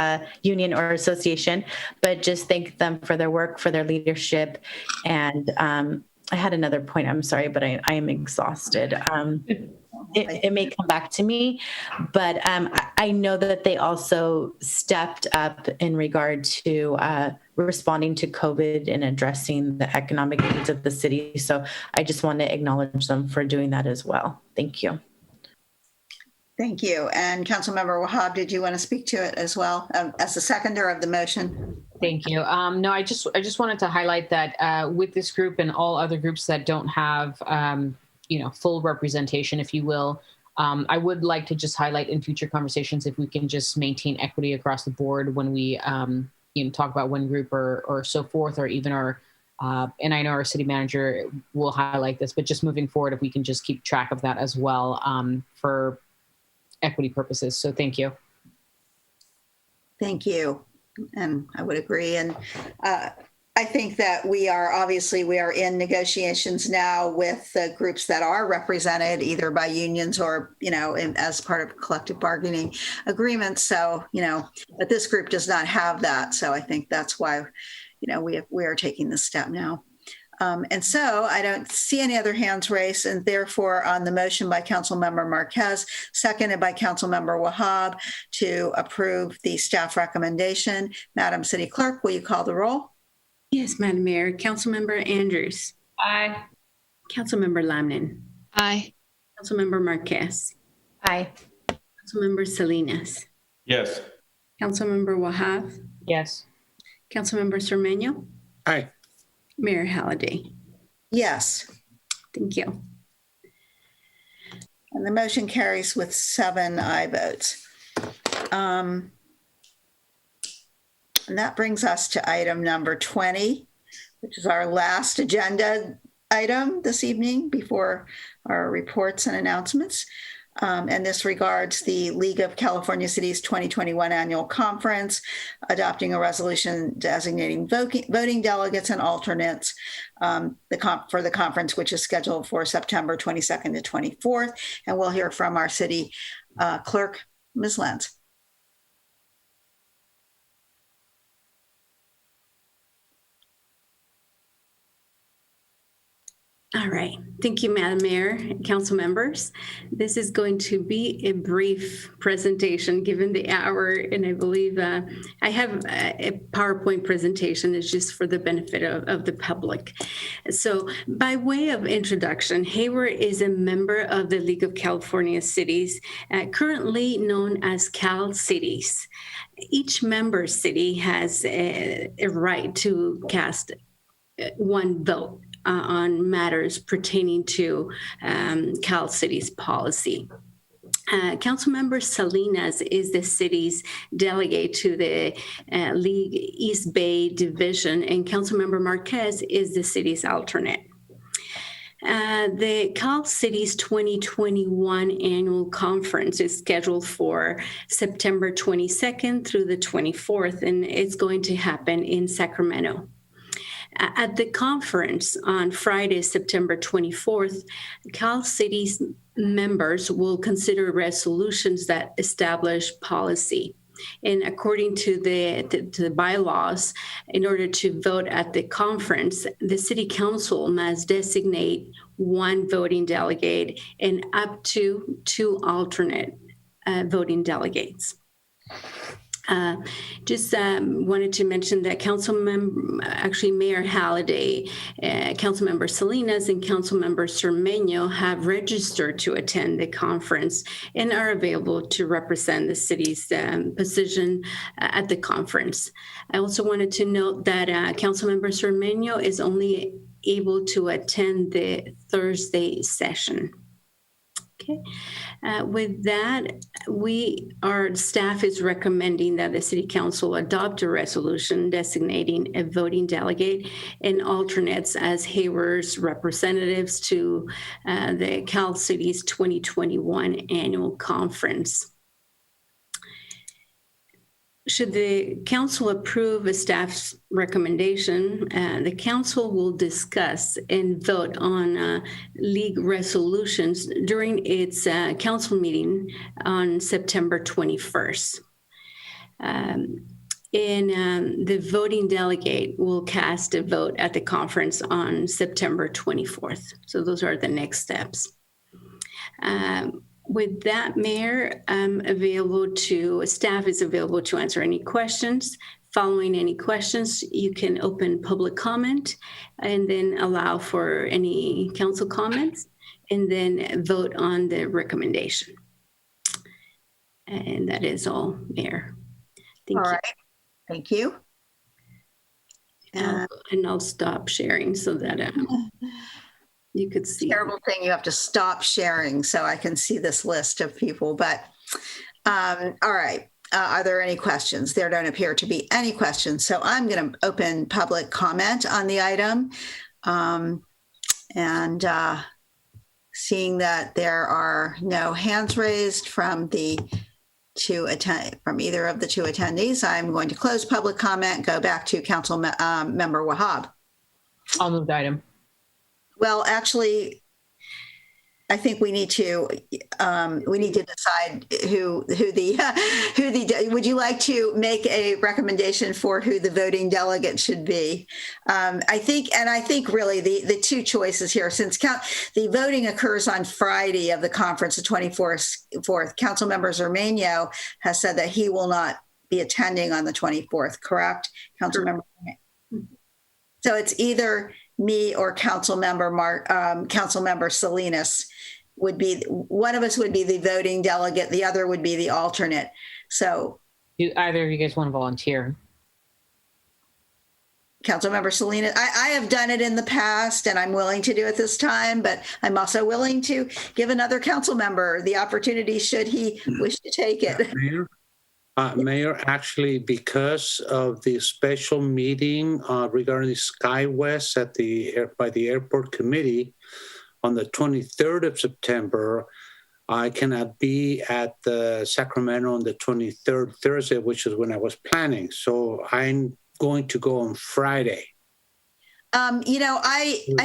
union or association, but just thank them for their work, for their leadership. And I had another point, I'm sorry, but I am exhausted. It may come back to me, but I know that they also stepped up in regard to responding to COVID and addressing the economic needs of the city. So I just want to acknowledge them for doing that as well. Thank you. Thank you. And Councilmember Wahab, did you want to speak to it as well as a seconder of the motion? Thank you. No, I just wanted to highlight that with this group and all other groups that don't have, full representation, if you will, I would like to just highlight in future conversations if we can just maintain equity across the board when we, talk about one group or so forth, or even our, and I know our city manager will highlight this, but just moving forward, if we can just keep track of that as well for equity purposes. So thank you. Thank you. And I would agree. And I think that we are in negotiations now with the groups that are represented either by unions or, as part of collective bargaining agreements. So, but this group does not have that. So I think that's why, we are taking this step now. And so I don't see any other hands raised, and therefore on the motion by Councilmember Marquez, seconded by Councilmember Wahab to approve the staff recommendation. Madam City Clerk, will you call the roll? Yes, Madam Mayor. Councilmember Andrews. Aye. Councilmember Lamnin. Aye. Councilmember Marquez. Aye. Councilmember Salinas. Yes. Councilmember Wahab. Yes. Councilmember Cermeño. Aye. Mayor Halliday. Yes. Thank you. And the motion carries with 7 aye votes. And that brings us to item number 20, which is our last agenda item this evening before our reports and announcements. And this regards the League of California Cities 2021 Annual Conference, adopting a resolution designating voting delegates and alternates for the conference, which is scheduled for September 22nd to 24th. And we'll hear from our city clerk, Ms. Lenz. All right. Thank you, Madam Mayor and council members. This is going to be a brief presentation given the hour, and I believe I have a PowerPoint presentation. It's just for the benefit of the public. So by way of introduction, Hayward is a member of the League of California Cities, currently known as Cal Cities. Each member city has a right to cast one vote on matters pertaining to Cal Cities policy. Councilmember Salinas is the city's delegate to the League East Bay Division, and Councilmember Marquez is the city's alternate. The Cal Cities 2021 annual conference is scheduled for September 22nd through the 24th, and it's going to happen in Sacramento. At the conference on Friday, September 24th, Cal Cities members will consider resolutions that establish policy. And according to the bylaws, in order to vote at the conference, the city council must designate one voting delegate and up to 2 alternate voting delegates. Just wanted to mention that Mayor Halliday, Councilmember Salinas, and Councilmember Cermeño have registered to attend the conference and are available to represent the city's position at the conference. I also wanted to note that Councilmember Cermeño is only able to attend the Thursday session. Okay. With that, our staff is recommending that the City Council adopt a resolution designating a voting delegate and alternates as Hayward's representatives to the Cal Cities 2021 Annual Conference. Should the council approve a staff's recommendation, the council will discuss and vote on league resolutions during its council meeting on September 21st. The voting delegate will cast a vote at the conference on September 24th. So those are the next steps. With that, Mayor, staff is available to answer any questions. Following any questions, you can open public comment and then allow for any council comments and then vote on the recommendation. And that is all, Mayor. Thank you. All right. Thank you. And I'll stop sharing so that you could see. Terrible thing, you have to stop sharing so I can see this list of people, but all right. Are there any questions? There don't appear to be any questions. So I'm going to open public comment on the item. Seeing that there are no hands raised from either of the 2 attendees, I'm going to close public comment, go back to Council Member Wahab. I'll move the item. Well, actually, I think we need to decide who the would you like to make a recommendation for who the voting delegate should be? I think really the two choices here, since the voting occurs on Friday of the conference, the 24th, Councilmember Zermano has said that he will not be attending on the 24th, correct? Councilmember. So it's either me or Councilmember Salinas would be, one of us would be the voting delegate, the other would be the alternate. So do either of you guys want to volunteer? Councilmember Salinas, I have done it in the past and I'm willing to do it this time, but I'm also willing to give another council member the opportunity should he wish to take it. Mayor, actually, because of the special meeting regarding SkyWest by the airport committee on the 23rd of September, I cannot be at the Sacramento on the 23rd Thursday, which is when I was planning. So I'm going to go on Friday. I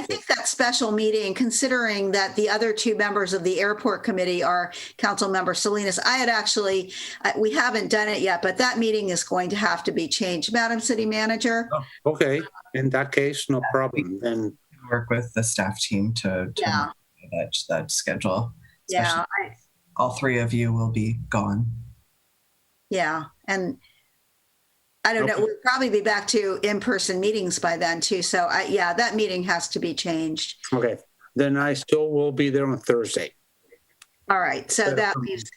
think that special meeting, considering that the other two members of the airport committee are Councilmember Salinas, we haven't done it yet, but that meeting is going to have to be changed. Madam City Manager? Oh, okay. In that case, no problem. Then work with the staff team to that schedule. Yeah. All three of you will be gone. Yeah. And I don't know, we'll probably be back to in-person meetings by then too. So that meeting has to be changed. Okay. Then I still will be there on Thursday. All right. So that means.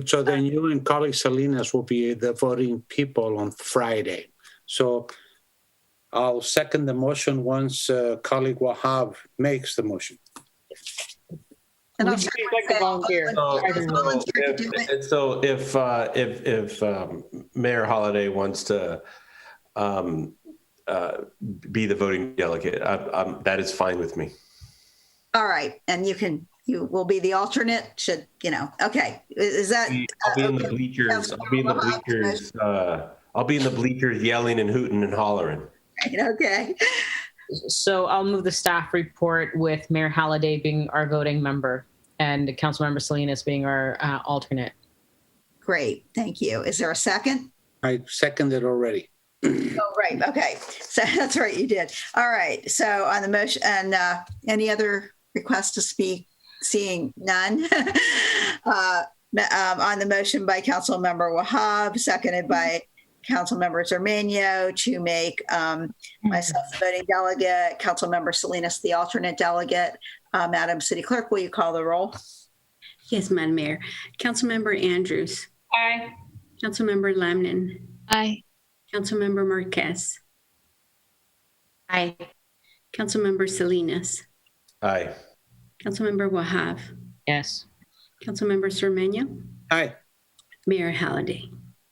So then you and colleague Salinas will be the voting people on Friday. So I'll second the motion once colleague Wahab makes the motion. And would you like to volunteer? So if Mayor Holliday wants to be the voting delegate, that is fine with me. All right, and you will be the alternate. Okay, is that? I'll be in the bleachers. I'll be in the bleachers. I'll be in the bleachers yelling and hooting and hollering. Okay. So I'll move the staff report with Mayor Halliday being our voting member and Councilmember Salinas being our alternate. Great, thank you. Is there a second? I seconded already. Oh, right, okay. So that's right, you did. All right, so on the motion, and any other requests to speak? Seeing none. On the motion by Councilmember Wahab, seconded by Councilmember Zermano to make myself the voting delegate, Councilmember Salinas the alternate delegate. Madam City Clerk, will you call the roll? Yes, Madam Mayor. Councilmember Andrews. Aye. Councilmember Lamnin. Aye. Councilmember Marquez. Aye. Councilmember Salinas. Aye. Councilmember Wahab. Yes. Councilmember Zermano. Aye. Mayor Halliday.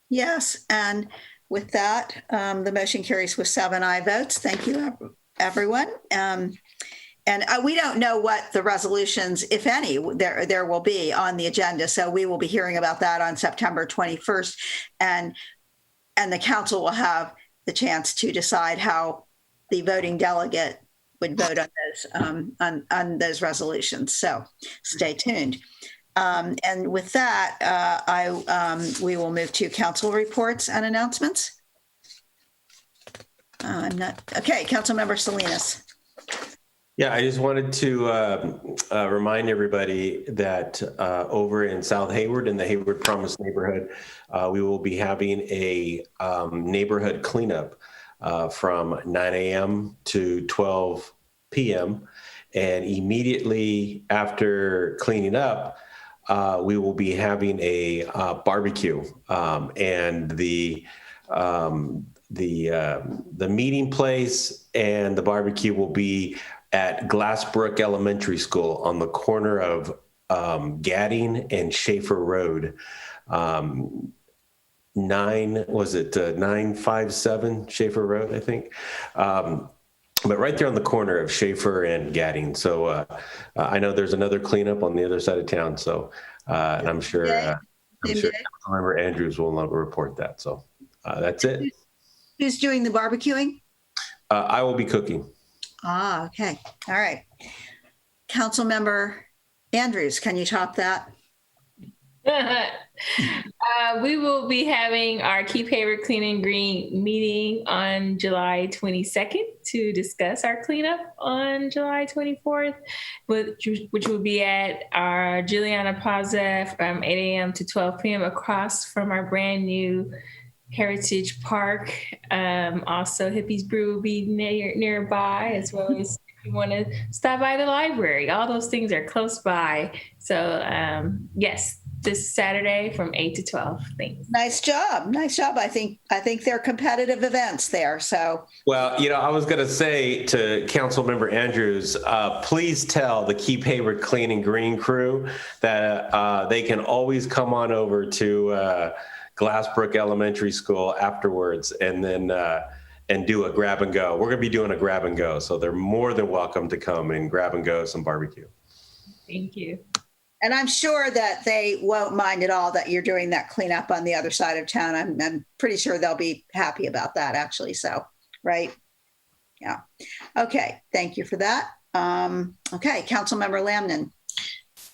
Yes, and with that, the motion carries with 7 aye votes. Thank you, everyone. And we don't know what the resolutions, if any, there will be on the agenda. So we will be hearing about that on September 21st. And the council will have the chance to decide how the voting delegate would vote on those resolutions. So stay tuned. And with that, we will move to council reports and announcements. Okay, Councilmember Salinas. Yeah, I just wanted to remind everybody that over in South Hayward, in the Hayward Promise neighborhood, we will be having a neighborhood cleanup from 9 a.m. to 12 p.m. And immediately after cleaning up, we will be having a barbecue, and the meeting place and the barbecue will be at Glassbrook Elementary School on the corner of Gadding and Schaefer Road. 957 Schaefer Road, I think. But right there on the corner of Schaefer and Gadding. So I know there's another cleanup on the other side of town. So and I'm sure Councilmember Andrews will report that. So that's it. Who's doing the barbecuing? I will be cooking. Okay. All right. Councilmember Andrews, can you top that? We will be having our Keep Hayward Clean and Green meeting on July 22nd to discuss our cleanup on July 24th, which will be at our Juliana Plaza from 8 a.m. to 12 p.m. across from our brand new Heritage Park. Also, Hippies Brew will be nearby, as well as if you want to stop by the library. All those things are close by. So, yes, this Saturday from 8 to 12. Thanks. Nice job. Nice job. I think they're competitive events there. So, Well, I was going to say to Councilmember Andrews, please tell the Keep Hayward Clean and Green crew that they can always come on over to Glassbrook Elementary School afterwards and then and do a grab and go. We're going to be doing a grab and go. So they're more than welcome to come and grab and go some barbecue. Thank you. and I'm sure that they won't mind at all that you're doing that cleanup on the other side of town. I'm pretty sure they'll be happy about that, actually. So, right. Yeah. Okay. Thank you for that. Okay. Councilmember Lamnon.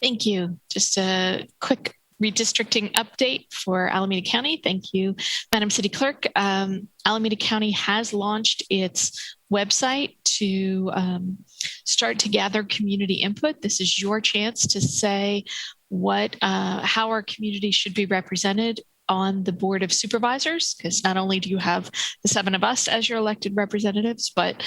Thank you. Just a quick redistricting update for Alameda County. Thank you, Madam City Clerk. Alameda County has launched its website to start to gather community input. This is your chance to say how our community should be represented on the Board of Supervisors, because not only do you have the 7 of us as your elected representatives, but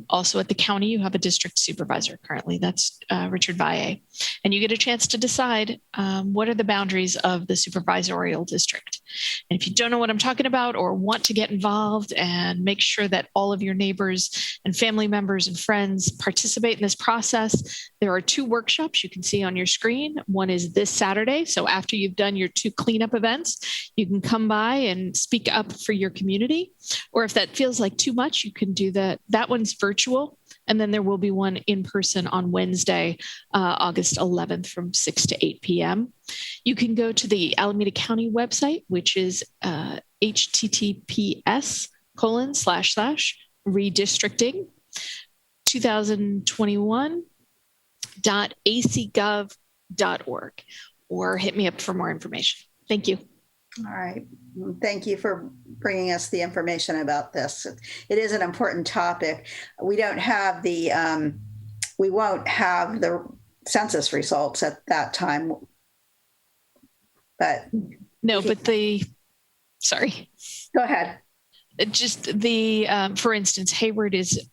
also at the county, you have a district supervisor currently. That's Richard Valle. And you get a chance to decide what are the boundaries of the supervisorial district. And if you don't know what I'm talking about or want to get involved and make sure that all of your neighbors and family members and friends participate in this process, there are 2 workshops you can see on your screen. One is this Saturday. So after you've done your 2 cleanup events, you can come by and speak up for your community. Or if that feels like too much, you can do that. That one's virtual. And then there will be one in person on Wednesday, August 11th from 6 to 8 p.m. You can go to the Alameda County website, which is https://redistricting 2021.acgov.org, or hit me up for more information. Thank you. All right. Thank you for bringing us the information about this. It is an important topic. We don't have we won't have the census results at that time. But no, but sorry. Go ahead. Just for instance, Hayward is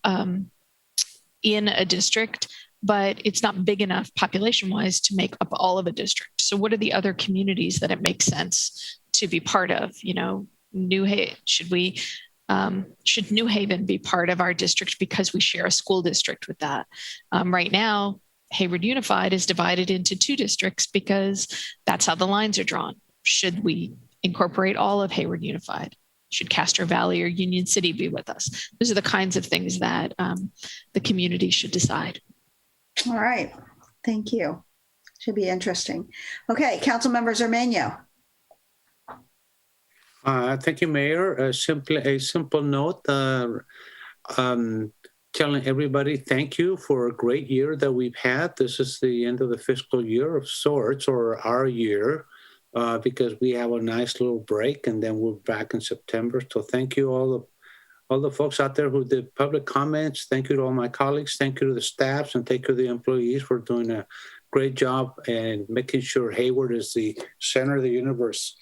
in a district, but it's not big enough population-wise to make up all of a district. So what are the other communities that it makes sense to be part of? You know, should New Haven be part of our district because we share a school district with that? Right now, Hayward Unified is divided into 2 districts because that's how the lines are drawn. Should we incorporate all of Hayward Unified? Should Castro Valley or Union City be with us? Those are the kinds of things that the community should decide. All right. Thank you. Should be interesting. Okay. Councilmember Zermano. Thank you, Mayor. A simple note, telling everybody thank you for a great year that we've had. This is the end of the fiscal year of sorts, or our year, because we have a nice little break and then we're back in September. So thank you all the folks out there who did public comments. Thank you to all my colleagues. Thank you to the staffs, and thank you to the employees for doing a great job and making sure Hayward is the center of the universe.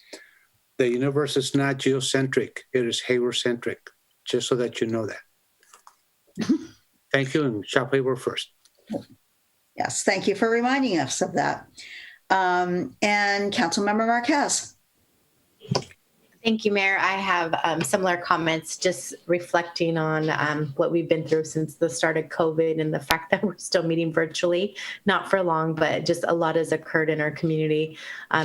The universe is not geocentric. It is Hayward-centric, just so that you know that. Thank you, and shop Hayward first. Yes, thank you for reminding us of that. And Councilmember Marquez. Thank you, Mayor. I have similar comments, just reflecting on what we've been through since the start of COVID and the fact that we're still meeting virtually, not for long, but just a lot has occurred in our community.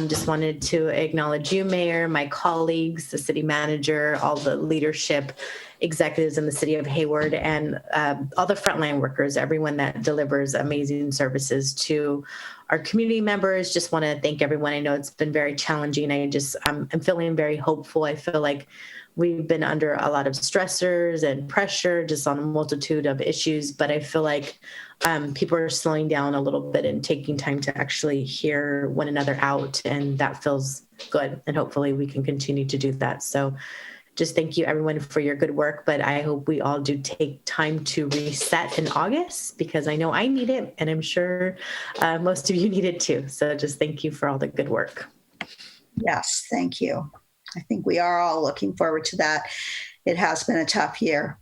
Just wanted to acknowledge you, Mayor, my colleagues, the city manager, all the leadership, executives in the city of Hayward, and all the frontline workers, everyone that delivers amazing services to our community members. Just want to thank everyone. I know it's been very challenging. I'm feeling very hopeful. I feel like we've been under a lot of stressors and pressure just on a multitude of issues. But I feel like people are slowing down a little bit and taking time to actually hear one another out. And that feels good. And hopefully we can continue to do that. So just thank you everyone for your good work. But I hope we all do take time to reset in August, because I know I need it. And I'm sure most of you need it too. So just thank you for all the good work. Yes, thank you. I think we are all looking forward to that. It has been a tough year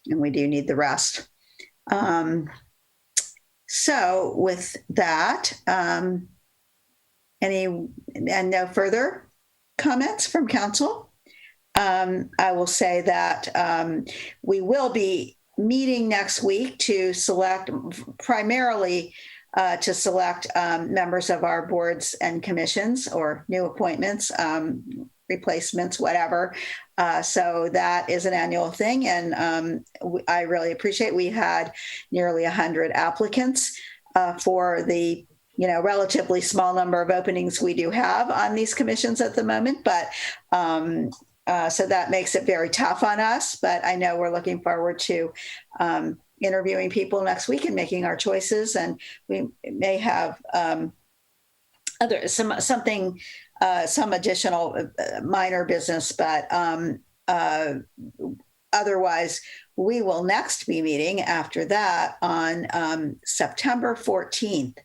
and we do need the rest. So with that, and no further comments from council, I will say that we will be meeting next week to select primarily members of our boards and commissions, or new appointments, replacements, whatever. So that is an annual thing. And I really appreciate, we had nearly 100 applicants for the relatively small number of openings we do have on these commissions at the moment. But so that makes it very tough on us. But I know we're looking forward to interviewing people next week and making our choices. And we may have some additional minor business, but otherwise we will next be meeting after that on September 14th.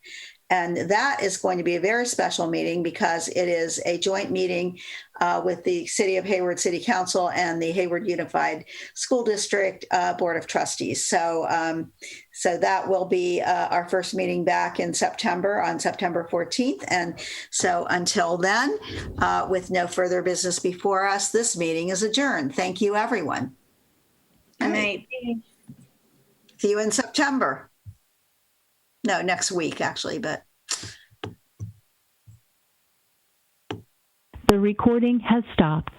And that is going to be a very special meeting because it is a joint meeting with the City of Hayward City Council and the Hayward Unified School District Board of Trustees. So that will be our first meeting back in September, on September 14th. And so until then, with no further business before us, this meeting is adjourned. Thank you, everyone. Good night. See you in September. No, next week, actually, but. The recording has stopped.